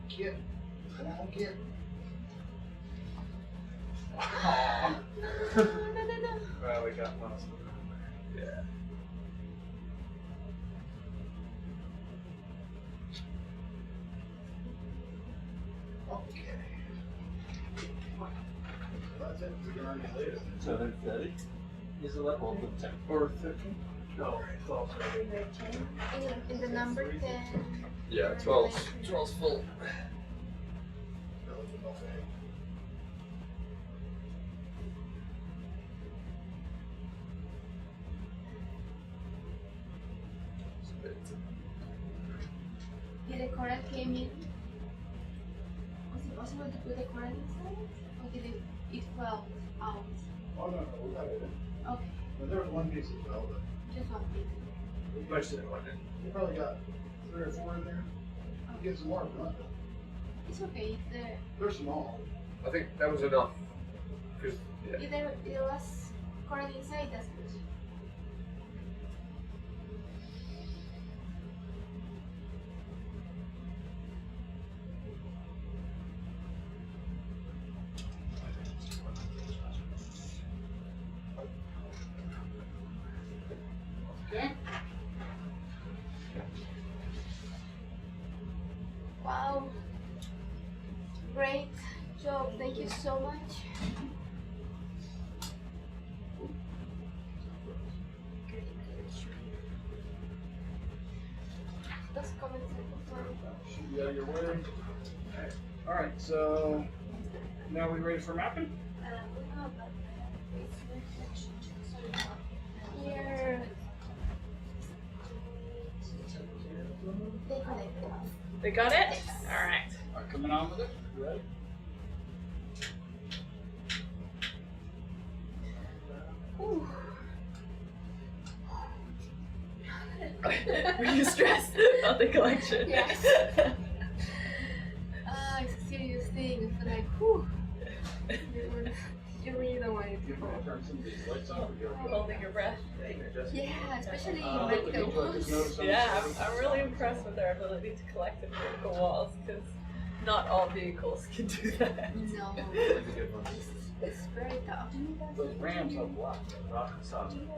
Kid. Come on, kid. No. Well, we got lots of them in there. Yeah. Okay. That's it. We can already say it. So then 30 is the level of the 10 or 15? No, it's also In the number 10. Yeah, 12's full. Did the coral came in? Was it possible to put the coral inside? Or did it fell out? Oh, no, we got it. Okay, But there was one piece as well, but just one piece. Most of them went in. you probably got 3 or 4 in there. Get some more, huh? It's okay if They're small. I think that was enough. Because, yeah. if there was coral inside, that's good. Okay. Wow. Great job. Thank you so much. Those comments are Should be out of your way. All right, so now we ready for mapping? here. They connected. They got it? All right. All right, coming on with it. You ready? Ooh. Were you stressed about the collection? Yes. It's a serious thing. I feel like, whew. You really don't want it to You want to turn some of these lights off? Or you okay? Holding your breath. Yeah, especially Quickly, vertical just walls. notice on the Yeah, side. I'm really impressed with their ability to collect in vertical walls because not all vehicles can do that. No, it's very tough. Those ramps have a lot. Rock and solid.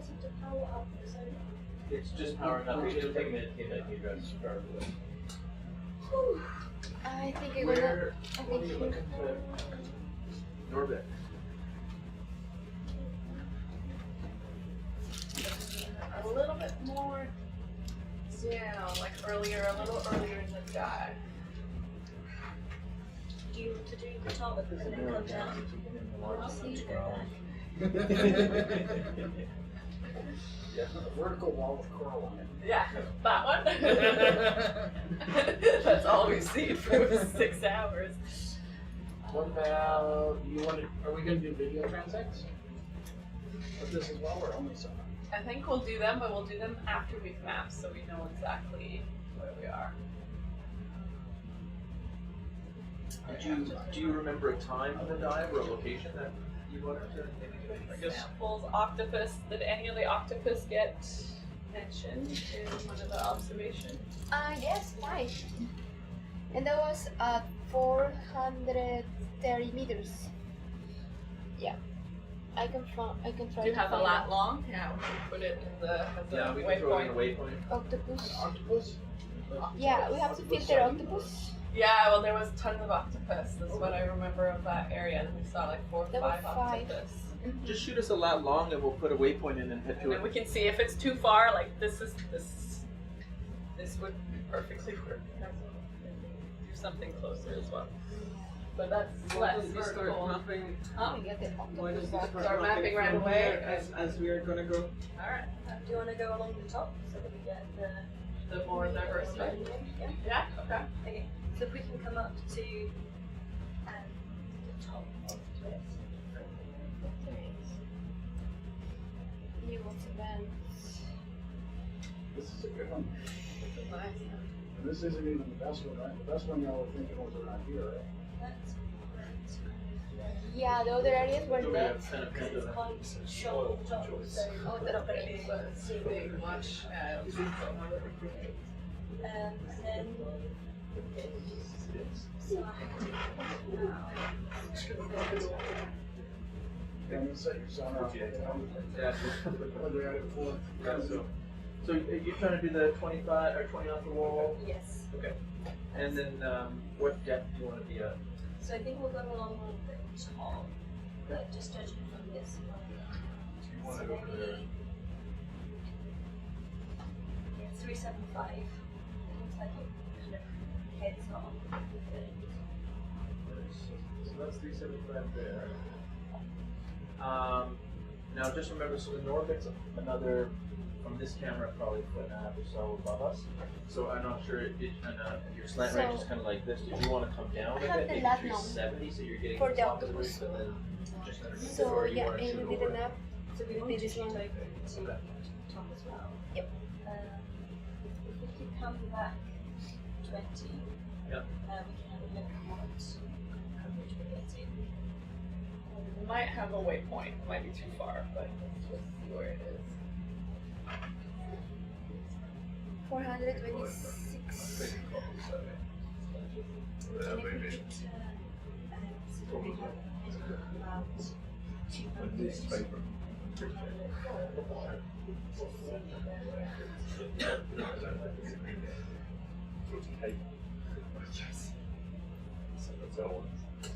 It's just powering up. It'll take a minute to get that gear drive started with. Whew. I think I'm Where gonna. are you looking to? Norbit. A little bit more down, like earlier, a little earlier in the dive. Do you want to do the top and then come down? Or just need to go back? Yeah, a vertical wall with coral on it. Yeah, that one. That's all we've seen for 6 hours. What about, you want to, are we going to do video transects? But this is while we're on the side. I think we'll do them, but we'll do them after we've mapped, so we know exactly where we are. Do you remember a time of the dive or a location that you wanted to? I guess. Samples, octopus. Did any of the octopus get mentioned in one of the observations? Yes, 5. And that was at 430 meters. Yeah. I can try Do you to have a find lat out. long? Yeah, we can put it in the as Yeah, a we can throw it in a waypoint. waypoint. Octopus. Octopus? Yeah, we have to filter octopus. Yeah, well, there was tons of octopus. That's what I remember of that area. And we saw like 4 or There were 5 5. octopus. Just shoot us a lat long and we'll put a waypoint in and head And to then it. we can see if it's too far. Like this would be perfectly work. Do something closer as well. But that's less useful. mapping? Huh? We get the Why does octopus this back. start Start mapping right from away. there as we are gonna go? All right. Do you want to go along the top so that we get the The more diverse, right? Yeah. Yeah. Okay. Okay. So if we can come up to the top of it. New events. This is a good one. Nice. And this isn't even the best one, right? The best one y'all were thinking was around here, right? That's Yeah, the other areas were dead. it's quite short at the top, so they're not going to be able to see Big much. and then so And then set your sun up. Yeah. What we had it for. So you're trying to do the 25 or 20 off the wall? yes. Okay. And then what depth do you want to be at? So I think we'll go along the top, but just judging from this one. So maybe 375. It looks like it kind of heads on with it. So that's 375 there. Now just remember, so the Norvic's another, from this camera, probably a foot and a half or so above us. So I'm not sure, your slant range is kind of like this. Did you want to come down I a have bit, the maybe lat 370, so you're getting for the the top of the octopus. reef and then just underneath it, So or you yeah, want to and shoot we did over? enough. So we want to just over to Okay. top as well. Yep. If we could come back 20, Yeah. we can have a look at what coverage we're getting. We might have a waypoint. It might be too far, but let's just see where it is. 426. And if we could turn so we have about 200.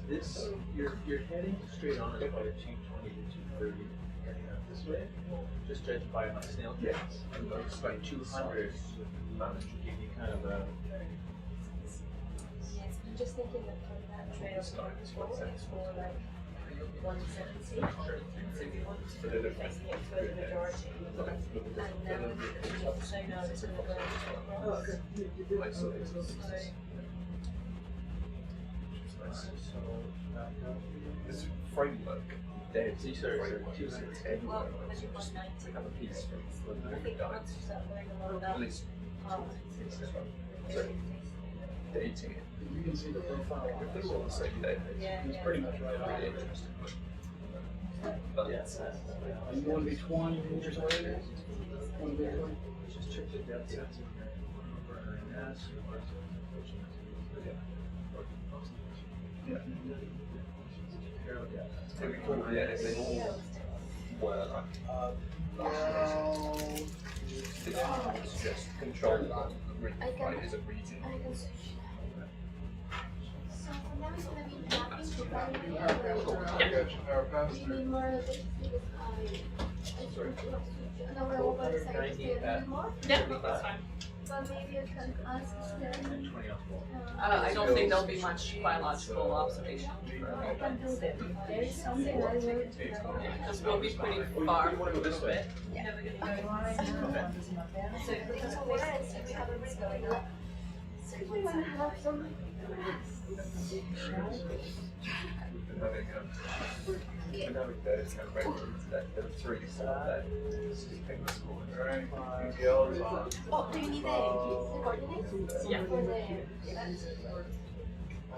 This, you're heading straight on at about a 220 to 230 heading out this way. Just judged by my snail checks. And those by 200 managed to give you kind of a. Yes, I'm just thinking that from that trail it's for like 170. So we want to be facing it for the majority. And we also know it's a little This framework. Dead. See, sorry, Framework. 210. well, maybe 190. Have a piece from I think once you start learning a lot At about least so dating it. You can see the profile on If this. they're all the same day, yeah, It's yeah. pretty much right on. really interesting. But Yes. And you want to be 20 meters away there? Want to be 20? Just check the depth sensor. It'd be cool, yeah, if they all were like, Well, it's just control right, is a region. I can switch. So for now it's gonna be mapping to primary. Do you need more of this? Because no, we're over the side. Do you need more? Yeah, that's fine. But maybe I can ask them. 20 off the wall. I don't think there'll be much biological observation. I can do that. There is something I will. Because we'll be pretty Oh, far. you want to go this way? Yeah, we're going to go. So if we just wait and see if we have a risk going up. So We want to have some. having dynamic there is kind of break into that. There are 3 for that. Alright, Oh, do you need the coordinates? Yeah. For the, I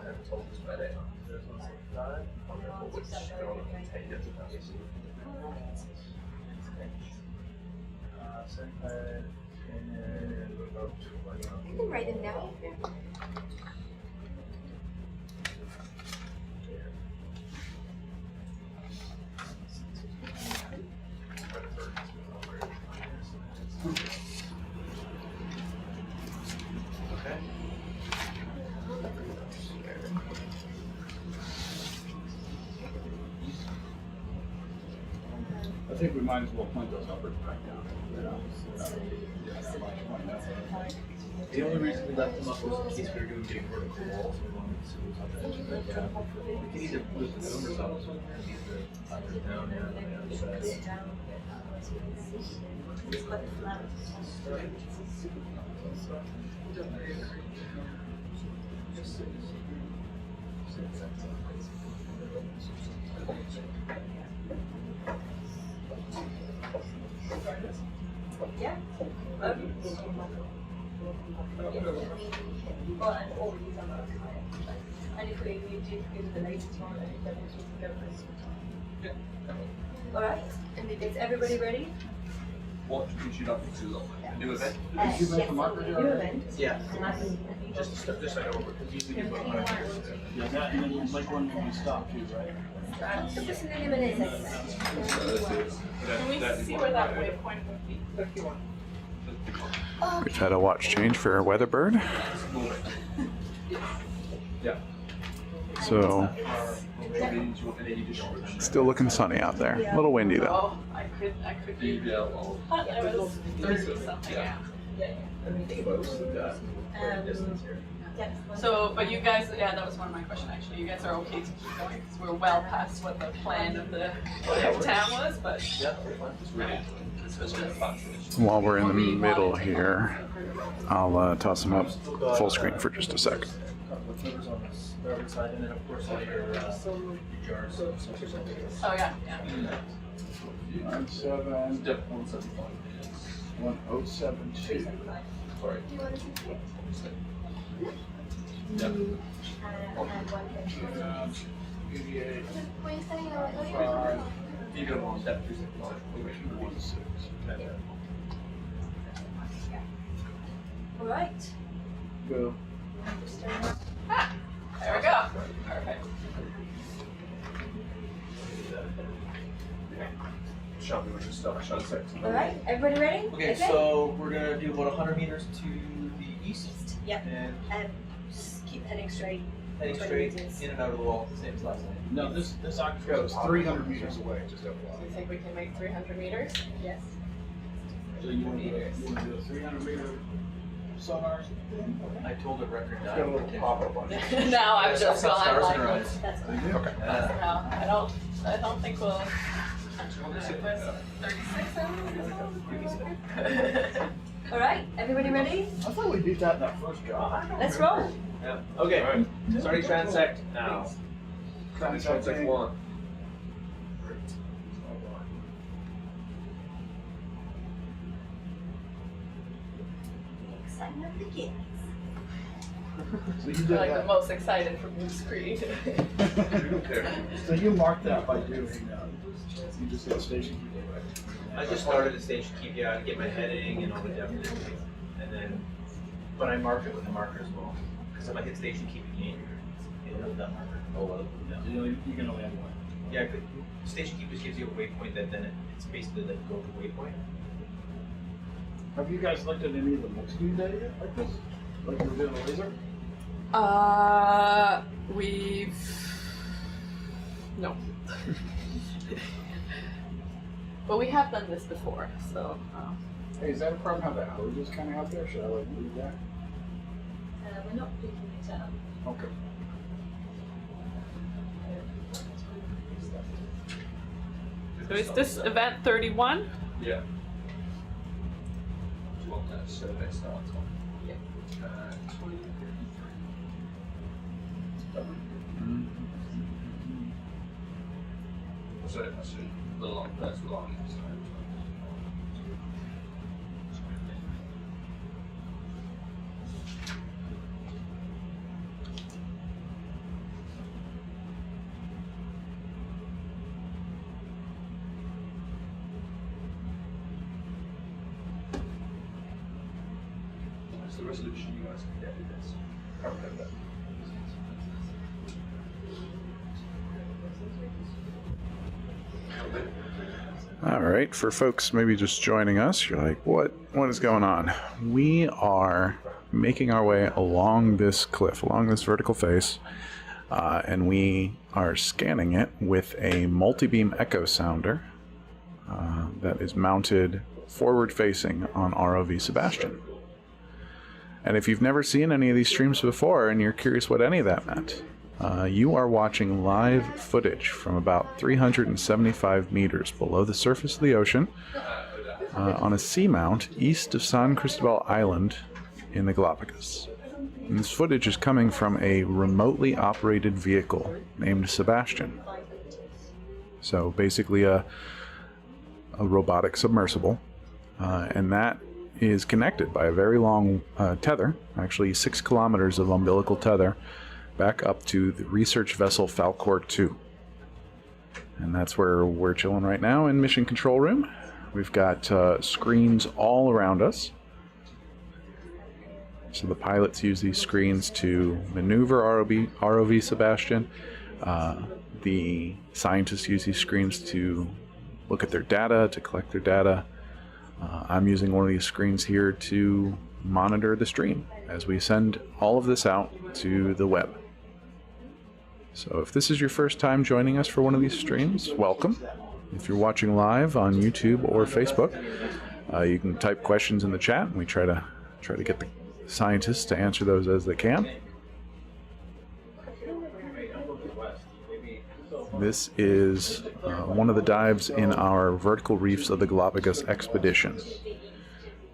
haven't told us about it. There's 175. Which containers of that. you can write them down. I think we might as well point those uppers back down. The only reason we left them up was in case we were doing big vertical walls. We wanted to see what's up there. We can either put the numbers up, either up or down, on the other side. Yeah. Well, and all of these are not. And if we need to give the latest one, then we can go first. Alright, is everybody ready? What would you like me to do? A new event? Did you make a marker here? New event. Yeah. And I can Just so I know, because usually you put markers. Yeah, that, and then you'd like one when you stop too, right? So just eliminate that. Can we see where that waypoint would be? We've had a watch change for our weatherbird. Yeah. So, still looking sunny out there. A little windy though. Oh, I could be. Yeah, well, It was 30 something, yeah. close to that. Distance here. So, but you guys, yeah, that was one of my questions actually. You guys are okay to keep going because we're well past what the plan of the town was, but this was just. While we're in the middle here, I'll toss them up full screen for just a sec. Flippers on this starboard side, and then of course all your jars. Oh yeah, yeah. 97, Step 175. 1072. Sorry. Do you want to see it? Yeah. And 150. 88, Voy a estar en la You go on step 265. 16. Alright. Go. Ah, there we go. Perfect. Shall we just start sunset? Alright, everybody ready? Okay, so we're gonna do about 100 meters to the east. Yep. And And just keep heading straight. heading 20 straight meters. in and out of the wall, same as last time. No, this aquaculture is 300 meters away, just Do you FYI. think we can make 300 meters? Yes. So you want to do a 300 meter sonar? I told a record Got a little pop-up on it. No, I'm There's just some going stars in like our this. eyes. That's fine. Okay. No, I don't think we'll. 36 hours. Alright, everybody ready? I thought we beat that in that first job. Let's roll. Yeah. Okay. Starting transect now. Transect 1. Excitement of the kids. So you I'm did like the that. most excited for Blue Screen. So you marked that by doing, you just hit station keeper, right? I just started the station keep you out, get my heading and all the depth and everything. And then, but I mark it with a marker as well. Because if I hit station keep again, it'll have that marker. Oh, well, yeah. You can only have one. Yeah, station keep just gives you a waypoint that then it's basically like go to waypoint. Have you guys looked at any of the multi-beam data yet, like this? Like we're doing a laser? We've no. But we have done this before, so. Hey, is that a problem how the hose is kind of out there? Should I like move that? We're not picking it up. Okay. So is this event 31? Yeah. Do you want that survey start on? Yeah. 20. So that's a long, that's long. What's the resolution you guys can get with this? Can't remember. All right, for folks maybe just joining us, you're like, what is going on? We are making our way along this cliff, along this vertical face, and we are scanning it with a multi-beam echo sounder that is mounted forward-facing on ROV Sebastian. And if you've never seen any of these streams before and you're curious what any of that meant, you are watching live footage from about 375 meters below the surface of the ocean on a seamount east of San Cristóbal Island in the Galapagos. And this footage is coming from a remotely operated vehicle named Sebastian. So basically a robotic submersible, and that is connected by a very long tether, actually 6 kilometers of umbilical tether, back up to the research vessel Falkor 2. And that's where we're chilling right now in Mission Control Room. We've got screens all around us. So the pilots use these screens to maneuver ROV Sebastian. The scientists use these screens to look at their data, to collect their data. I'm using one of these screens here to monitor the stream as we send all of this out to the web. So if this is your first time joining us for one of these streams, welcome. If you're watching live on YouTube or Facebook, you can type questions in the chat, and we try to get the scientists to answer those as they can. This is one of the dives in our vertical reefs of the Galapagos expedition.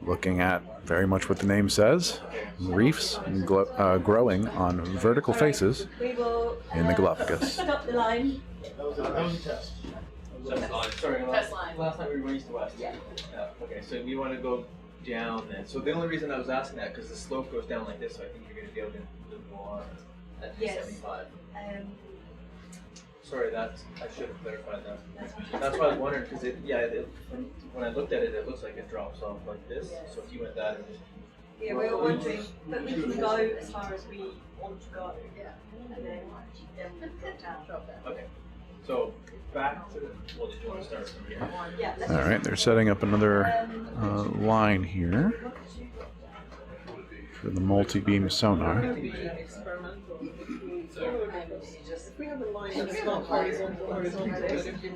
Looking at very much what the name says, reefs growing on vertical faces in the Galapagos. Put up the line. That was a test. Sorry, Test line. last time we were east to west. Yeah. Okay, so we want to go down then. So the only reason I was asking that because the slope goes down like this, so I think you're going to be able to go on at Yes. 75. Sorry, that I should have clarified that. That's why I was wondering because when I looked at it, it looks like it drops off like this. Yes. So if you went that, yeah, we were wondering, but we can go as far as we want to go. Yeah. And then we drop down. okay. So back to well, did you want to start from here? Yeah. let's All just- right, they're setting up another line here for the multi-beam sonar. If we have a line that's not horizontal, So we noticed you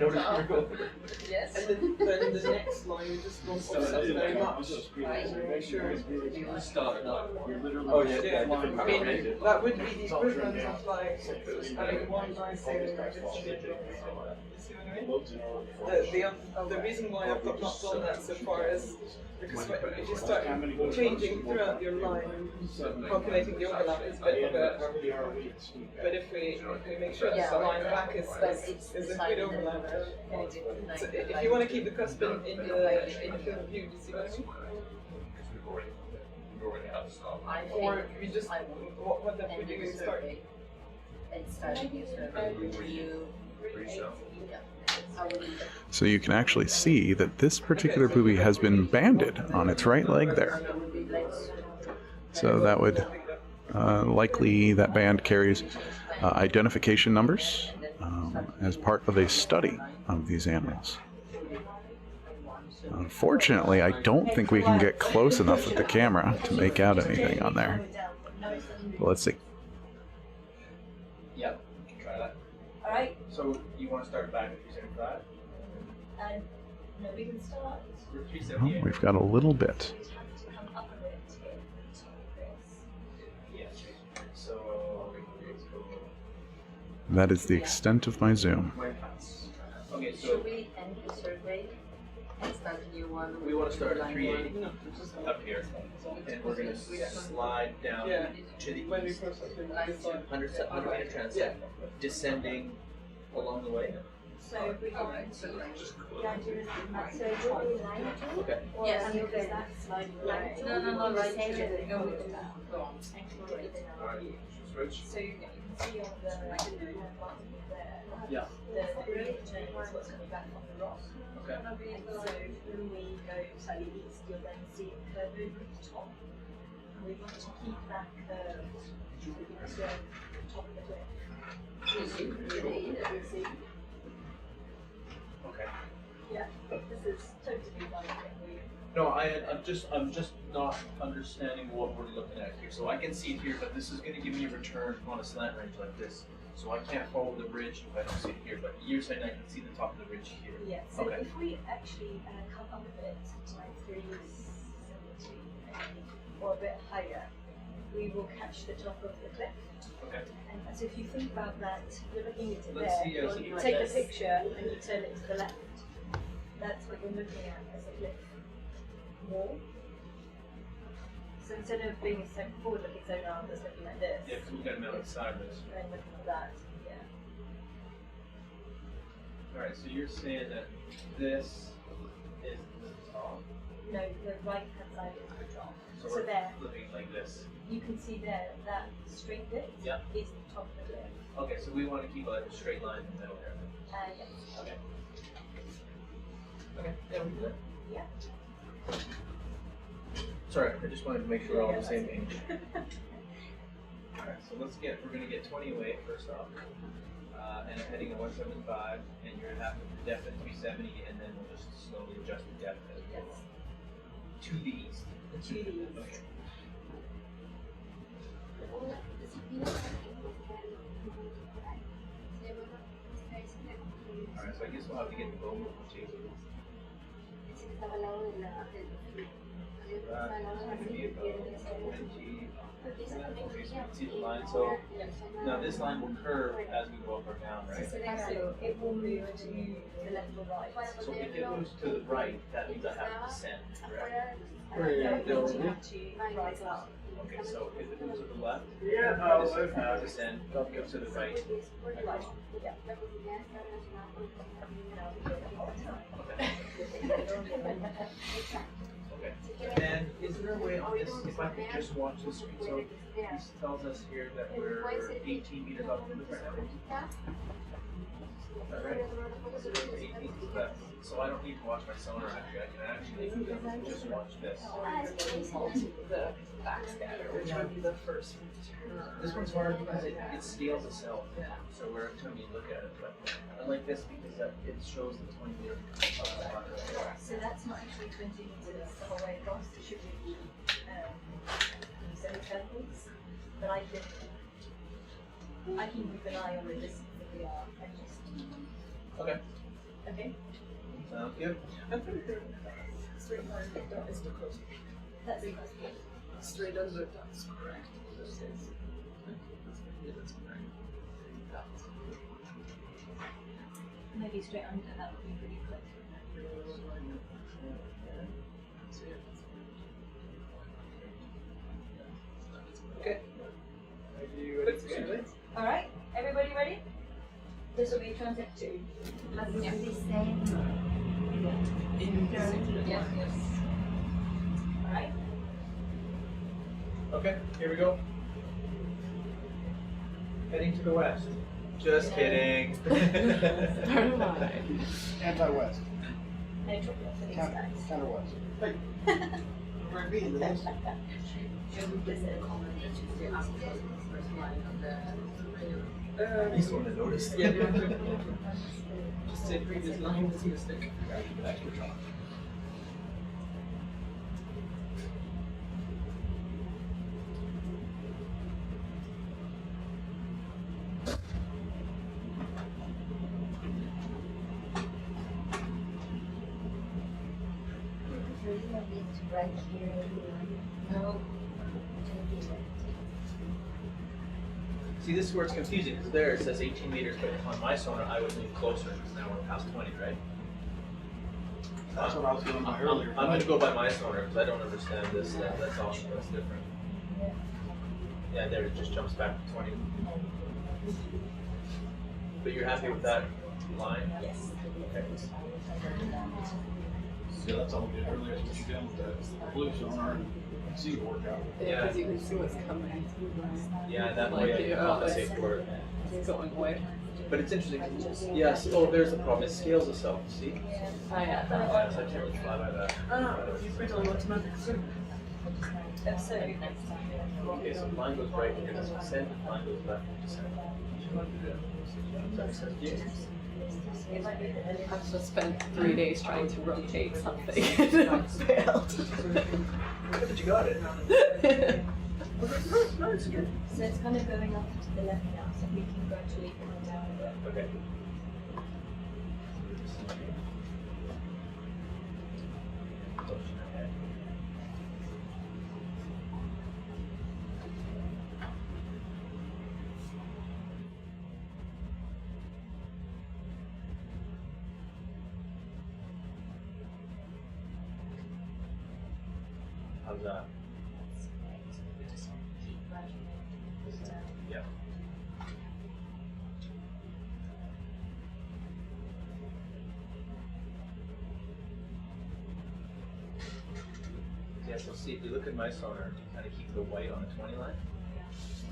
were going. yes. And then the next line we just won't offset very much. Make sure Start. Oh, yeah. I mean, that would be the equivalent of like having one line saying the reason why I've not done that so far is because if you start changing throughout your line and calculating the overlap is a bit of a, but if we make sure that the line back is a good overlap. So if you want to keep the cusp in the field of view, do you see what I mean? Or we just what that we do is start. So you can actually see that this particular buoy has been banded on its right leg there. So that would likely, that band carries identification numbers as part of a study of these animals. Unfortunately, I don't think we can get close enough with the camera to make out anything on there. But let's see. Yep, you can try that. Alright. So you want to start back at 375? No, we can start. We're Oh, 378. we've got a little bit. Yeah. So That is the extent of my zoom. okay, so Should we end the survey and start a new one? we want to start at 380 up here, and we're going to slide down Yeah. to the When we east. process it, 100 meter transect, descending along the way? So we're going to, the idea is that that's so top. Okay. Or Yes. and if that slide right. No, right. Same as it goes Alright, switch. So you can see on the bottom there, Yeah. the green chain is what's coming back from the rock. Okay. And so when we go slightly east, you'll then see a curve over the top. And we want to keep that curve to the top of the cliff. Okay. Yeah, this is totally one thing we. No, I'm just not understanding what we're looking at here. So I can see it here, but this is going to give me a return on a slant range like this. So I can't follow the ridge if I don't see it here. But you're saying I can see the top of the ridge here. Yeah, so Okay. if we actually come up a bit to like 370 or a bit higher, we will catch the top of the cliff. Okay. And so if you think about that, you're looking at it Let's there, see, you like take a this. picture and you turn it to the left. That's what you're looking at as a cliff wall. So instead of being a forward-looking sonar that's looking like this, Yeah, because we've got a mountain sideways. then looking at that, yeah. Alright, so you're saying that this is the top. No, the right-hand side is the top. So So we're there, flipping like this. you can see there, that straight bit Yeah. is the top of the cliff. Okay, so we want to keep like a straight line in the middle there. Yes. Okay. Okay, yeah, we can do that. Yeah. Sorry, I just wanted to make sure we're all on the same page. Alright, so we're gonna get 20 away first off. And I'm heading to 175, and you're gonna have the depth at 370, and then we'll just slowly adjust the depth as we go. To the east. To the east. Okay. Alright, so I guess we'll have to get the bow movement too. Estaba al lado de la, del perfil. Estaba al lado de la perfil. Okay, so you can see the line. So now this line will curve as we go up or down, right? So it will move to the left or right. So if it moves to the right, that means I have to descend, correct? No, it means you have to rise up. Okay, so if it moves to the left, Yeah, I descend, go to the right. Right. Yeah. Okay. And is there a way on this, if I could just watch the screen, so this tells us here that we're 18 meters off the cliff right now. Is that right? So we're 18 to the left. So I don't need to watch my sonar actually, I can actually just watch this. The backscatter, which would be the first return. This one's hard because it scales itself. So we're time you look at it, but I like this because it shows the 20 meter. So that's not actually 20 meters the whole way across. It should be semicircles. But I can keep an eye on the distance that we are and just. Okay. Okay. Sounds good. I'm pretty sure straight line that is the closest. That's it. Straight under that's correct. This is. Yeah, that's correct. Maybe straight under, that would be pretty close. Okay. Are you ready to simulate? Alright, everybody ready? This will be transit 2. Yes, yes. Alright. Okay, here we go. Heading to the west. Just kidding. Anti-west. Neutral for these guys. Counter-west. We're being this. He's the one that noticed. Yeah, just say previous line is a mistake. Right here. No. See, this is where it's confusing because there it says 18 meters, but on my sonar I would move closer because now we're past 20, right? That's what I was doing earlier. I'm going to go by my sonar because I don't understand this. That's all. That's different. Yeah, there it just jumps back to 20. But you're happy with that line? Yes. Okay. Yeah, that's all we did earlier, is what you done with the blue sonar and see the workout. Yeah, because you can see what's coming. Yeah, that Like, way I can yeah, compensate for it. It's going away. But it's interesting. Yes. Oh, there's the problem. It scales itself. See? Oh, yeah. So I can't really fly by that. You put on automatic swim. So, Okay, so mine goes right here. This descent. Mine goes left to descent. Does that make sense to you? I've just spent 3 days trying to rotate something and I failed. But you got it. so it's kind of going off to the left now, so we can gradually come down a bit. Okay. How's that? Yeah. Yeah, so see, if you look at my sonar, kind of keep the white on the 20 line.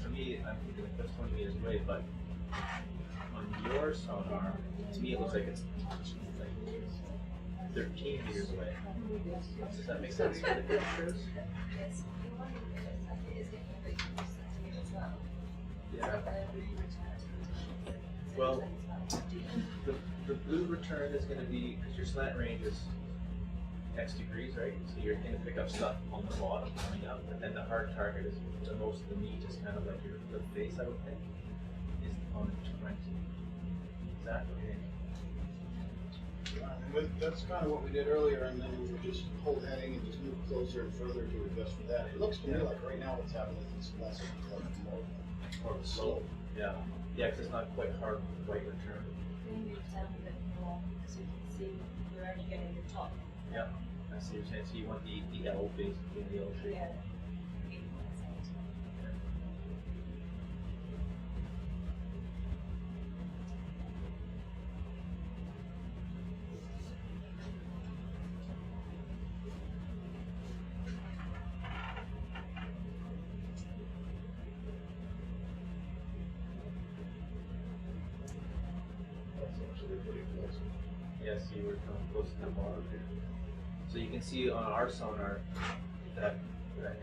For me, I'm thinking like that's 20 meters away, but on your sonar, to me it looks like it's like 13 meters away. Does that make sense for the pictures? Yeah. Well, the blue return is going to be, because your slant range is X degrees, right? So you're going to pick up stuff on the bottom coming up, and then the hard target is, the most of the meat is kind of like your flip face, I would think, is on the 20. Is that okay? That's kind of what we did earlier, and then we would just hold heading and just move closer and further to adjust for that. It looks to me like right now what's happening is it's less like more of a slope. Yeah. Yeah, because it's not quite hard white return. We move down a bit more, so you can see we're only getting the top. Yeah. I see what you're saying. So you want the L basically, the L shape. Yeah. Yes, you were coming close to the bottom here. So you can see on our sonar that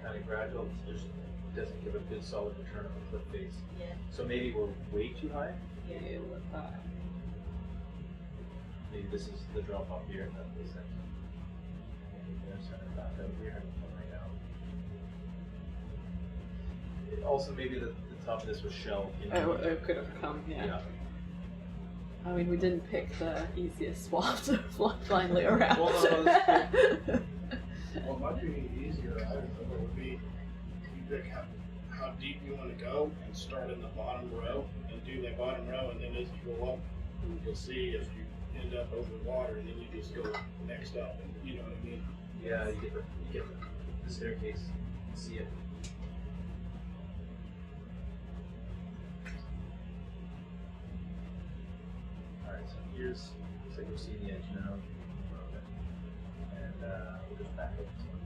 kind of gradual just doesn't give a good solid return of the cliff face. Yeah. So maybe we're way too high. Yeah, with that. Maybe this is the drop off here. That makes sense. We're send it back out here right now. Also, maybe the top of this was shell. It could have come, yeah. I mean, we didn't pick the easiest swap to fly blindly around. Well, no, that's good. Well, it might be easier, I don't know, it would be, you pick how deep you want to go and start in the bottom row and do that bottom row, and then as you go up, you'll see if you end up over the water, and then you just go next up, and you know what I mean? Yeah, you get the staircase. See it. Alright, so here's, looks like we're seeing the edge now. And we'll just back up this one.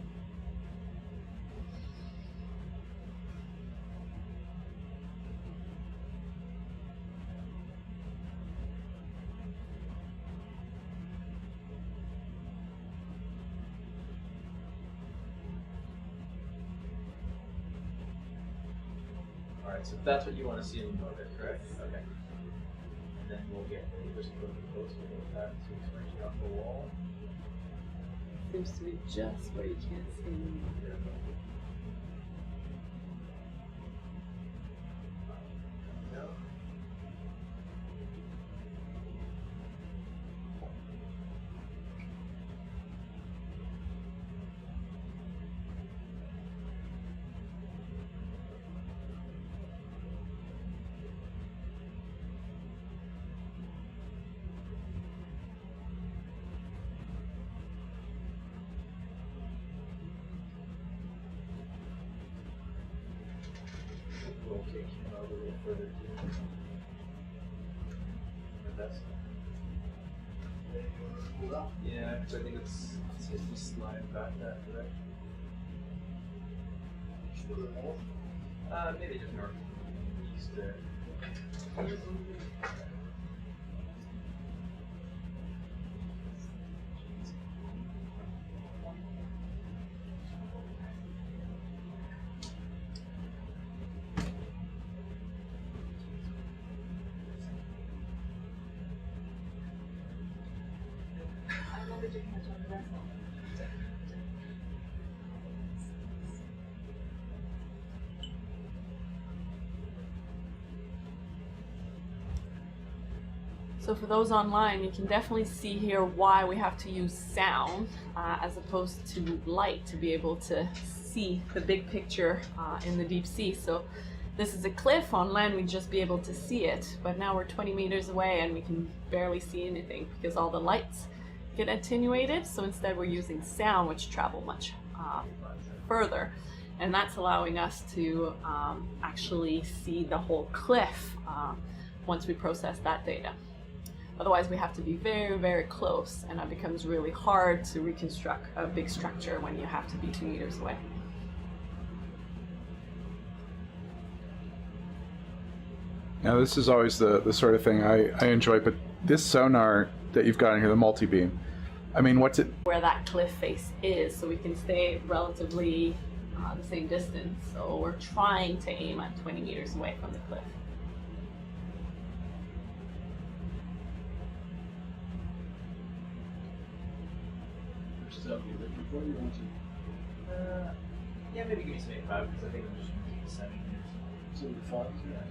Alright, so that's what you want to see in the orbit, correct? Okay. And then we'll get just a little bit closer with that, so it's right off the wall. Seems to be just where you can't see. No. We'll take him out a little further too. test. Yeah, because I think it's if you slide back that direction. Maybe just north east there. So for those online, you can definitely see here why we have to use sound as opposed to light to be able to see the big picture in the deep sea. So this is a cliff. On land we'd just be able to see it, but now we're 20 meters away and we can barely see anything because all the lights get attenuated. So instead we're using sound, which travel much further, and that's allowing us to actually see the whole cliff once we process that data. Otherwise we have to be very, very close, and it becomes really hard to reconstruct a big structure when you have to be 2 meters away. Now this is always the sort of thing I enjoy, but this sonar that you've got in here, the multi-beam, I mean, what's it? Where that cliff face is, so we can stay relatively the same distance. So we're trying to aim at 20 meters away from the cliff. Yeah, maybe give me some 85 because I think I'm just going to keep 7 years. 75, yeah.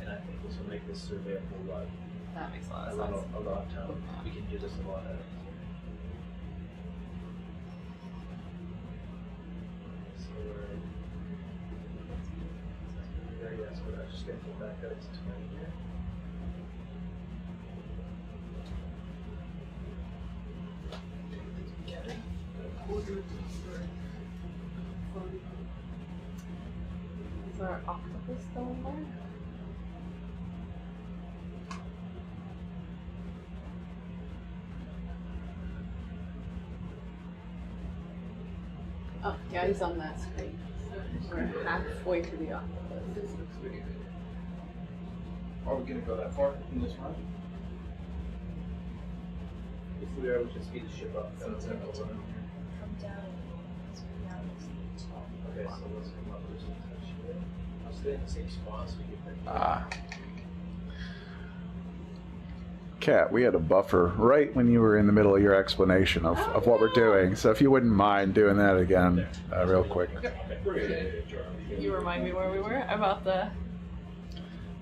And I think this will make this survey a whole lot, That makes a lot a of lot, sense. a lot of time. We can do this a lot easier. So we're, yeah, so we're just going to go back out to 20 here. Is there an octopus still in there? Oh, yeah, he's on that screen. We're halfway to the octopus. Are we gonna go that far in this run? If we are, we should speed the ship up. Come down. It's now it's the top. Okay, so let's come up with some touch here. I'll stay in the same spot so we get Ah. Kat, we had a buffer right when you were in the middle of your explanation of what we're doing. So if you wouldn't mind doing that again real quick. Can you remind me where we were? About the...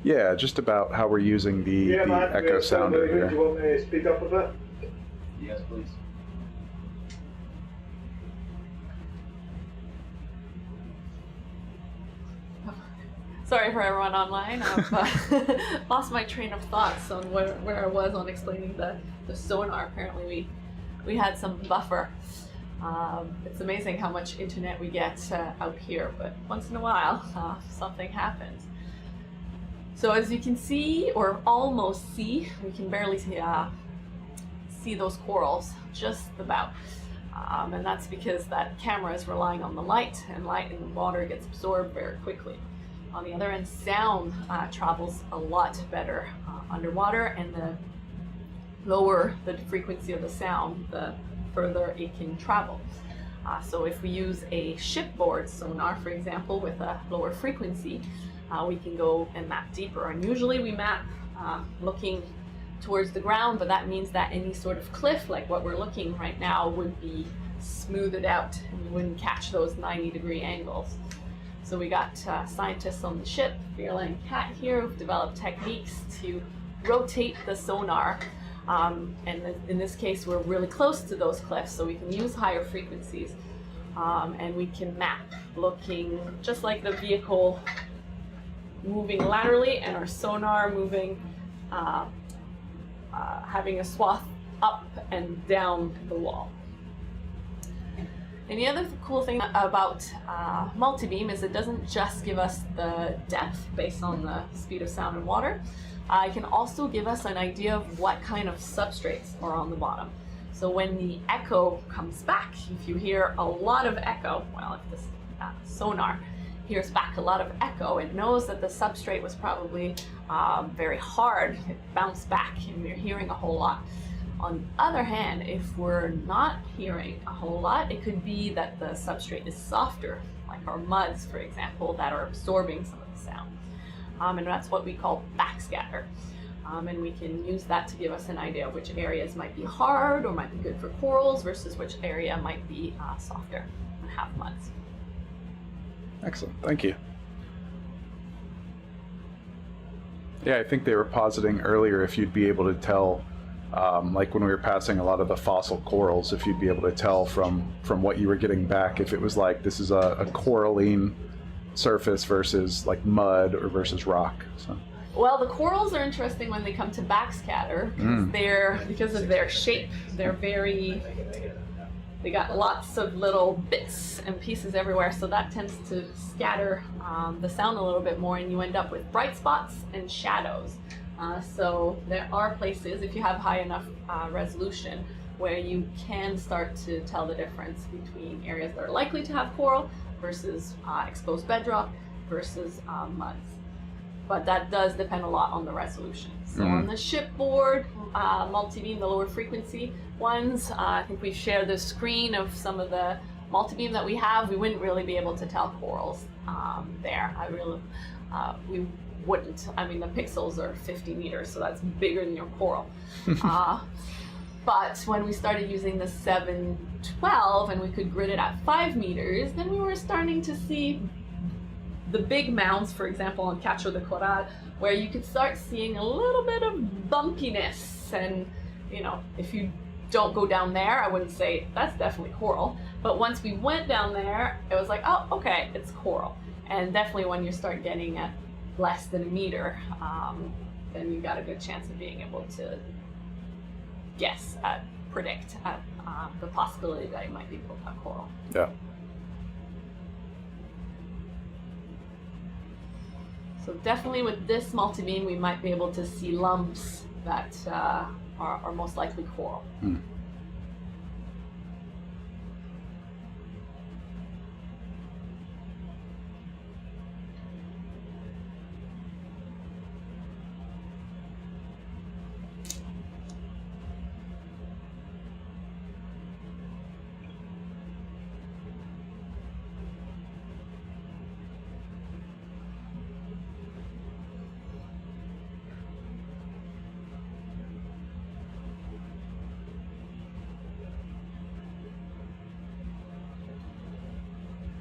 Yeah, just about how we're using the echo sounder Do here. you want me to speak up a bit? Yes, please. Sorry for everyone online. I've lost my train of thoughts on where I was on explaining the sonar. Apparently we had some buffer. It's amazing how much internet we get out here, but once in a while something happens. So as you can see, or almost see, we can barely see those corals, just about. And that's because that camera is relying on the light, and light in the water gets absorbed very quickly. On the other end, sound travels a lot better underwater, and the lower the frequency of the sound, the further it can travel. So if we use a shipboard sonar, for example, with a lower frequency, we can go and map deeper. And usually we map looking towards the ground, but that means that any sort of cliff, like what we're looking right now, would be smoothed out and you wouldn't catch those 90-degree angles. So we got scientists on the ship, Viola and Kat here, who've developed techniques to rotate the sonar. And in this case, we're really close to those cliffs, so we can use higher frequencies. And we can map looking just like the vehicle moving laterally and our sonar moving, having a swath up and down the wall. And the other cool thing about multi-beam is it doesn't just give us the depth based on the speed of sound and water. It can also give us an idea of what kind of substrates are on the bottom. So when the echo comes back, if you hear a lot of echo, well, if this sonar hears back a lot of echo, it knows that the substrate was probably very hard. It bounced back and we're hearing a whole lot. On the other hand, if we're not hearing a whole lot, it could be that the substrate is softer, like our muds, for example, that are absorbing some of the sound. And that's what we call backscatter. And we can use that to give us an idea of which areas might be hard or might be good for corals versus which area might be softer and have muds. Excellent, thank you. Yeah, I think they were positing earlier if you'd be able to tell, like when we were passing a lot of the fossil corals, if you'd be able to tell from what you were getting back, if it was like this is a coralline surface versus like mud or versus rock. So. Well, the corals are interesting when they come to backscatter because of their shape. They got lots of little bits and pieces everywhere, so that tends to scatter the sound a little bit more, and you end up with bright spots and shadows. So there are places, if you have high enough resolution, where you can start to tell the difference between areas that are likely to have coral versus exposed bedrock versus muds. But that does depend a lot on the resolution. So on the shipboard, multi-beam, the lower frequency ones, I think we've shared the screen of some of the multi-beam that we have. We wouldn't really be able to tell corals there. We wouldn't. I mean, the pixels are 50 meters, so that's bigger than your coral. But when we started using the 712 and we could grid it at 5 meters, then we were starting to see the big mounds, for example, on Cacho de Coral, where you could start seeing a little bit of bumpiness. And, you know, if you don't go down there, I wouldn't say that's definitely coral. But once we went down there, it was like, oh, okay, it's coral. And definitely when you start getting at less than a meter, then you got a good chance of being able to predict the possibility that it might be coral. Yeah. So definitely with this multi-beam, we might be able to see lumps that are most likely coral.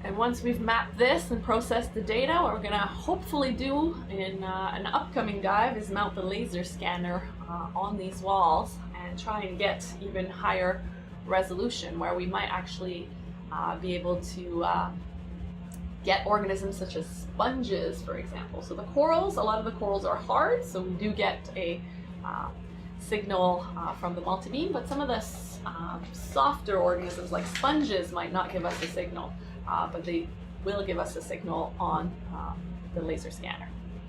And once we've mapped this and processed the data, what we're gonna hopefully do in an upcoming dive is mount the laser scanner on these walls and try and get even higher resolution, where we might actually be able to get organisms such as sponges, for example. So the corals, a lot of the corals are hard, so we do get a signal from the multi-beam, but some of the softer organisms like sponges might not give us a signal. But they will give us a signal on the laser scanner.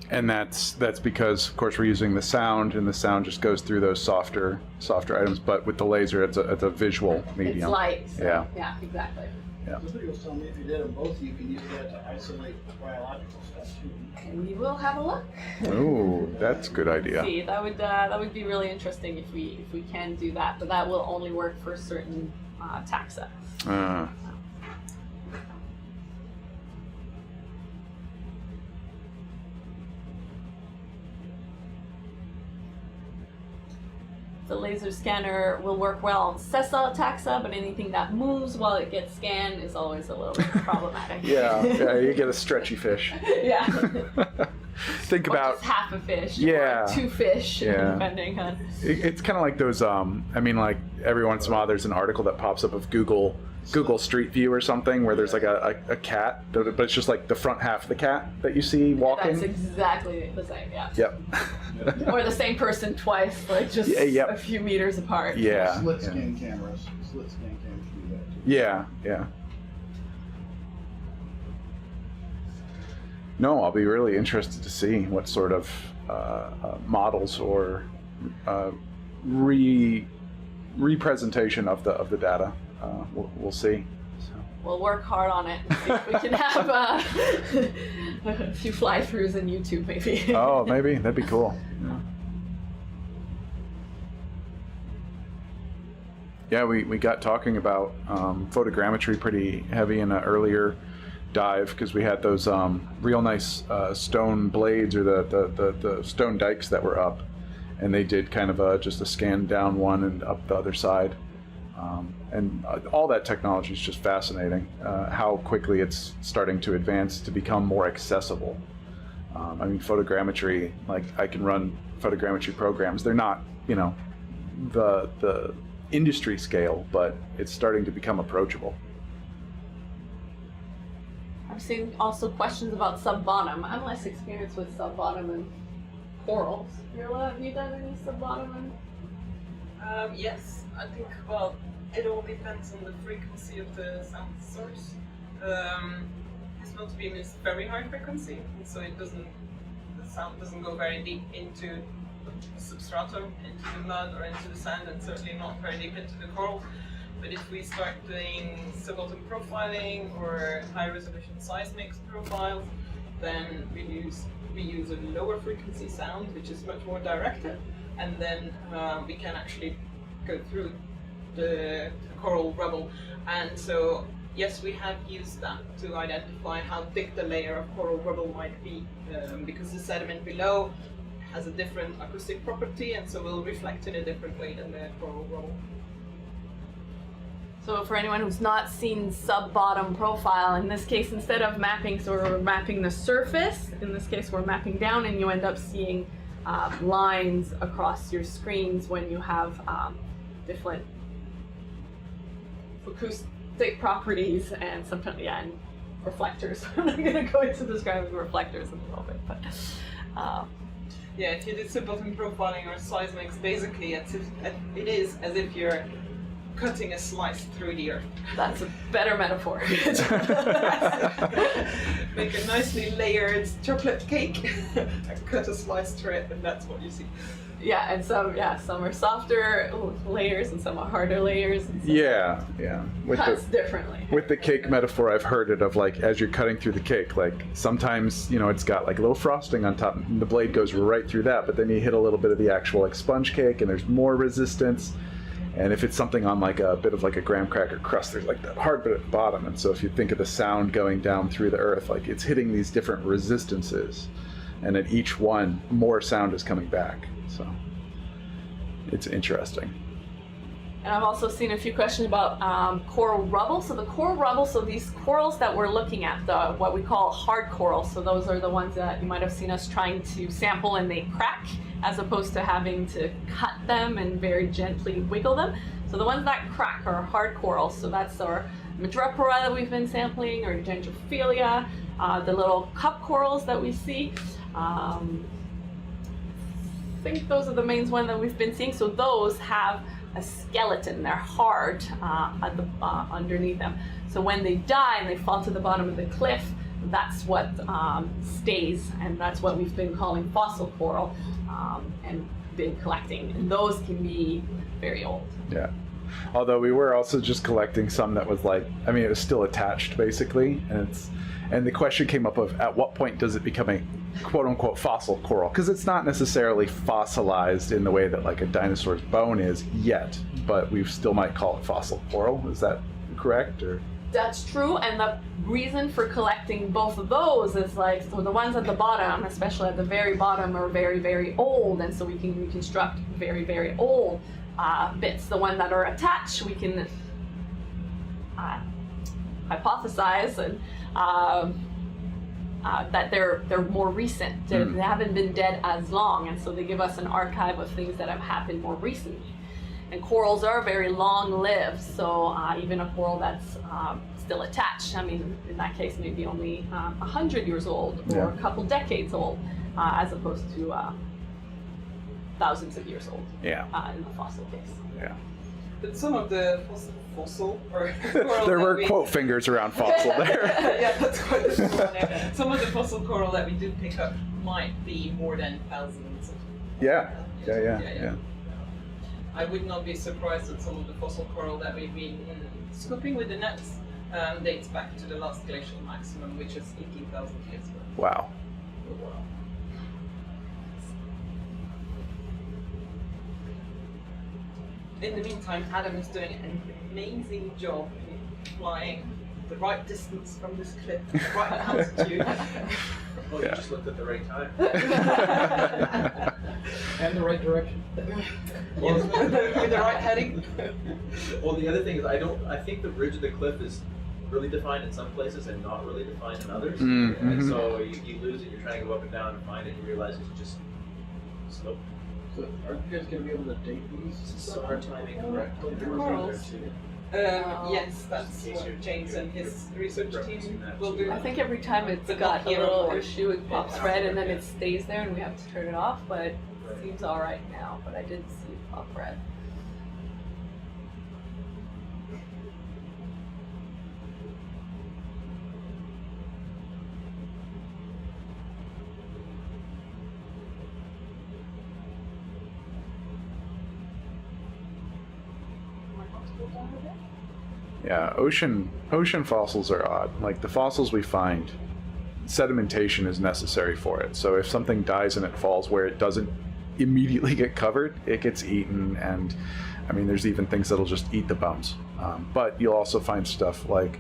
And that's because, of course, we're using the sound, and the sound just goes through those softer items. But with the laser, it's a visual medium. It's light. So, yeah, exactly. Yeah. The video was telling me if you did them both, you can use that to isolate biological stuff too. And we will have a look. Oh, that's a good idea. See, that would be really interesting if we can do that. But that will only work for certain taxa. the laser scanner will work well on sessile taxa, but anything that moves while it gets scanned is always a little bit problematic. Yeah, you get a stretchy fish. Yeah. Think or about just half a fish. Yeah. Or 2 fish, Yeah. depending on. It's kind of like those. I mean, like every once in a while, there's an article that pops up of Google Street View or something where there's like a cat, but it's just like the front half of the cat that you see walking. That's exactly the same. Yeah. Yep. Or the same person twice, like just Yep. a few meters apart. Yeah. Slit scan cameras do that too. Yeah. No, I'll be really interested to see what sort of models or representation of the data we'll see. So. We'll work hard on it and see if we can have a few fly-throughs in YouTube, maybe. Oh, maybe that'd be cool. Yeah, we got talking about photogrammetry pretty heavy in an earlier dive because we had those real nice stone blades or the stone dikes that were up, and they did kind of just a scan down one and up the other side, and all that technology is just fascinating. How quickly it's starting to advance to become more accessible. I mean, photogrammetry, like I can run photogrammetry programs. They're not, the industry scale, but it's starting to become approachable. I'm seeing also questions about sub-bottom. I'm less experienced with sub-bottom and corals. Mirla, have you done any sub-bottom? Yes, I think, well, it all depends on the frequency of the sound source. This multibeam is very high frequency, and so the sound doesn't go very deep into the substratum, into the mud or into the sand, and certainly not very deep into the coral. But if we start doing sub-bottom profiling or high-resolution seismic profiles, then we use a lower frequency sound, which is much more directed, and then we can actually go through the coral rubble. And so, yes, we have used that to identify how thick the layer of coral rubble might be, because the sediment below has a different acoustic property, and so will reflect in a different way than the coral rubble. So for anyone who's not seen sub-bottom profile, in this case, instead of mapping, so we're mapping the surface, in this case we're mapping down, and you end up seeing lines across your screens when you have different acoustic properties and sometimes, and reflectors. I'm not going to go into describing reflectors in a little bit, but yeah, if you do sub-bottom profiling or seismics, basically it is as if you're cutting a slice through the earth. That's a better metaphor. Make a nicely layered chocolate cake and cut a slice through it, and that's what you see. Yeah, and some are softer layers and some are harder layers. And some Yeah. cuts differently. With the cake metaphor, I've heard it of like as you're cutting through the cake, like sometimes it's got like a little frosting on top, and the blade goes right through that, but then you hit a little bit of the actual like sponge cake, and there's more resistance. And if it's something on like a bit of like a graham cracker crust, there's like that hard bit at the bottom. And so if you think of the sound going down through the earth, like it's hitting these different resistances, and at each one, more sound is coming back. So it's interesting. And I've also seen a few questions about coral rubble. So the coral rubble, so these corals that we're looking at, what we call hard corals, so those are the ones that you might have seen us trying to sample and they crack, as opposed to having to cut them and very gently wiggle them. So the ones that crack are hard corals. So that's our Madrepora that we've been sampling, or Dendrophilia, the little cup corals that we see. I think those are the main ones that we've been seeing. So those have a skeleton, they're hard underneath them. So when they die and they fall to the bottom of the cliff, that's what stays, and that's what we've been calling fossil coral and been collecting. And those can be very old. Yeah. Although we were also just collecting some that was like, I mean, it was still attached basically, and the question came up of at what point does it become a quote-unquote fossil coral, because it's not necessarily fossilized in the way that like a dinosaur's bone is yet, but we still might call it fossil coral. Is that correct? Or That's true, and the reason for collecting both of those is like, so the ones at the bottom, especially at the very bottom, are very, very old, and so we can reconstruct very, very old bits. The ones that are attached, we can hypothesize and that they're more recent. They haven't been dead as long, and so they give us an archive of things that have happened more recently. And corals are very long-lived, so even a coral that's still attached, I mean, in that case, maybe only 100 years old or a couple decades old, as opposed to thousands of years old in the fossil case. Yeah. But some of the fossil or coral There were that quote fingers around fossil there. yeah, that's quite a strong one there. Some of the fossil coral that we do pick up might be more than thousands of Yeah. I would not be surprised that some of the fossil coral that we've been scooping with the nets dates back to the last glacial maximum, which is 18,000 years ago. Wow. In the meantime, Adam is doing an amazing job in flying the right distance from this cliff, the right altitude. Well, you just looked at the right time. And the right direction. Yes, with the right heading. Well, the other thing is, I think the ridge of the cliff is really defined in some places and not really defined in others. And so you lose it, you're trying to go up and down and find it, and you realize it's just slope. So aren't you guys going to be able to date these? Summer timing, correct? The corals. Yes, that's what James and his research team will do. I think every time it's got a little issue, it pops red and then it stays there and we have to turn it off, but it seems all right now, but I did see it pop red. Yeah, ocean fossils are odd. Like the fossils we find, sedimentation is necessary for it. So if something dies and it falls where it doesn't immediately get covered, it gets eaten, and I mean there's even things that'll just eat the bones. But you'll also find stuff like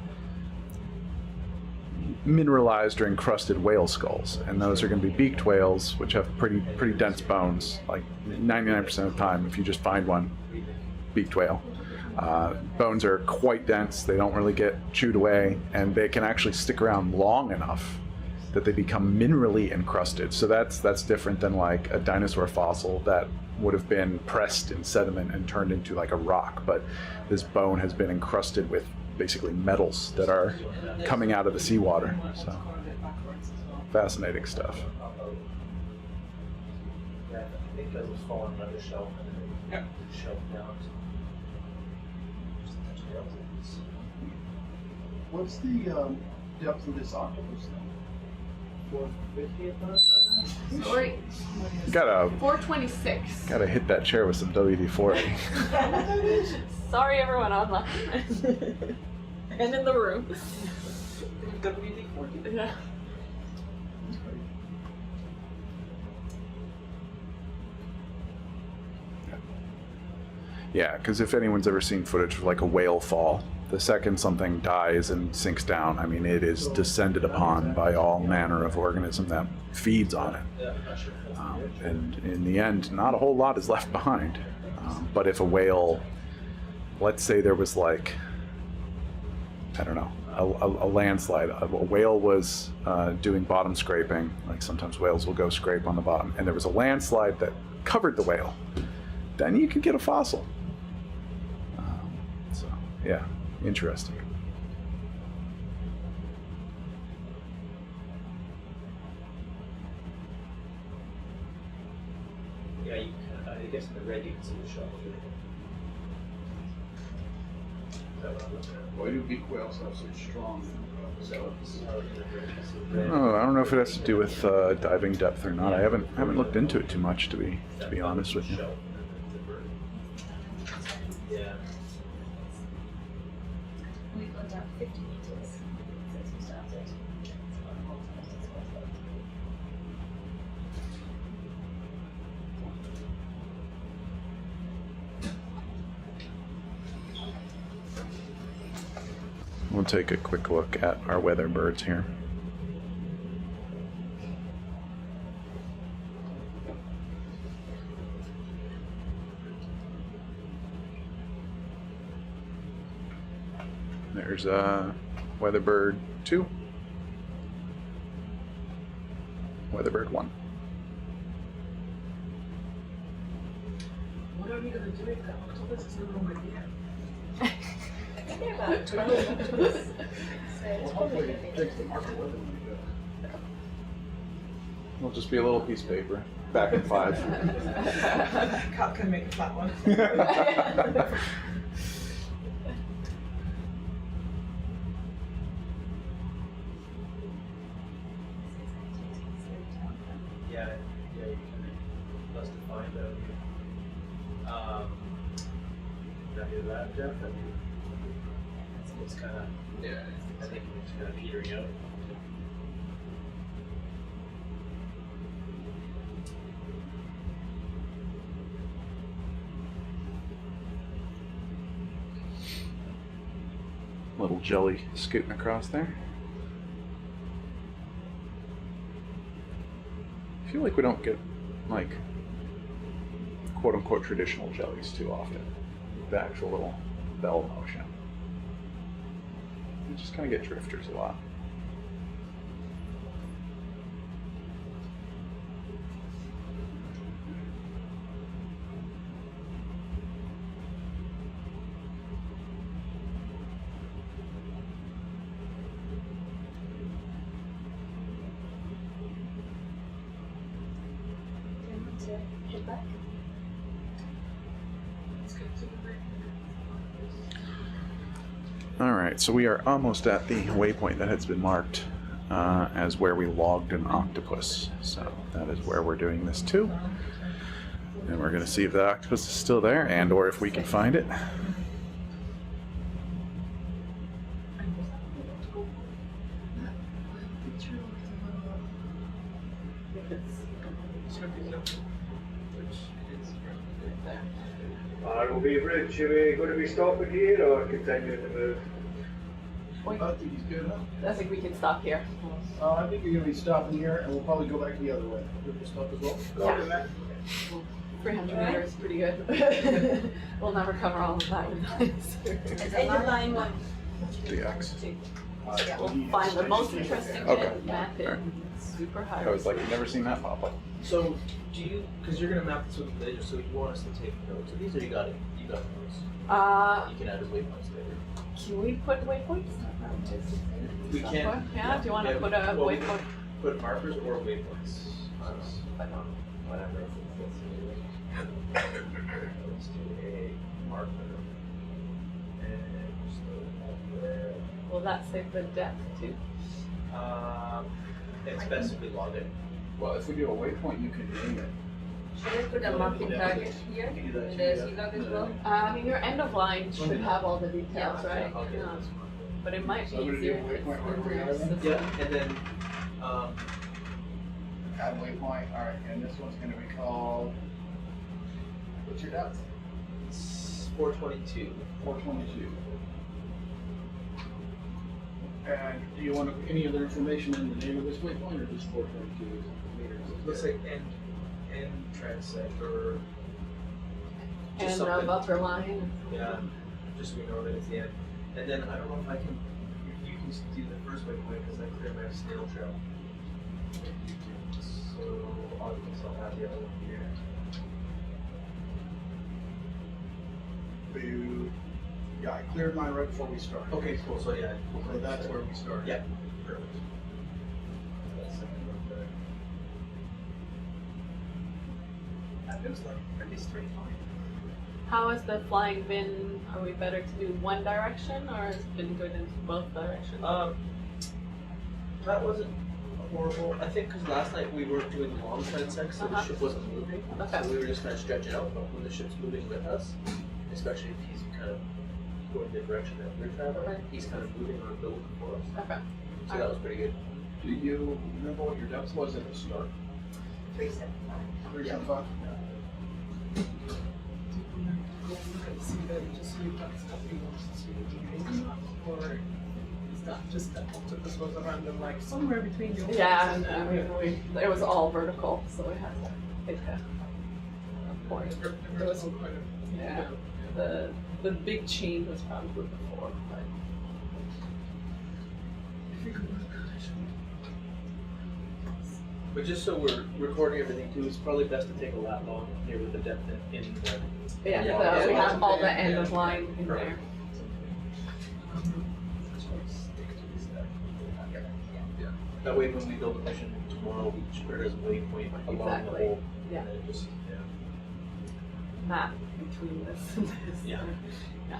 mineralized or encrusted whale skulls, and those are going to be beaked whales, which have pretty dense bones. Like 99% of the time, if you just find one beaked whale, bones are quite dense. They don't really get chewed away, and they can actually stick around long enough that they become minerally encrusted. So that's different than like a dinosaur fossil that would have been pressed in sediment and turned into like a rock. But this bone has been encrusted with basically metals that are coming out of the seawater. So fascinating stuff. Yeah, I think that was falling by the shelf and then shelf down. What's the depth of this octopus then? 450 Sorry. Gotta 426. hit that chair with some WD-40. Sorry everyone online. And in the room. WD-40. Yeah. Yeah, because if anyone's ever seen footage of like a whale fall, the second something dies and sinks down, I mean, it is descended upon by all manner of organism that feeds on it. And in the end, not a whole lot is left behind. But if a whale, let's say there was like, I don't know, a landslide, a whale was doing bottom scraping, like sometimes whales will go scrape on the bottom, and there was a landslide that covered the whale, then you could get a fossil. So, yeah. Interesting. Yeah, you can, I guess in the red you can see the shelf. Why do beak whales have such strong Oh, I don't know if it has to do with diving depth or not. I haven't looked into it too much, to be honest with you. Yeah. We've gone down 50 meters since we started. We'll take a quick look at our weather birds here. There's Weatherbird 2, Weatherbird 1. What are we gonna do if the octopus is no longer here? They're about 12 inches. So it's probably gonna be Takes the marker with it when you go. It'll just be a little piece of paper. Back in 5. Cat can make a flat one. Yeah, you can plus define the that, Jeff? I mean, it's kind of, yeah, I think it's kind of petering out. Little jelly scooting across there. I feel like we don't get, like, quote-unquote traditional jellies too often. The actual little bell motion. You just kind of get drifters a lot. head back. All right, so we are almost at the waypoint that has been marked as where we logged an octopus. So that is where we're doing this too. And we're going to see if the octopus is still there and or if we can find it. Will be a bridge. Are we going to be stopping here or continuing to move? I think he's good, huh? I think we can stop here. I think you're going to be stopping here, and we'll probably go back the other way. We'll stop as well. Yeah. 300 meters, pretty good. We'll never cover all of that with Is it line one? The X. We'll find the most interesting Okay. map it. Super high. I was like, I've never seen that pop up. So, do you, because you're going to map this with the laser, so you want us to take notes of these, or you got it? You got notes? You can add as waypoints later. Can we put waypoints? We can. Yeah, do you want to put a well, we waypoint? Put markers or waypoints. Whatever. Let's do a marker. And just throw it there. Will that save the depth too? It's best if we log it. Well, if we do a waypoint, you can name it. Should I put a marking target here? In the sea log as well? Your end of line should have all the details, right? Okay. But it might be So I'm gonna do a easier if waypoint it's where we are in then? there. Yeah, and then, Add waypoint. All right, and this one's going to be called. What's your depth? 422. 422. And do you want any other information in the name of this waypoint, or just 422 meters? Looks like end transect or And just the something. buffer line. Yeah, just so we know that it's the end. And then I don't know if I can. You can do the first waypoint because I clear my snail trail. So I'll just have the other one here. Yeah, I cleared mine right before we started. Okay, cool. So yeah, So that's where we started. yeah, perfect. That's second one there. That is like pretty straightforward. How has the flying been? Are we better to do one direction, or has it been good in both directions? That wasn't horrible. I think because last night we were doing long transects, so the ship wasn't moving. Okay. So we were just kind of stretching out. But when the ship's moving with us, especially if he's kind of going the direction that we're traveling, Okay. he's kind of moving on building for us. Okay. So that was pretty good. Do you remember what your depth was at the start? 375. 375? that just took us was a random, like, somewhere between the Yeah, and it was all vertical, so we had to pick a point. there was some kind of, Yeah, the big chain was probably before, but But just so we're recording everything too, it's probably best to take a lat long here with the depth in the. yeah, Yeah. we have all the end of line in there. That way, when we build a mission tomorrow, we just put it as a waypoint along the Exactly. whole. Yeah. And just, Map between this and this. Yeah. Yeah.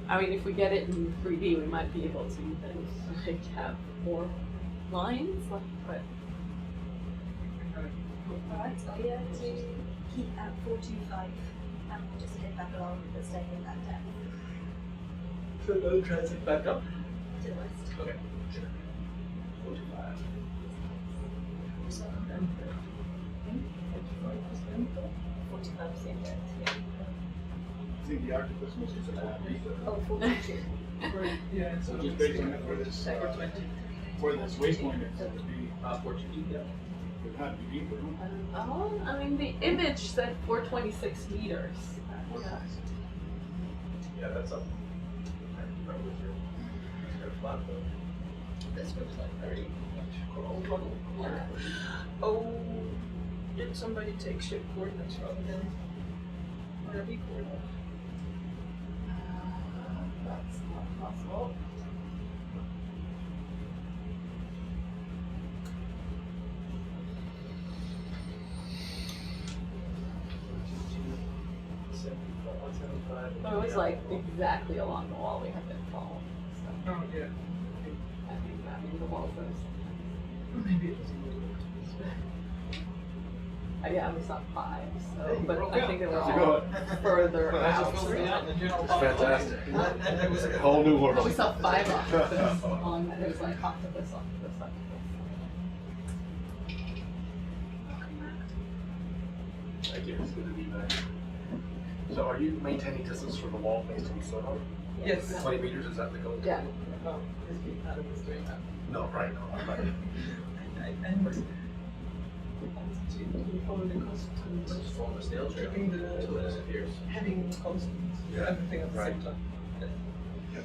I mean, if we get it in 3D, we might be able to then like have more lines, like, but Alright, so yeah, to keep at 425 and we'll just head back along but staying in that depth So no transit back up? to the west. Okay, sure. 45. 45% depth, yeah. I think the octopus must have been that deep. Oh, 42. yeah, So just based on where this, where this waypoint is, it would be, 420, yeah. it had to be deeper. oh, I mean, the image said 426 meters. Yeah. Yeah, that's up. Flat though. This looks like very coral level. Yeah. Oh, did somebody take ship coordinates rather than RV coordinates? That's not possible. But it was like exactly along the wall we have been following. So Oh, yeah. I mean the walls are Maybe it was a little yeah, we saw 5, so Hey, but broke I out. think they were How's it all going? further Well, that's out. just filling out the general It's fantastic. It was A whole new Well, we world. saw 5 octopus on that. It was like octopus. Thank you. It's good to be back. So are you maintaining distance from the wall based on sonar? Yes. 20 meters, is that the goal? Yeah. Oh, Adam was doing that. No, right, no, I'm not. And you follow the constant, Just follow the snail trail keeping until it the disappears. heading constant, everything at the same time.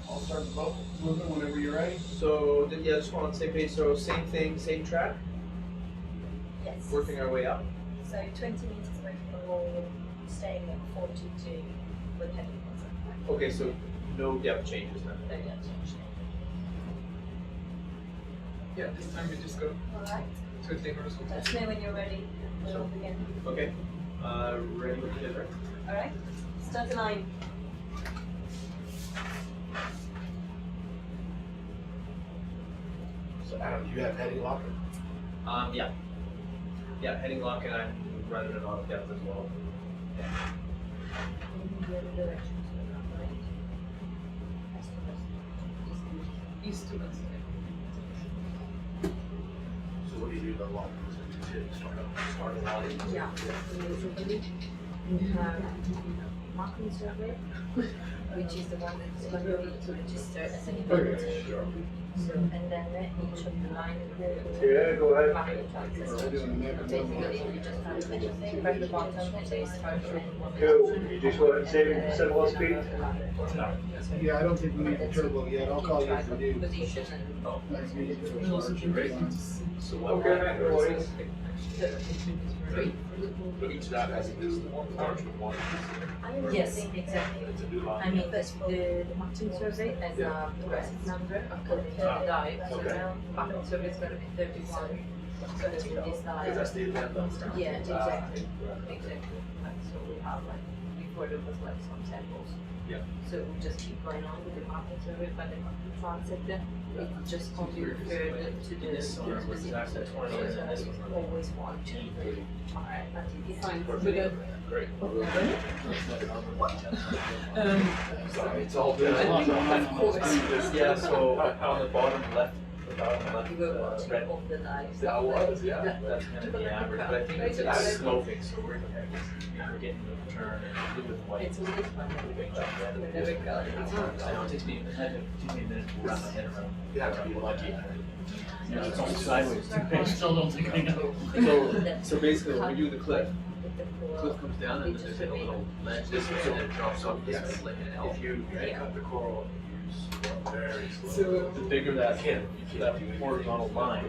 I'll start the boat moving whenever you're ready. So, yeah, just want to say, page. So, same thing, same track, Yes. working our way up. So 20 meters away from the wall, staying at 422 with heading constant. Okay, so no depth changes then. No depth change. Yeah, this time we just go Alright, totally horizontal. let us know when you're ready. We'll begin. Okay. Ready with the dipper? Alright, start a line. So Adam, you have heading locker? Yeah. Yeah, heading lock, and I'm running it on depth as well. The other direction, so not right. East to west. So what do you do the lock? Start a line? Yeah, basically we have marking survey, which is the one that's going to be registered as an event. And then each of the line Yeah, go ahead. marking chances. Basically, we just have anything by the bottom, it says first and one. Cool. You just want to save what speed? Yeah, I don't think we need the turbo yet. I'll call you if we do. Position and Nice meeting you. And also Sarge. great to see. Okay, no worries. three. But each dot has a starts with one. Yes, exactly. I mean, the marking survey has a progressive number of the dive, so now marking survey is going to be 31. So this dive. That's the event though. Yeah, exactly. Exactly. Like, so we have like, before there was like some samples. Yeah. So we just keep going on with the marking survey, but the marking transit, it just only referred to the specific survey. So it's always 1, 2, 3. Alright, Fine, we're good. Great. Sorry, It's all good. Yeah, so on the bottom left about You go to red. off the lights. That was, yeah. That's kind of the average, but I think it's sloping, so we're getting the turn blue with white. It's always fun. I know it takes me a minute to wrap my head around. You have to be lucky. You know, it's only sideways too. I still don't think I know. So basically, when we do the cliff comes down and then there's a little ledge this way and it drops off this way like an L. If you make up the coral, very slow. So The bigger that horizontal line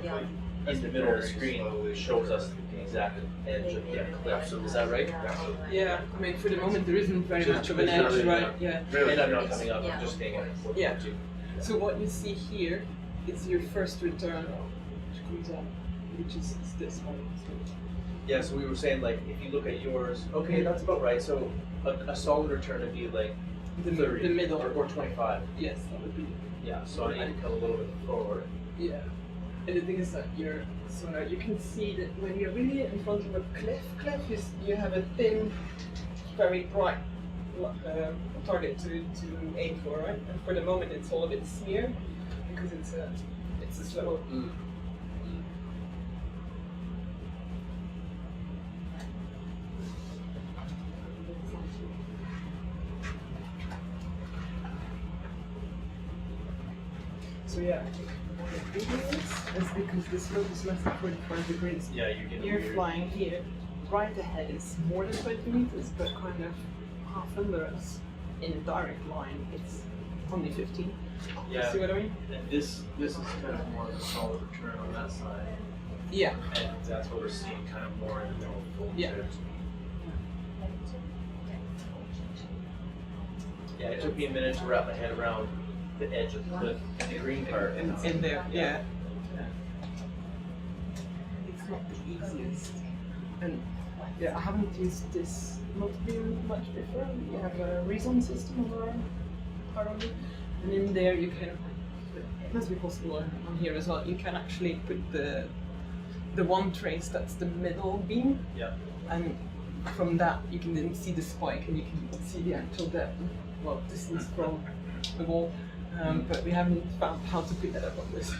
in the middle of the screen shows us the exact edge of the cliff. Is that right? yeah, I mean for the moment there isn't very much of an There's not edge, really- right? Yeah. And I'm not coming up, I'm just staying at Yeah. So what you see here is your first return, which comes out, which is this one. Yeah, so we were saying like, if you look at yours, okay, that's about right. So a solid return would be like The 30 the middle. or 25. Yes, that would be. Yeah, so I need to come a little bit forward. Yeah. And the thing is that so now you can see that when you're really in front of a cliff is you have a thin, very bright target to aim for, right? And for the moment it's all a bit smeared because it's a slope. So yeah, the thing is because the slope is less than 45 degrees. Yeah, you get You're weird. flying here. Right ahead is more than 20 meters, but kind of half under us in a direct line. It's only 15. Yeah. See what I mean? And this is kind of more of a solid return on that side. Yeah. And that's what we're seeing kind of more in the middle. Yeah. Yeah, it took me a minute to wrap my head around the edge of the cliff and the green part. In there, yeah. It's not the easiest. And yeah, I haven't used this multibeam much before. We have a reason system around it. And in there you can, it must be possible on here as well, you can actually put the one trace that's the middle beam. Yeah. And from that you can then see the spike and you can see the actual depth, well, distance from the wall. But we haven't found how to put that up on this.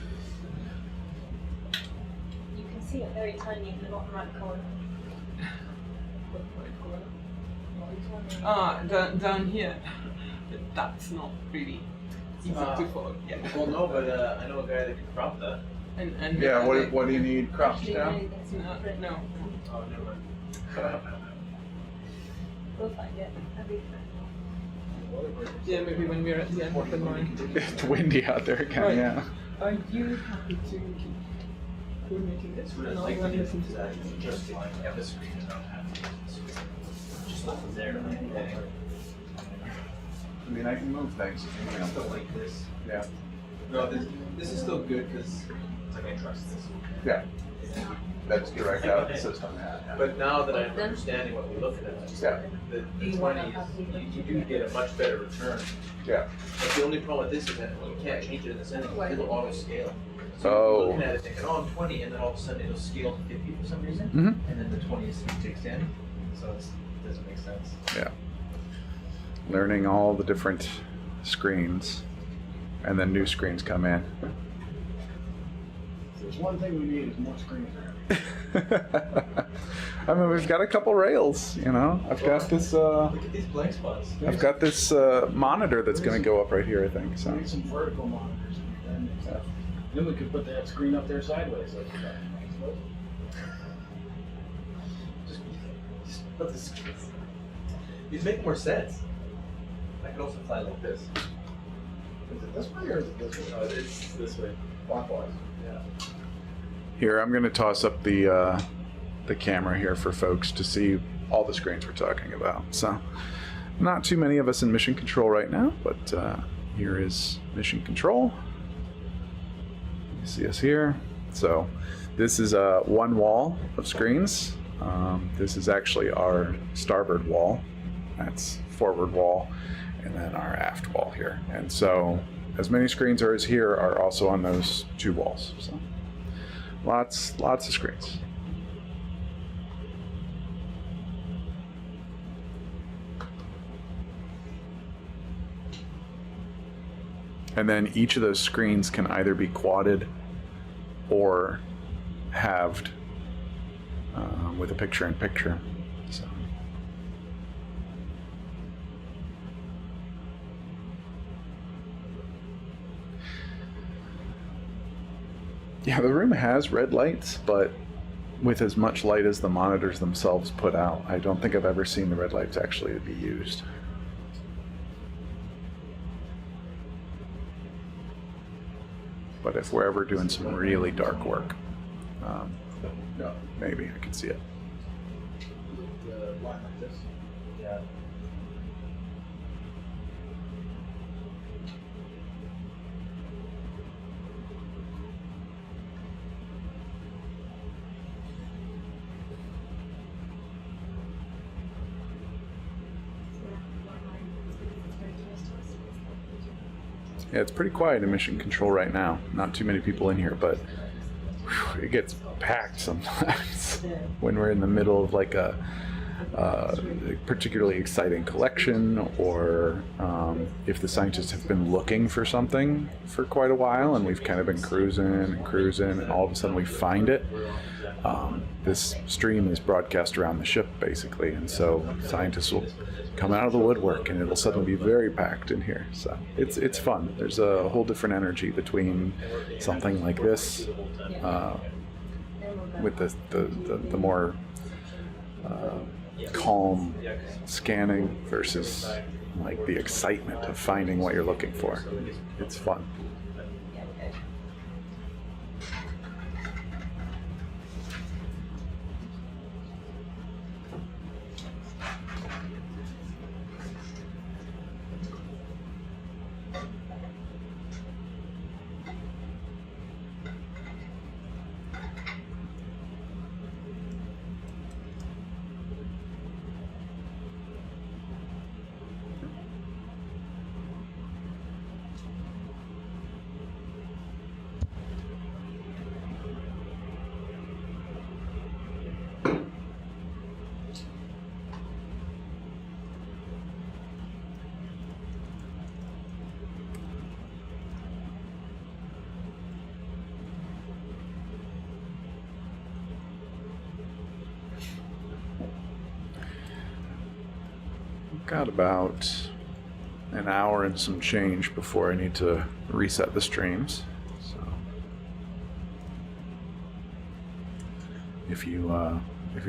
You can see it very tiny in the bottom right corner. Down here. But that's not really easy to follow. Yeah. Well, no, but I know a guy that can crop that. And Yeah, what do you need crops down? No. Oh, never mind. We'll find it. That'd be fun. Yeah, maybe when we're at the end of the line. It's windy out there again, Right. yeah. Are you happy to keep coordinating this? What I'd And like I'll to do listen is to that. just have the screen and not have it. Just let them there. I mean, I can move things. I still like this. Yeah. No, this is still good because it's like I trust this. Yeah. That's direct out of the system. But now that I'm understanding what we're looking at, Yeah. the 20 is, you do get a much better return. Yeah. But the only problem with this is that you can't change it in the setting, it'll auto scale. So Oh. you're looking at it thinking, oh, I'm 20, and then all of a sudden it'll scale to 50 for some reason, Mhm. and then the 20 is takes in. So it doesn't make sense. Yeah. Learning all the different screens, and then new screens come in. If there's one thing we need is more screens around. I mean, we've got a couple rails, you know. I've got this. Look at these blank spots. I've got this monitor that's going to go up right here, I think. So. We need some vertical monitors. Then we could put that screen up there sideways like that. Just put this. These make more sense. I could also fly like this. Is it this way or is it this way? No, it's this way. Clockwise. Yeah. Here, I'm going to toss up the camera here for folks to see all the screens we're talking about. So, not too many of us in mission control right now, but here is mission control. You see us here. So, this is one wall of screens. This is actually our starboard wall. That's forward wall, and then our aft wall here. And so, as many screens as here are also on those two walls. So. Lots of screens. And then each of those screens can either be quadded or halved with a picture-in-picture. So. Yeah, the room has red lights, but with as much light as the monitors themselves put out, I don't think I've ever seen the red lights actually be used. But if we're ever doing some really dark work, maybe I could see it. The line like this. Yeah. Yeah, it's pretty quiet in mission control right now. Not too many people in here, but whew, it gets packed sometimes when we're in the middle of like a particularly exciting collection, or if the scientists have been looking for something for quite a while and we've kind of been cruising and all of a sudden we find it. This stream is broadcast around the ship basically, and so scientists will come out of the woodwork and it'll suddenly be very packed in here. So it's fun. There's a whole different energy between something like this with the more calm scanning versus like the excitement of finding what you're looking for. It's fun. Got about an hour and some change before I need to reset the streams. So if you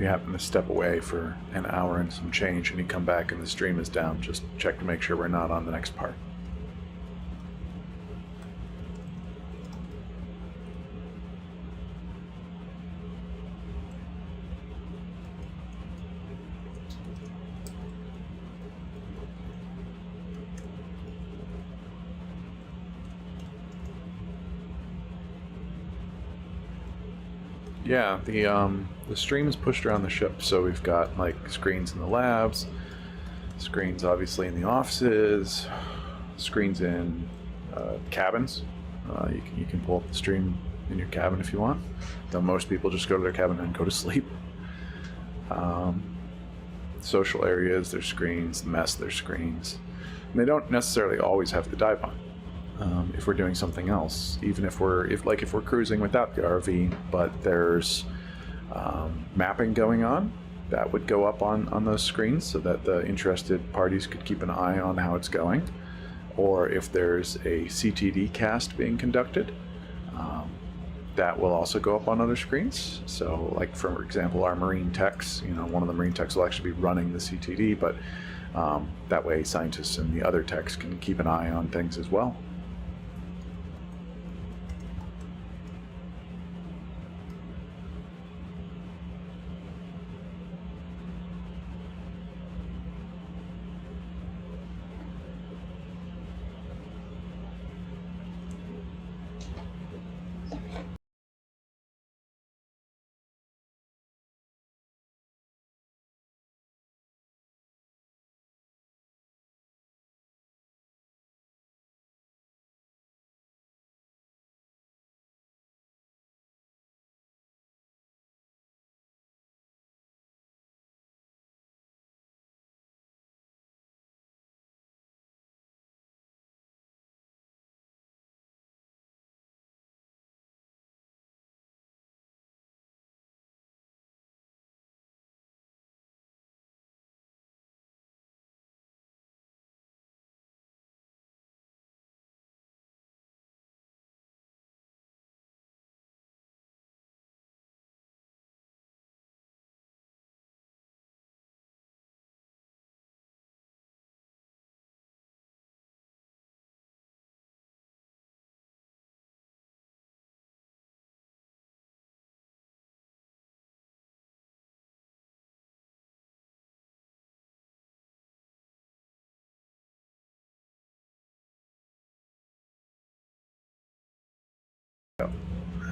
happen to step away for an hour and some change and you come back and the stream is down, just check to make sure we're not on the next part. Yeah, the stream is pushed around the ship, so we've got like screens in the labs, screens obviously in the offices, screens in cabins. You can pull up the stream in your cabin if you want, though most people just go to their cabin and go to sleep. Social areas, there's screens. The mess, there's screens. And they don't necessarily always have the dive on. If we're doing something else, even if we're cruising without the RV, but there's mapping going on, that would go up on those screens so that the interested parties could keep an eye on how it's going. Or if there's a CTD cast being conducted, that will also go up on other screens. So like, for example, our marine techs, one of the marine techs will actually be running the CTD, but that way scientists and the other techs can keep an eye on things as well.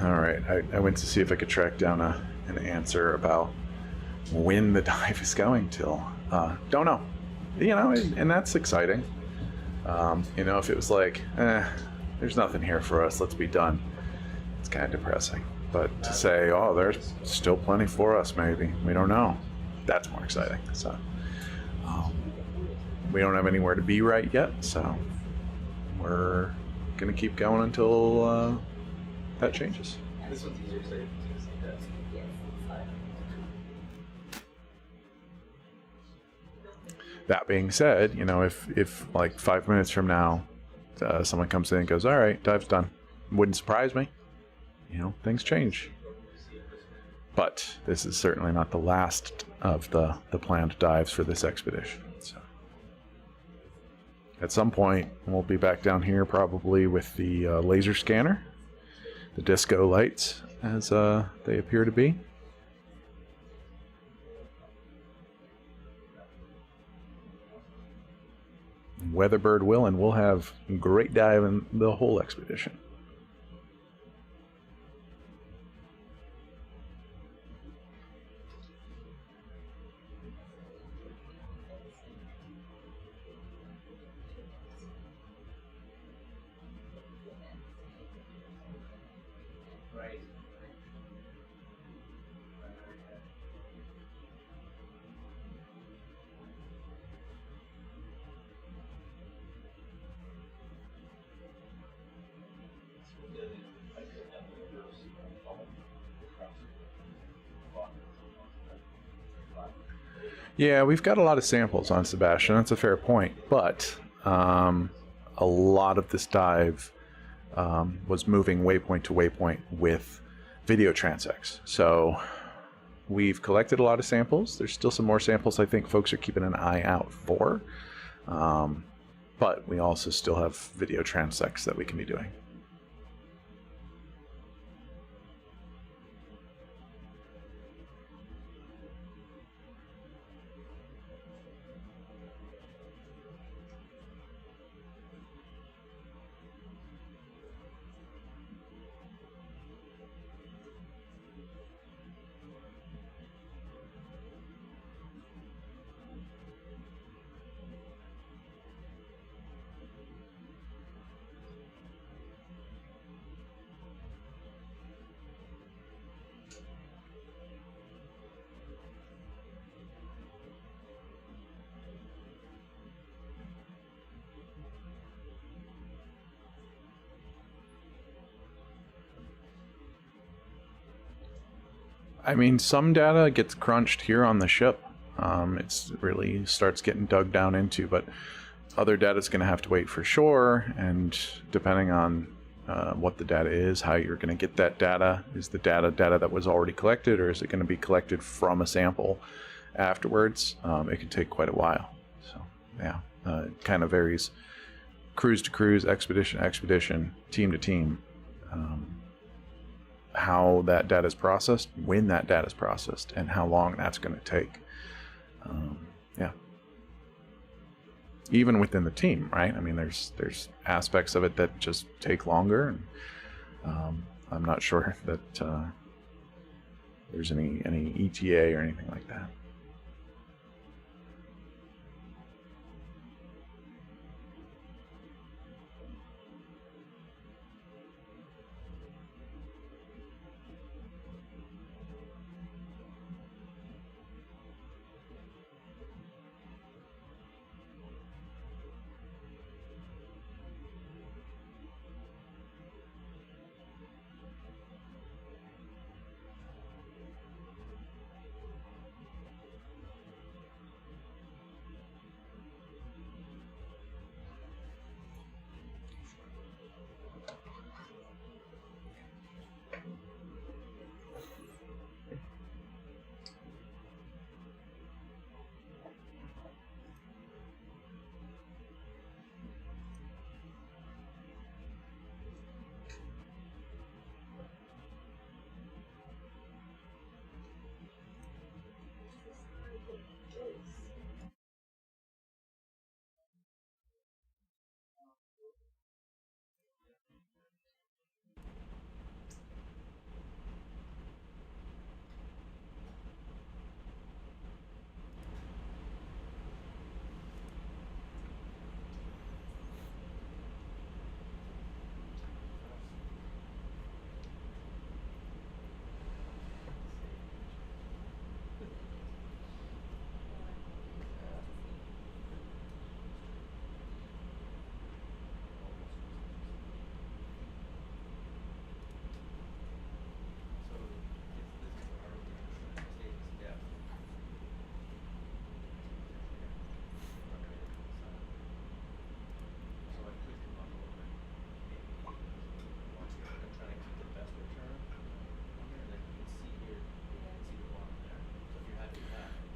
All right, I went to see if I could track down an answer about when the dive is going till. Don't know. You know, and that's exciting. You know, if it was like, there's nothing here for us, let's be done, it's kind of depressing. But to say, oh, there's still plenty for us, maybe, we don't know, that's more exciting. So we don't have anywhere to be right yet, so we're gonna keep going until that changes. This one's easier to say. That being said, you know, if like 5 minutes from now, someone comes in and goes, all right, dive's done, wouldn't surprise me. You know, things change. But this is certainly not the last of the planned dives for this expedition. So at some point, we'll be back down here probably with the laser scanner, the disco lights, as they appear to be. Weatherbird will, and we'll have great dive in the whole expedition. Yeah, we've got a lot of samples on Sebastian. That's a fair point. But a lot of this dive was moving waypoint to waypoint with video transects. So we've collected a lot of samples. There's still some more samples I think folks are keeping an eye out for. But we also still have video transects that we can be doing. I mean, some data gets crunched here on the ship. It's really starts getting dug down into, but other data is going to have to wait for shore, and depending on what the data is, how you're going to get that data. Is the data that was already collected, or is it going to be collected from a sample afterwards? It can take quite a while. So, yeah, it kind of varies cruise to cruise, expedition to expedition, team to team. How that data is processed, when that data is processed, and how long that's going to take. Yeah. Even within the team, right? I mean, there's aspects of it that just take longer, and I'm not sure that there's any ETA or anything like that.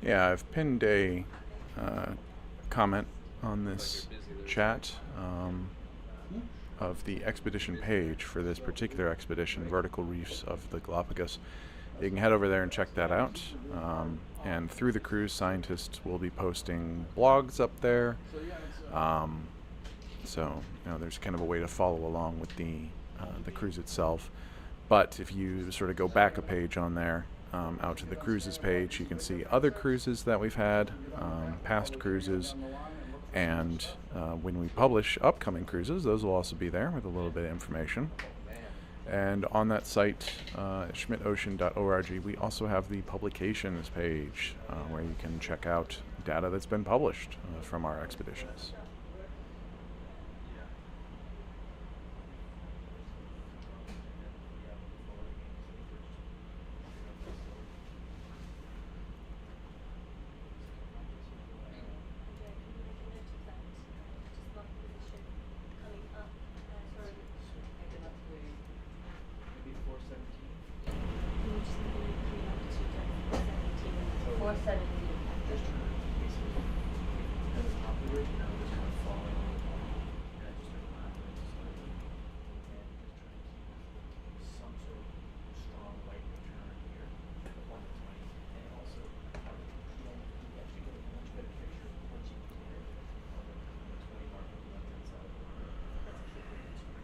Yeah, I've pinned a comment on this chat of the expedition page for this particular expedition, Vertical Reefs of the Galapagos. You can head over there and check that out. And through the cruise, scientists will be posting blogs up there. So, you know, there's kind of a way to follow along with the cruise itself. But if you sort of go back a page on there, out to the cruises page, you can see other cruises that we've had, past cruises, and when we publish upcoming cruises, those will also be there with a little bit of information. And on that site, schmidtocean.org, we also have the publications page where you can check out data that's been published from our expeditions.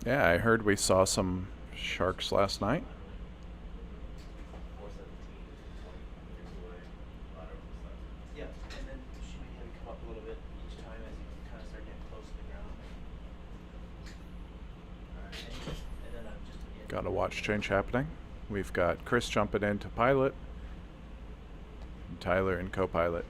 Yeah, I heard we saw some sharks last night. Yeah, and then should we have you come up a little bit each time as you kind of start getting close to the ground? Alright, and then just Got a watch change happening. We've got Chris jumping into pilot, and Tyler in co-pilot.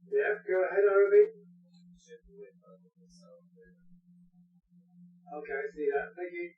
Yeah, go ahead, Arabi. Okay, I see that. Thank you.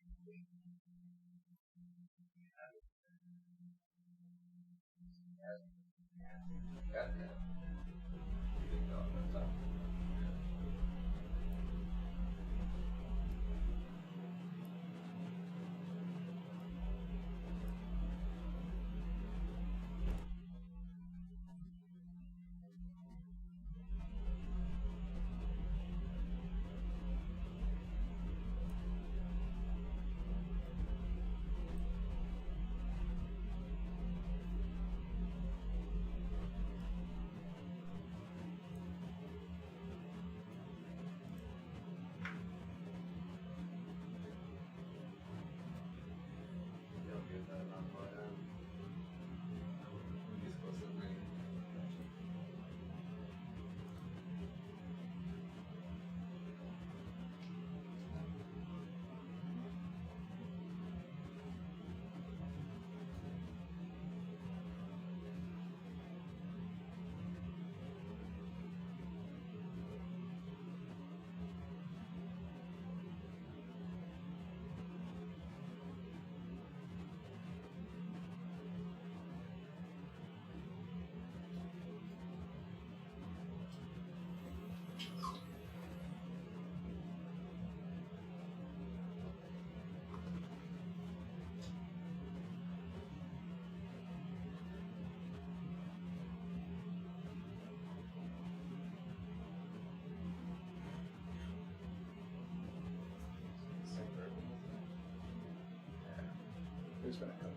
Who's gonna come up?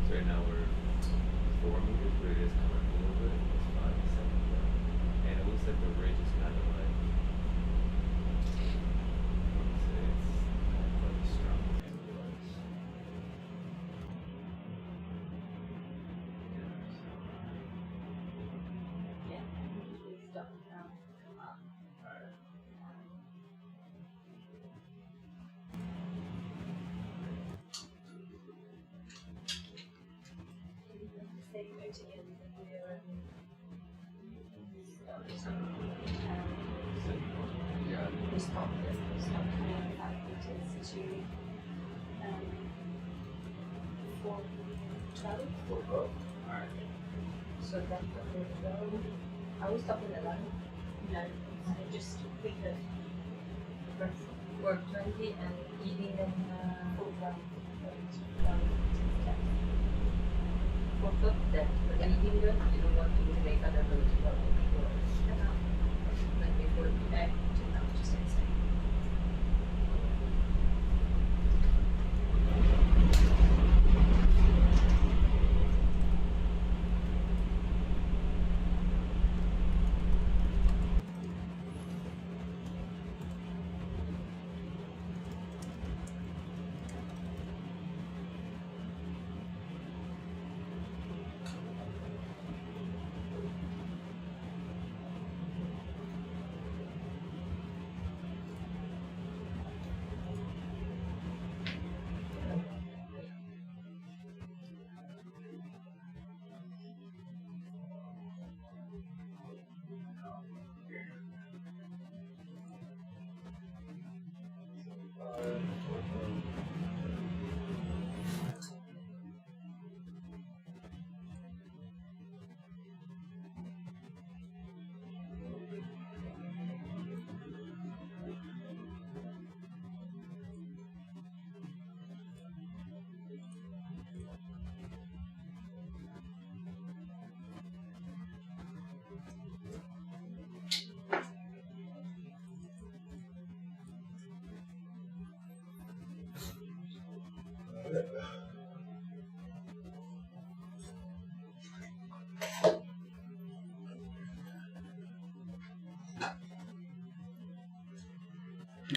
So right now we're 4 meters, but it is coming a little bit. It's 5 to 7. And it looks like the ridge is kind of like, it's quite strong. So that I was stopping the line, and I just pick the for 20 and eating them over for food that eating them, you don't want to make other roads for people. Like before we back to now, just inside.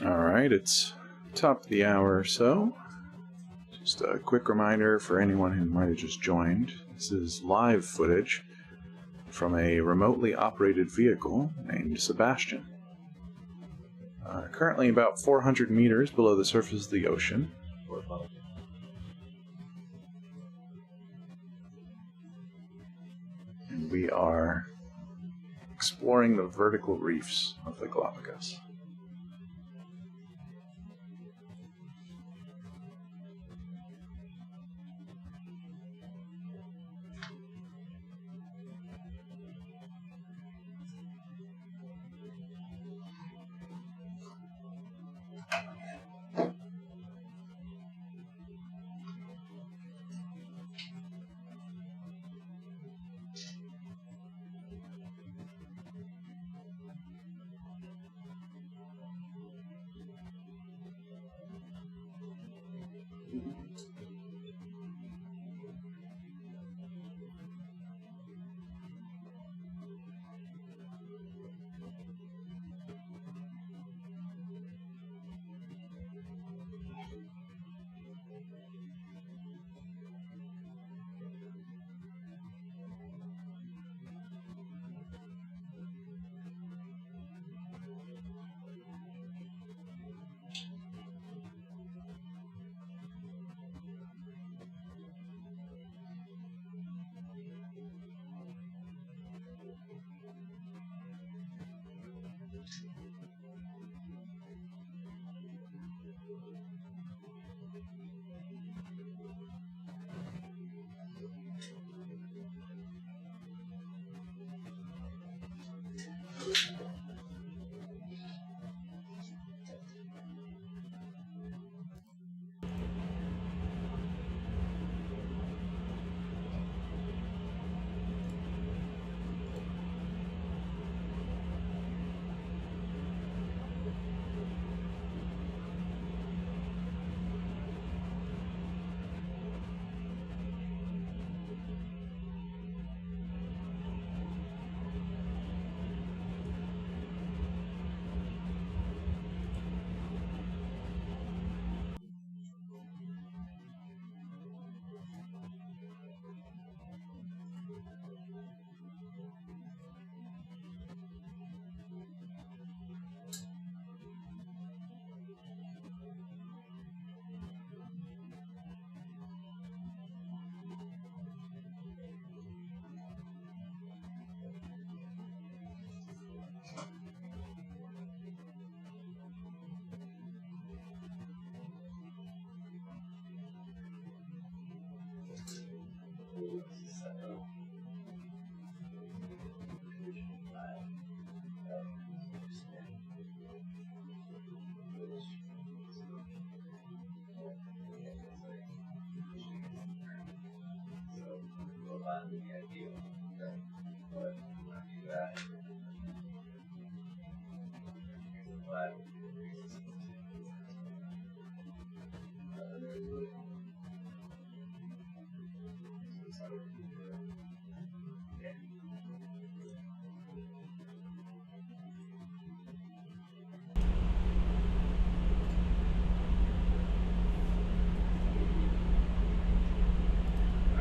All right, it's top of the hour or so. Just a quick reminder for anyone who might have just joined. This is live footage from a remotely operated vehicle named Sebastian. Currently about 400 meters below the surface of the ocean. And we are exploring the vertical reefs of the Galapagos.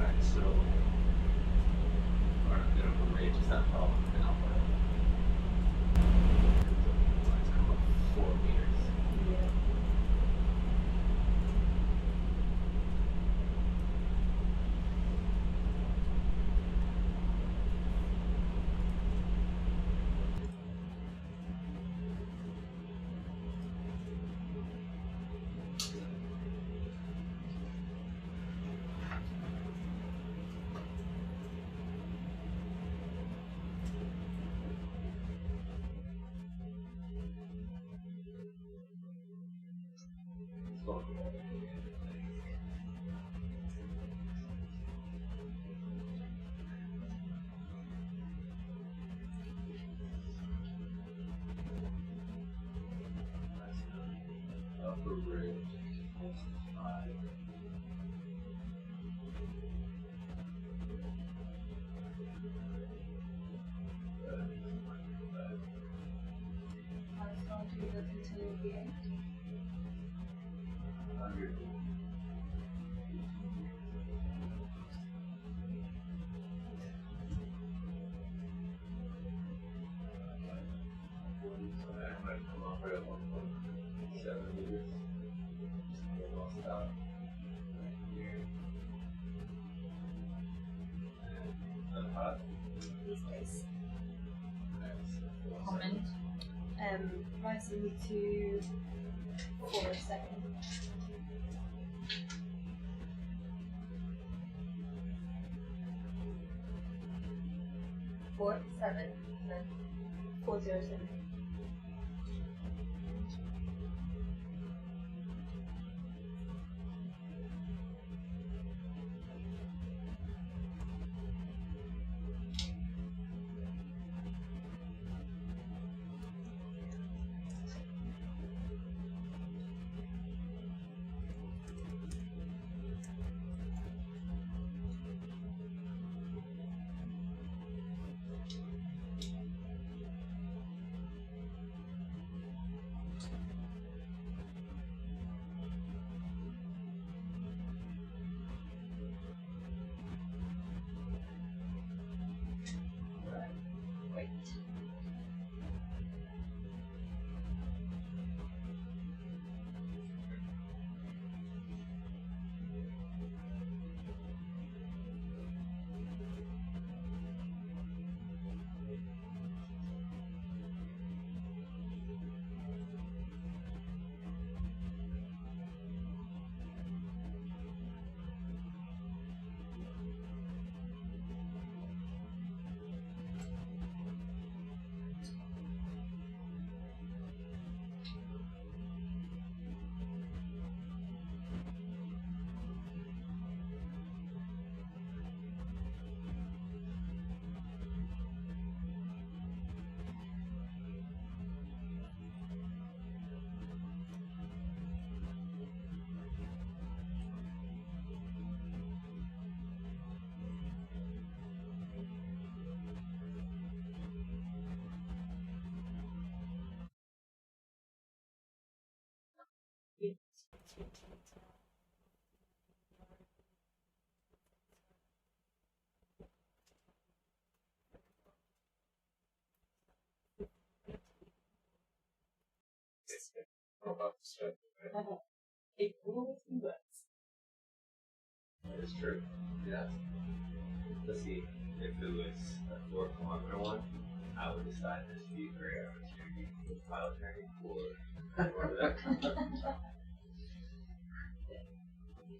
Alright, so our minimum range is that problem in Alberta. It's come up 4 meters. Upper bridge. So that might come up right at 1.7 meters. Just lost out right here. And hot. These days. Nice. Comment. Rising to 4 seconds. 4 7 407. It rules and works. That is true. Yeah. Let's see. If it was a 4-kilometer one, I would decide this would be a great opportunity for pilot training for that.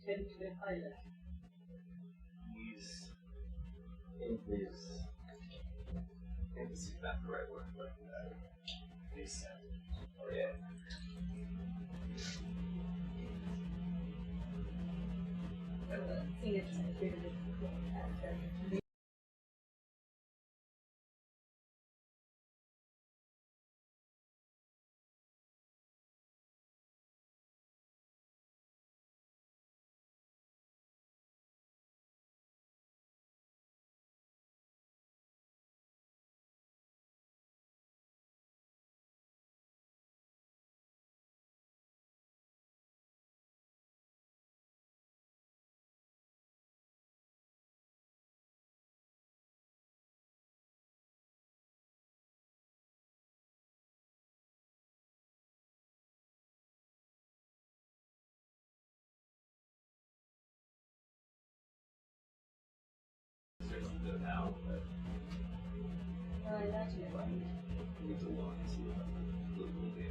Couldn't be a pilot. He's in his, it's not the right word, but he's, oh yeah. I think it's a really difficult character. Now, but That's your point. we need to look and see what a little bit.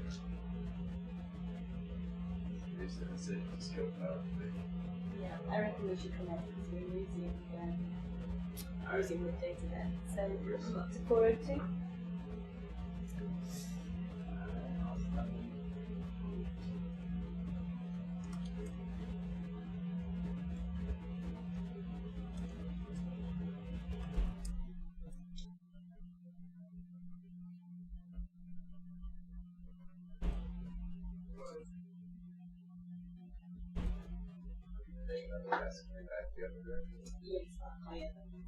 It's a skill power thing. Yeah, I reckon we should connect because we're losing the data there. So, what's it 402? Yes, higher than this.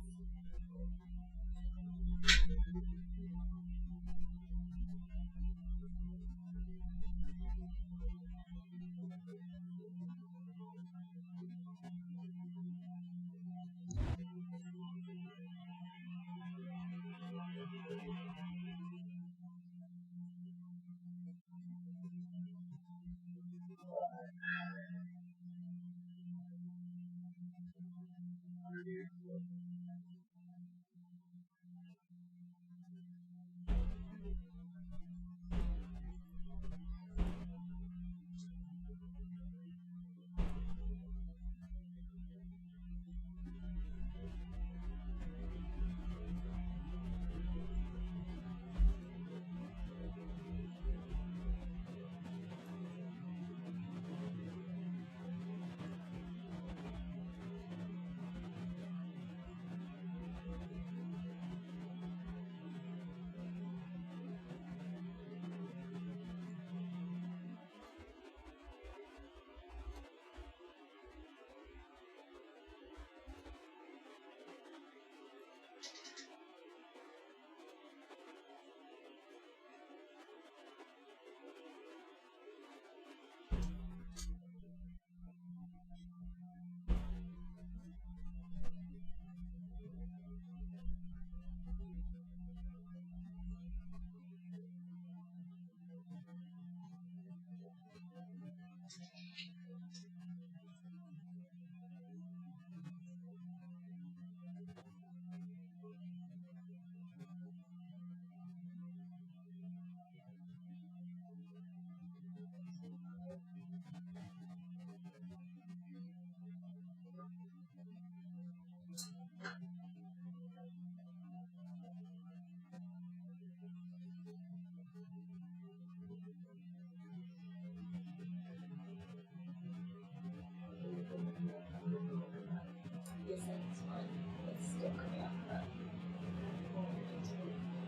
Yes, that's fine. It's still coming up.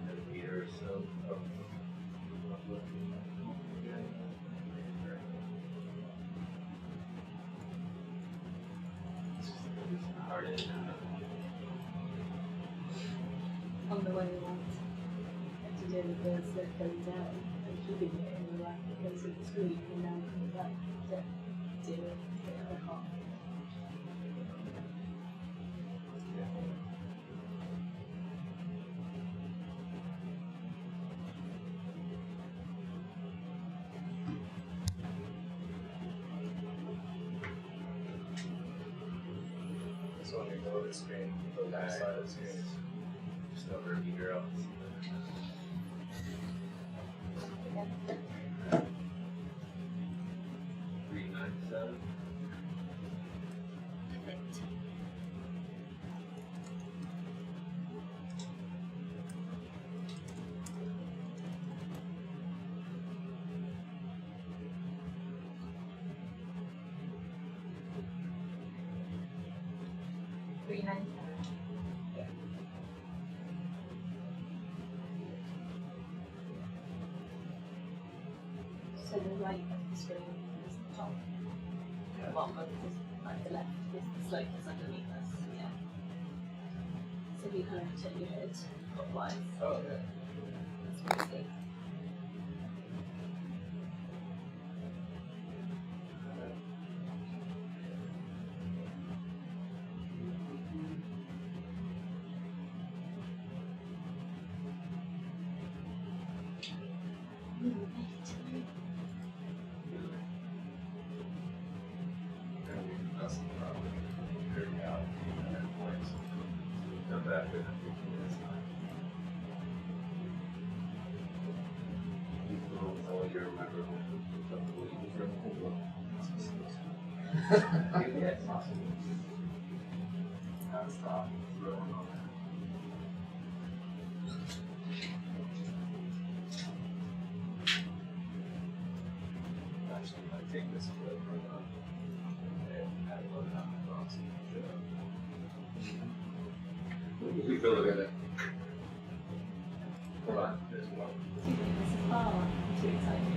A meter or so. On the way we want to do the birds that go down and keeping it in the right place of the screen and now coming back to do the other half. So on your below the screen, the left side of the screen is just over a meter up. 397. So the right of the screen is the top. The bottom of it is like the left is the slope that's underneath us. Yeah. So if you kind of turn your head clockwise. Oh, yeah. That's what you see. That's the problem. There we go. Points. Come back with all your memorable. Yeah, possible. Non-stop. Actually, I take this clip and add a load on the box. We feel it in it. Hold on, there's one. Too exciting.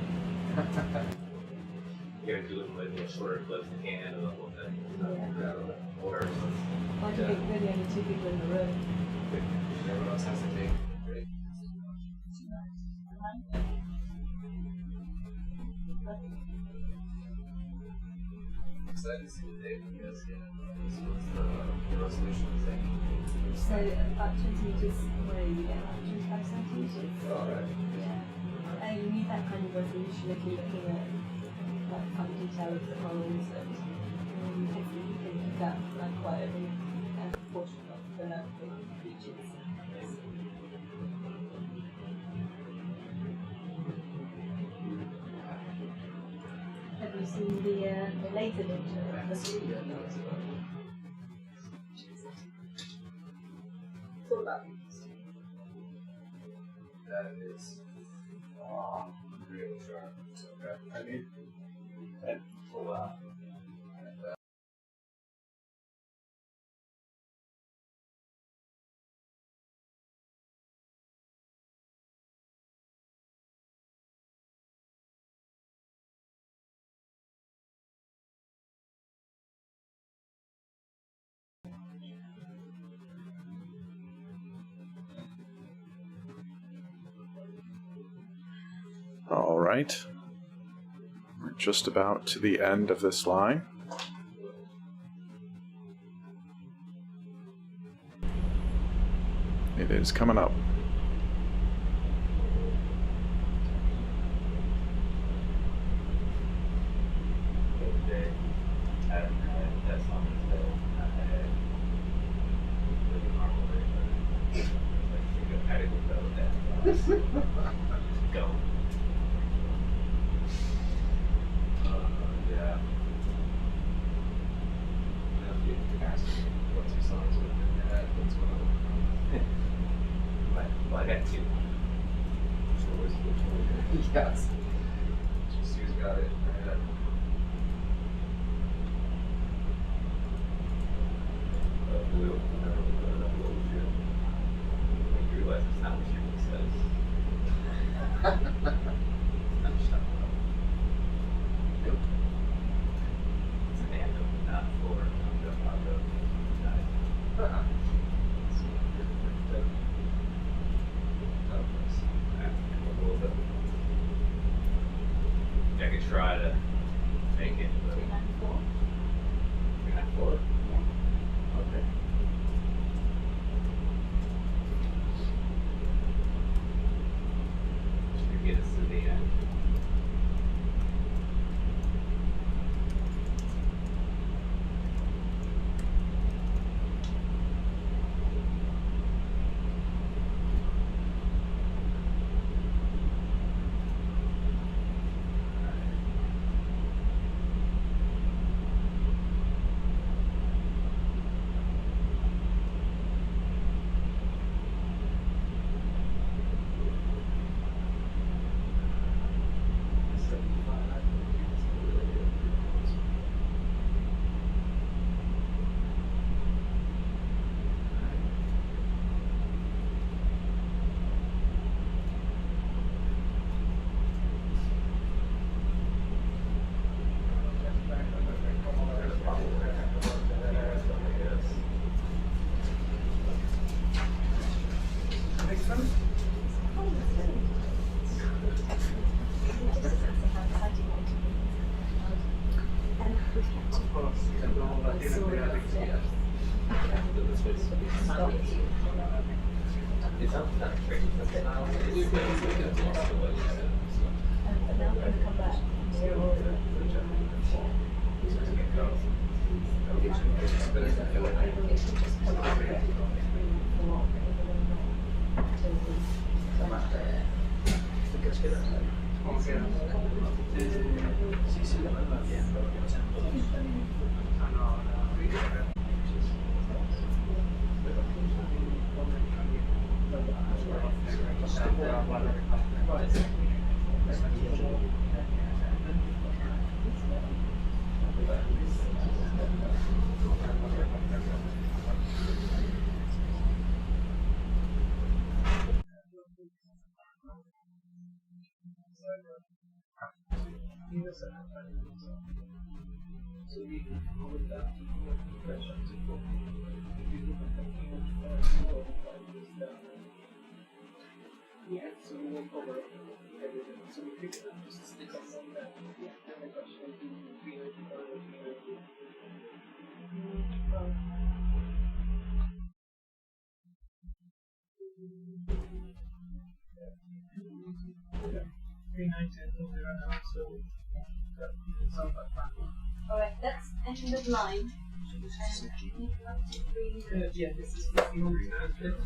You're gonna do it with a shorter clips than can or the whole thing. Yeah. Or Why do you think really only 2 people in the room? Everyone else has to take. Great. Excited to see the data, because this was the resolution thing. So about 20 meters away, you get about 25 centimeters. Alright. Yeah. You need that kind of resolution if you're looking at like fine detail of the corals, and hopefully you can pick up like quite a big portion of the creatures. Have you seen the laser picture of the studio? It's all about That is really sharp. Okay. I mean, and pull out. And, All right. We're just about to the end of this line. It is coming up. Go. yeah. Now, if you ask me what 2 songs would have been that, what's one of them? Well, I got 2. Yes. Sue's got it. Blue. You realize it's not what you says. It's not shut up. Nope. It's an anthem, not for I could try to make it, but 394. 394. Okay. Alright, that's end of line. Yeah, this is the only answer.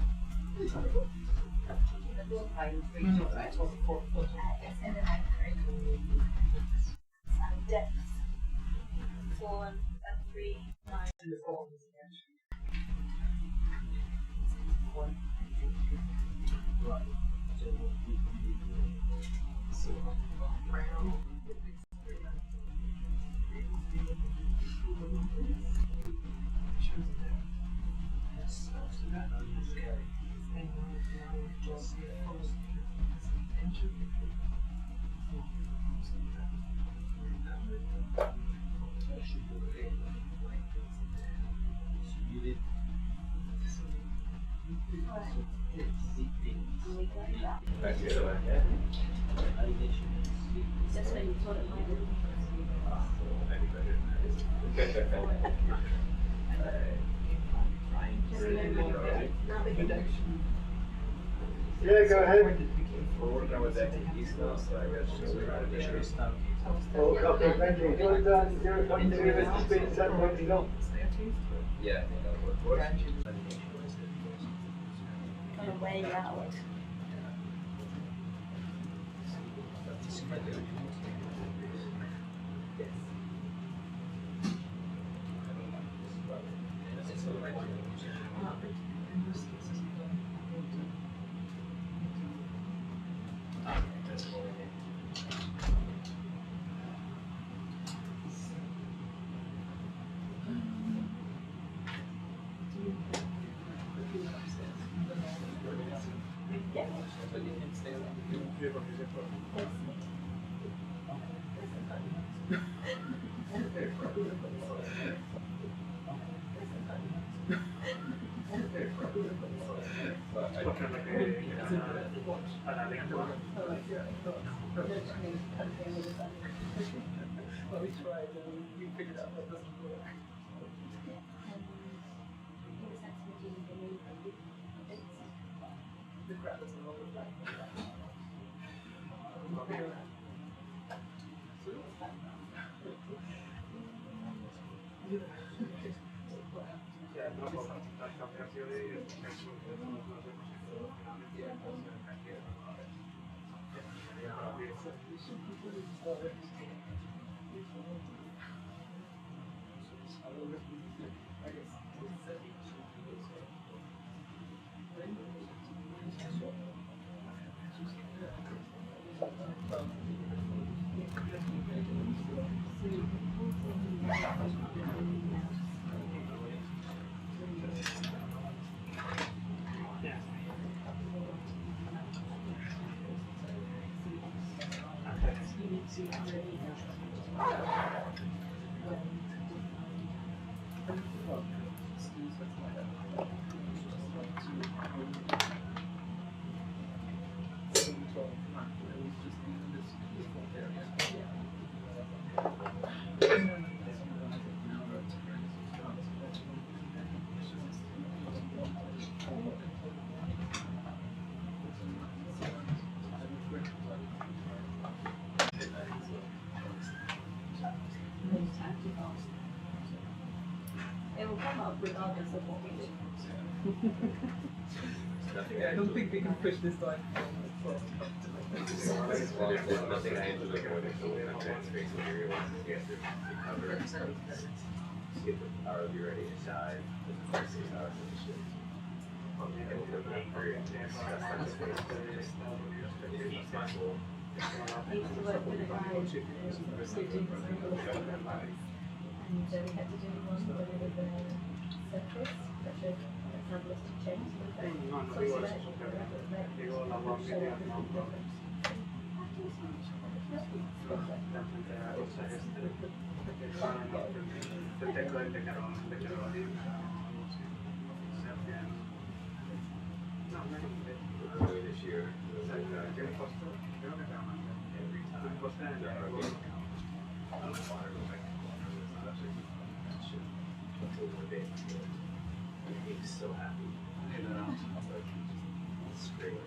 And then depth 4 and 3, 9. That's when you told it Yeah, go ahead. We're working with that east now, so I guess Oh, okay, thank you. 0.2 is the speed set point to go. yeah, I think that would work. kind of way out. Well, we tried and we figured out that doesn't work. The crowd is all over. come up regardless of what we do. Yeah, I don't think we can push this line. There's nothing I enjoy more than going on that space material once you get to recover. Get the power of you ready to dive. The first 6 hours of the ship. And with the anchor and stress on the space, it feeds my soul. I used to work with a guy who was doing and we had to do one where we did the surface, pressure analysis change. Earlier this year, it was like every time the hurricane on the water was like that shit. Until one day, he was so happy. Like, it's great.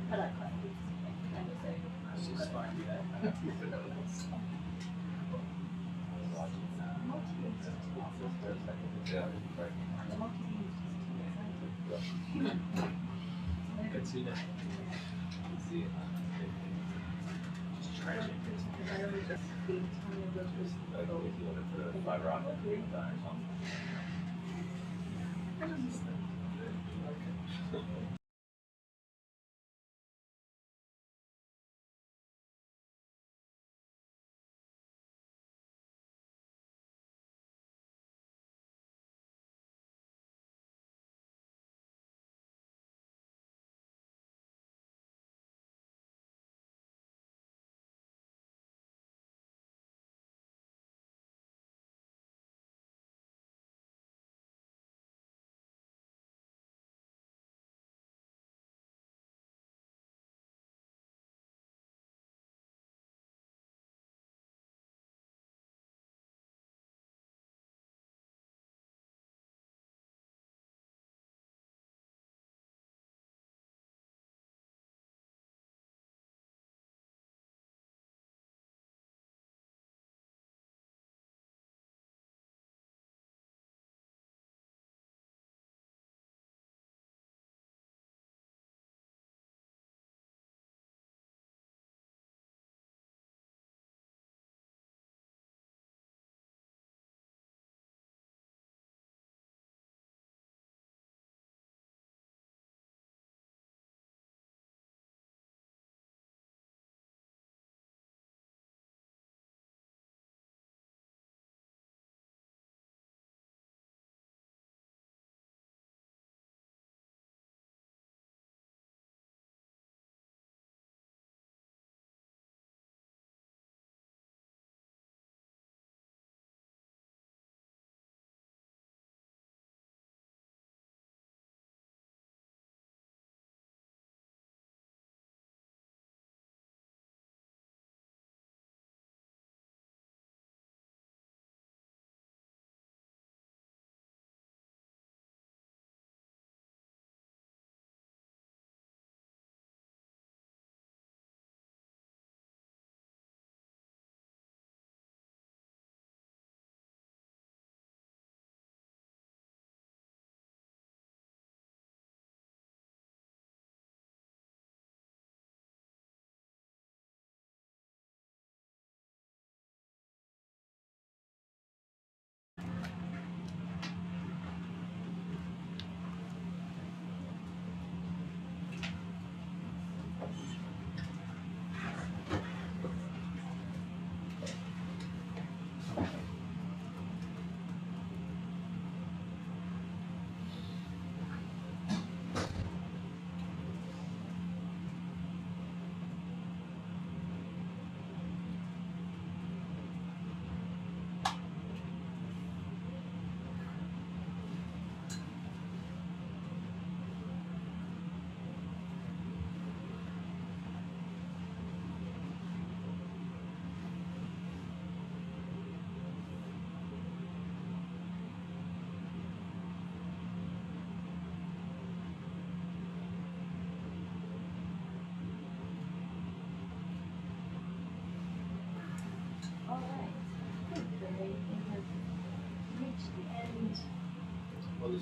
I like that. She's fine. You can see that. See it. Just tragic. Like if you want to put a fiber optic thing down or something.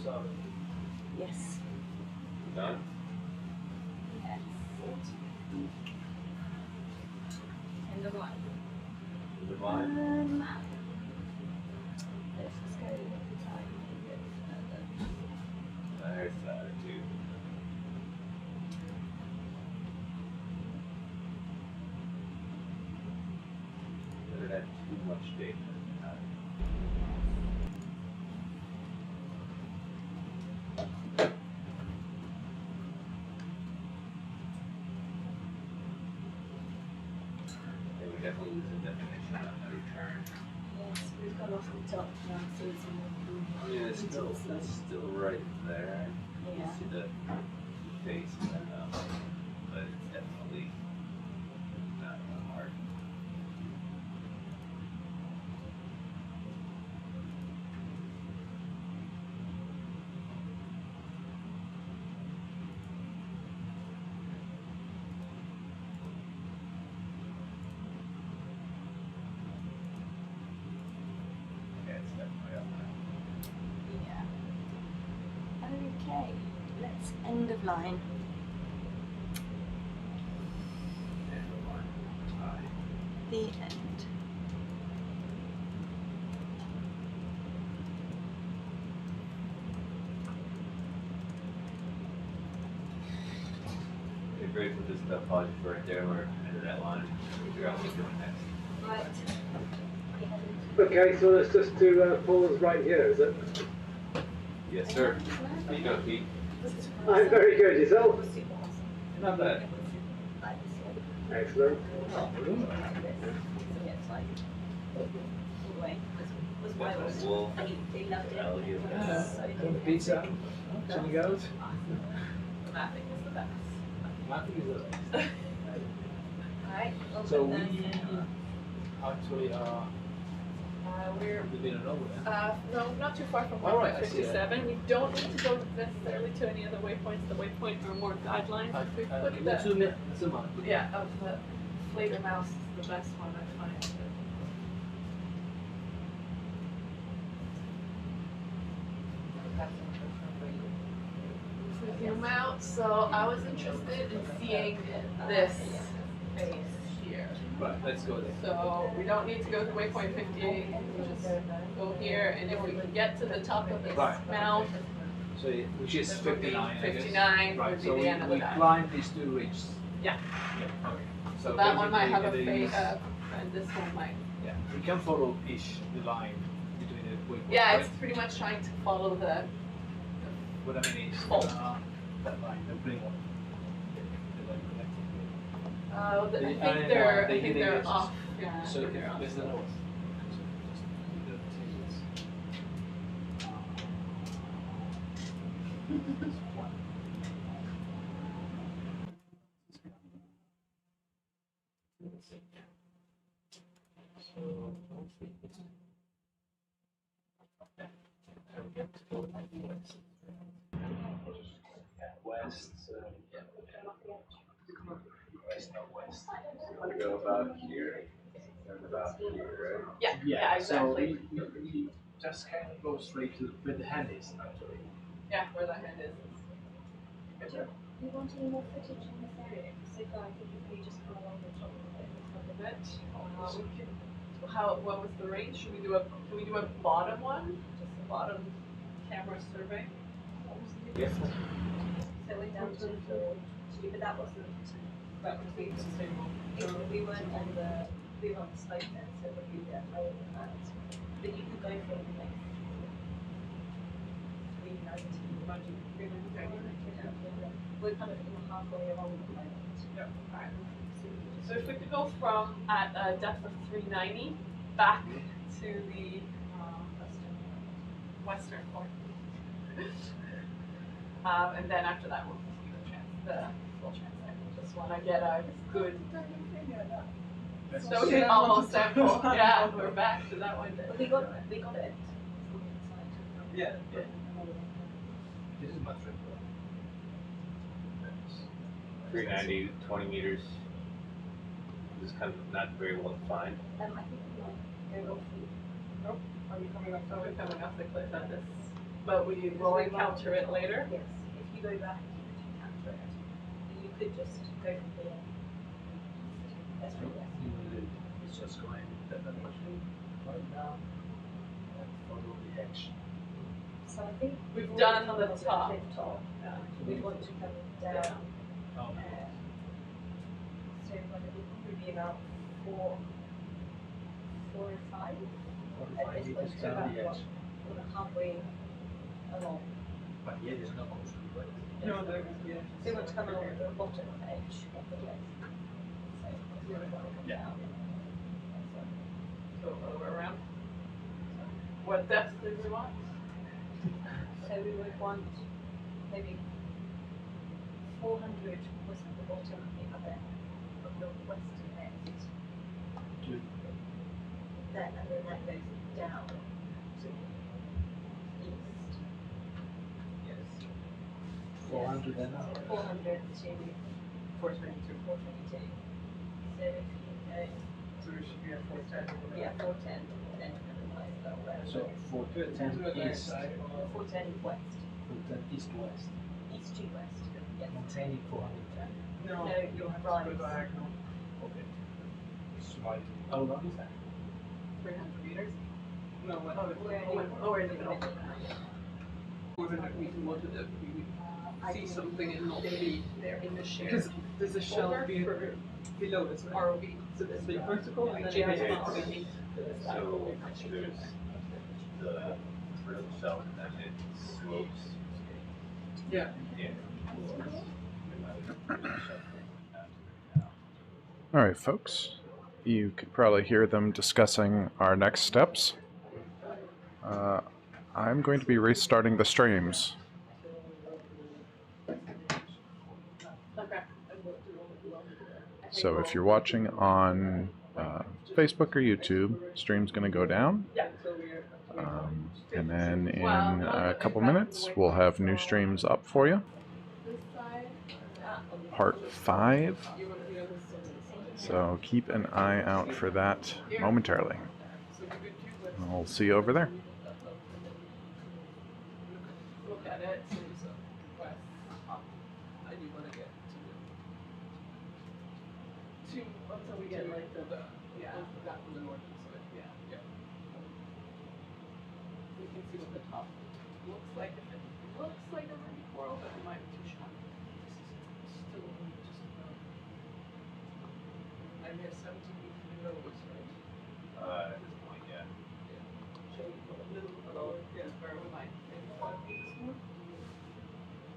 sorry. Yes. Done? Yes. End of line. End of line? Let's just go a tiny bit further. There's the attitude. Better not too much data. Yeah, we definitely lose the definition on the return. Yes, we've got off the top now, so it's Yeah, it's still right there. You Yeah. can see the face and then, but it's definitely not hard. Yeah, it's definitely up there. Yeah. Okay, let's end of line. End of line. Aye. The end. Okay, great with this stuff, pause for right there, we're into that line. Figure out what we're doing next. Right. Okay, so that's just to pause right here, is it? Yes, sir. How you doing, Pete? I'm very good. Yourself? Not bad. Excellent. Wolf, They loved it. Elliot. Pizza, chili goat. Mapping is the best. Mapping is the best. Alright, So we actually We're within an hour. no, not too far from All right, I see it. 1.57. We don't need to go necessarily to any other waypoints. The waypoints are more guidelines. We put the, yeah, of the Flater mouse is the best one I find. So zoom out. So I was interested in seeing this face here. Right, let's go there. So we don't need to go to waypoint 58, we just go here, and if we can get to the top of this Right. mount, So which is That would be 59, I guess. 59 Right, would be so the end of the we dive. climb these two ridges. Yeah. Okay. So that one might have a basically fade up, and this one might. Yeah, we can follow each the line between the waypoints. Yeah, right? it's pretty much trying to follow the. What I mean is Fault. that line, the green one. The line connecting. I The- think I know, they're. I they think did they're it. off. Yeah. I So think they're off. there's the north. West, west, northwest. We go about here, and about here, right? Yeah. Yeah. Exactly. So we just kind of go straight to where the hand is actually. Yeah, where the hand is. Do you want any more footage in this area? So far, I think if we just go along the top of it, We could. What was the range? Should we do a? Can we do a bottom one? Just a bottom camera survey. Yes. so we're down to the, but that wasn't, That would be sustainable. we weren't on the, we were on the slope then, so it would be lower than that. But you could go from like 390. We're kind of in the halfway along at the moment. Yep. Alright. So if we could go from at a depth of 390 back to the western point, and then after that we'll see the full transect. We just want to get a good. So we almost sample. Yeah, we're back to that one. But we got it. Yeah. This is much better. 390, 20 meters. This is kind of not very well defined. I think we might go off the Nope. Are we coming up? So we're coming off the cliff at this. But we will encounter it later. Yes, if you go back, you could encounter it. You could just go from here. That's really yes. It's just going that direction right now and follow the action. So I think We've done the cliff top. top. We want to come down. Oh. So like it would probably be about 4 or 5 at 45 this meters point to down about the what, edge. halfway along. But yeah, there's no coast, right? No, there, yeah. So we want to come along the bottom edge of the cliff. So we want to come Yeah. down. So over around. What depth do we want? So we would want maybe 400 was at the bottom of the other of the western end. Good. Then and then that goes down to east. Yes. 400 and So 400 to 422. 422. So if you go, So we should be at 410. yeah, 410, then analyze that way. So 410 east, 410 west. 410 east west. East to west. Yes. Maintaining 410. No, No, you'll have right. to go diagonal. Okay. Slightly. How long is that? 300 meters. No, what? We're in the middle. More than that, we can look at it, we would see something and not be There in the share. because there's a shell below this, right? ROV. So there's the vertical and then Yeah, there's yeah. the underneath. So there's the real cell and then it slopes. Yeah. Yeah. All right, folks. You could probably hear them discussing our next steps. I'm going to be restarting the streams. Okay. So if you're watching on Facebook or YouTube, stream's going to go down. Yeah. And then in a couple minutes, we'll have new streams up for you. This side. Part 5. So keep an eye out for that momentarily. I'll see you over there. Look at it. I do want to get To until we get like the yeah. that from the northern side. Yeah. We can see what the top looks like. If it looks like a ruby coral, but it might be too shallow. Still just and we have 17 meters to go, right? At this point, yeah. Should we put a little below? Yeah, Where we might.